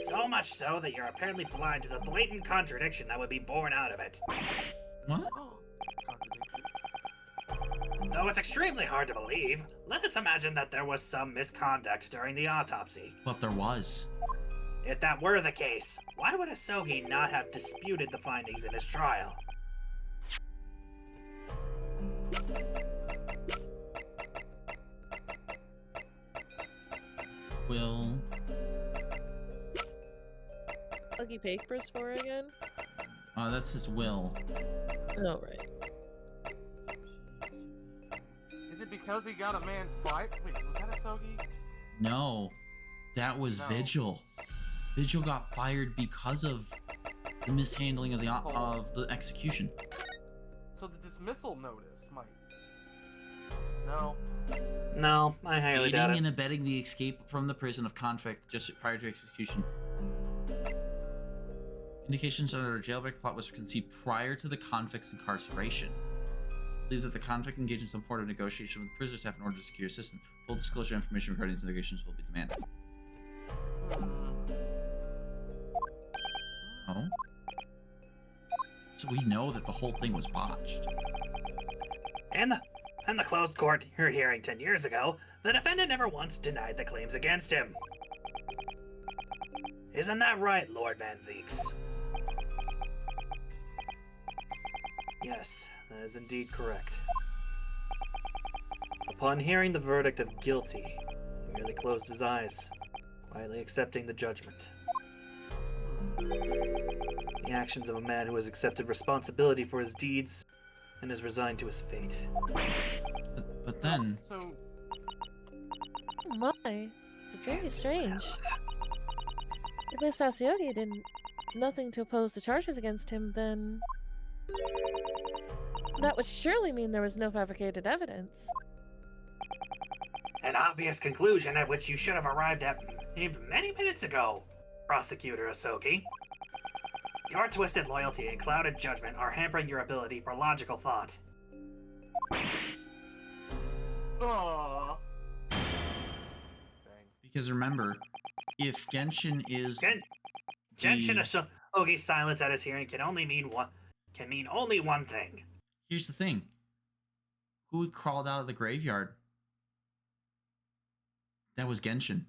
So much so that you're apparently blind to the blatant contradiction that would be born out of it. What? Though it's extremely hard to believe, let us imagine that there was some misconduct during the autopsy. But there was. If that were the case, why would Asogi not have disputed the findings in his trial? Will. Buggy papers for again? That's his will. Oh, right. Is it because he got a man fight? Wait, was that Asogi? No. That was No. Vigil. Vigil got fired because of the mishandling of the execution. So the dismissal notice might. No. No, I highly doubt Aiding it. and abetting the escape from the prison of convict just prior to execution. Indications that a jailbreak plot was conceived prior to the convict's incarceration. It's believed that the convict engaged in some form of negotiation with the prisoner staff in order to secure assistance. Full disclosure information regarding these negotiations will be demanded. Oh? So we know that the whole thing was botched. And the closed court hearing 10 years ago, the defendant never once denied the claims against him. Isn't that right, Lord Van Zeeks? Yes, that is indeed correct. Upon hearing the verdict of guilty, he merely closed his eyes, quietly accepting the judgment. The actions of a man who has accepted responsibility for his deeds and is resigned to his fate. But then... So, Oh my. It's very strange. If Mr. Asogi did nothing to oppose the charges against him, then... that would surely mean there was no fabricated evidence. An obvious conclusion at which you should have arrived at many minutes ago, Prosecutor Asogi. Your twisted loyalty and clouded judgment are hampering your ability for logical thought. aww. Dang. Because remember, if Genshin is... Genshin Asogi's silence at his hearing can mean only one thing. Here's the thing. Who crawled out of the graveyard? That was Genshin.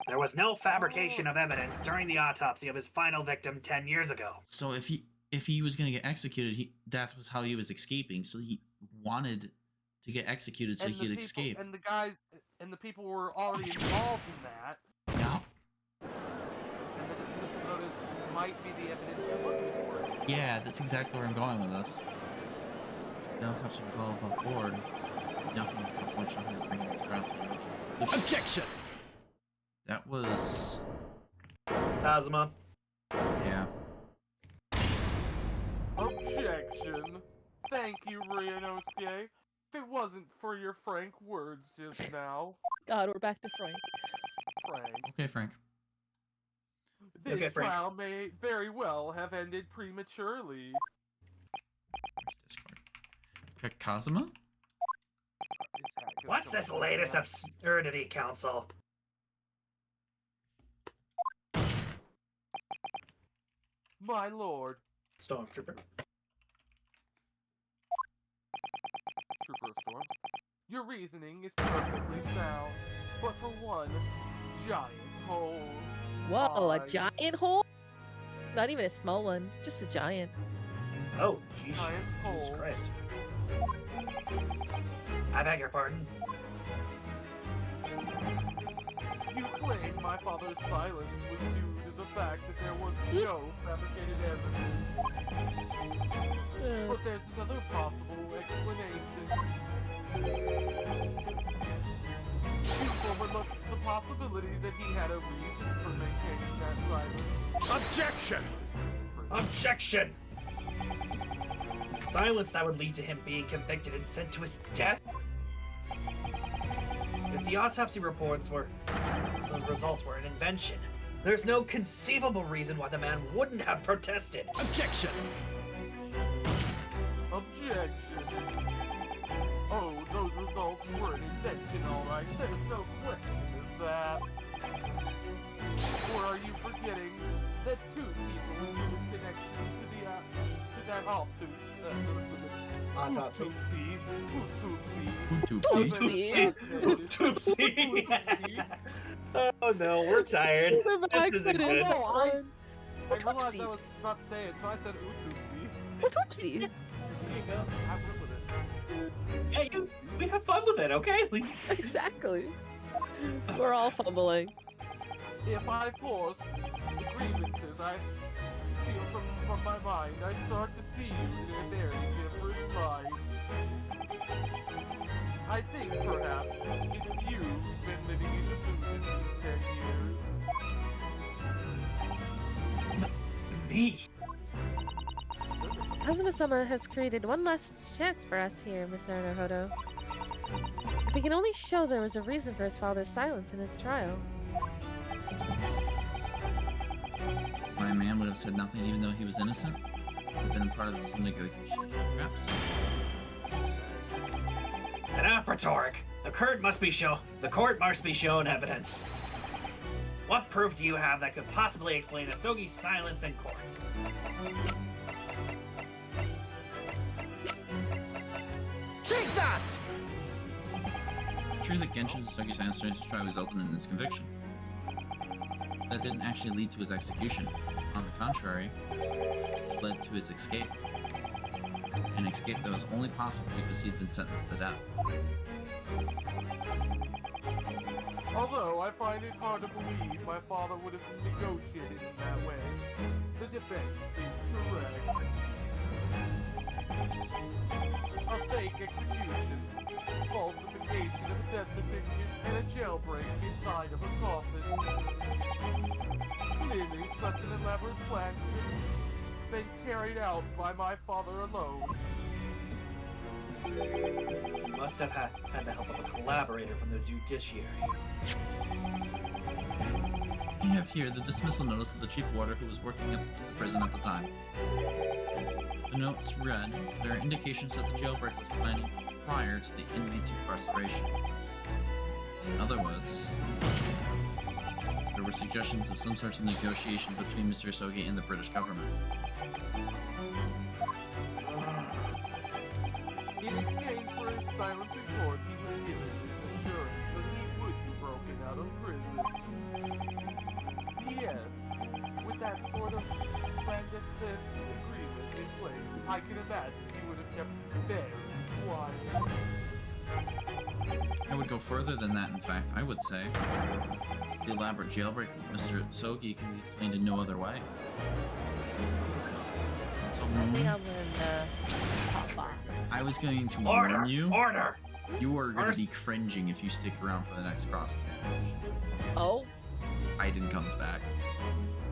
There was no fabrication of evidence during the autopsy of his final victim 10 years ago. So if he was gonna get executed, that was how he was escaping. So he wanted to get executed so And he could the escape. people, and the guys and the people were already involved in that. Yeah. And the dismissal notice might be the evidence you're looking for. Yeah, that's exactly where I'm going with this. The autopsy was all above board. Nothing was unfortunately bringing this trial to a conclusion. Objection! That was... Kazuma. Yeah. Thank you, Ryunosuke. If it wasn't for your frank words just now, God, we're back to Frank. Frank, Okay, Frank. this Okay, Frank. trial may very well have ended prematurely. Discord. Kazuma? What's this latest absurdity, Council? My lord, Stormtrooper. Trooper of Storms, your reasoning is perfectly sound, but for one giant hole. Whoa, a I- giant hole? Not even a small one, just a giant. Oh, jeez. Giant Jesus hole. Christ. I beg your pardon. You claim my father's silence was due to the fact that there was no fabricated evidence. But there's another possible explanation. You overlooked the possibility that he had a reason for maintaining that silence. Objection! Objection! Silence that would lead to him being convicted and sent to his death? If the autopsy reports were... the results were an invention, there's no conceivable reason why the man wouldn't have protested. Objection! Objection. Oh, those results were an invention, alright. There's no question of that. Or are you forgetting that two people in connection to that autopsy? Autopsy. Autopsy. Oopsie. Oh no, we're tired. This isn't good. I realized Autopsy. I was about to say it, so I said ootopsy. Autopsy. There you go. I went with it. Yeah, we have fun with it, okay? Exactly. We're all fumbling. If I force the grievances I feel from my mind, I start to see you in a very different light. I think perhaps it's you who's been living in delusion these 10 years. Me? Kazuma-sama has created one last chance for us here, Mr. Naruhodo. If we can only show there was a reason for his father's silence in his trial. My man would have said nothing even though he was innocent. Would have been part of some negotiation, perhaps. Enough rhetoric. The court must be shown evidence. What proof do you have that could possibly explain Asogi's silence in court? Take that! It's true that Genshin Suzuki's silence during his trial resulted in his conviction. That didn't actually lead to his execution. On the contrary, it led to his escape. An escape that was only possible because he'd been sentenced to death. Although I find it hard to believe my father would have negotiated in that way, the defense is correct. A fake execution, falsification of a death certificate, and a jailbreak inside of a coffin. Clearly, such an elaborate plan could have been carried out by my father alone. You must have had the help of a collaborator from the judiciary. We have here the dismissal notice of the chief warder who was working at the prison at the time. The notes read, there are indications that the jailbreak was planned prior to the inmate's incarceration. In other words, there were suggestions of some sorts of negotiation between Mr. Sogi and the British government. In exchange for his silence in court, he was given an assurance that he would be broken out of prison. Yes, with that sort of clandestine agreement in place, I can imagine he would have kept very quiet. I would go further than that, in fact. I would say the elaborate jailbreak of Mr. Sogi can be explained in no other way. So, I think I'm gonna hop off. I was going to Order! warn you. Order! You are going to First- be cringing if you stick around for the next cross-examination. Oh, Aiden comes back.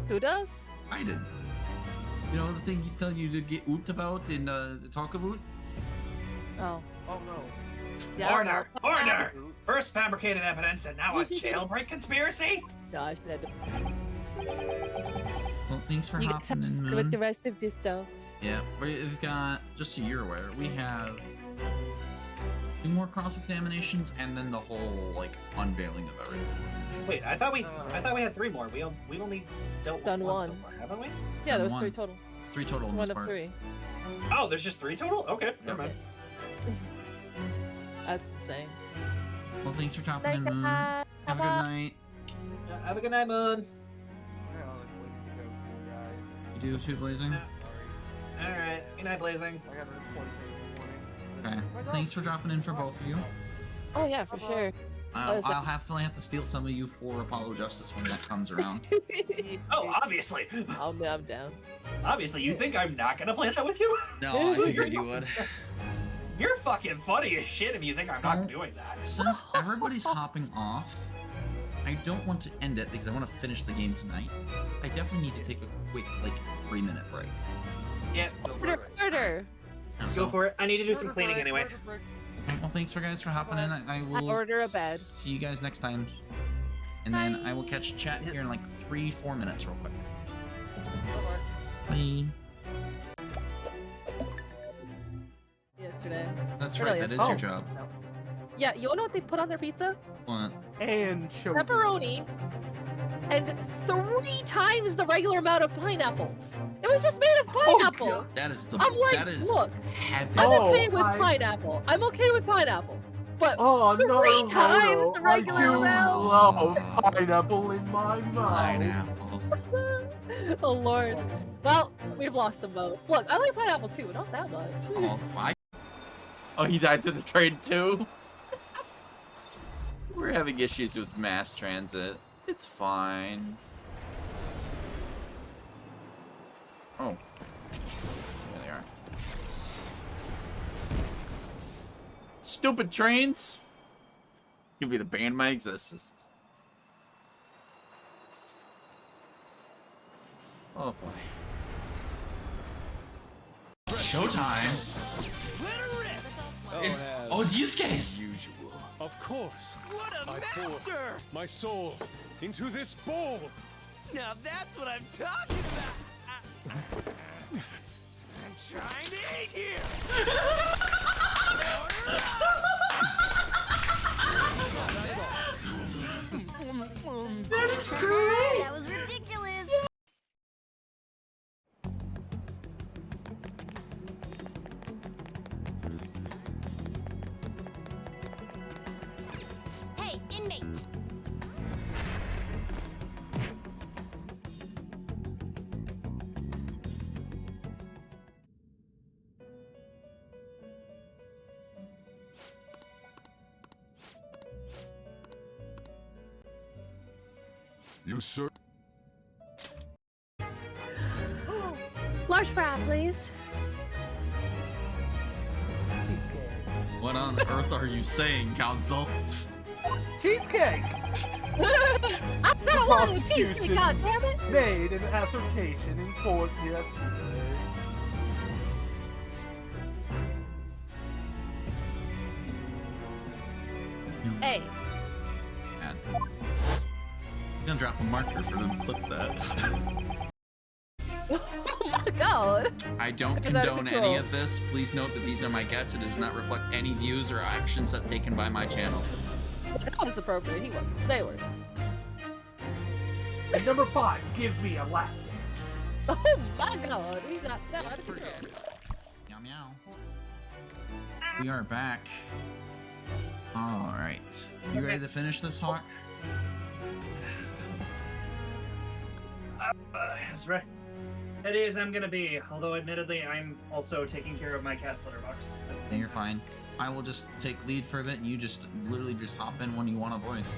who does? Aiden. You know the thing he's telling you to get ooped about and to talk about? Oh. Oh no. Yeah. Order! no. Order! First fabricated evidence and now a jailbreak conspiracy? No, I should have Well, thanks for You hopping in, with Moon. the rest of this though. Yeah, we've got, just so you're aware, we have 2 more cross-examinations and then the whole, like, unveiling of everything. Wait, I thought we had 3 more. We've only dealt with Done one so one. far, haven't we? Yeah, there was One. 3 total. It's 3 total in One this of part. 3. Oh, there's just 3 total? Okay, never mind. That's insane. Well, thanks for dropping in, Moon. Night, Have a good night. Yeah, have a good night, Moon. I honestly need to go too, guys. You do too, Blazing? Sorry. Alright, good night, Blazing. I got an appointment in the morning. Okay. Thanks for dropping in for both of you. Oh yeah, for sure. I'll have to steal some of you for Apollo Justice when that comes around. Oh, obviously. I'm down. Obviously, you think I'm not gonna play that with you? No, I figured you would. You're fucking funny as shit if you think I'm not Well, doing that. Since everybody's hopping off, I don't want to end it because I want to finish the game tonight. I definitely need to take a quick, like, 3-minute break. Yeah, go for it. Order. Go for it. I need to do some cleaning anyway. Well, thanks for guys for hopping in. I will order a bed. see you guys next time. And then I will catch chat here in like 3-4 minutes real quick. Bye. Yesterday. That's Really right, that is is. your job. Yeah, you know what they put on their pizza? What? And Pepperoni. And 3 times the regular amount of pineapples. It was just made of pineapple. That is the I'm like, that is look, heaven. I'm okay with pineapple. I'm okay with pineapple. But Oh, 3 times the regular I do amount. love pineapple in my mouth. Pineapple. Oh lord. Well, we've lost them both. Look, I like pineapple too, but not that much. Oh, 5. Oh, he died to the train too? We're having issues with mass transit. It's fine. Oh. There they are. Stupid trains! Give me the band my existence. Oh boy. Showtime! It's Yusuke's! Usual. Of course. What a master! My soul into this bowl. Now that's what I'm talking about. I'm trying to eat here. That's great. That was ridiculous. Hey, inmate. You sir. Large fry, please. What on earth are you saying, Council? Cheesecake! I said I wanted a cheesecake, goddammit! Made an assertion in court yesterday. Hey. Man. I'm gonna drop a marker for them to flip that. Oh my god. I don't It's out of condone any control. of this. Please note that these are my guests. It does not reflect any views or actions that taken by my channel. That was appropriate. He wasn't. They were. And number 5, give me a lap dance. Oh my god. He's out of control. Meow meow. We are back. Alright. You ready to finish this, Hawk? Ezra. It is, I'm gonna be, although admittedly I'm also taking care of my cat's litter box. So you're fine. I will just take lead for a bit and you just literally just hop in when you want a voice.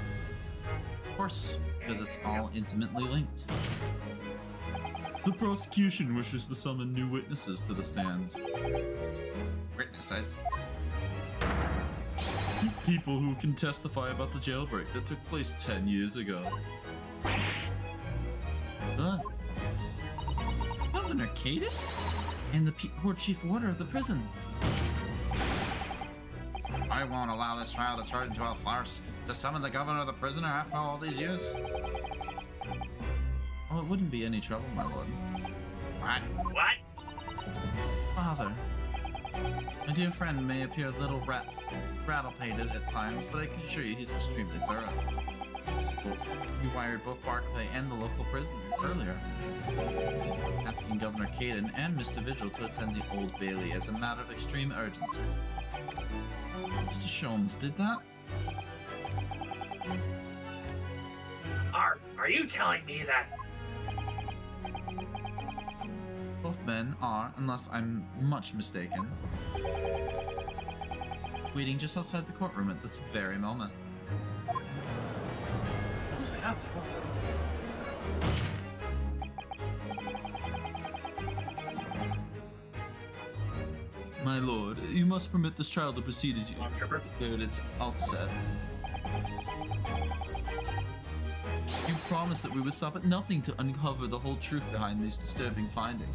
Of course, because it's all intimately linked. The prosecution wishes to summon new witnesses to the stand. Witnesses? People who can testify about the jailbreak that took place 10 years ago. The Governor Caden? And the poor chief warder of the prison. I won't allow this trial to turn into a farce. To summon the governor of the prisoner after all these years? Oh, it wouldn't be any trouble, my lord. What? Father, my dear friend may appear a little rattle-pated at times, but I can assure you he's extremely thorough. Well, he wired both Barclay and the local prisoner earlier, asking Governor Caden and Mr. Vigil to attend the Old Bailey as a matter of extreme urgency. Mr. Sholmes did that? Are you telling me that? Both men are, unless I'm much mistaken, waiting just outside the courtroom at this very moment. My lord, you must permit this trial to proceed as you declared its outset. You promised that we would stop at nothing to uncover the whole truth behind these disturbing findings.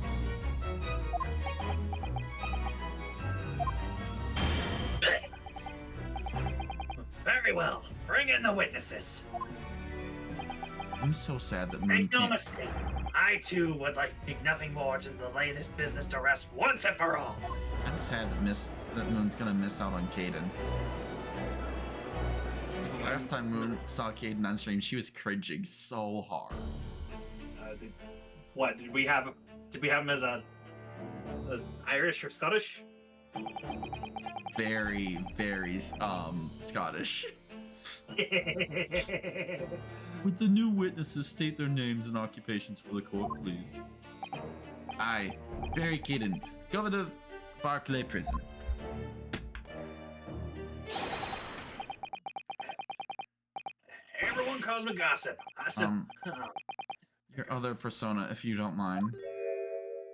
Very well. Bring in the witnesses. I'm so sad that Moon Make no can't... mistake. I too would like nothing more to lay this business to rest once and for all. I'm sad that Moon's gonna miss out on Caden. The last time Moon saw Caden on stream, she was cringing so hard. What did we have? Did we have him as a Irish or Scottish? Very, very Scottish. Would the new witnesses state their names and occupations for the court, please? Aye, Barry Caden, Governor of Barclay Prison. Everyone calls me Gossip. Your other persona, if you don't mind.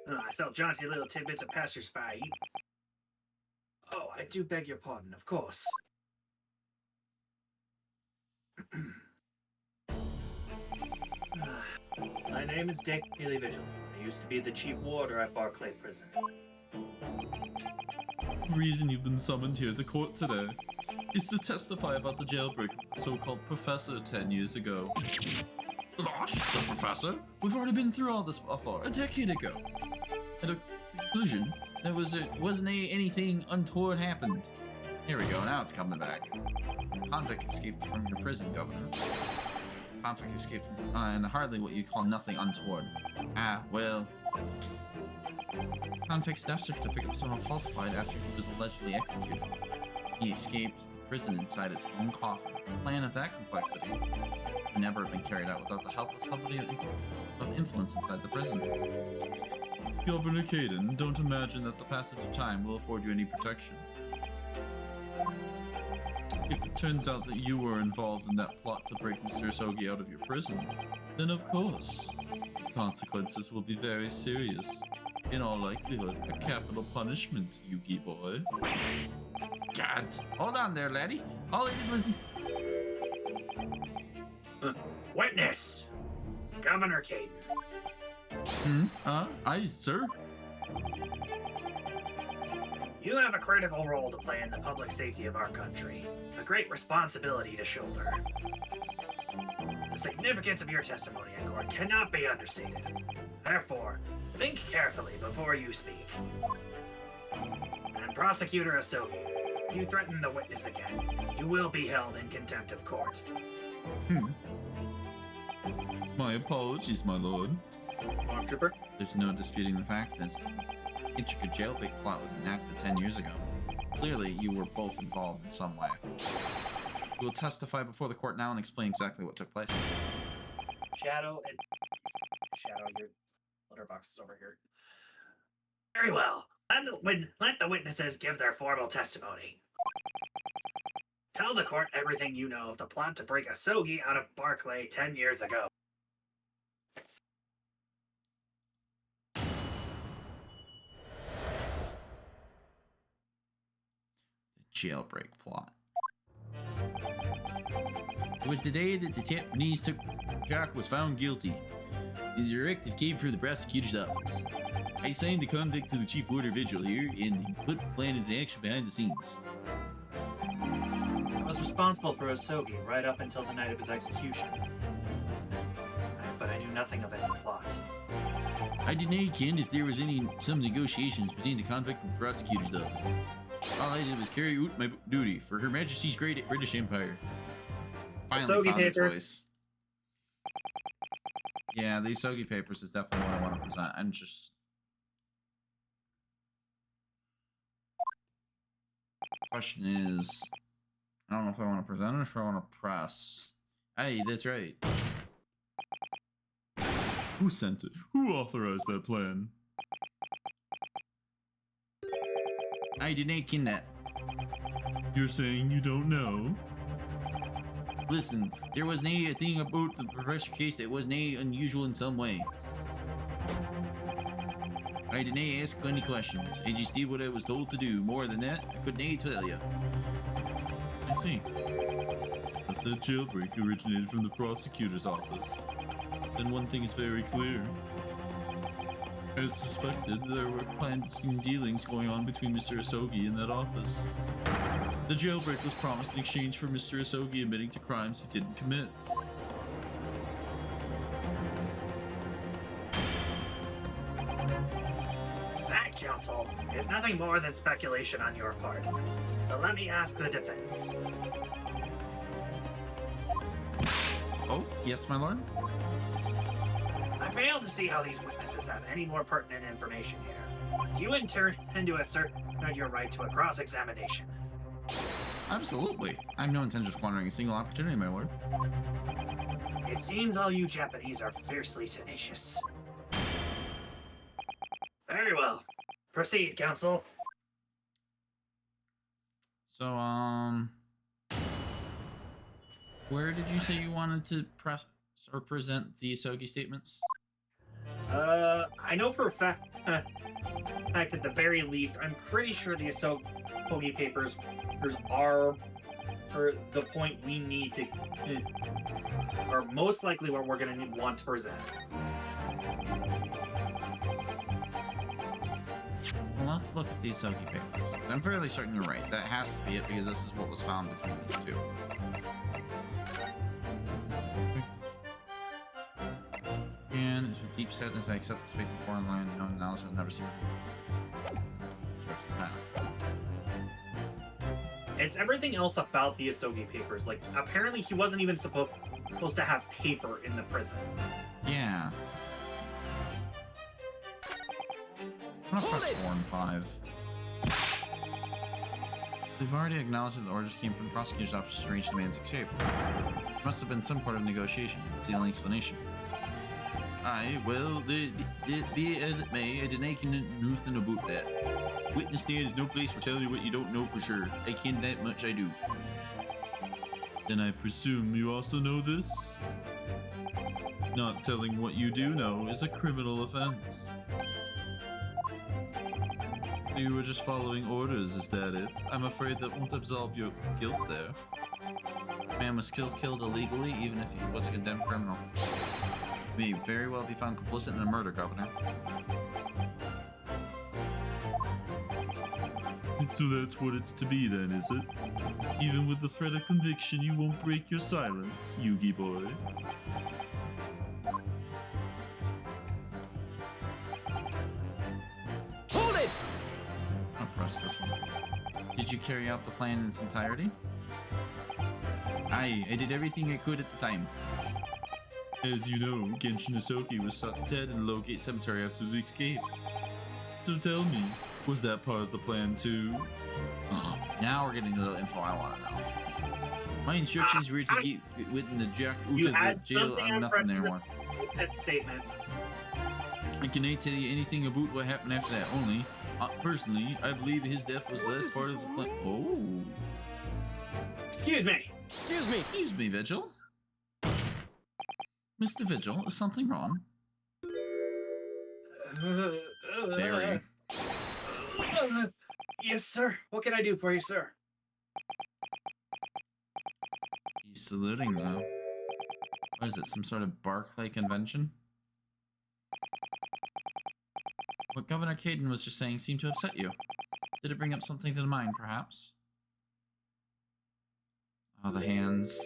I sell jaunty little tidbits of passers-by. Oh, I do beg your pardon, of course. My name is Dick Healy Vigil. I used to be the chief warder at Barclay Prison. The reason you've been summoned here to court today is to testify about the jailbreak of the so-called professor 10 years ago. Gosh, the professor? We've already been through all this before, a decade ago. At a conclusion, there wasn't anything untoward happened. Here we go, now it's coming back. Convict escaped from your prison, Governor. Convict escaped from, and hardly what you'd call nothing untoward. Ah, well... Convict's death certificate was somehow falsified after he was allegedly executed. He escaped the prison inside its own coffin. A plan of that complexity could never have been carried out without the help of somebody of influence inside the prison. Governor Caden, don't imagine that the passage of time will afford you any protection. If it turns out that you were involved in that plot to break Mr. Sogi out of your prison, then of course, the consequences will be very serious. In all likelihood, a capital punishment, Yugi boy. God, hold on there, laddie. All I did was... Witness! Governor Caden. Aye, sir. You have a critical role to play in the public safety of our country. A great responsibility to shoulder. The significance of your testimony in court cannot be understated. Therefore, think carefully before you speak. And Prosecutor Asogi, if you threaten the witness again, you will be held in contempt of court. My apologies, my lord. Trooper? There's no disputing the fact that the intricate jailbreak plot was enacted 10 years ago. Clearly, you were both involved in some way. You will testify before the court now and explain exactly what took place. Shadow, your letterbox is over here. Very well. Let the witnesses give their formal testimony. Tell the court everything you know of the plot to break Asogi out of Barclay 10 years ago. Jailbreak plot. It was the day that the Japanese Jack was found guilty. The directive came from the prosecutor's office. I signed the convict to the chief warder vigil here and put the plan into action behind the scenes. was responsible for Osogi right up until the night of his execution. But I knew nothing of any plot. I denied Ken if there was some negotiations between the convict and the prosecutor's office. All I did was carry out my duty for Her Majesty's Great British Empire. Finally found his voice. Yeah, the Osogi papers is definitely what I want to present. I'm just... Question is... I don't know if I want to present it or if I want to press. Hey, that's right. Who sent it? Who authorized that plan? I didn't ken that. You're saying you don't know? Listen, there was nae thing about the professor case that was nae unusual in some way. I didn't ask any questions. I just did what I was told to do. More than that, I couldn't tell you. I see. If the jailbreak originated from the prosecutor's office, then one thing is very clear. As suspected, there were clandestine dealings going on between Mr. Osogi and that office. The jailbreak was promised in exchange for Mr. Osogi admitting to crimes he didn't commit. That, counsel, is nothing more than speculation on your part. So let me ask the defense. Oh, yes, my lord? I fail to see how these witnesses have any more pertinent information here. Do you intend to assert your right to a cross-examination? Absolutely. I have no intention of squandering a single opportunity, my lord. It seems all you Japanese are fiercely tenacious. Very well. Proceed, counsel. So, where did you say you wanted to press or present the Osogi statements? I know for a fact, at the very least, I'm pretty sure the Osogi papers are the point we need to, or most likely what we're going to want to present. Well, let's look at the Osogi papers. I'm fairly certain you're right. That has to be it because this is what was found between these two. And it's with deep sadness I accept this fate in foreign land, known knowledge I'll never see. Trust the path. It's everything else about the Osogi papers. Like, apparently he wasn't even supposed to have paper in the prison. Yeah. I'm gonna press 4 and 5. We've already acknowledged that the orders came from the prosecutor's office to arrange the man's escape. There must have been some part of negotiation. It's the only explanation. Aye, well, be it as it may, I deny nothing about that. Witness stand is no place for telling you what you don't know for sure. I ken that much, I do. Then I presume you also know this? Not telling what you do know is a criminal offense. You were just following orders, is that it? I'm afraid that won't absolve your guilt there. Man was still killed illegally, even if he was a condemned criminal. He may very well be found complicit in a murder, Governor. So that's what it's to be then, is it? Even with the threat of conviction, you won't break your silence, Yugi boy. Hold it! I'll press this one. Did you carry out the plan in its entirety? Aye, I did everything I could at the time. As you know, Genshin Isoki was shot dead in the Logate Cemetery after the escape. So tell me, was that part of the plan too? Oh, now we're getting the info I want to know. My instructions were to get within the jack out of the jail. I'm nothing there more. That statement. I cannot tell you anything about what happened after that. Only, personally, I believe his death was less part of the plan. Oh. Excuse me. Excuse me. Excuse me, Vigil. Mr. Vigil, is something wrong? Very. Yes, sir. What can I do for you, sir? He's saluting now. What is it, some sort of Barclay convention? What Governor Caden was just saying seemed to upset you. Did it bring up something to the mind, perhaps? Oh, the hands.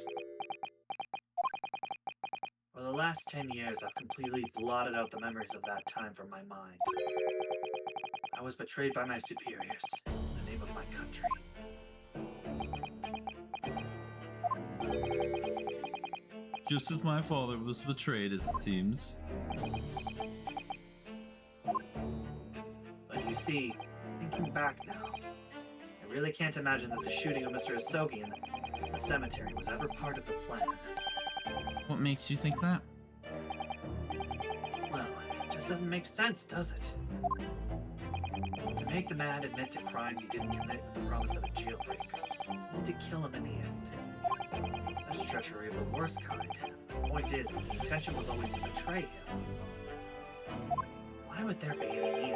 For the last 10 years, I've completely blotted out the memories of that time from my mind. I was betrayed by my superiors in the name of my country. Just as my father was betrayed, as it seems. But you see, thinking back now, I really can't imagine that the shooting of Mr. Asogi in the cemetery was ever part of the plan. What makes you think that? Well, it just doesn't make sense, does it? To make the man admit to crimes he didn't commit with the promise of a jailbreak, only to kill him in the end. That's treachery of the worst kind. The point is that the intention was always to betray him. Why would there be any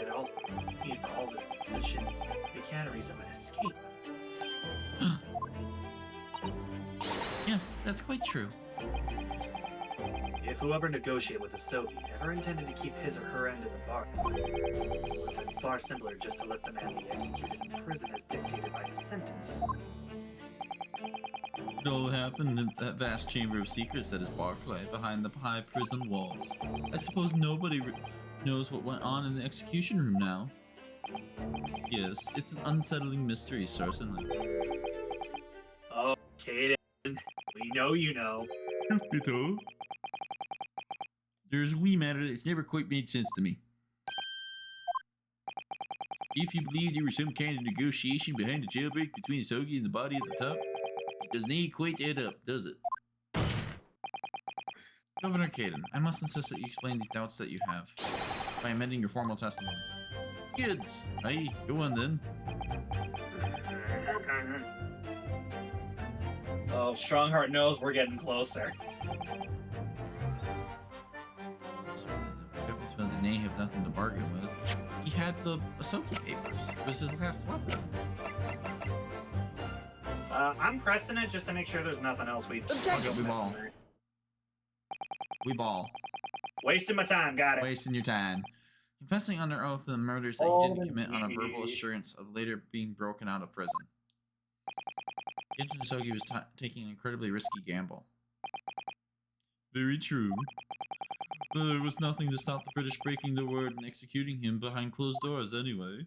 need for all the chicaneries of an escape? Yes, that's quite true. If whoever negotiated with Asogi never intended to keep his or her end of the bargain, it would have been far simpler just to let the man be executed in prison as dictated by his sentence. It all happened in that vast chamber of secrets that is Barclay, behind the high prison walls. I suppose nobody knows what went on in the execution room now. Yes, it's an unsettling mystery, certainly. Okay then, we know you know. There's a wee matter that's never quite made sense to me. If you believe there was some kind of negotiation behind the jailbreak between Asogi and the body at the top, it doesn't quite add up, does it? Governor Caden, I must insist that you explain these doubts that you have by amending your formal testimony. Kids, aye, go on then. Oh, Strongheart knows we're getting closer. They have nothing to bargain with. He had the Asogi papers. It was his last weapon. I'm pressing it just to make sure there's nothing else we ball. We ball. Wasting my time, got it. Wasting your time. Confessing under oath the murders that he didn't commit on a verbal assurance of later being broken out of prison. Genshin Asogi was taking an incredibly risky gamble. Very true. But there was nothing to stop the British breaking their word and executing him behind closed doors anyway.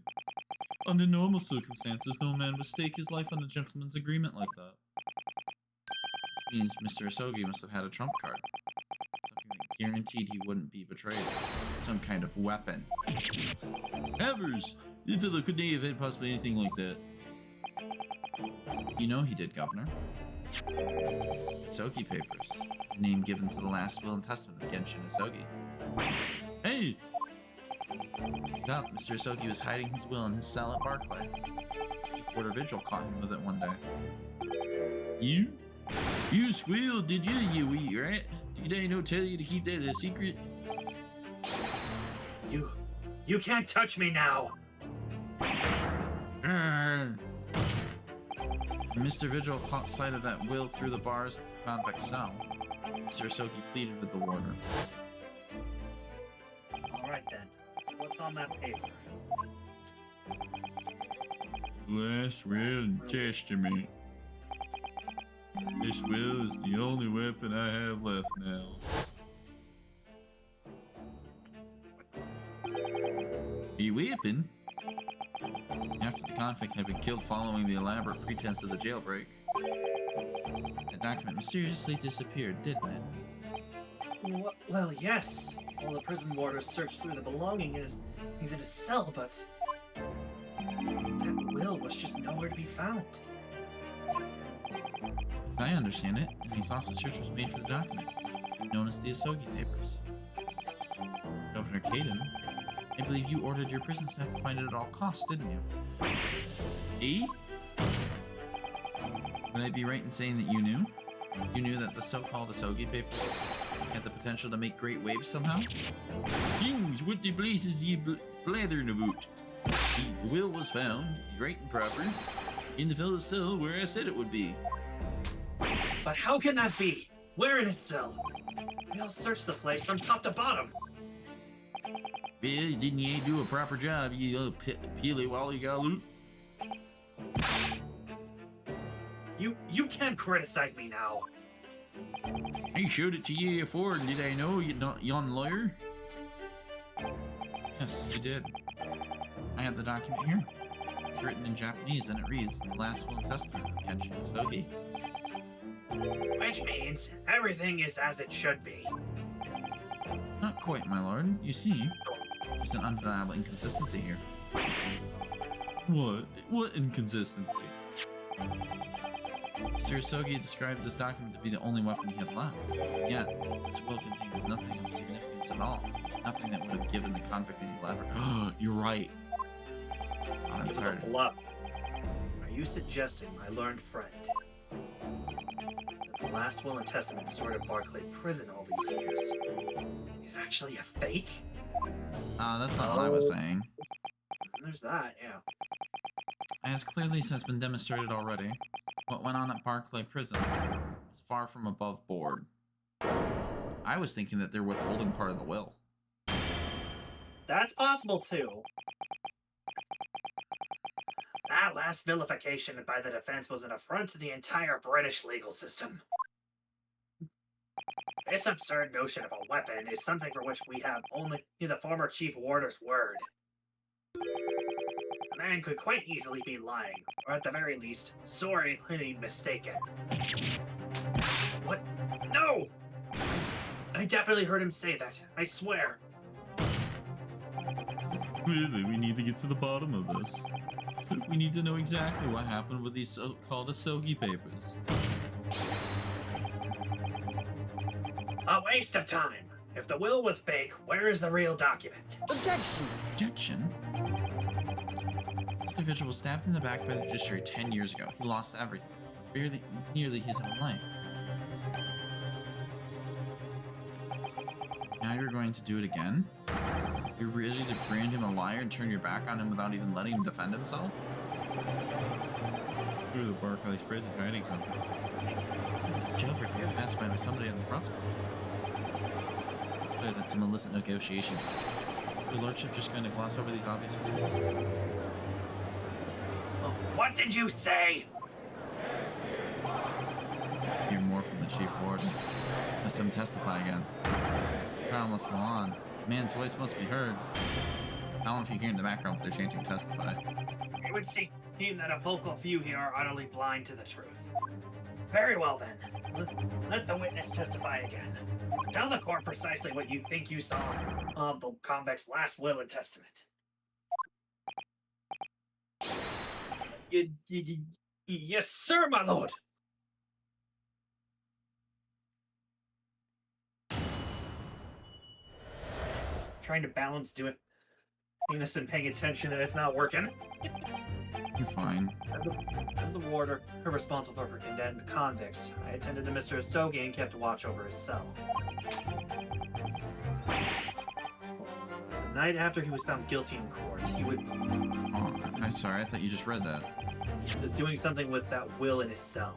Under normal circumstances, no man would stake his life on a gentleman's agreement like that. Which means Mr. Asogi must have had a trump card. Something that guaranteed he wouldn't be betrayed. Some kind of weapon. Havers! The fellow couldn't have had possibly anything like that. You know he did, Governor. Asogi papers. The name given to the last will and testament of Genshin Asogi. Hey! Turns out Mr. Asogi was hiding his will in his cell at Barclay. Porter Vigil caught him with it one day. You squealed, did you, you wee rat? Did I no tell you to keep that a secret? You can't touch me now! Mr. Vigil caught sight of that will through the bars of the convict cell. Mr. Asogi pleaded with the warder. Alright then, what's on that paper? Last will and testament. This will is the only weapon I have left now. A weapon? After the convict had been killed following the elaborate pretense of the jailbreak, the document mysteriously disappeared, didn't it? Well, yes. All the prison warders searched through the belongings. He's in his cell, but that will was just nowhere to be found. As I understand it, an exhaustive search was made for the document, which became known as the Asogi papers. Governor Caden, I believe you ordered your prison staff to find it at all costs, didn't you? Eh? Would I be right in saying that you knew? You knew that the so-called Asogi papers had the potential to make great waves somehow? Jings, what the blazes ye blathering about? The will was found, right and proper, in the fellow's cell where I said it would be. But how can that be? Where in his cell? We all searched the place from top to bottom. Well, didn't you do a proper job, you little peely-wally galoot? You can't criticize me now. I showed it to you before, did I know you're not young lawyer? Yes, you did. I have the document here. It's written in Japanese and it reads, The Last Will and Testament of Kenshin Sogi. Which means everything is as it should be. Not quite, my lord. You see, there's an undeniable inconsistency here. What? What inconsistency? Sir Sogi described this document to be the only weapon he had left. Yet, this will contains nothing of significance at all. Nothing that would have given the convict any lever. You're right. I'm It was tired. a bluff. Are you suggesting my learned friend that the last will and testament stored at Barclay Prison all these years is actually a fake? That's not what I was saying. There's that, yeah. As clearly has been demonstrated already, what went on at Barclay Prison was far from above board. I was thinking that they're withholding part of the will. That's possible too. That last vilification by the defense was an affront to the entire British legal system. This absurd notion of a weapon is something for which we have only the former chief warder's word. The man could quite easily be lying, or at the very least, sorely mistaken. What? No! I definitely heard him say that, I swear. Clearly, we need to get to the bottom of this. We need to know exactly what happened with these so-called Asogi papers. A waste of time. If the will was fake, where is the real document? Objection! Objection? This individual was stabbed in the back by the judiciary 10 years ago. He lost everything. Nearly his own life. Now you're going to do it again? You're ready to brand him a liar and turn your back on him without even letting him defend himself? Through the Barclays prison for hiding something. The jailbreak was masterminded by somebody on the prosecutor's office. It's clear that some illicit negotiations. Is your lordship just going to gloss over these obvious facts? What did you say? Hear more from the chief warden. Let him testify again. The trial must go on. The man's voice must be heard. I don't know if you hear in the background, but they're chanting testify. It would seem that a vocal few here are utterly blind to the truth. Very well then. Let the witness testify again. Tell the court precisely what you think you saw of the convict's last will and testament. Yes, sir, my lord. Trying to balance doing this and paying attention, and it's not working. You're fine. As the warder, responsible for condemned convicts, I attended to Mr. Asogi and kept watch over his cell. The night after he was found guilty in court, he Oh, I'm sorry. I thought you just read that. was doing something with that will in his cell.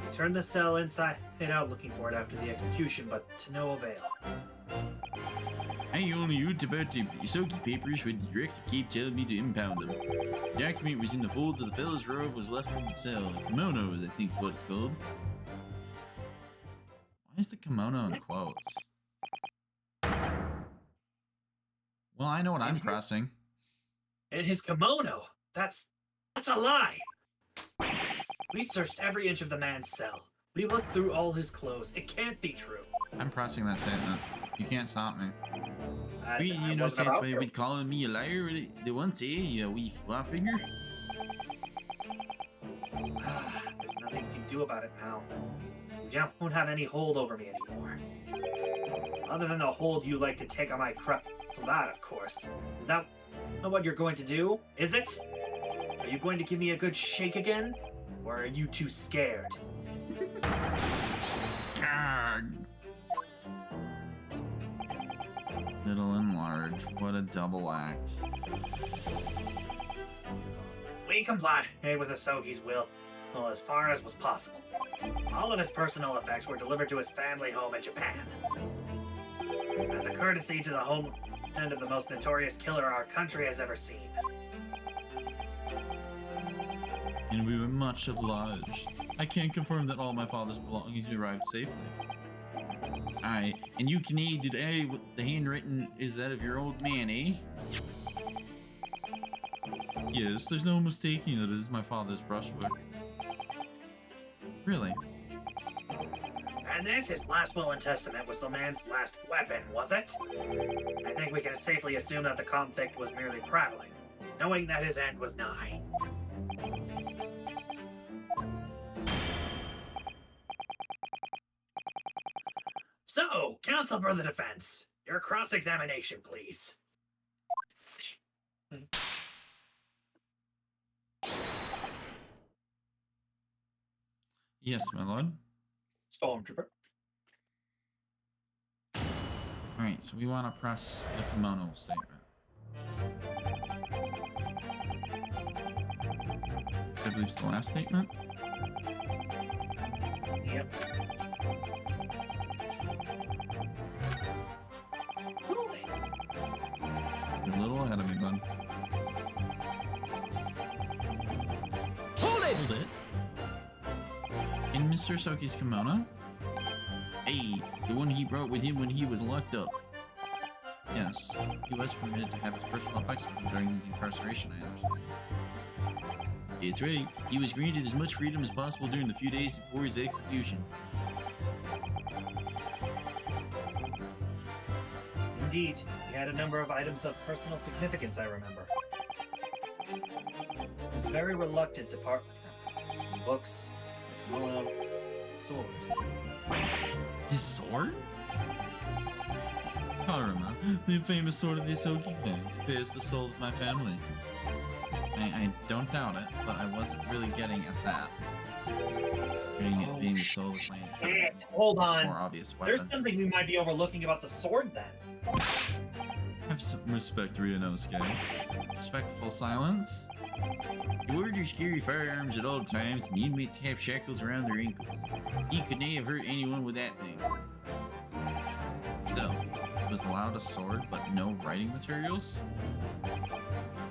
He turned the cell inside and out looking for it after the execution, but to no avail. I only heard about the Asogi papers when the director kept telling me to impound them. The document was in the folds of the fellow's robe, was left in the cell. Kimono, I think is what it's called. Why is the kimono in quotes? Well, I know what I'm pressing. And his kimono! That's a lie! We searched every inch of the man's cell. We looked through all his clothes. It can't be true. I'm pressing that statement. You can't stop me. I You know, wasn't since about to. with calling me a liar, the one say, you wee flat finger. There's nothing you can do about it now. You won't have any hold over me anymore. Other than the hold you like to take on my crap. Well, that, of course. Is that what you're going to do? Is it? Are you going to give me a good shake again? Or are you too scared? Little and large, what a double act. We complied with Asogi's will, well, as far as was possible. All of his personal effects were delivered to his family home in Japan. As a courtesy to the homeland of the most notorious killer our country has ever seen. and we were much obliged. I can confirm that all my father's belongings arrived safely. And you can aid today with the handwritten is that of your old man, eh? Yes, there's no mistaking that it is my father's brushwork. Really? And this, his last will and testament, was the man's last weapon, was it? I think we can safely assume that the convict was merely prattling, knowing that his end was nigh. So, counsel for the defense, your cross-examination, please. Yes, my lord. Stormtrooper. Alright, so we want to press the kimono statement. I believe it's the last statement. Yep. You're a little ahead of me, bud. Hold it! Hold it. In Mr. Soki's kimono? Hey, the one he brought with him when he was locked up. Yes, he was permitted to have his personal effects with him during his incarceration, I understand. It's right, he was granted as much freedom as possible during the few days before his execution. Indeed, he had a number of items of personal significance, I remember. He was very reluctant to part with them. Some books, a kimono, a sword. His sword? Karama, the famous sword of the Isoki clan, bears the soul of my family. I don't doubt it, but I wasn't really getting at that. Getting it being the soul of my Hold on. more obvious weapon. There's something we might be overlooking about the sword, then. Have some respect, Ryunosuke. Respectful silence? You orders carry firearms at all times, and the inmates have shackles around their ankles. He could not have hurt anyone with that thing. Still, he was allowed a sword, but no writing materials?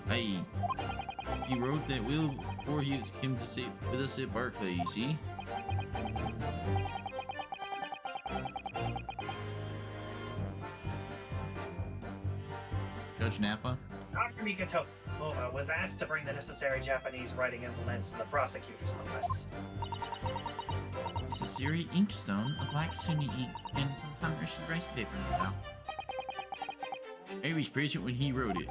Hey, he wrote that will before he came to sit with us at Barclay, you see? Judge Nappa? Dr. Mikoto was asked to bring the necessary Japanese writing implements to the prosecutor's office. Sasiri inkstone, a black Sunni ink, and some Hungarian rice paper now. I was present when he wrote it,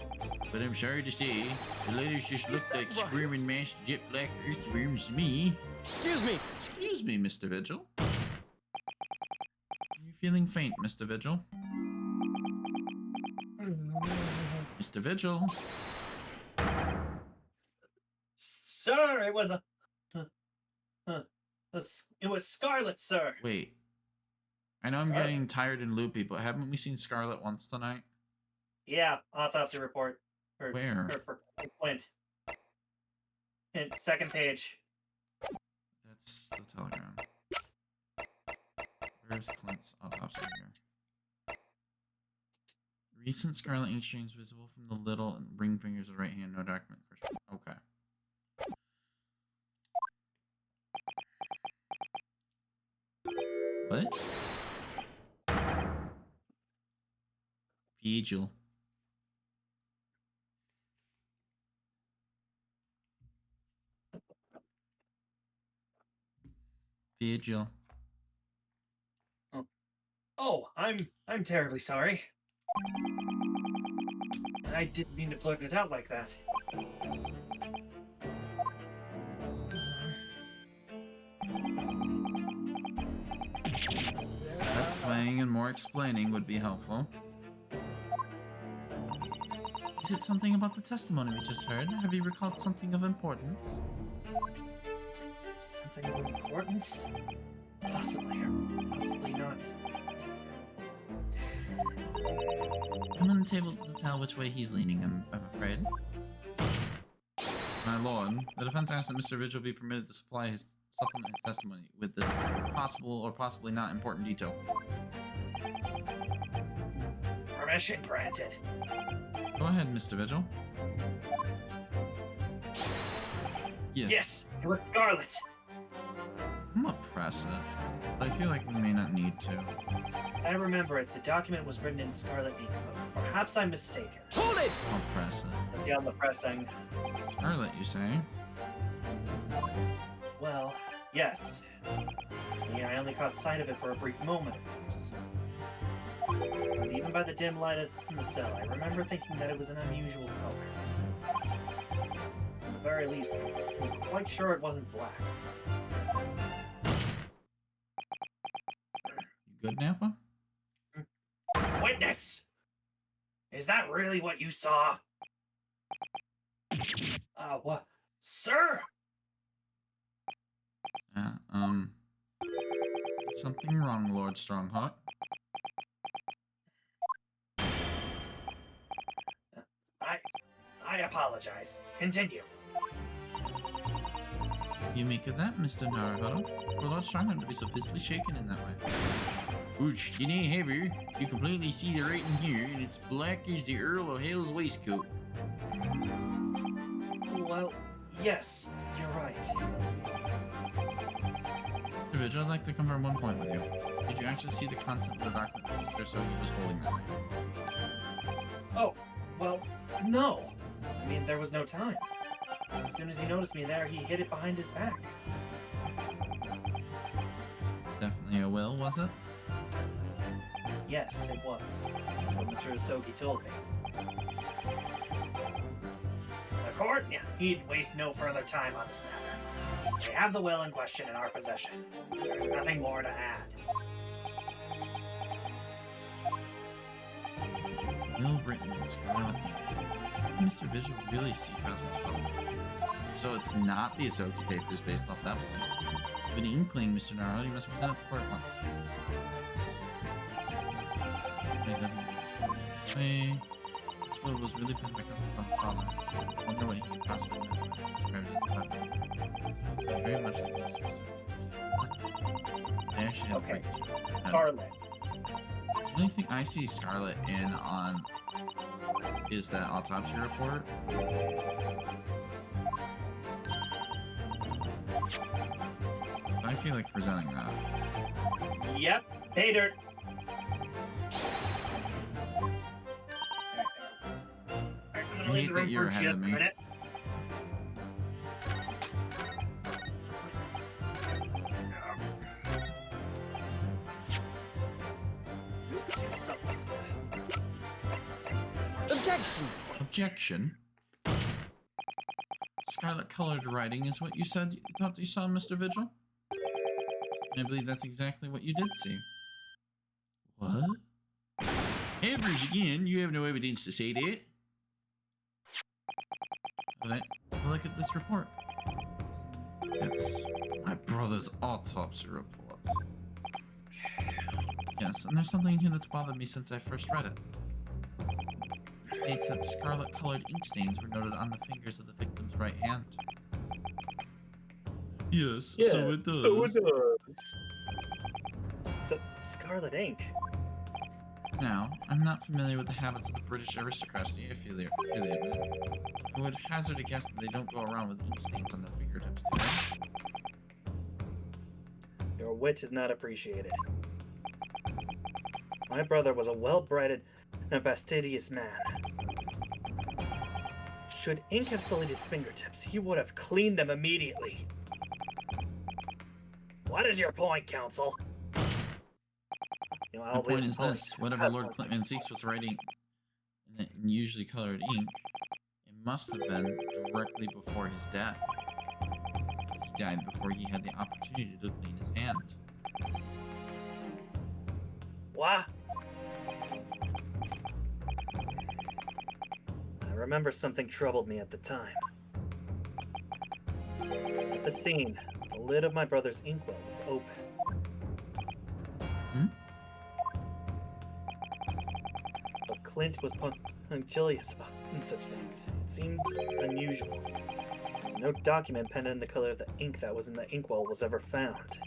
but I'm sorry to say, the letters just looked like squirming masked jet black earthworms to me. Excuse me! Excuse me, Mr. Vigil. Are you feeling faint, Mr. Vigil? Mr. Vigil? Sir, it was it was Scarlet, sir. Wait. I know I'm getting tired and loopy, but haven't we seen Scarlet once tonight? Yeah, autopsy report. Where? Clint. And second page. That's the telegram. Where's Clint's autopsy here? Recent scarlet ink stains visible from the little and ring fingers of the right hand. No document. Okay. What? Vigil. Vigil. Oh, I'm terribly sorry. I didn't mean to blurt it out like that. Less swaying and more explaining would be helpful. Is it something about the testimony we just heard? Have you recalled something of importance? Something of importance? Possibly or possibly not. I'm unable to tell which way he's leaning, I'm afraid. My lord, the defense asks that Mr. Vigil be permitted to supplement his testimony with this possible or possibly not important detail. Permission granted. Go ahead, Mr. Vigil. Yes. Yes, it was Scarlet. I'm gonna press it, but I feel like we may not need to. As I remember it, the document was written in Scarlet ink. But perhaps I'm mistaken. Hold it! I'll press it. Beyond the pressing. Scarlet, you say? Well, yes. Yeah, I only caught sight of it for a brief moment, of course. But even by the dim light in the cell, I remember thinking that it was an unusual color. At the very least, I'm quite sure it wasn't black. You good, Nappa? Witness! Is that really what you saw? What? Sir? Something wrong, Lord Strongheart. I apologize. Continue. You make of that, Mr. Naruto? For Lord Strongheart to be so visibly shaken in that way. Ooch, it ain't heavy. You completely see the writing here, and it's black as the Earl of Hale's waistcoat. Well, yes, you're right. Mr. Vigil, I'd like to confirm one point with you. Did you actually see the content of the document that Mr. Soki was holding that night? Oh, well, no. I mean, there was no time. As soon as he noticed me there, he hid it behind his back. It's definitely a will, was it? Yes, it was. That's what Mr. Asogi told me. The court? Yeah, he'd waste no further time on this matter. We have the will in question in our possession. There's nothing more to add. Will written in Scarlet. Mr. Vigil really see Cosmos problem. So it's not the Asoki papers based off that one. With an inkling, Mr. Naruto, you must present it to court at once. It doesn't way. This will was really penned by Cosmos on his father. I wonder what he could possibly describe it as a so very much like Mr. Asoki. They actually have Okay. great Scarlet. The only thing I see Scarlet in on is that autopsy report. So I feel like presenting that. Yep, pay dirt. I'm gonna leave the that room you're for ahead just of a me. minute. Objection! Objection. Scarlet colored writing is what you said you thought you saw, Mr. Vigil? And I believe that's exactly what you did see. What? Average again, you have no evidence to say that. Alright, look at this report. It's my brother's autopsy report. Yes, and there's something here that's bothered me since I first read it. It states that scarlet-colored ink stains were noted on the fingers of the victim's right hand. Yes, so it does. So it does. So, scarlet ink. Now, I'm not familiar with the habits of the British aristocracy affiliated. I would hazard a guess that they don't go around with ink stains on their fingertips, do they? Your wit is not appreciated. My brother was a well-bred and fastidious man. Should ink have sullied his fingertips, he would have cleaned them immediately. What is your point, counsel? You know, My point is this: whatever Lord Clintman Seeks was writing in usually colored ink, it must have been directly before his death. He died before he had the opportunity to clean his hand. What? I remember something troubled me at the time. At the scene, the lid of my brother's inkwell was open. Hmm? But Clint was punctilious about such things. It seems unusual. No document penned in the color of the ink that was in the inkwell was ever found.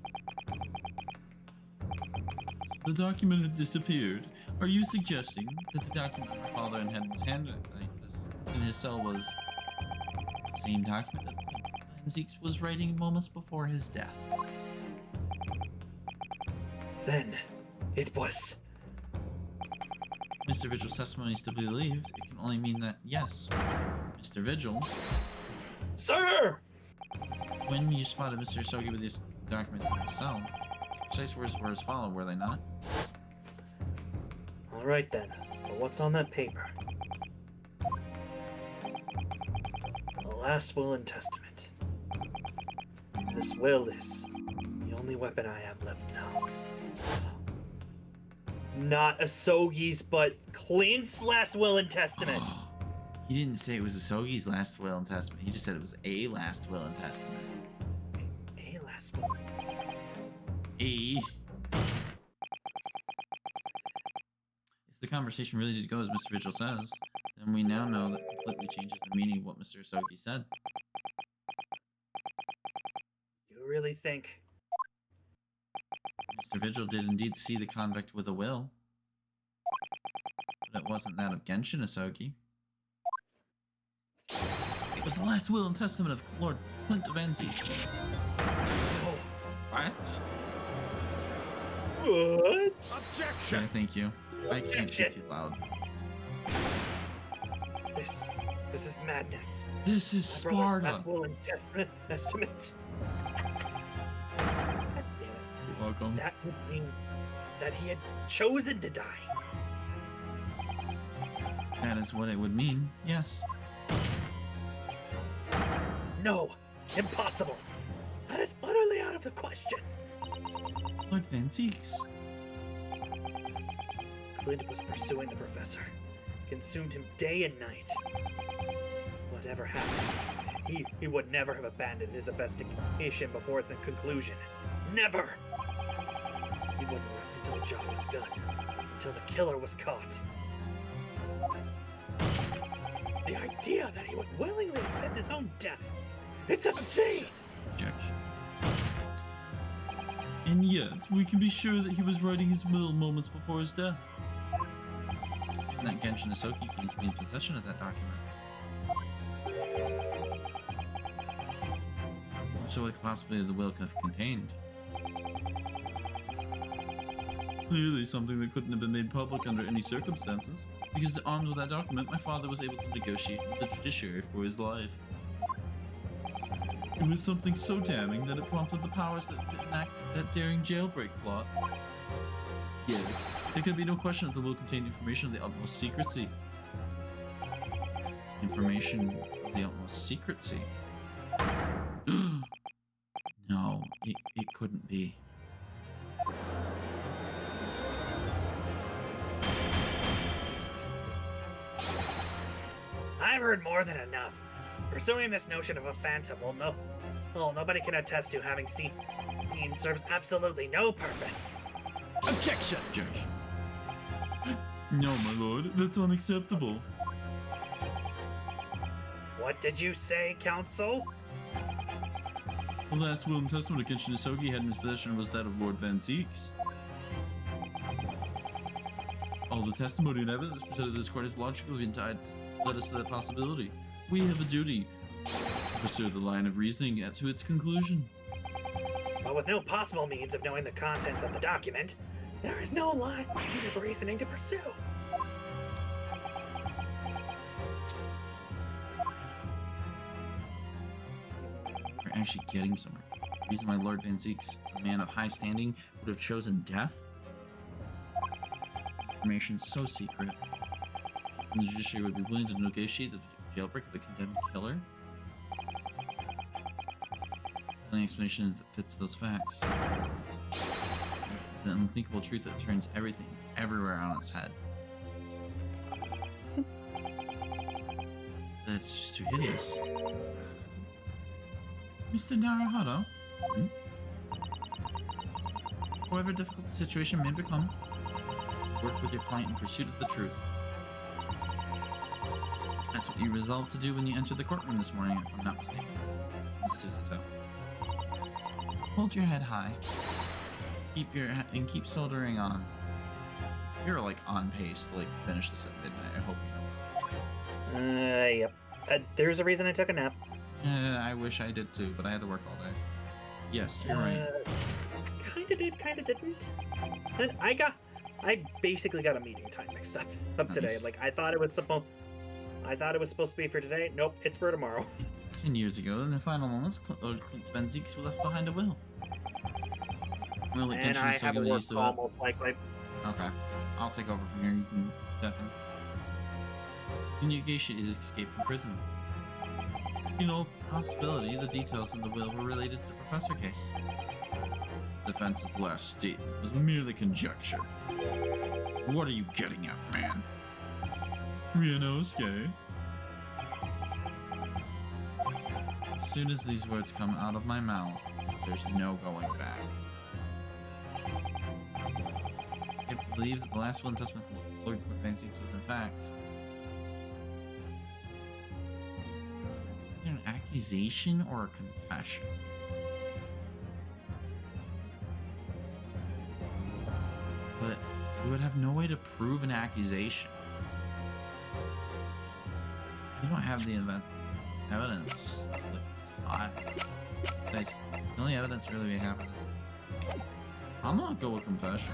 The document had disappeared. Are you suggesting that the document my father had in his hand in his cell was the same document that Zeeks was writing moments before his death. Then, it was. Mr. Vigil's testimony is to be believed. It can only mean that, yes, Mr. Vigil. Sir! When you spotted Mr. Sogi with these documents in his cell, precise words were as follow, were they not? Alright then, but what's on that paper? The last will and testament. This will is the only weapon I have left now. Not Asogi's, but Clint's last will and testament. He didn't say it was Asogi's last will and testament. He just said it was a last will and testament. A last will and testament. If the conversation really did go as Mr. Vigil says, then we now know that completely changes the meaning of what Mr. Asogi said. You really think? Mr. Vigil did indeed see the convict with a will. But it wasn't that of Genshin Asogi. It was the last will and testament of Lord Clint Van Zeeks. What? What? Objection! Okay, thank you. I can't be too loud. This is madness. This is My brother's Sparta. last will and testament. God damn it. You're welcome. That would mean that he had chosen to die. That is what it would mean, yes. No, impossible. That is utterly out of the question. Lord Van Zeeks. Clint was pursuing the professor, consumed him day and night. Whatever happened, he would never have abandoned his investigation before its conclusion. Never! He wouldn't rest until the job was done, until the killer was caught. The idea that he would willingly accept his own death, it's insane! Objection. And yet, we can be sure that he was writing his will moments before his death. And that Genshin Asogi came to be in possession of that document. So what could possibly the will have contained? Clearly something that couldn't have been made public under any circumstances, because armed with that document, my father was able to negotiate with the judiciary for his life. It was something so damning that it prompted the powers to enact that daring jailbreak plot. Yes, there could be no question that the will contained information of the utmost secrecy. Information of the utmost secrecy. No, it couldn't be. I've heard more than enough. Pursuing this notion of a phantom nobody can attest to having seen serves absolutely no purpose. Objection! No, my lord, that's unacceptable. What did you say, counsel? The last will and testament of Genshin Asogi had in his possession was that of Lord Van Zeeks. All the testimony and evidence presented to this court has logically been tied led us to that possibility. We have a duty to pursue the line of reasoning to its conclusion. But with no possible means of knowing the contents of the document, there is no line of reasoning to pursue. We're actually getting somewhere. The reason why Lord Van Zeeks, a man of high standing, would have chosen death? Information so secret. And the judiciary would be willing to negotiate the jailbreak of a condemned killer? The only explanation that fits those facts is the unthinkable truth that turns everything, everywhere on its head. That's just too hideous. Mr. Naruhodo? However difficult the situation may become, work with your client in pursuit of the truth. That's what you resolved to do when you entered the courtroom this morning, if I'm not mistaken. Miss Susato. Hold your head high. Keep soldering on. You're like on pace to like finish this at midnight. I hope you know. Yep. There's a reason I took a nap. I wish I did too, but I had to work all day. Yes, you're right. Kinda did, kinda didn't. And I basically got a meeting time mixed up today. Nice. Like I thought it was supposed to be for today. Nope, it's for tomorrow. 10 years ago, in the final moments, Lord Clint Van Zeeks was left behind a will. Will it And I have a work call most likely. Okay. I'll take over from here. You can definitely. Communication is escape from prison. In all possibility, the details in the will were related to the professor case. The defense's last statement was merely conjecture. What are you getting at, man? Ryunosuke? As soon as these words come out of my mouth, there's no going back. I believe that the last will and testament of Lord Clint Van Zeeks was in fact an accusation or a confession. But we would have no way to prove an accusation. You don't have the evidence to lie. The only evidence really we have is I'm gonna go with confession.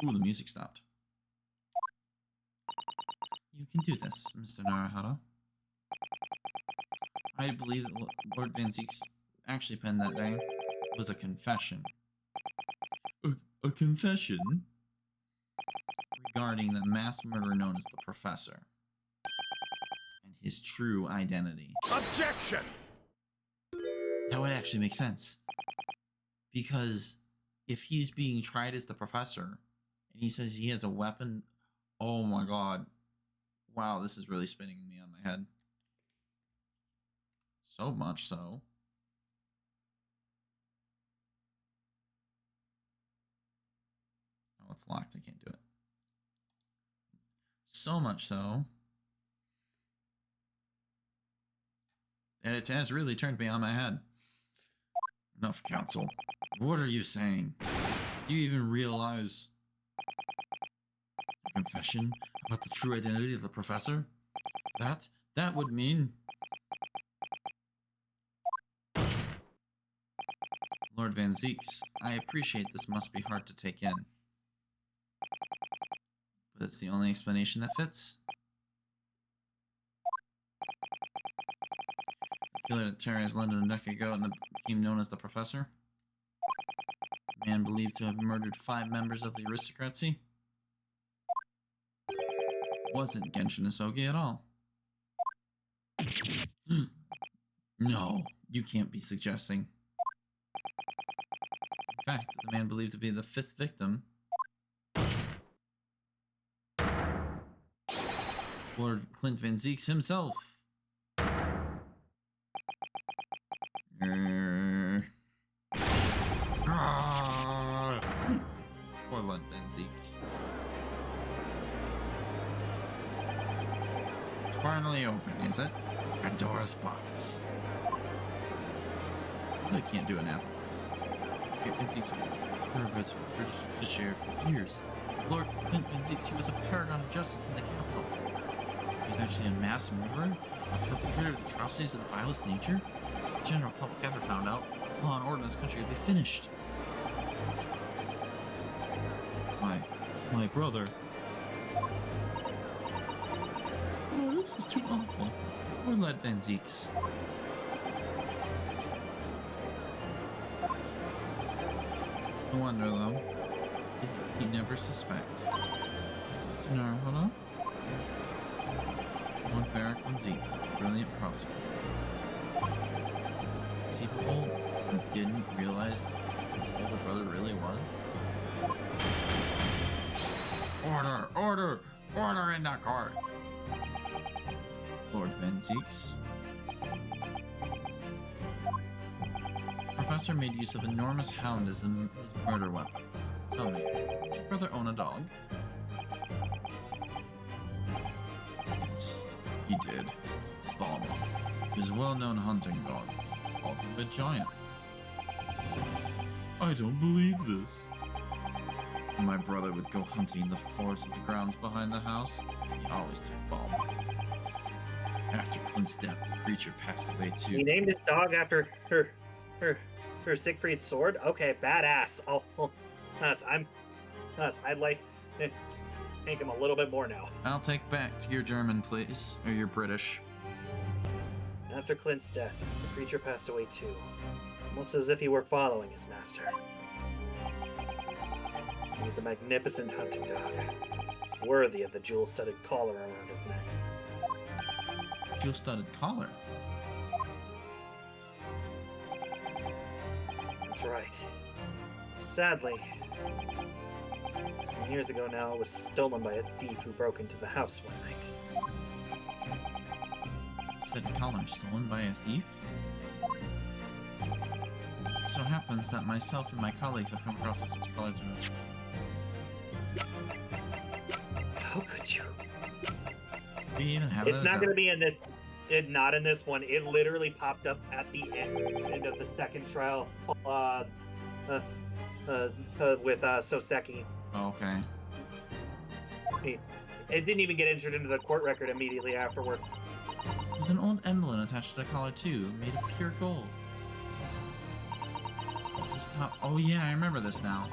Ooh, the music stopped. You can do this, Mr. Naruhodo. I believe that Lord Van Zeeks actually penned that day was a confession. A confession? Regarding the mass murderer known as the Professor. And his true identity. Objection! That would actually make sense. Because if he's being tried as the Professor, and he says he has a weapon, oh my god. Wow, this is really spinning me on my head. So much so. Oh, it's locked. I can't do it. So much so that it has really turned me on my head. Enough, counsel. What are you saying? Do you even realize a confession about the true identity of the Professor? That would mean... Lord Van Zeeks, I appreciate this must be hard to take in. But it's the only explanation that fits. The killer that terrorized London a decade ago and became known as the Professor. A man believed to have murdered 5 members of the aristocracy. Wasn't Genshin Isogi at all. No, you can't be suggesting. In fact, the man believed to be the 5th victim, Lord Clint Van Zeeks himself. Poor Lord Van Zeeks. It's finally open, is it? Pandora's box. I can't do an apple voice. Van Zeeks was British sheriff for years. Lord Clint Van Zeeks, he was a paragon of justice in the capital. He was actually a mass murderer, a perpetrator of atrocities of the vilest nature. If the general public ever found out, law and order in this country would be finished. My brother. Oh, this is too awful. Poor Lord Van Zeeks. No wonder, though. He'd never suspect. It's Naruhodo. Lord Barrack Van Zeeks is a brilliant prosecutor. Conceivable who didn't realize who older brother really was. Order! Order! Order in the court! Lord Van Zeeks. Professor made use of enormous hound as his murder weapon. Tell me, did your brother own a dog? Yes, he did. Bomb. His well-known hunting dog. Called him a giant. I don't believe this. When my brother would go hunting in the forest of the grounds behind the house, he always took Bulma. After Clint's death, the creature passed away too. He named his dog after her Siegfried's sword. Okay, badass. I'd like to thank him a little bit more now. I'll take back to your German, please, or your British. After Clint's death, the creature passed away too, almost as if he were following his master. He was a magnificent hunting dog, worthy of the jewel-studded collar around his neck. Jewel-studded collar? That's right. Sadly, some years ago now, it was stolen by a thief who broke into the house one night. Studded collar stolen by a thief? It so happens that myself and my colleagues have come across such collar too. How could you? Do you even have It's not going to be in this. Not in this one. It literally popped up at the end of the second trial with Soseki. Oh, okay. It didn't even get entered into the court record immediately afterward. There's an old emblem attached to the collar too, made of pure gold. Just top. Oh yeah, I remember this now.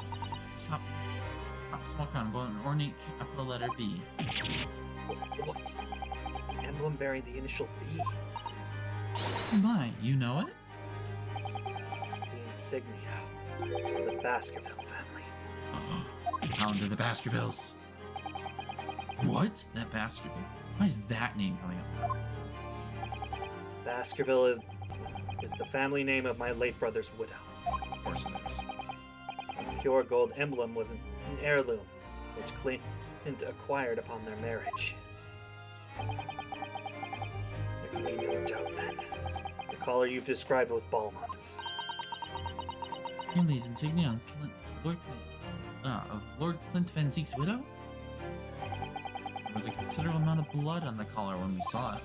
Stop. Small crown, gold, and ornate capital letter B. What? An emblem bearing the initial B. Oh my, you know it? It's the insignia of the Baskerville family. Hound of the Baskervilles. What? That Baskerville? Why is that name coming up? Baskerville is the family name of my late brother's widow. Of course it is. A pure gold emblem was an heirloom, which Clint acquired upon their marriage. There can be no doubt then. The collar you've described was Balmon's. Family's insignia on of Lord Clint Van Zeek's widow? There was a considerable amount of blood on the collar when we saw it.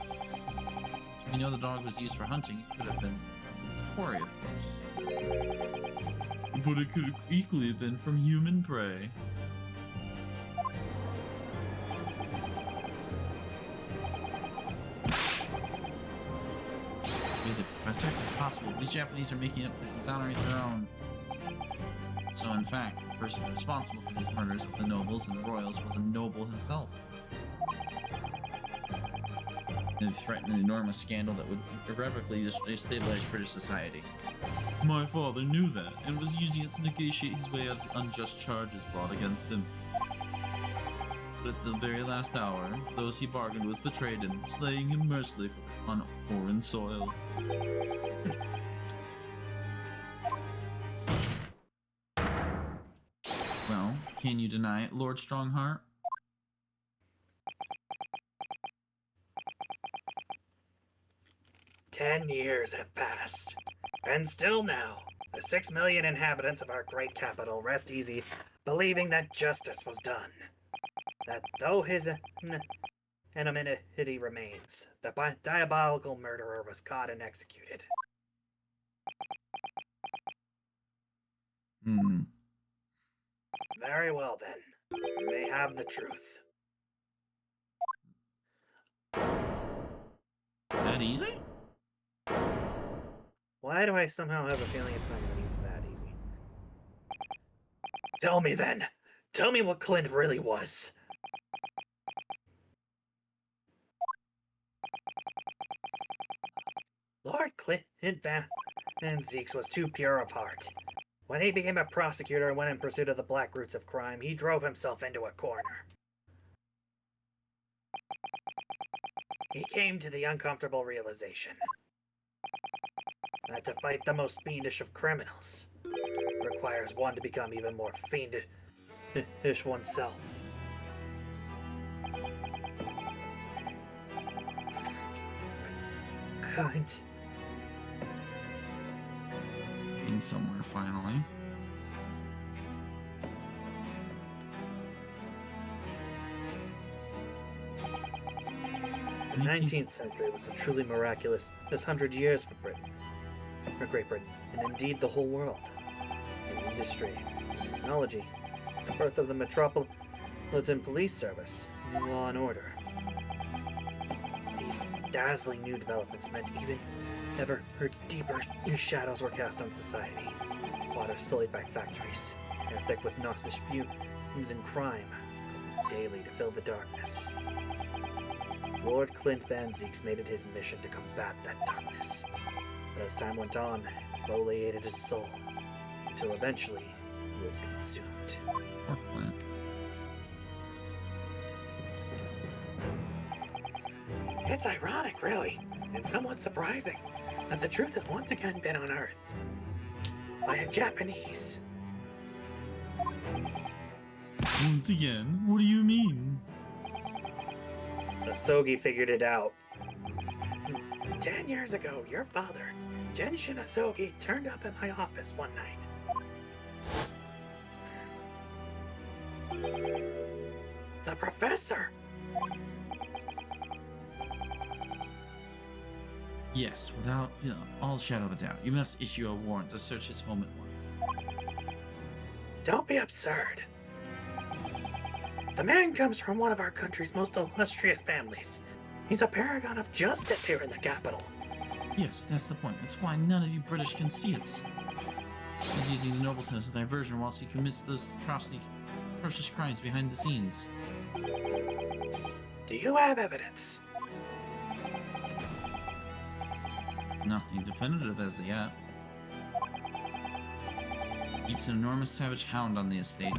Since we know the dog was used for hunting, it could have been from its quarry, of course. But it could equally have been from human prey. The professor? Impossible. These Japanese are making up to exonerate their own. So, in fact, the person responsible for these murders of the nobles and royals was a noble himself. And threatened an enormous scandal that would irrevocably destabilize British society. My father knew that, and was using it to negotiate his way out of the unjust charges brought against him. But at the very last hour, those he bargained with betrayed him, slaying him mercilessly on foreign soil. Well, can you deny it, Lord Strongheart? "10 years have passed, and still now, the 6 million inhabitants of our great capital rest easy, believing that justice was done. That though his anonymity remains, the diabolical murderer was caught and executed." Very well then, you may have the truth. That easy? Why do I somehow have a feeling it's not going to be that easy? Tell me then! Tell me what Clint really was! Lord Clint Van Zeeks was too pure of heart. When he became a prosecutor and went in pursuit of the black roots of crime, he drove himself into a corner. He came to the uncomfortable realization that to fight the most fiendish of criminals requires one to become even more fiendish oneself. Clint. Being somewhere finally. The 19th century was a truly miraculous 100 years for Britain, for Great Britain, and indeed the whole world. In industry, technology, the birth of the Metropolitan Police Service, new law and order. These dazzling new developments meant even ever deeper shadows were cast on society. Water sullied by factories, air thick with noxious fumes and crime, daily to fill the darkness. Lord Clint Van Zieks made it his mission to combat that darkness. But as time went on, it slowly ate at his soul, until eventually he was consumed. Poor Clint. It's ironic, really, and somewhat surprising, that the truth has once again been unearthed by a Japanese. Once again, what do you mean? Asogi figured it out. 10 years ago, your father, Genshin Asogi, turned up at my office one night. The professor! Yes, without all shadow of a doubt. You must issue a warrant to search his home at once. Don't be absurd. The man comes from one of our country's most illustrious families. He's a paragon of justice here in the capital. Yes, that's the point. That's why none of you British can see it. He's using the nobles as a diversion whilst he commits those atrocious crimes behind the scenes. Do you have evidence? Nothing definitive as of yet. Keeps an enormous savage hound on the estate.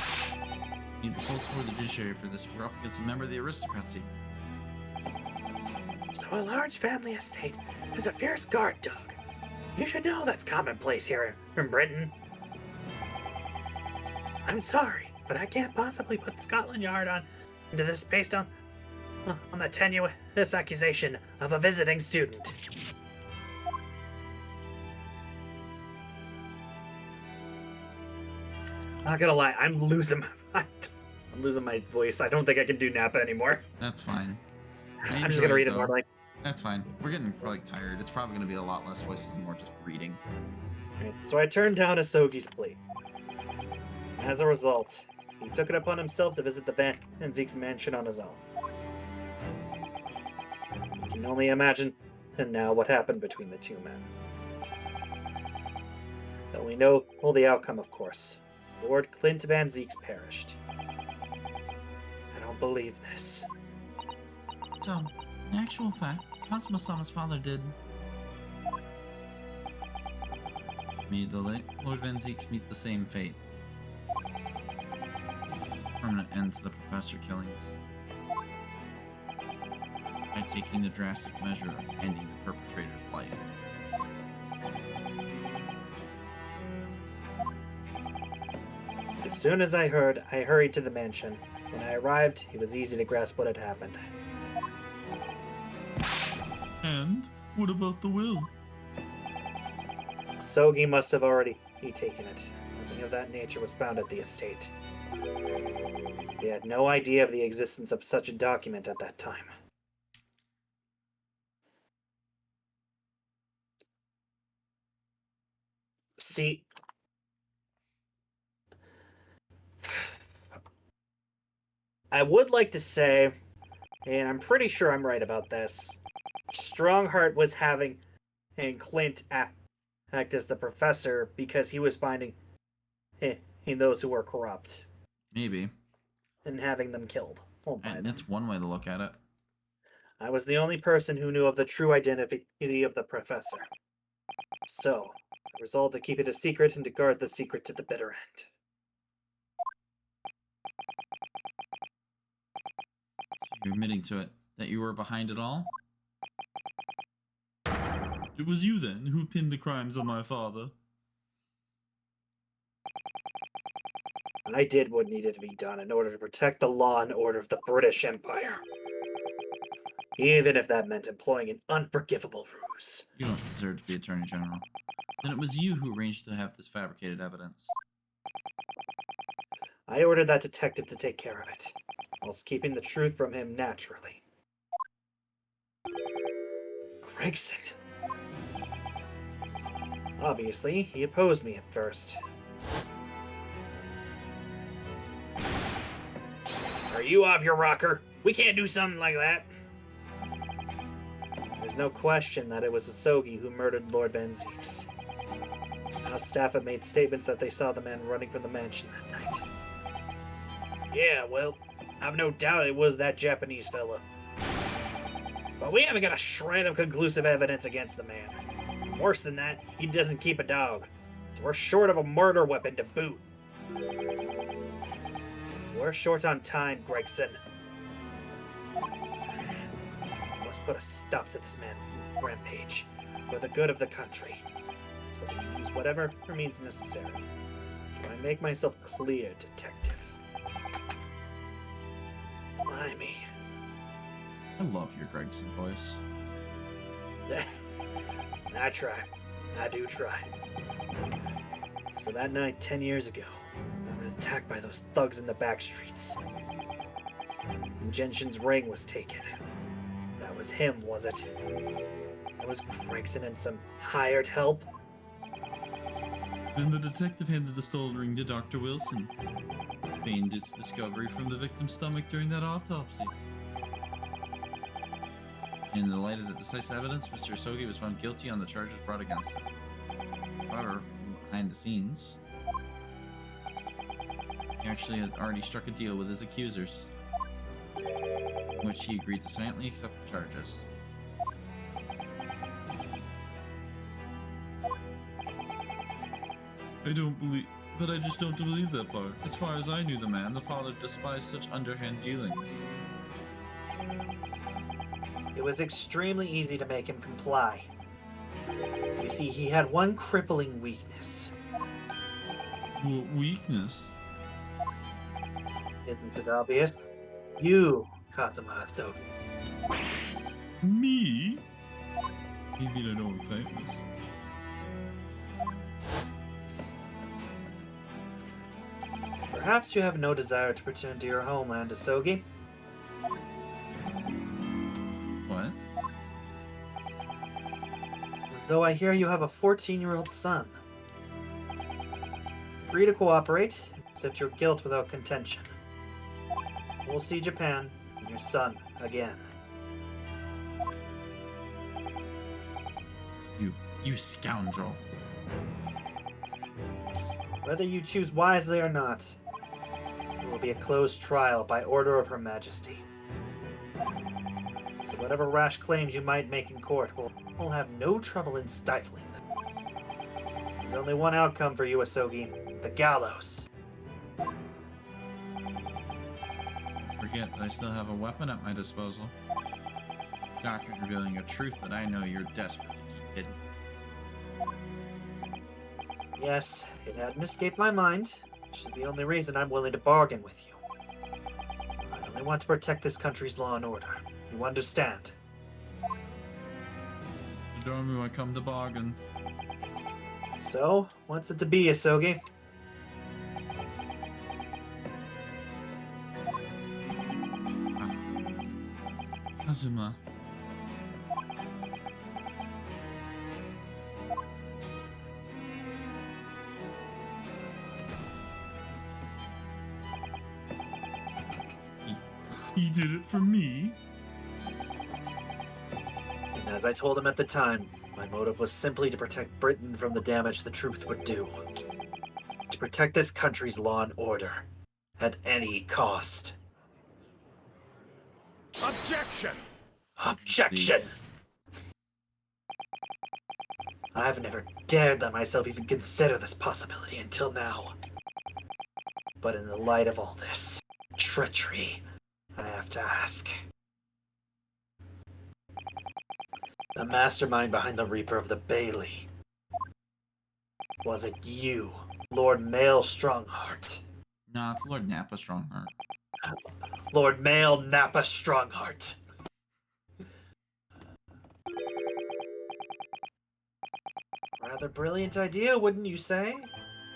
Need the full support of the judiciary for this. We're up against a member of the aristocracy. So a large family estate has a fierce guard dog. You should know that's commonplace here in Britain. I'm sorry, but I can't possibly put Scotland Yard on into this based on the tenuous accusation of a visiting student. Not gonna lie, I'm losing my voice. I don't think I can do Napa anymore. That's fine. I'm just gonna read it normally. That's fine. We're getting probably tired. It's probably gonna be a lot less voices and more just reading. Right, so I turned down Asogi's plea. As a result, he took it upon himself to visit the Van Zieks mansion on his own. You can only imagine now what happened between the two men. But we know the outcome, of course. Lord Clint Van Zieks perished. I don't believe this. So, in actual fact, Cosmo-sama's father did. Made the late Lord Van Zieks meet the same fate. Permanent end to the professor killings. By taking the drastic measure of ending the perpetrator's life. As soon as I heard, I hurried to the mansion. When I arrived, it was easy to grasp what had happened. And what about the will? Sogi must have already taken it. Nothing of that nature was found at the estate. He had no idea of the existence of such a document at that time. See, I would like to say, and I'm pretty sure I'm right about this, Strongheart was having and Clint act as the professor because he was finding in those who were corrupt. Maybe. And having them killed. That's one way to look at it. I was the only person who knew of the true identity of the professor. So, I resolved to keep it a secret and to guard the secret to the bitter end. So you're admitting to it, that you were behind it all? It was you then who pinned the crimes on my father. I did what needed to be done in order to protect the law and order of the British Empire. Even if that meant employing an unforgivable ruse. You don't deserve to be Attorney General. Then it was you who arranged to have this fabricated evidence. I ordered that detective to take care of it, whilst keeping the truth from him naturally. Gregson. Obviously, he opposed me at first. Are you up your rocker? We can't do something like that. There's no question that it was Asogi who murdered Lord Van Zeeks. Now staff have made statements that they saw the man running from the mansion that night. Yeah, well, I've no doubt it was that Japanese fella. But we haven't got a shred of conclusive evidence against the man. Worse than that, he doesn't keep a dog. So we're short of a murder weapon to boot. We're short on time, Gregson. Must put a stop to this man's rampage for the good of the country. So we can use whatever means necessary. Do I make myself clear, detective? Blimey. I love your Gregson voice. I try. I do try. So that night, 10 years ago, I was attacked by those thugs in the back streets. And Genshin's ring was taken. That was him, was it? That was Gregson and some hired help? Then the detective handed the stolen ring to Dr. Wilson. Feigned its discovery from the victim's stomach during that autopsy. In the light of the decisive evidence, Mr. Asogi was found guilty on the charges brought against him. However, behind the scenes, he actually had already struck a deal with his accusers, in which he agreed to silently accept the charges. I just don't believe that part. As far as I knew the man, the father despised such underhand dealings. It was extremely easy to make him comply. You see, he had one crippling weakness. What weakness? Isn't it obvious? You, Kazuma Asogi. Me? You mean I know I'm famous? Perhaps you have no desire to return to your homeland, Asogi. What? Though I hear you have a 14-year-old son. Free to cooperate, accept your guilt without contention. We'll see Japan and your son again. You scoundrel. Whether you choose wisely or not, it will be a closed trial by order of Her Majesty. So whatever rash claims you might make in court, we'll have no trouble in stifling them. There's only one outcome for you, Asogi. The gallows. Forget that I still have a weapon at my disposal. Document revealing a truth that I know you're desperate to keep hidden. Yes, it hadn't escaped my mind, which is the only reason I'm willing to bargain with you. I only want to protect this country's law and order. You understand? Mr. Dormu, I come to bargain. So, what's it to be, Asogi? Kazuma. He did it for me? And as I told him at the time, my motive was simply to protect Britain from the damage the truth would do. To protect this country's law and order. At any cost. Objection! Objection! Jeez. I've never dared let myself even consider this possibility until now. But in the light of all this treachery, I have to ask. The mastermind behind the Reaper of the Bailey. Was it you, Lord Mael Strongheart? Nah, it's Lord Nappa Strongheart. Lord Mael Nappa Strongheart. Rather brilliant idea, wouldn't you say,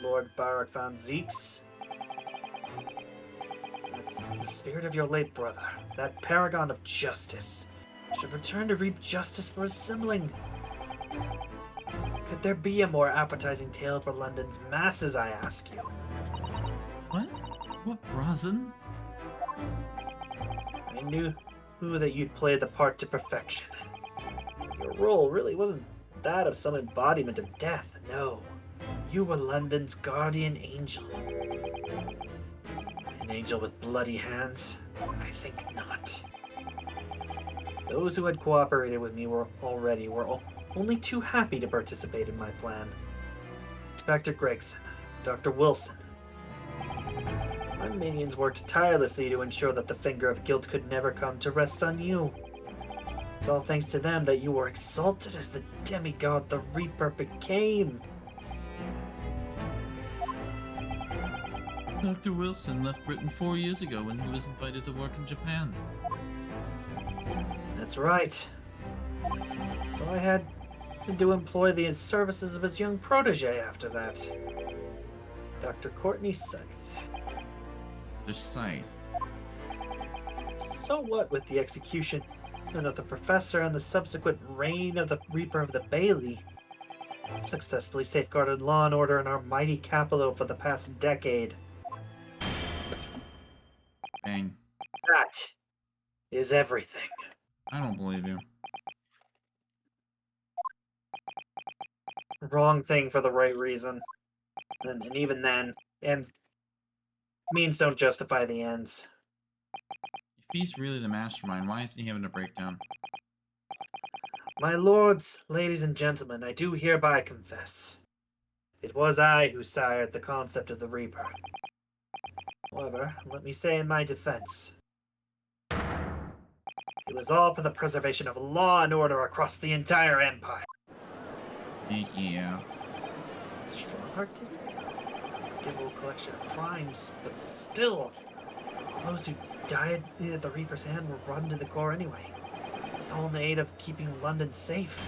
Lord Barak Van Zeeks? The spirit of your late brother, that paragon of justice, should return to reap justice for his sibling. Could there be a more appetizing tale for London's masses, I ask you? What? What, Brazen? I knew that you'd play the part to perfection. Your role really wasn't that of some embodiment of death, no. You were London's guardian angel. An angel with bloody hands? I think not. Those who had cooperated with me were only too happy to participate in my plan. Inspector Gregson, Dr. Wilson. My minions worked tirelessly to ensure that the finger of guilt could never come to rest on you. It's all thanks to them that you were exalted as the demigod the Reaper became. Dr. Wilson left Britain 4 years ago when he was invited to work in Japan. That's right. So I had to employ the services of his young protege after that. Dr. Courtney Scythe. The Scythe. So what with the execution of the Professor and the subsequent reign of the Reaper of the Bailey? I've successfully safeguarded law and order in our mighty capital for the past decade. Bang. That is everything. I don't believe you. Wrong thing for the right reason. And even then, and means don't justify the ends. If he's really the mastermind, why isn't he having a breakdown? My lords, ladies and gentlemen, I do hereby confess. It was I who sired the concept of the Reaper. However, let me say in my defense, it was all for the preservation of law and order across the entire empire. Yeah. Strongheart did it? A forgivable collection of crimes, but still, all those who died at the Reaper's hand were rotten to the core anyway. All in the aid of keeping London safe.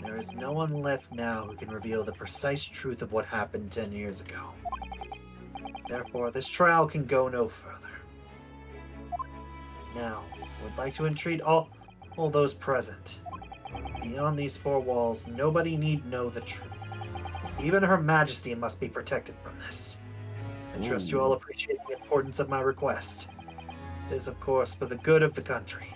There is no one left now who can reveal the precise truth of what happened 10 years ago. Therefore, this trial can go no further. Now, I would like to entreat all those present. Beyond these four walls, nobody need know the truth. Even Her Majesty must be protected from this. I trust you all appreciate the importance of my request. It is, of course, for the good of the country.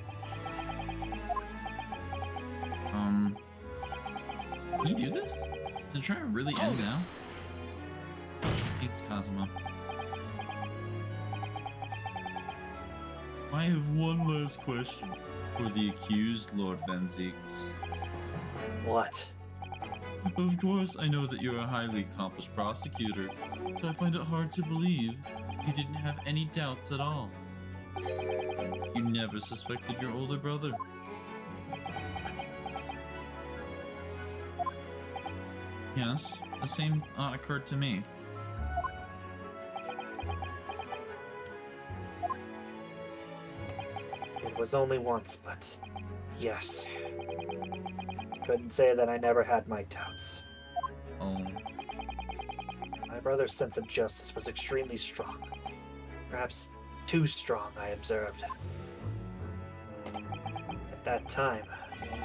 Can you do this? The trial really end now? Thanks, Cosmo. I have one last question for the accused, Lord Van Zieks. What? Of course, I know that you're a highly accomplished prosecutor, so I find it hard to believe you didn't have any doubts at all. You never suspected your older brother. Yes, the same thought occurred to me. It was only once, but yes. Couldn't say that I never had my doubts. Oh. My brother's sense of justice was extremely strong. Perhaps too strong, I observed. At that time,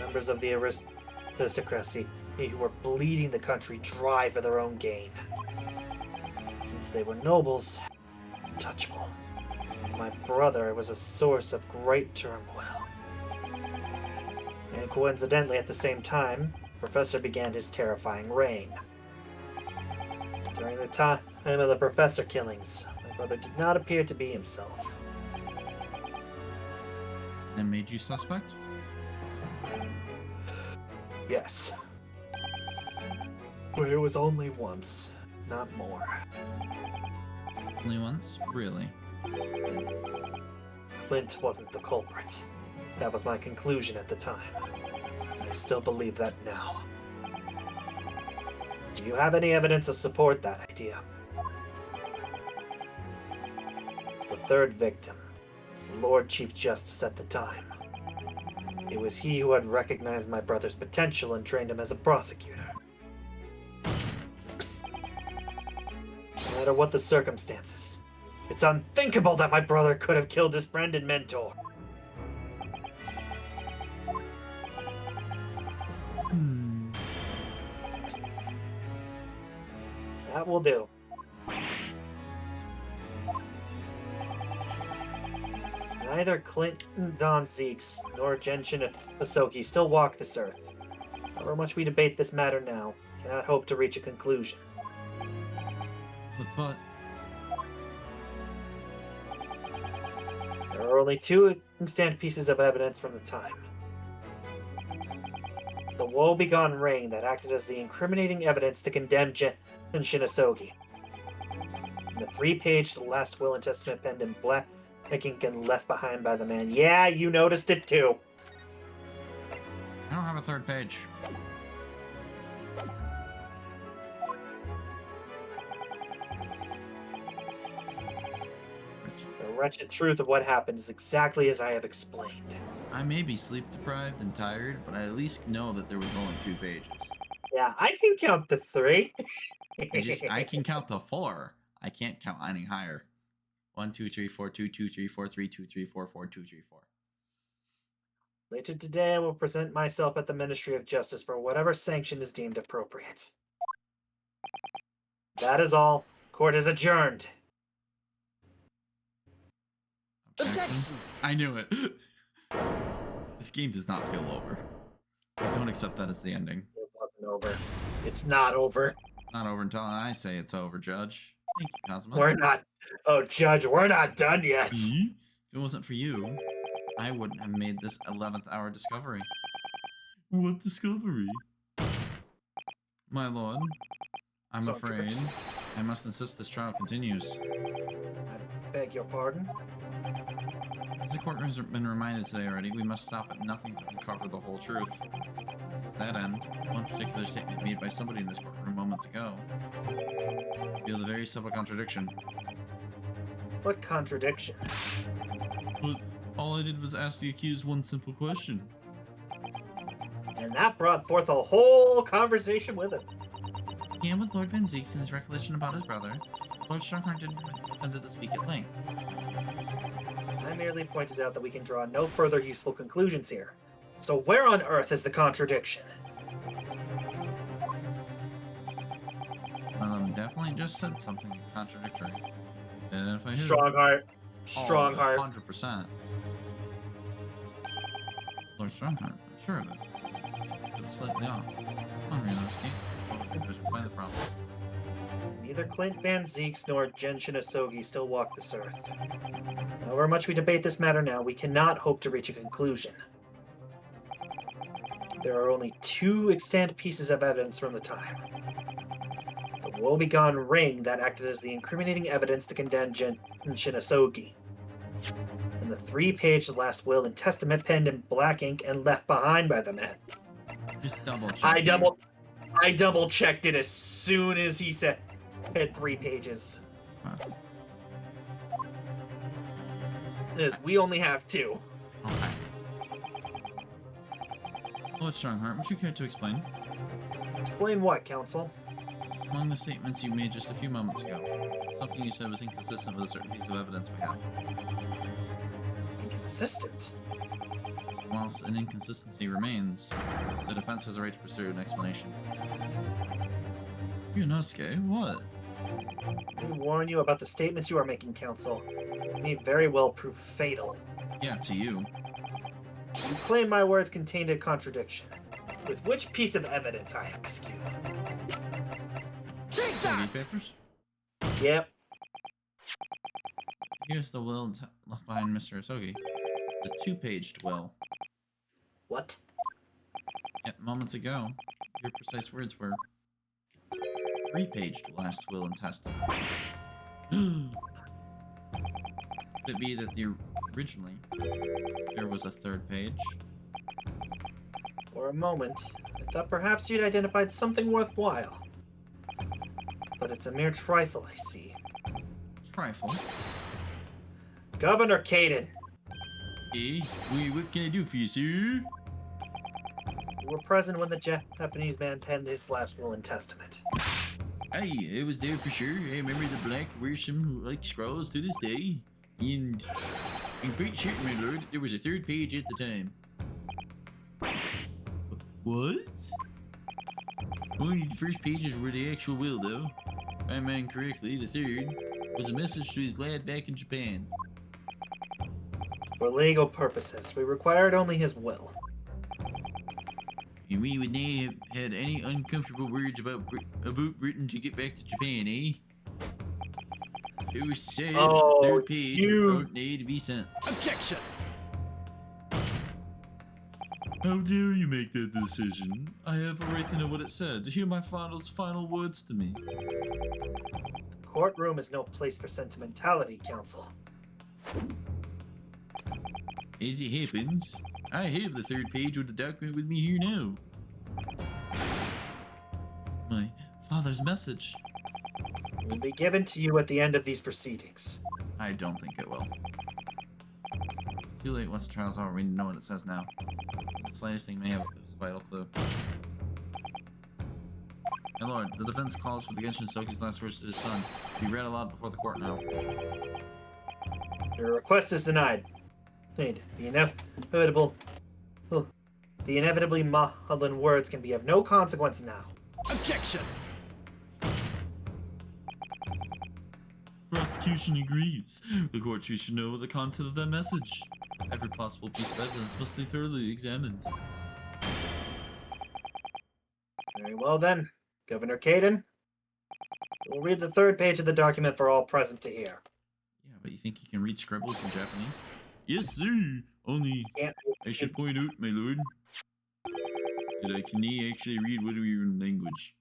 members of the aristocracy who were bleeding the country dry for their own gain. Since they were nobles, untouchable. My brother was a source of great turmoil. And coincidentally, at the same time, Professor began his terrifying reign. During the time of the Professor killings, my brother did not appear to be himself. That made you suspect? Yes. But it was only once, not more. Only once? Really? Clint wasn't the culprit. That was my conclusion at the time. I still believe that now. Do you have any evidence to support that idea? The third victim, the Lord Chief Justice at the time. It was he who had recognized my brother's potential and trained him as a prosecutor. No matter what the circumstances, it's unthinkable that my brother could have killed his friend and mentor. That will do. Neither Clinton Von Zeeks nor Genshin Asogi still walk this earth. However much we debate this matter now, cannot hope to reach a conclusion. But There are only two extant pieces of evidence from the time. The woe-begone ring that acted as the incriminating evidence to condemn Genshin Asogi. And the 3-page last will and testament penned in black ink and left behind by the man. Yeah, you noticed it too. I don't have a third page. The wretched truth of what happened is exactly as I have explained. I may be sleep deprived and tired, but I at least know that there was only 2 pages. Yeah, I can count to 3. I can count to 4. I can't count any higher. 1, 2, 3, 4, 2, 2, 3, 4, 3, 2, 3, 4, 4, 2, 3, 4. Later today, I will present myself at the Ministry of Justice for whatever sanction is deemed appropriate. That is all. Court is adjourned. Objection. I knew it. This game does not feel over. I don't accept that as the ending. It wasn't over. It's not over. It's not over until I say it's over, Judge. Thank you, Cosmo. We're not. Oh, Judge, we're not done yet. If it wasn't for you, I wouldn't have made this 11th hour discovery. What discovery? My lord, I'm So, afraid I must insist this trial continues. I beg your pardon? As the court has been reminded today already, we must stop at nothing to uncover the whole truth. To that end, one particular statement made by somebody in this courtroom moments ago revealed a very simple contradiction. What contradiction? But all I did was ask the accused one simple question. And that brought forth a whole conversation with it. Began with Lord Van Zeeks and his recollection about his brother. Lord Strongheart didn't intend to speak at length. I merely pointed out that we can draw no further useful conclusions here. So where on earth is the contradiction? Well, definitely just said something contradictory. Identify who? Strongheart. Strongheart. 100%. Lord Strongheart, I'm sure of it. It was slightly off. Come on, Renoski. Find the problem. Neither Clint Van Zeeks nor Genshin Asogi still walk this earth. However much we debate this matter now, we cannot hope to reach a conclusion. There are only two extant pieces of evidence from the time. The woebegone ring that acted as the incriminating evidence to condemn Genshin Asogi. And the 3-page last will and testament penned in black ink and left behind by the man. Just double check. I double checked it as soon as he said it had 3 pages. Huh. As we only have 2. Okay. Lord Strongheart, would you care to explain? Explain what, Counsel? Among the statements you made just a few moments ago, something you said was inconsistent with a certain piece of evidence we have. Inconsistent? Whilst an inconsistency remains, the defense has a right to pursue an explanation. Yunosuke, what? We warn you about the statements you are making, Counsel. They may very well prove fatal. Yeah, to you. You claim my words contained a contradiction. With which piece of evidence, I ask you? Take that! Papers? Yep. Here's the will left behind Mr. Asogi. The 2-paged will. What? Yet moments ago, your precise words were 3-paged last will and testament. Could it be that originally there was a 3rd page? For a moment, I thought perhaps you'd identified something worthwhile. But it's a mere trifle, I see. Trifle? Governor Caden! Eh? What can I do for you, sir? You were present when the Japanese man penned his last will and testament. Hey, I was there for sure. I remember the black wearsome like scrolls to this day. And I'm pretty certain, my lord, there was a 3rd page at the time. What? Only the first pages were the actual will, though. If I remember correctly, the 3rd was a message to his lad back in Japan. For legal purposes, we required only his will. And we would not have had any uncomfortable words about Britain to get back to Japan, eh? So said Oh, third page you- without need to be sent. Objection! How dare you make that decision? I have a right to know what it said, to hear my father's final words to me. The courtroom is no place for sentimentality, Counsel. As it happens, I have the third page of the document with me here now. My father's message. It will be given to you at the end of these proceedings. I don't think it will. Too late once the trial's over, we know what it says now. The slightest thing may have a vital clue. My lord, the defense calls for the Genshin Soki's last words to his son to be read aloud before the court now. Your request is denied. The inevitably maudlin words can be of no consequence now. Objection! Prosecution agrees. The court should know the content of that message. Every possible piece of evidence must be thoroughly examined. Very well then, Governor Caden. We'll read the third page of the document for all present to hear. Yeah, but you think you can read scribbles in Japanese? Yes, sir. Only, Can't I should point out, my lord, that I can actually read whatever language.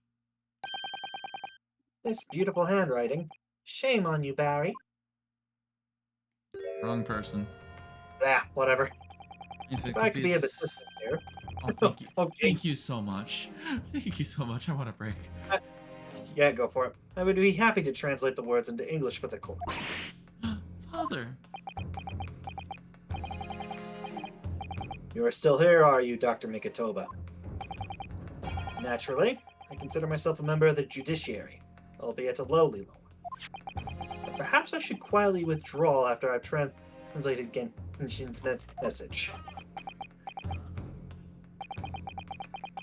This beautiful handwriting. Shame on you, Barry. Wrong person. Ah, whatever. If If I could be of assistance here. Oh, thank you. Okay. Thank you so much. Thank you so much. I want a break. Yeah, go for it. I would be happy to translate the words into English for the court. Father. You are still here, are you, Dr. Mikitoba? Naturally, I consider myself a member of the judiciary, albeit a lowly one. But perhaps I should quietly withdraw after I've translated Genshin's message.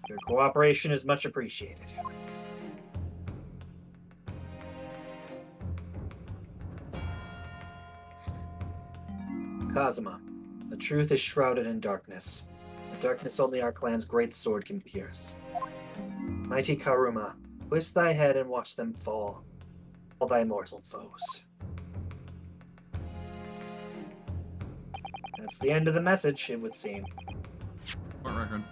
Your cooperation is much appreciated. Kazuma, the truth is shrouded in darkness. The darkness only our clan's great sword can pierce. Mighty Karuma, twist thy head and watch them fall, all thy mortal foes. That's the end of the message, it would seem. Court record.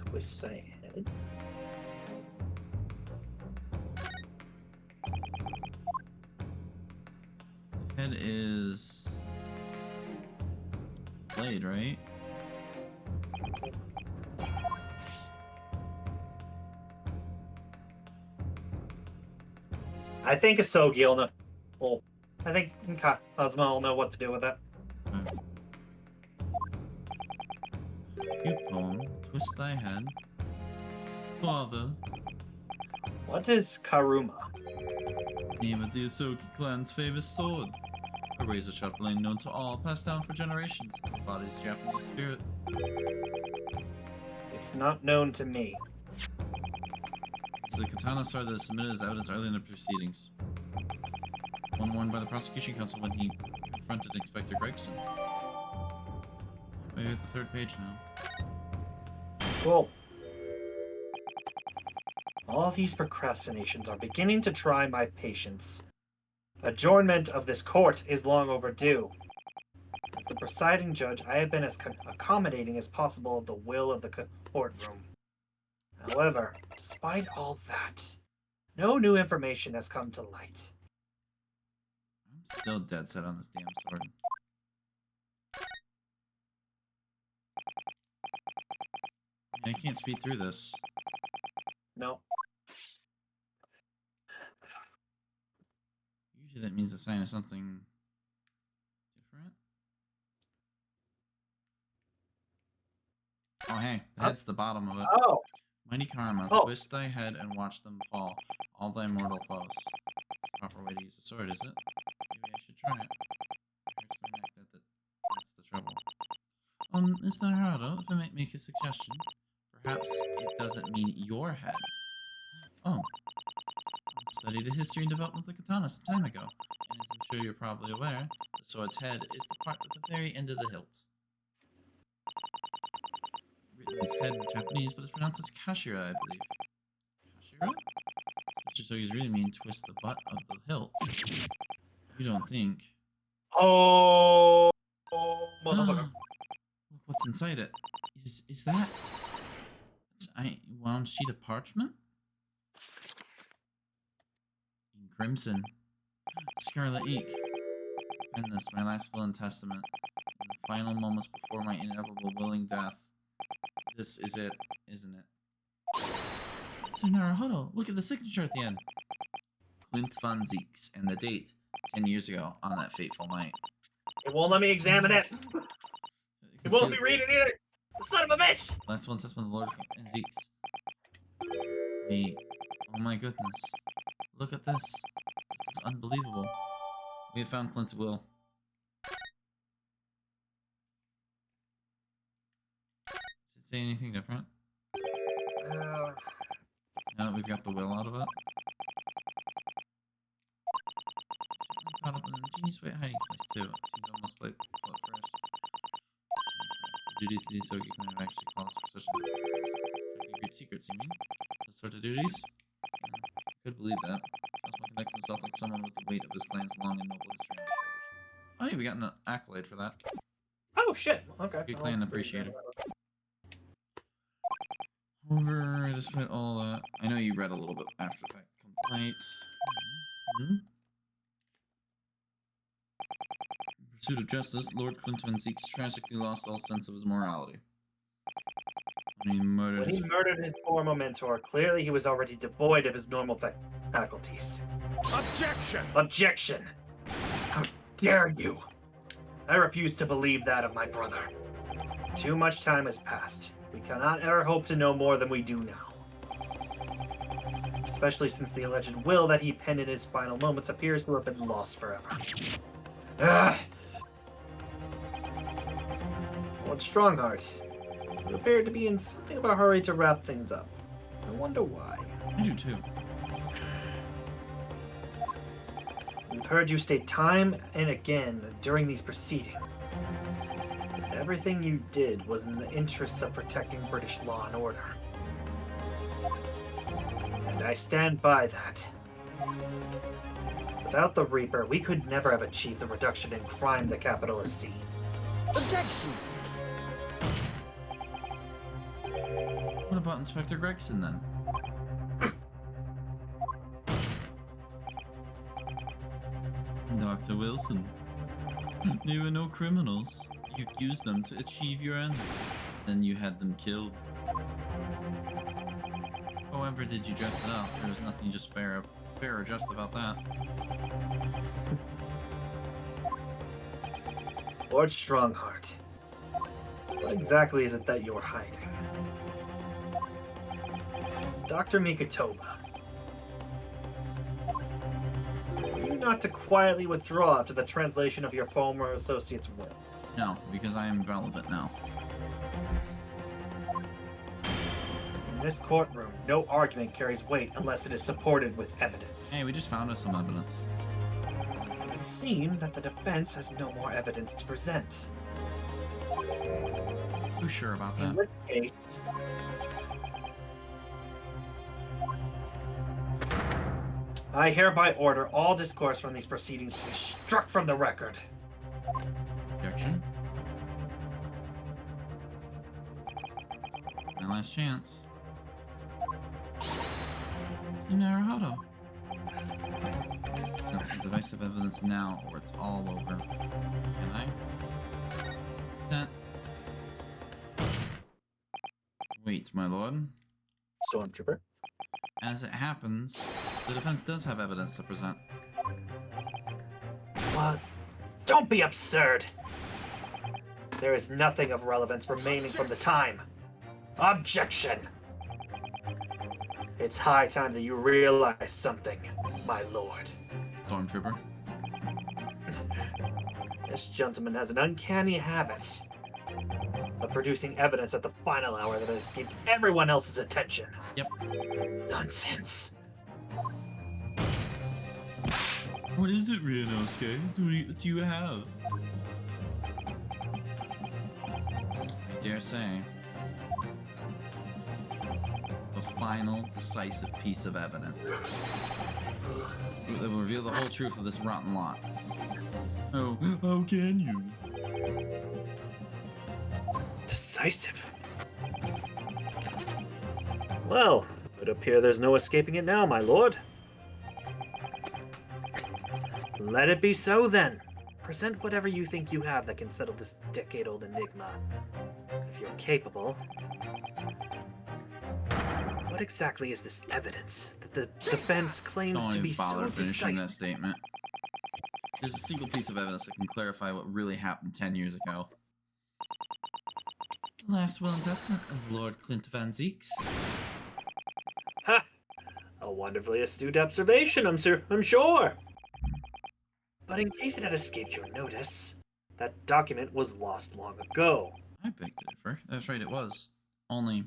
Twist thy head. Head is blade, right? I think Asogi will know. Well, I think Kazuma will know what to do with it. Cute poem. Twist thy head. Father. What is Karuma? Name of the Asogi clan's famous sword. A razor sharp blade known to all, passed down for generations. Embodies Japanese spirit. It's not known to me. It's the katana sword that is submitted as evidence early in the proceedings. One worn by the prosecution counsel when he confronted Inspector Gregson. Wait, here's the third page now. Cool. All these procrastinations are beginning to try my patience. Adjournment of this court is long overdue. As the presiding judge, I have been as accommodating as possible of the will of the courtroom. However, despite all that, no new information has come to light. I'm still dead set on this damn sword. I can't speed through this. No. Usually that means a sign of something different. Oh, hey, that's the bottom of it. Oh! Mighty Karma, Oh. twist thy head and watch them fall, all thy mortal foes. Proper way to use a sword, is it? Maybe I should try it. It hurts my neck, that's the trouble. It's not hard, if I might make a suggestion. Perhaps it doesn't mean your head. Oh. studied the history and development of the katana some time ago, and as I'm sure you're probably aware, the sword's head is the part at the very end of the hilt. Written as head in Japanese, but it's pronounced as kashira, I believe. Kashira? Mr. Sogi's really mean twist the butt of the hilt. You don't think? Oh, motherfucker. Look what's inside it. Is that a wound sheet of parchment? In crimson. Scarlet ink. Pen this, my last will and testament. In the final moments before my inevitable willing death. This is it, isn't it? It's a Naruhodo. Look at the signature at the end. Clint von Zeeks, and the date, 10 years ago, on that fateful night. It won't let me examine it. It won't be reading either. The son of a bitch! Last one testament of the Lord and Zeeks. Wait. Oh my goodness. Look at this. This is unbelievable. We have found Clint's will. Does it say anything different? Now that we've got the will out of it? I thought of an ingenious way of hiding place too. It seems almost like well, at first. The duties of the Isogi clan have actually calls for such great secrets, you mean? Those sort of duties? I could believe that. Cosmo conducts himself like someone with the weight of his clan's long and noble history on his shoulders. Oh yeah, we got an accolade for that. Oh shit, okay. Good clan appreciator. However, despite all that, I know you read a little bit after the fact complaints. In pursuit of justice, Lord Clinton Zeeks tragically lost all sense of his morality. When he murdered his former mentor, clearly he was already devoid of his normal faculties. Objection! Objection! How dare you! I refuse to believe that of my brother. Too much time has passed. We cannot ever hope to know more than we do now. Especially since the alleged will that he penned in his final moments appears to have been lost forever. Ugh. Lord Strongheart, you appeared to be in something of a hurry to wrap things up. I wonder why. I do too. We've heard you state time and again during these proceedings that everything you did was in the interests of protecting British law and order. And I stand by that. Without the Reaper, we could never have achieved the reduction in crime the capital has seen. Objection! What about Inspector Gregson then? Dr. Wilson, they were no criminals. You used them to achieve your ends. Then you had them killed. However did you dress it up? There was nothing just fair or just about that. Lord Strongheart, what exactly is it that you're hiding? Dr. Mikotoba, were you not to quietly withdraw after the translation of your former associate's will? No, because I am relevant now. In this courtroom, no argument carries weight unless it is supported with evidence. Hey, we just found us some evidence. It would seem that the defense has no more evidence to present. Who's sure about that? In which case, I hereby order all discourse from these proceedings to be struck from the record. Objection? My last chance. It's Naruhodo. Present some divisive evidence now, or it's all over. Can I? That. Wait, my lord. Stormtrooper. As it happens, the defense does have evidence to present. What? Don't be absurd! There is nothing of relevance remaining from the time. Objection! It's high time that you realize something, my lord. Stormtrooper. This gentleman has an uncanny habit of producing evidence at the final hour that has escaped everyone else's attention. Yep. Nonsense. What is it, Ryunosuke? Do you have? I dare say. The final, decisive piece of evidence. It will reveal the whole truth of this rotten lot. Oh, how can you? Decisive. Well, it would appear there's no escaping it now, my lord. Let it be so, then. Present whatever you think you have that can settle this decade-old enigma. If you're capable. What exactly is this evidence that the defense claims Don't to be even bother so finishing that decisive? statement. There's a single piece of evidence that can clarify what really happened 10 years ago. The last will and testament of Lord Clint Van Zeeks. Ha! A wonderfully astute observation, I'm sure. But in case it had escaped your notice, that document was lost long ago. I beg to differ. That's right, it was. Only...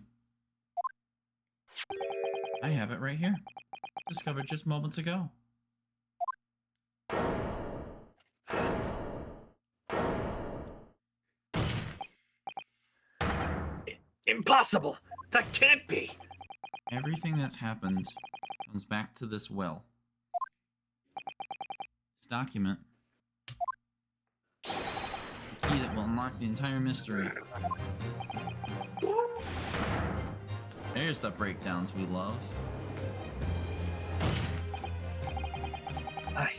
I have it right here. Discovered just moments ago. Impossible! That can't be! Everything that's happened comes back to this well. This document is the key that will unlock the entire mystery. There's the breakdowns we love. My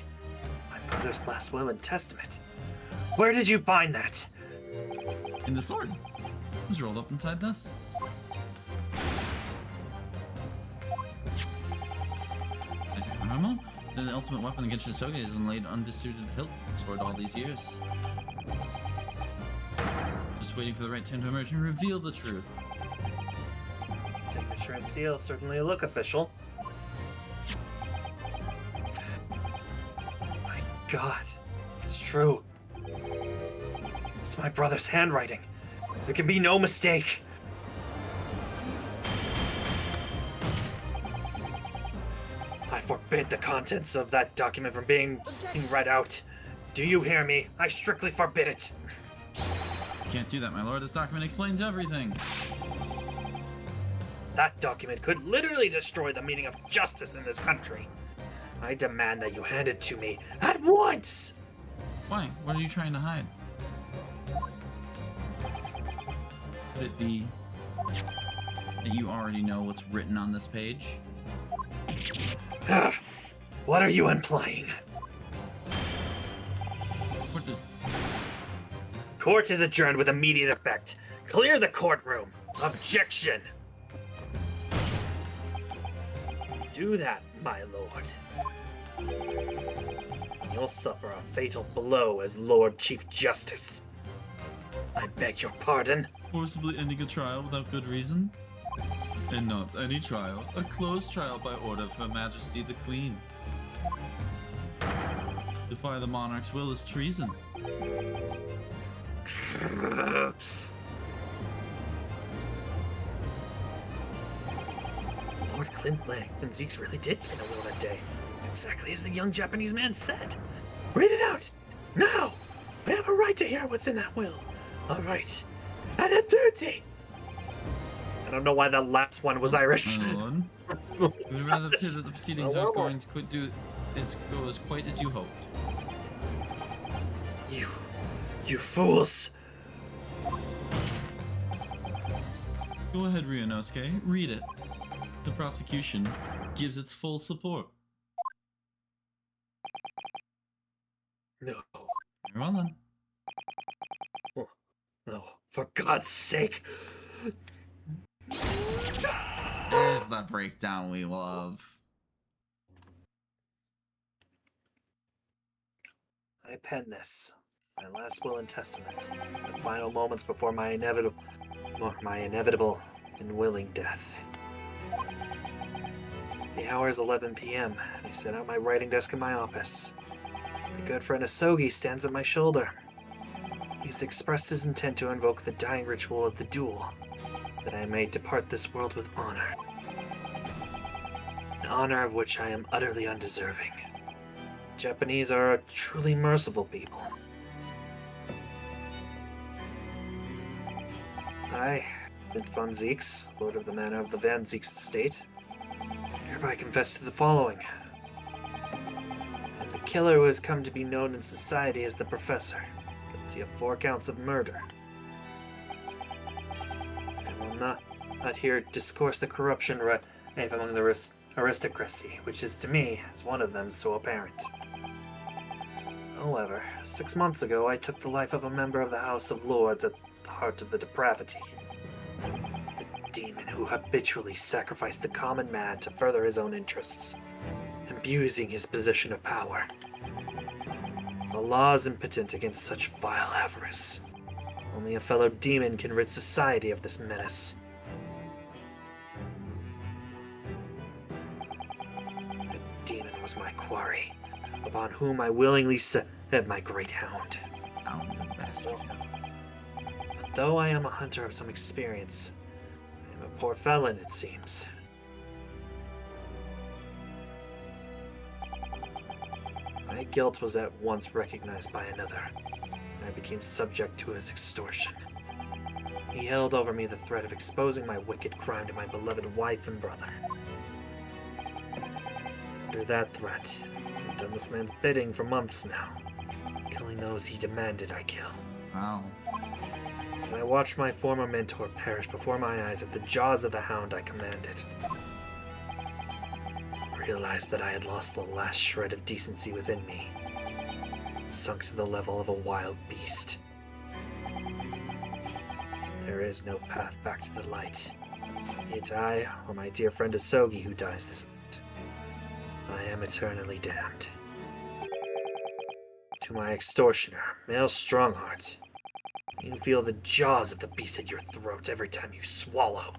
brother's last will and testament. Where did you find that? In the sword. It was rolled up inside this. Remember? The ultimate weapon against Shinsoge has been laid undisputed hilt sword all these years. Just waiting for the right time to emerge and reveal the truth. Signature and seal certainly look official. My God, it's true. It's my brother's handwriting. There can be no mistake. I forbid the contents of that document from being read out. Do you hear me? I strictly forbid it. Can't do that, my lord. This document explains everything. That document could literally destroy the meaning of justice in this country. I demand that you hand it to me at once! Why? What are you trying to hide? Could it be that you already know what's written on this page? What are you implying? What does... Court is adjourned with immediate effect. Clear the courtroom. Objection. Do that, my lord. You'll suffer a fatal blow as Lord Chief Justice. I beg your pardon. Forcibly ending a trial without good reason? And not any trial. A closed trial by order of Her Majesty the Queen. Defy the monarch's will is treason. Lord Clint Van Zeeks really did pen a will that day. It's exactly as the young Japanese man said. Read it out! Now! I have a right to hear what's in that will. Alright. And a duty! I don't know why that last one was Irish. My lord, we'd rather appear that the proceedings are going to go as quite as you hoped. You fools! Go ahead, Ryunosuke. Read it. The prosecution gives its full support. No. Very well then. No, for God's sake! There's the breakdown we love. I pen this, my last will and testament, the final moments before my inevitable and willing death. The hour is 11 p.m., and I sit at my writing desk in my office. My good friend Asogi stands at my shoulder. He's expressed his intent to invoke the dying ritual of the duel, that I may depart this world with honor. An honor of which I am utterly undeserving. Japanese are a truly merciful people. I, Vint von Zieks, Lord of the Manor of the Van Zieks estate, hereby confess to the following. I am the killer who has come to be known in society as the Professor, guilty of 4 counts of murder. I will not here discourse the corruption rife among the aristocracy, which is to me, as one of them, so apparent. However, 6 months ago I took the life of a member of the House of Lords at the heart of the depravity. A demon who habitually sacrificed the common man to further his own interests, abusing his position of power. The law is impotent against such vile avarice. Only a fellow demon can rid society of this menace. The demon was my quarry, upon whom I willingly set my great hound. But though I am a hunter of some experience, I am a poor felon, it seems. My guilt was at once recognized by another, and I became subject to his extortion. He held over me the threat of exposing my wicked crime to my beloved wife and brother. Under that threat, I've done this man's bidding for months now, killing those he demanded I kill. Wow. As I watched my former mentor perish before my eyes at the jaws of the hound I commanded, I realized that I had lost the last shred of decency within me, sunk to the level of a wild beast. There is no path back to the light. It's I or my dear friend Asogi who dies this night. I am eternally damned. To my extortioner, male Strongheart, you feel the jaws of the beast at your throat every time you swallow.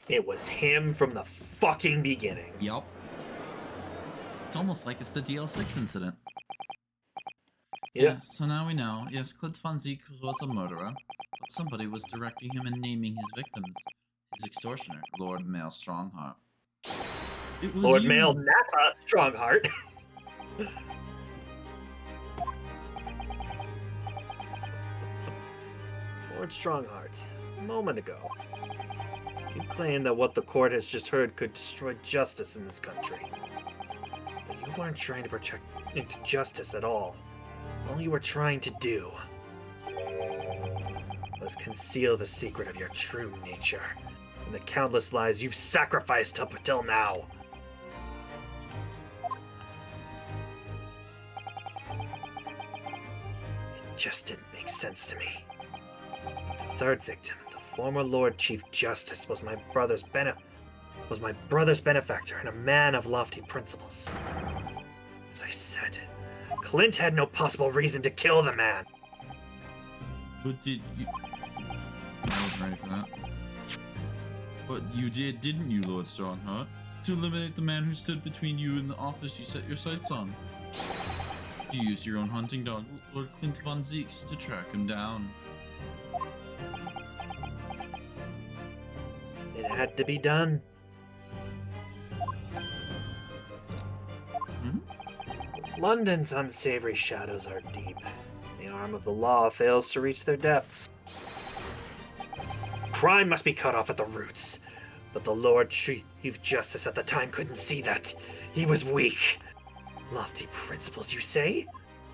It was him from the fucking beginning. Yup. It's almost like it's the DL6 incident. Yeah. So now we know. Yes, Clint von Zieks was a murderer, but somebody was directing him and naming his victims. His extortioner, Lord Male Strongheart. It was Lord you. Male Napa Strongheart. Lord Strongheart, a moment ago, you claimed that what the court has just heard could destroy justice in this country. But you weren't trying to protect justice at all. All you were trying to do was conceal the secret of your true nature and the countless lies you've sacrificed up until now. It just didn't make sense to me. The third victim, the former Lord Chief Justice, was my brother's benefactor and a man of lofty principles. As I said, Clint had no possible reason to kill the man. But did you... I wasn't ready for that. But you did, didn't you, Lord Strongheart? To eliminate the man who stood between you and the office you set your sights on. You used your own hunting dog, Lord Clint von Zieks, to track him down. It had to be done. London's unsavory shadows are deep. The arm of the law fails to reach their depths. Crime must be cut off at the roots. But the Lord Chief Justice at the time couldn't see that. He was weak. Lofty principles, you say?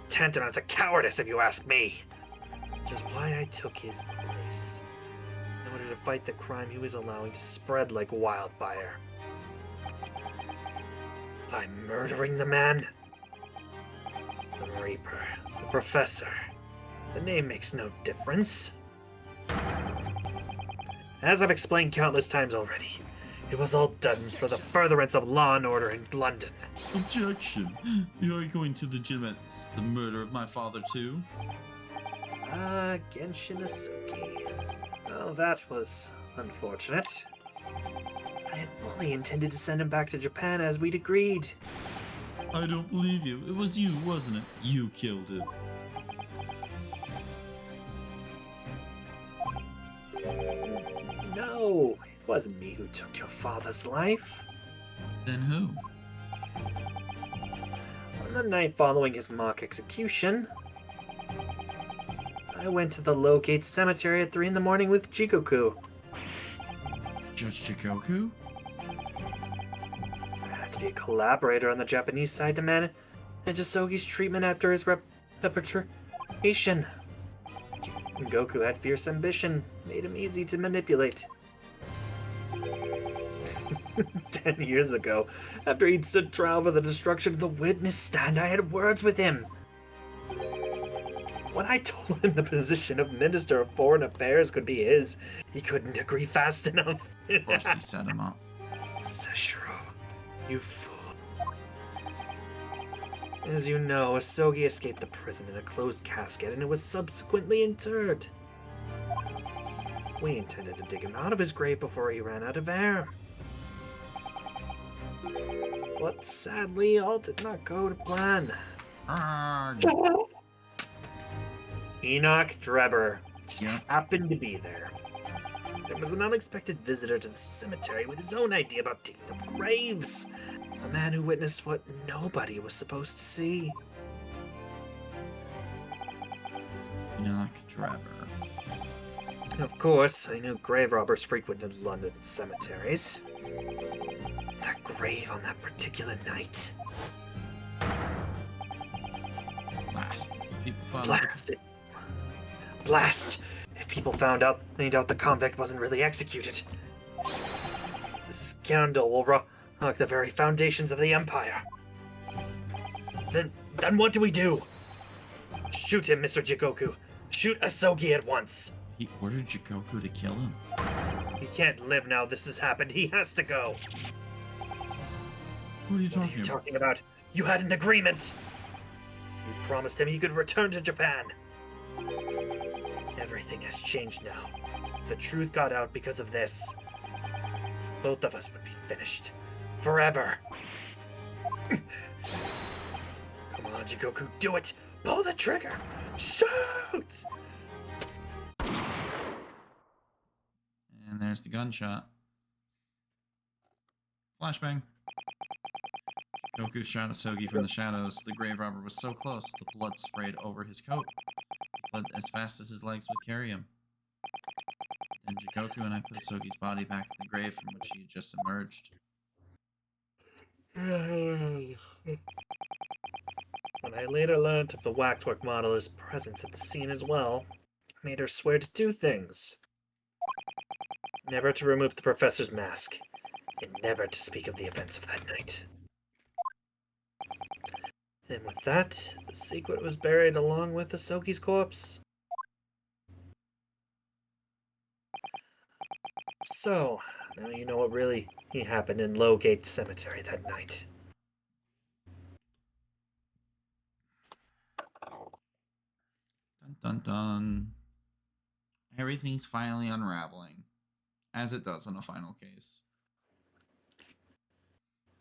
Tantamount to cowardice, if you ask me. Which is why I took his place. In order to fight the crime he was allowing to spread like wildfire. By murdering the man? The Reaper, the Professor. The name makes no difference. As I've explained countless times already, it was all done for the furtherance of law and order in London. Objection! You're going to legitimize the murder of my father too? Genshin Asuki. Well, that was unfortunate. I had fully intended to send him back to Japan as we'd agreed. I don't believe you. It was you, wasn't it? You killed him. No, it wasn't me who took your father's life. Then who? On the night following his mock execution, I went to the Lowgate Cemetery at 3 in the morning with Jikoku. Judge Jikoku? I had to be a collaborator on the Japanese side to manage Hisogi's treatment after his repatriation. Goku had fierce ambition, made him easy to manipulate. 10 years ago, after he'd stood trial for the destruction of the witness stand, I had words with him. When I told him the position of Minister of Foreign Affairs could be his, he couldn't agree fast enough. Of course he set him up. Seshiro, you fool. As you know, Hisogi escaped the prison in a closed casket and it was subsequently interred. We intended to dig him out of his grave before he ran out of air. But sadly, all did not go to plan. Enoch Drebber just happened to be there. It was an unexpected visitor to the cemetery with his own idea about digging up graves. A man who witnessed what nobody was supposed to see. Enoch Drebber. Of course, I knew grave robbers frequented London cemeteries. That grave on that particular night. Blast. If the people found Blast it. Blast! If people found out the convict wasn't really executed. This scandal will rock the very foundations of the Empire. Then what do we do? Shoot him, Mr. Jikoku. Shoot Hisogi at once. He ordered Jikoku to kill him. He can't live now this has happened. He has to go. What are you What are you talking about? You had an agreement. You promised him he could return to Japan. Everything has changed now. The truth got out because of this. Both of us would be finished. Forever. Come on, Jikoku, do it! Pull the trigger! Shoot! And there's the gunshot. Flashbang. Goku shot Hisogi from the shadows. The grave robber was so close, the blood sprayed over his coat. He fled as fast as his legs would carry him. Then Jikoku and I put Hisogi's body back in the grave from which he had just emerged. When I later learned of the Waxwork modeler's presence at the scene as well, I made her swear to 2 things. Never to remove the professor's mask, and never to speak of the events of that night. And with that, the secret was buried along with Hisogi's corpse. So, now you know what really happened in Lowgate Cemetery that night. Dun dun dun. Everything's finally unraveling, as it does in a final case.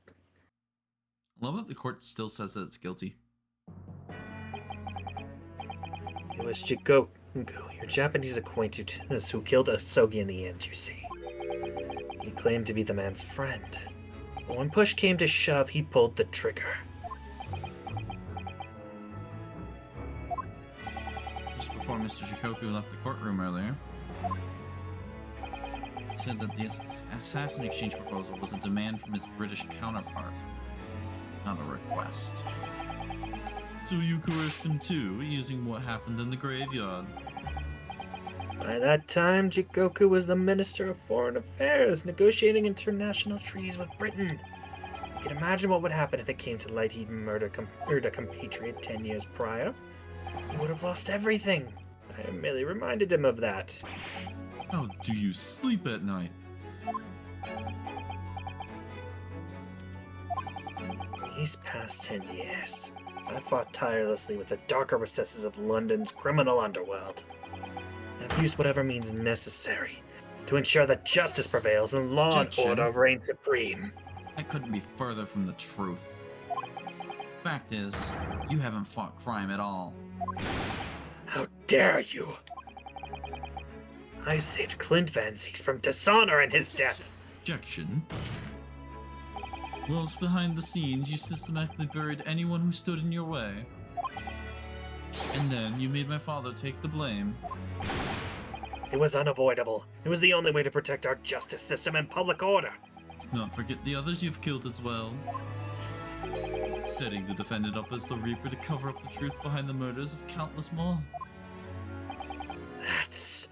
I love that the court still says that it's guilty. It was Jikoku, your Japanese acquaintance, who killed Hisogi in the end, you see. He claimed to be the man's friend. But when push came to shove, he pulled the trigger. Just before Mr. Jikoku left the courtroom earlier, he said that the assassin exchange proposal was a demand from his British counterpart, not a request. So you coerced him too, using what happened in the graveyard. By that time, Jikoku was the Minister of Foreign Affairs, negotiating international treaties with Britain. You can imagine what would happen if it came to light he'd murdered a compatriot 10 years prior. He would have lost everything. I merely reminded him of that. How do you sleep at night? These past 10 years, I fought tirelessly with the darker recesses of London's criminal underworld. I've used whatever means necessary to ensure that justice prevails and law and order reign supreme. That couldn't be further from the truth. Fact is, you haven't fought crime at all. How dare you! I saved Clint Van Zieks from dishonor and his death. Objection. Whilst behind the scenes, you systematically buried anyone who stood in your way. And then you made my father take the blame. It was unavoidable. It was the only way to protect our justice system and public order. Let's not forget the others you've killed as well. Setting the defendant up as the Reaper to cover up the truth behind the murders of countless more. That's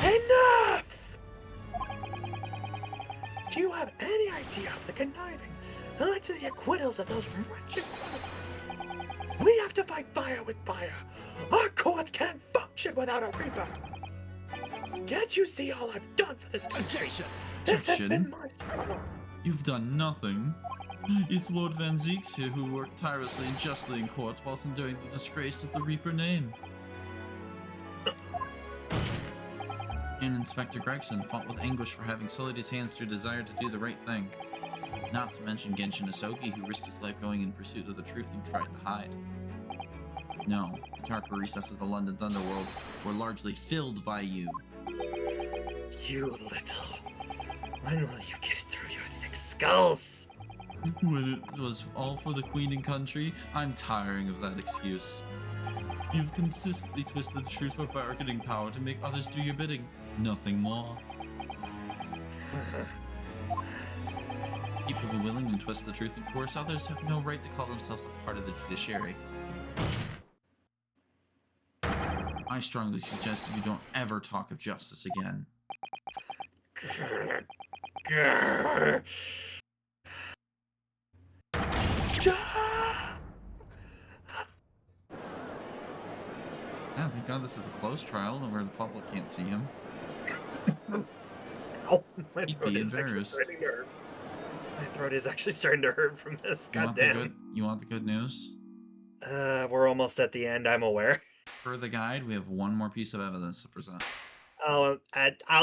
enough! Do you have any idea of the conniving that led to the acquittals of those wretched criminals? We have to fight fire with fire. Our courts can't function without a Reaper. Can't you see all I've done for this country? This has been my struggle. You've done nothing. It's Lord Van Zieks here who worked tirelessly and justly in court whilst enduring the disgrace of the Reaper name. And Inspector Gregson fought with anguish for having sullied his hands through desire to do the right thing. Not to mention Genshin Asogi, who risked his life going in pursuit of the truth you tried to hide. No, the darker recesses of London's underworld were largely filled by you. You little... When will you get it through your thick skulls? When it was all for the Queen and country, I'm tiring of that excuse. You've consistently twisted the truth for bargaining power to make others do your bidding. Nothing more. People who willingly twist the truth and coerce others have no right to call themselves a part of the judiciary. I strongly suggest you don't ever talk of justice again. Yeah, thank God this is a closed trial where the public can't see him. Oh, my He'd throat be is actually embarrassed. starting to hurt. My throat is actually starting to hurt from this. God damn. You want the good news? We're almost at the end, I'm aware. For the guide, we have one more piece of evidence to present. I'll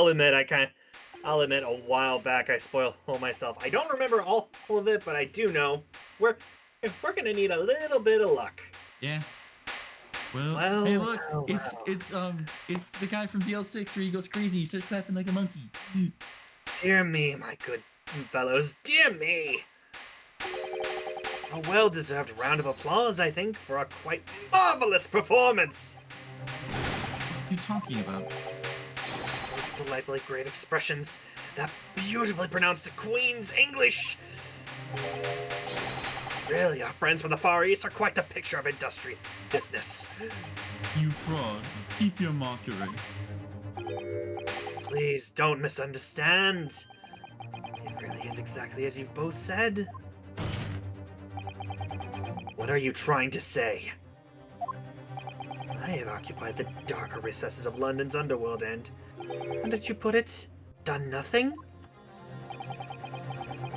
admit I'll admit a while back I spoiled myself. I don't remember all of it, but I do know we're gonna need a little bit of luck. Yeah. Well, hey, look, it's the guy from DL6 where he goes crazy, he starts clapping like a monkey. Dear me, my good fellows, dear me. A well-deserved round of applause, I think, for a quite marvelous performance. What are you talking about? Those delightfully grave expressions, that beautifully pronounced Queen's English. Really, our friends from the Far East are quite the picture of industry business. You fraud. Keep your mockery. Please don't misunderstand. It really is exactly as you've both said. What are you trying to say? I have occupied the darker recesses of London's underworld and, how did you put it, done nothing?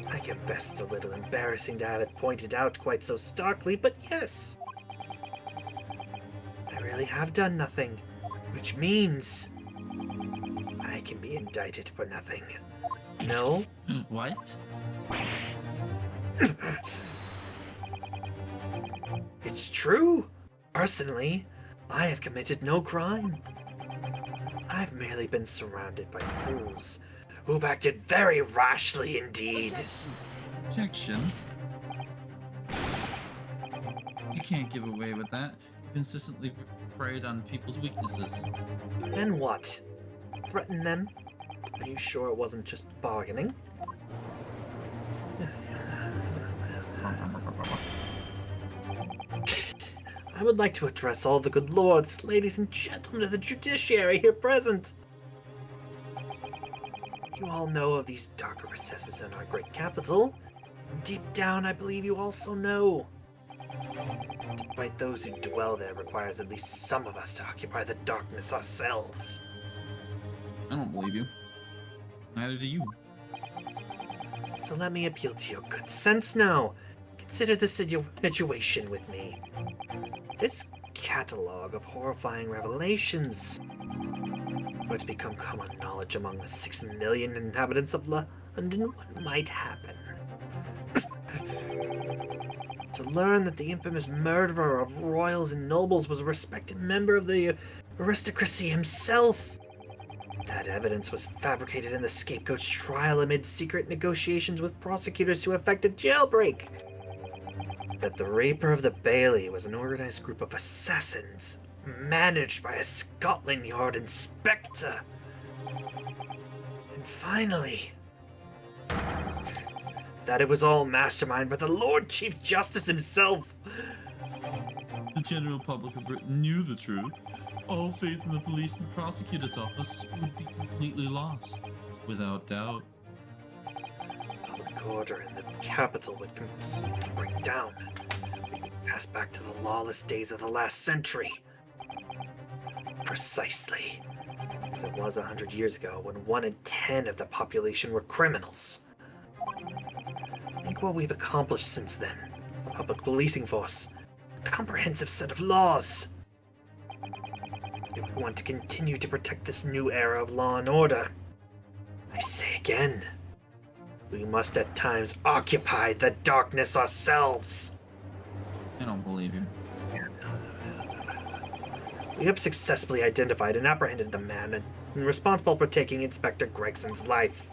I confess it's a little embarrassing to have it pointed out quite so starkly, but yes. I really have done nothing, which means I can be indicted for nothing. No? What? It's true. Personally, I have committed no crime. I've merely been surrounded by fools who've acted very rashly indeed. Objection. You can't give away with that. You consistently preyed on people's weaknesses. And what? Threaten them? Are you sure it wasn't just bargaining? I would like to address all the good lords, ladies, and gentlemen of the judiciary here present. You all know of these darker recesses in our great capital. Deep down, I believe you also know. Despite those who dwell there requires at least some of us to occupy the darkness ourselves. I don't believe you. Neither do you. So let me appeal to your good sense now. Consider the situation with me. This catalog of horrifying revelations were to become common knowledge among the 6 million inhabitants of London, what might happen? To learn that the infamous murderer of royals and nobles was a respected member of the aristocracy himself. That evidence was fabricated in the scapegoat's trial amid secret negotiations with prosecutors to effect a jailbreak. That the Reaper of the Bailey was an organized group of assassins managed by a Scotland Yard inspector. And finally, that it was all masterminded by the Lord Chief Justice himself. The general public of Britain knew the truth. All faith in the police and the prosecutor's office would be completely lost, without doubt. Public order in the capital would completely break down. We would pass back to the lawless days of the last century. Precisely as it was 100 years ago when 1 in 10 of the population were criminals. Think what we've accomplished since then. A public policing force. A comprehensive set of laws. If we want to continue to protect this new era of law and order, I say again, we must at times occupy the darkness ourselves. I don't believe you. We have successfully identified and apprehended the man responsible for taking Inspector Gregson's life.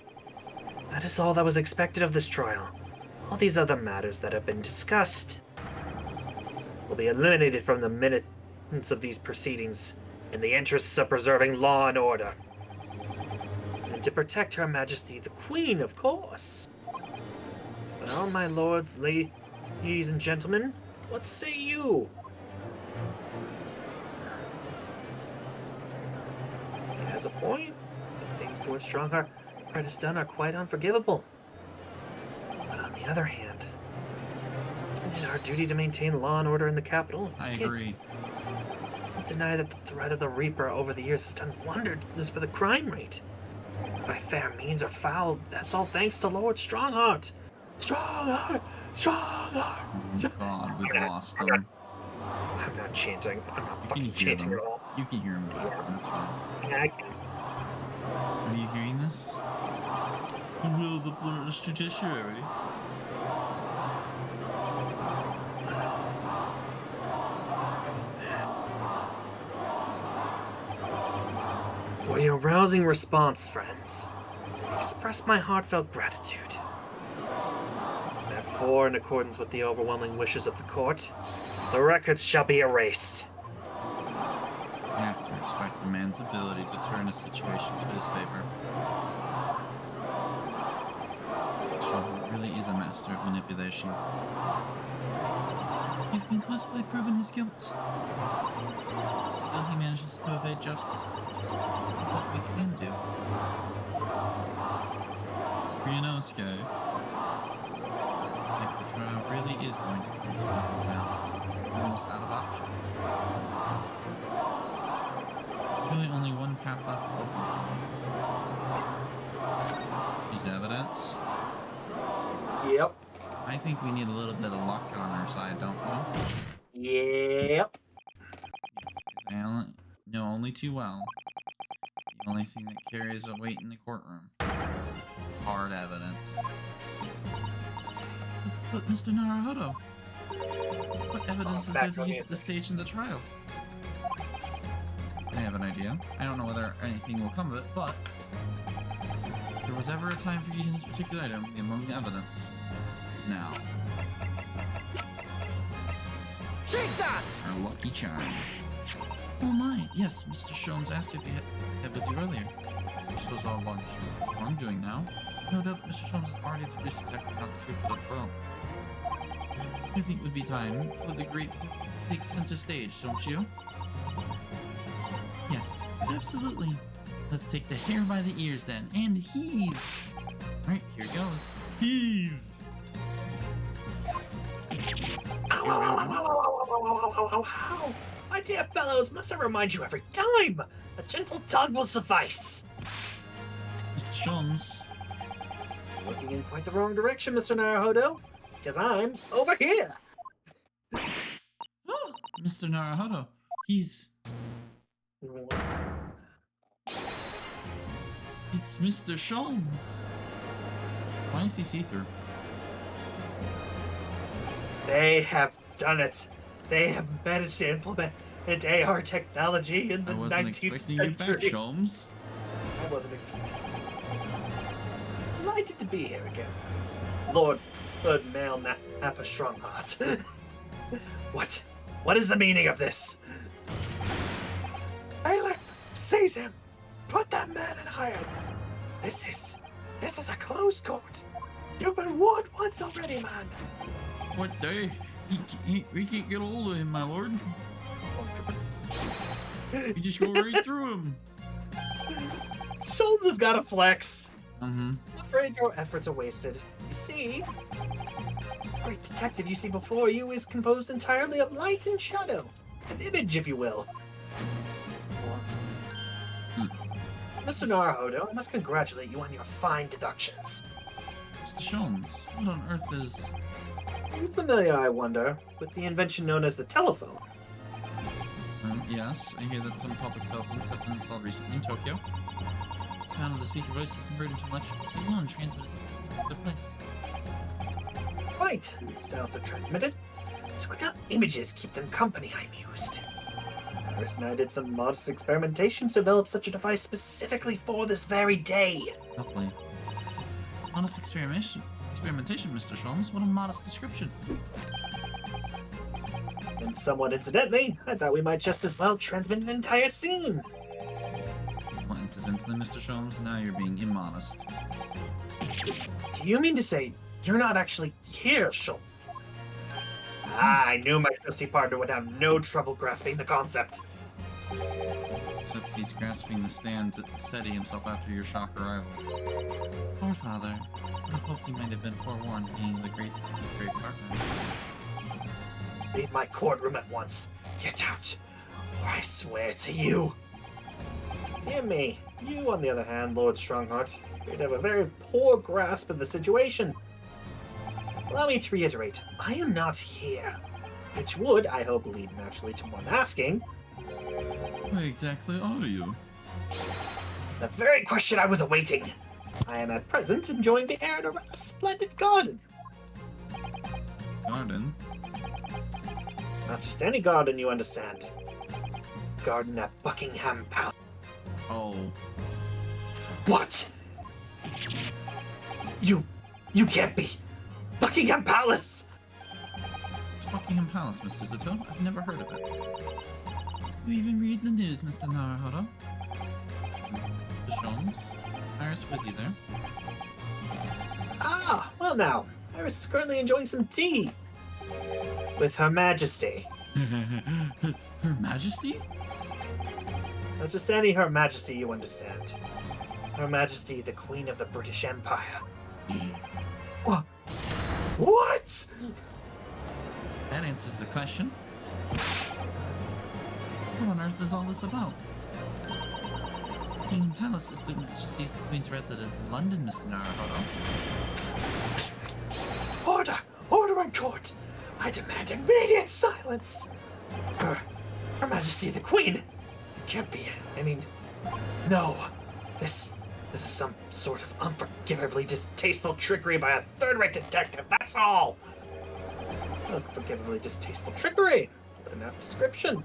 That is all that was expected of this trial. All these other matters that have been discussed will be eliminated from the minutes of these proceedings in the interests of preserving law and order. And to protect Her Majesty the Queen, of course. Well, my lords, ladies and gentlemen, what say you? He has a point. The things towards Strongheart has done are quite unforgivable. But on the other hand, isn't it our duty to maintain law and order in the capital? I agree. Can't deny that the threat of the Reaper over the years has done wonders for the crime rate. By fair means or foul, that's all thanks to Lord Strongheart. Strongheart! Strongheart! Oh God, we've lost them. I'm not chanting. I'm not You fucking can hear chanting them. at all. You can hear them in the background, that's fine. Yeah, I can. Are you hearing this? The will of the British judiciary. For your rousing response, friends, I express my heartfelt gratitude. Therefore, in accordance with the overwhelming wishes of the court, the records shall be erased. You have to respect the man's ability to turn a situation to his favor. Strongheart really is a master of manipulation. You've conclusively proven his guilt. Still, he manages to evade justice. Just what we can do. Ryunosuke, if the trial really is going to come to an end, we're almost out of options. Really only one path left open to me. Use evidence. Yep. I think we need a little bit of luck on our side, don't we? Yep. Yes, I know only too well. The only thing that carries a weight in the courtroom is hard evidence. But Mr. Naruhodo, what evidence is there to use at this stage in the trial? I have an idea. I don't know whether anything will come of it, but if there was ever a time for using this particular item among the evidence, it's now. Take that! Our lucky charm. Oh my, yes, Mr. Sholmes asked if he had with you earlier. I suppose all along what I'm doing now. No doubt that Mr. Sholmes has already introduced exactly how the truth would unfurl. I think it would be time for the great detective to take center stage, don't you? Yes, absolutely. Let's take the hair by the ears then, and heave! Alright, here goes. Heave! Ow. My dear fellows, must I remind you every time? A gentle tug will suffice. Mr. Sholmes. Looking in quite the wrong direction, Mr. Naruhodo, because I'm over here. Oh, Mr. Naruhodo. He's... It's Mr. Sholmes. Why is he see-through? They have done it. They have managed to implement AR technology in the 19th I wasn't expecting you back, century. Sholmes. I wasn't expecting. Delighted to be here again. Lord Male Nappa Strongheart. What is the meaning of this? Aleph, seize him! Put that man in irons! This is a closed court. You've been warned once already, man. What day? We can't get a hold of him, my lord. We just go right through him. Sholmes has got a flex. Mm-hmm. I'm afraid your efforts are wasted. You see, the great detective you see before you is composed entirely of light and shadow. An image, if you will. Mr. Naruhodo, I must congratulate you on your fine deductions. Mr. Sholmes, what on earth is... Are you familiar, I wonder, with the invention known as the telephone? Yes, I hear that some public telephones have been installed recently in Tokyo. The sound of the speaker voice is converted into electrical signal and transmitted to another place. Right, sounds are transmitted. So without images keep them company, I mused. Iris and I did some modest experimentation to develop such a device specifically for this very day. Lovely. Honest experimentation, Mr. Sholmes. What a modest description. And somewhat incidentally, I thought we might just as well transmit an entire scene. Somewhat incidentally, Mr. Sholmes, now you're being immodest. Do you mean to say you're not actually here, Sholmes? I knew my trusty partner would have no trouble grasping the concept. Except he's grasping the stand to steady himself after your shock arrival. Poor father. I would have hoped he might have been forewarned, being the great partner. Leave my courtroom at once. Get out, or I swear to you. Dear me, you, on the other hand, Lord Strongheart, you'd have a very poor grasp of the situation. Allow me to reiterate, I am not here. Which would, I hope, lead naturally to one asking, Where exactly are you? the very question I was awaiting. I am at present enjoying the air in a rather splendid garden. Garden? Not just any garden, you understand. Garden at Buckingham Palace. Oh. What? You can't be. Buckingham Palace! It's Buckingham Palace, Mr. Zato. I've never heard of it. You even read the news, Mr. Naruhodo? Mr. Sholmes? Iris with you there? Ah, well now. Iris is currently enjoying some tea. With Her Majesty. Her Majesty? Not just any Her Majesty, you understand. Her Majesty, the Queen of the British Empire. What? That answers the question. What on earth is all this about? Buckingham Palace is the Majesty's the Queen's residence in London, Mr. Naruhodo. Order! Order in court! I demand immediate silence! Her Majesty the Queen? It can't be. I mean, no. This is some sort of unforgivably distasteful trickery by a third-rate detective, that's all! Unforgivably distasteful trickery. But enough description.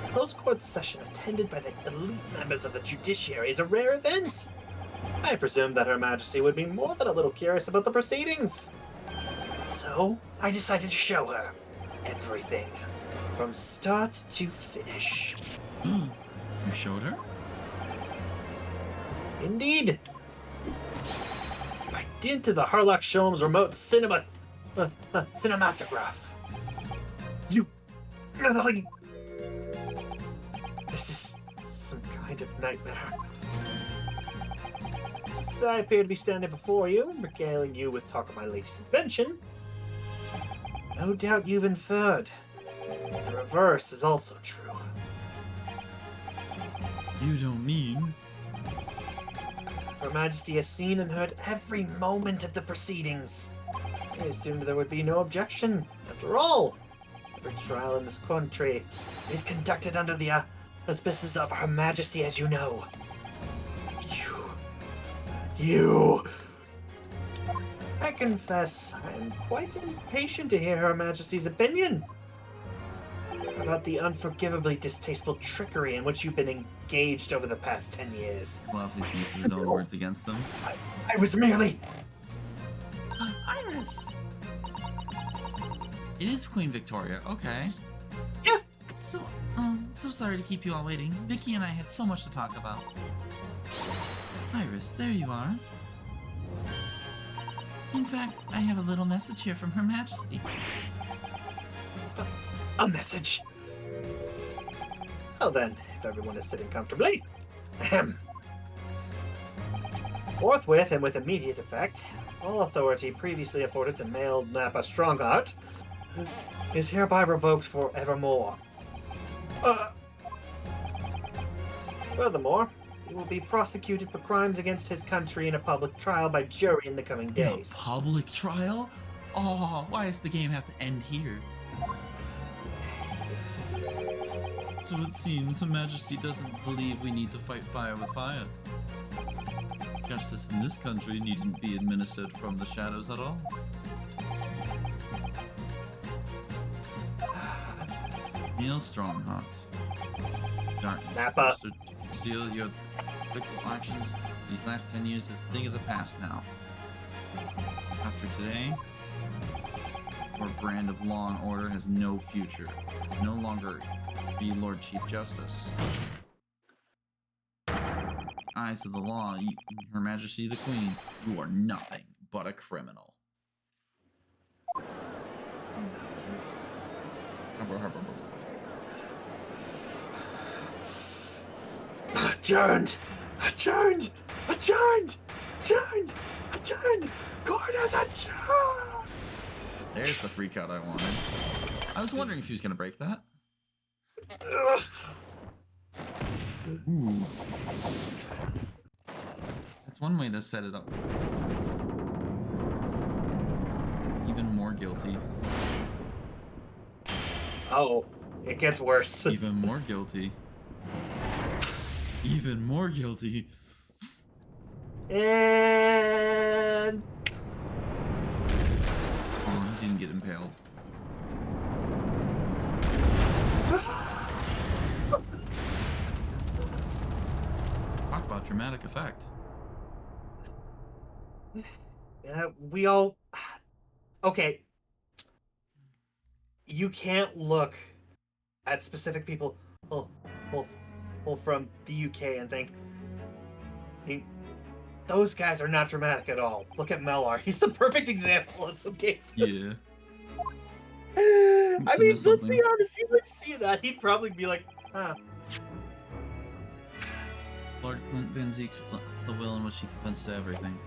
A closed court session attended by the elite members of the judiciary is a rare event. I presumed that Her Majesty would be more than a little curious about the proceedings. So, I decided to show her everything, from start to finish. You showed her? Indeed. By dint of the Harlock Sholmes remote cinematograph. You meddling... This is some kind of nightmare. As I appear to be standing before you, regaling you with talk of my latest invention, no doubt you've inferred the reverse is also true. You don't mean... Her Majesty has seen and heard every moment of the proceedings. I assumed there would be no objection. After all, every trial in this country is conducted under the auspices of Her Majesty, as you know. You... I confess, I am quite impatient to hear Her Majesty's opinion. Her about the unforgivably distasteful trickery in which you've been engaged over the past 10 years. Well, at least he used his own words against them. I was merely... Iris! It is Queen Victoria, okay. Yeah. So sorry to keep you all waiting. Vicky and I had so much to talk about. Iris, there you are. In fact, I have a little message here from Her Majesty. A message? Well then, if everyone is sitting comfortably. Ahem. Forthwith and with immediate effect, all authority previously afforded to male Nappa Strongheart is hereby revoked forevermore. Furthermore, he will be prosecuted for crimes against his country in a public trial by jury in the coming days. A public trial? Oh, why does the game have to end here? So it seems Her Majesty doesn't believe we need to fight fire with fire. Justice in this country needn't be administered from the shadows at all. Neil Strongheart. Darkness. Nappa. To conceal your despicable actions these last 10 years is a thing of the past now. After today, your brand of law and order has no future. It's no longer be Lord Chief Justice. Eyes of the law, Her Majesty the Queen, you are nothing but a criminal. Adjourned! Adjourned! Adjourned! Adjourned! Adjourned! Court is adjourned! There's the freak out I wanted. I was wondering if he was gonna break that. Ooh. That's one way to set it up. Even more guilty. Oh, it gets worse. Even more guilty. Even more guilty. And... Oh, he didn't get impaled. Talk about dramatic effect. We all... Okay. You can't look at specific people from the UK and think, those guys are not dramatic at all. Look at Melar. He's the perfect example in some cases. Yeah. I mean, let's be honest. He would see that. He'd probably be like, huh. Lord Clint Van Zeke's the will in which he confessed to everything.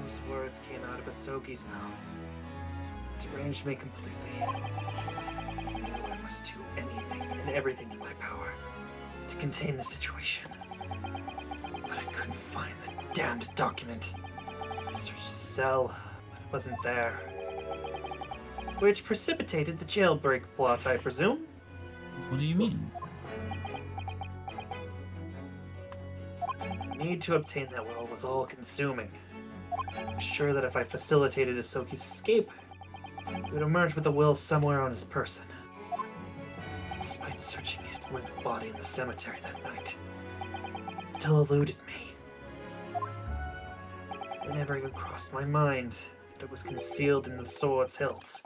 Those words came out of Asogi's mouth. Deranged me completely. I knew I must do anything and everything in my power to contain the situation. But I couldn't find the damned document. I searched the cell, but it wasn't there. Which precipitated the jailbreak plot, I presume? What do you mean? The need to obtain that will was all-consuming. I was sure that if I facilitated Asoki's escape, he would emerge with the will somewhere on his person. Despite searching his limp body in the cemetery that night, it still eluded me. It never even crossed my mind that it was concealed in the sword's hilt.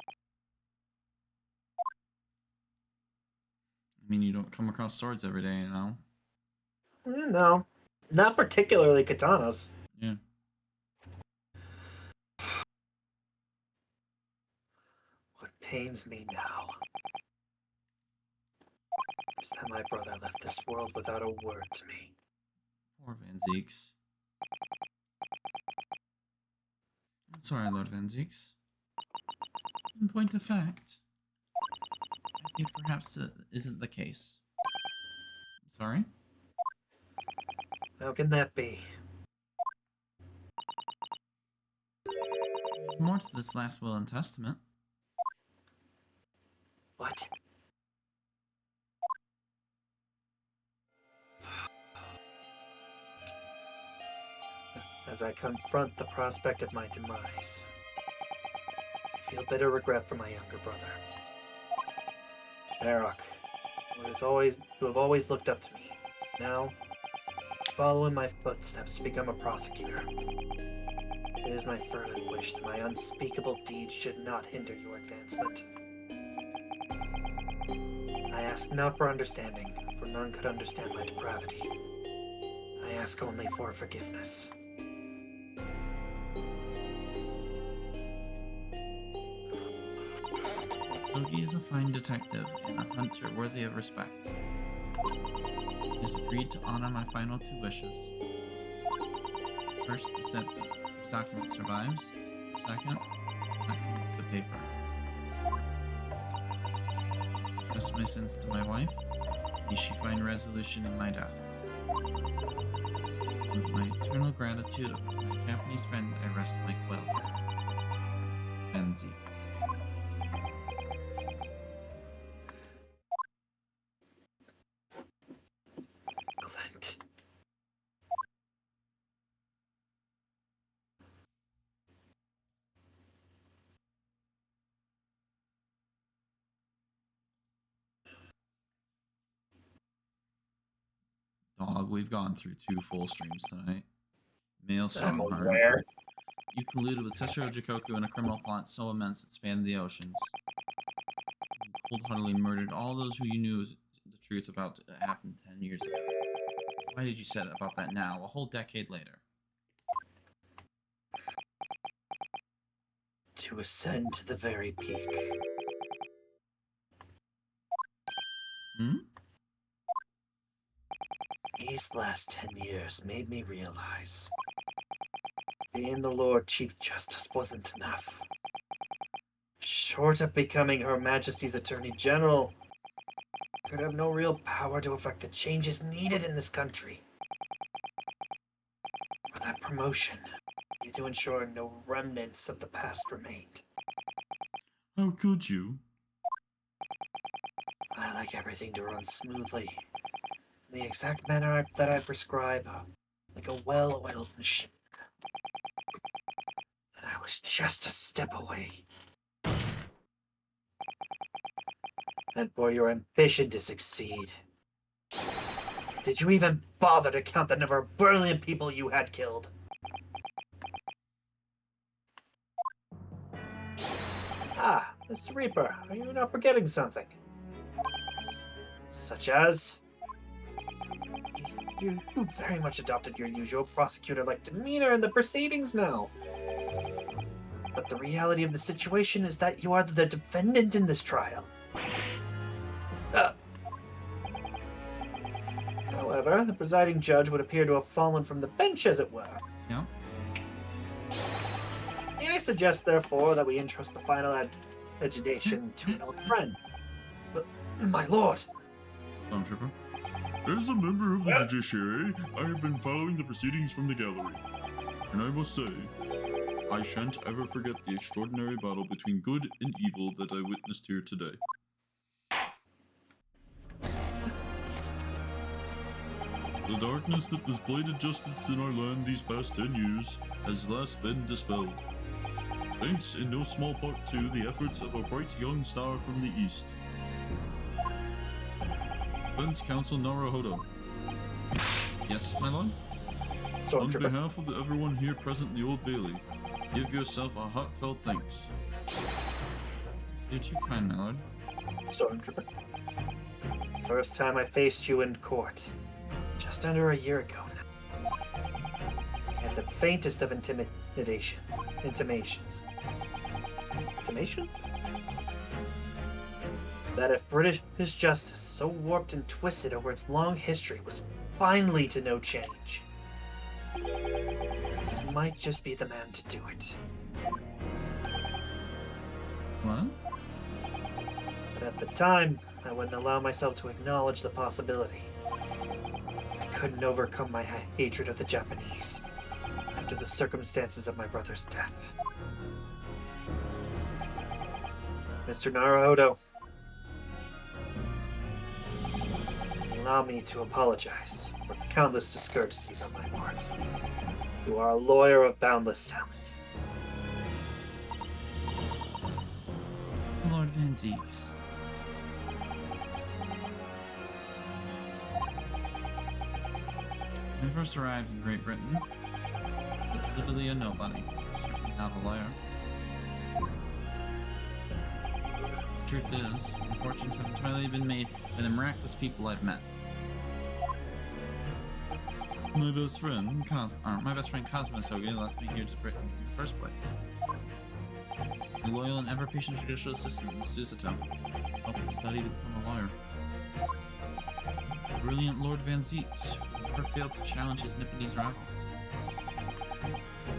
I mean, you don't come across swords every day, you know? No, not particularly katanas. Yeah. What pains me now is that my brother left this world without a word to me. Poor Van Zeeks. Sorry, Lord Van Zeeks. In point of fact, I think perhaps that isn't the case. Sorry? How can that be? There's more to this last will and testament. What? As I confront the prospect of my demise, I feel bitter regret for my younger brother. Varrock, you have always looked up to me. Now, follow in my footsteps to become a prosecutor. It is my fervent wish that my unspeakable deeds should not hinder your advancement. I ask not for understanding, for none could understand my depravity. I ask only for forgiveness. Loki is a fine detective and a hunter worthy of respect. He has agreed to honor my final 2 wishes. First is that this document survives. Second, I commit to paper. Confess my sins to my wife. May she find resolution in my death. With my eternal gratitude to my Japanese friend, I rest my quill. And Zeeks. Clint. Dog, we've gone through 2 full streams tonight. Male I'm Strongheart. aware. You colluded with Sessuro Jikoku in a criminal plot so immense it spanned the oceans. You cold-heartedly murdered all those who you knew was the truth about it happened 10 years ago. Why did you say about that now, a whole decade later? To ascend to the very peak. Hmm? These last 10 years made me realize being the Lord Chief Justice wasn't enough. Short of becoming Her Majesty's Attorney General, I could have no real power to effect the changes needed in this country. For that promotion, I need to ensure no remnants of the past remained. How could you? I like everything to run smoothly, in the exact manner that I prescribe, like a well-oiled machine. And I was just a step away. And for your ambition to succeed, did you even bother to count the number of brilliant people you had killed? Ah, Mr. Reaper, are you not forgetting something? Such as... You very much adopted your usual prosecutor-like demeanor in the proceedings now. But the reality of the situation is that you are the defendant in this trial. However, the presiding judge would appear to have fallen from the bench, as it were. Yeah. May I suggest, therefore, that we entrust the final adjudication to an old friend? But, my lord! Stormtrooper. As a member of the judiciary, I have been following the proceedings from the gallery. And I must say, I shan't ever forget the extraordinary battle between good and evil that I witnessed here today. The darkness that has blighted justice in our land these past 10 years has last been dispelled. Thanks in no small part to the efforts of a bright young star from the east. Defense Counsel Naruhodo. Yes, my lord? On behalf of everyone here present in the Old Bailey, give yourself a heartfelt thanks. You're too kind, my lord. Stormtrooper. First time I faced you in court. Just under a year ago now. I had the faintest of intimations. Intimations? That if British justice, so warped and twisted over its long history, was finally to no change, this might just be the man to do it. What? But at the time, I wouldn't allow myself to acknowledge the possibility. I couldn't overcome my hatred of the Japanese after the circumstances of my brother's death. Mr. Naruhodo, allow me to apologize for countless discourtesies on my part. You are a lawyer of boundless talent. Lord Van Zeeks. When I first arrived in Great Britain, I was literally a nobody. Certainly not a lawyer. The truth is, my fortunes have entirely been made by the miraculous people I've met. My best friend Cosmos Hogan left me here to Britain in the first place. A loyal and ever-patient judicial assistant in Susato helped me study to become a lawyer. The brilliant Lord Van Zeeks never failed to challenge his Nipponese rival.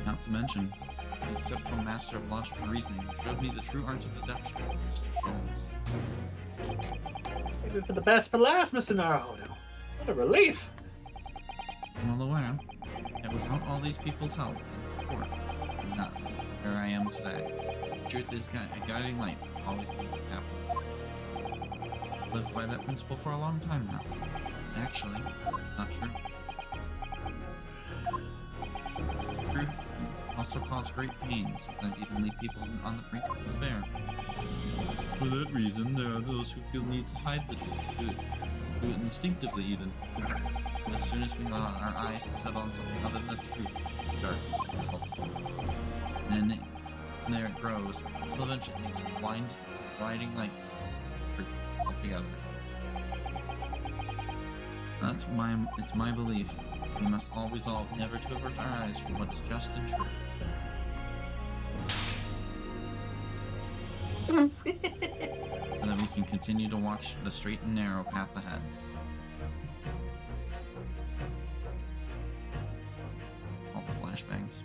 Not to mention, the exceptional master of logical reasoning showed me the true art of deduction, Mr. Scholz. Save it for the best for last, Mr. Naruhodo. What a relief! I'm well aware that without all these people's help and support, I'm not where I am today. Truth is a guiding light that always leads to happiness. I've lived by that principle for a long time now. Actually, it's not true. Truth can also cause great pain, sometimes even leave people on the brink of despair. For that reason, there are those who feel the need to hide the truth, do it instinctively even. But as soon as we allow our eyes to settle on something other than the truth, darkness is helpful. Then there it grows, until eventually it makes us blind to the guiding light of truth altogether. It's my belief. We must all resolve never to avert our eyes from what is just and true. So that we can continue to walk the straight and narrow path ahead. All the flashbangs.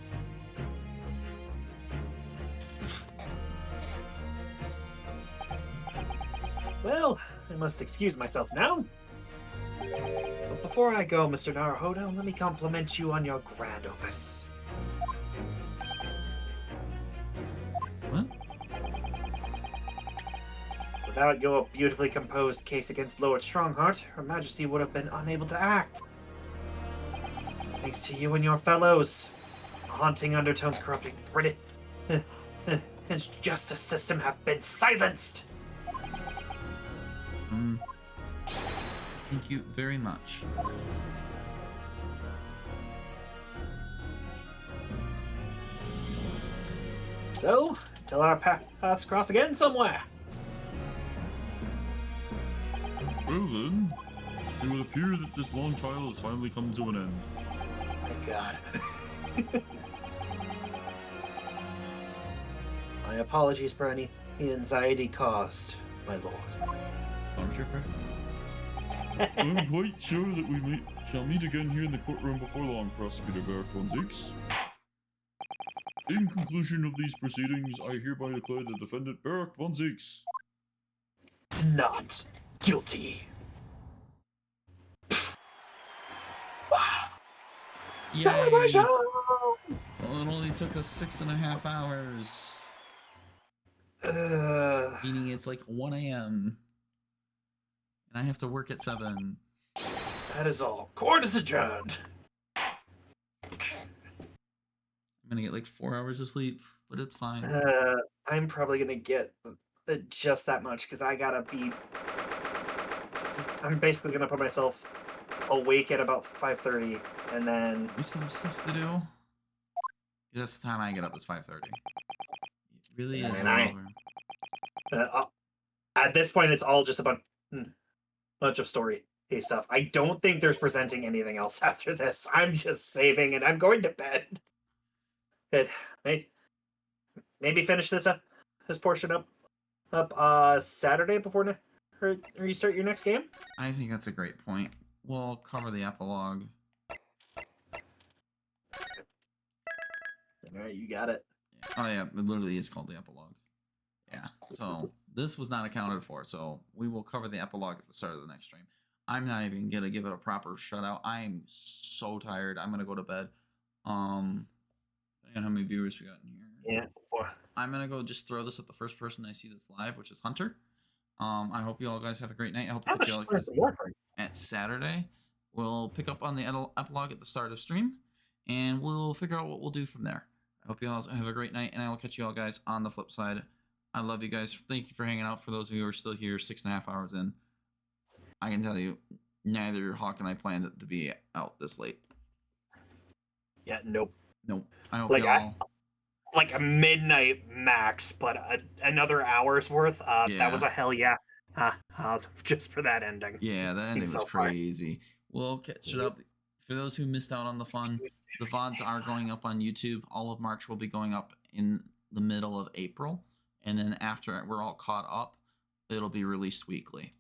Well, I must excuse myself now. But before I go, Mr. Naruhodo, let me compliment you on your grand opus. What? Without your beautifully composed case against Lord Strongheart, Her Majesty would have been unable to act. Thanks to you and your fellows, the haunting undertones corrupting British justice system have been silenced. Thank you very much. So, till our paths cross again somewhere. Well then, it would appear that this long trial has finally come to an end. Thank God. My apologies for any anxiety caused, my lord. Stormtrooper? I'm quite sure that we shall meet again here in the courtroom before long, Prosecutor Barak von Zeeks. In conclusion of these proceedings, I hereby declare the defendant Barak von Zeeks not guilty. Yay! Celebration! Well, it only took us 6.5 hours. Meaning it's like 1 a.m. And I have to work at 7. That is all. Court is adjourned. I'm gonna get like 4 hours of sleep, but it's fine. I'm probably gonna get just that much because I gotta be. I'm basically gonna put myself awake at about 5:30, and then We still have stuff to do. That's the time I get up is 5:30. It really is And all over. at this point, it's all just a bunch of story stuff. I don't think there's presenting anything else after this. I'm just saving, and I'm going to bed. Good. Maybe finish this portion up Saturday before or you start your next game. I think that's a great point. We'll cover the epilogue. All right, you got it. Oh yeah, it literally is called the epilogue. Yeah, so this was not accounted for, so we will cover the epilogue at the start of the next stream. I'm not even gonna give it a proper shutout. I'm so tired. I'm gonna go to bed. Depending on how many viewers we got in here. Yeah. I'm gonna go just throw this at the first person I see that's live, which is Hunter. I hope you all guys have a great night. I hope to catch you all guys at Saturday. We'll pick up on the epilogue at the start of stream, and we'll figure out what we'll do from there. I hope you all have a great night, and I will catch you all guys on the flip side. I love you guys. Thank you for hanging out. For those of you who are still here 6.5 hours in, I can tell you, neither Hawk and I planned it to be out this late. Yeah, nope. Nope. I hope Like, y'all. Like a midnight max, but another hour's worth. That was Yeah. a hell yeah. Just for that ending. Yeah, that ending was so far. crazy. We'll catch it up. For those who missed out on the fun, the VODs are going up on YouTube. All of March will be going up in the middle of April. And then after we're all caught up, it'll be released weekly.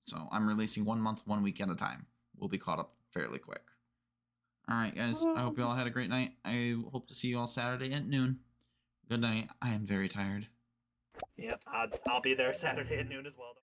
So I'm releasing 1 month, 1 week at a time. We'll be caught up fairly quick. All right, guys. I hope you all had a great night. I hope to see you all Saturday at noon. Good night. I am very tired. Yep, I'll be there Saturday at noon as well.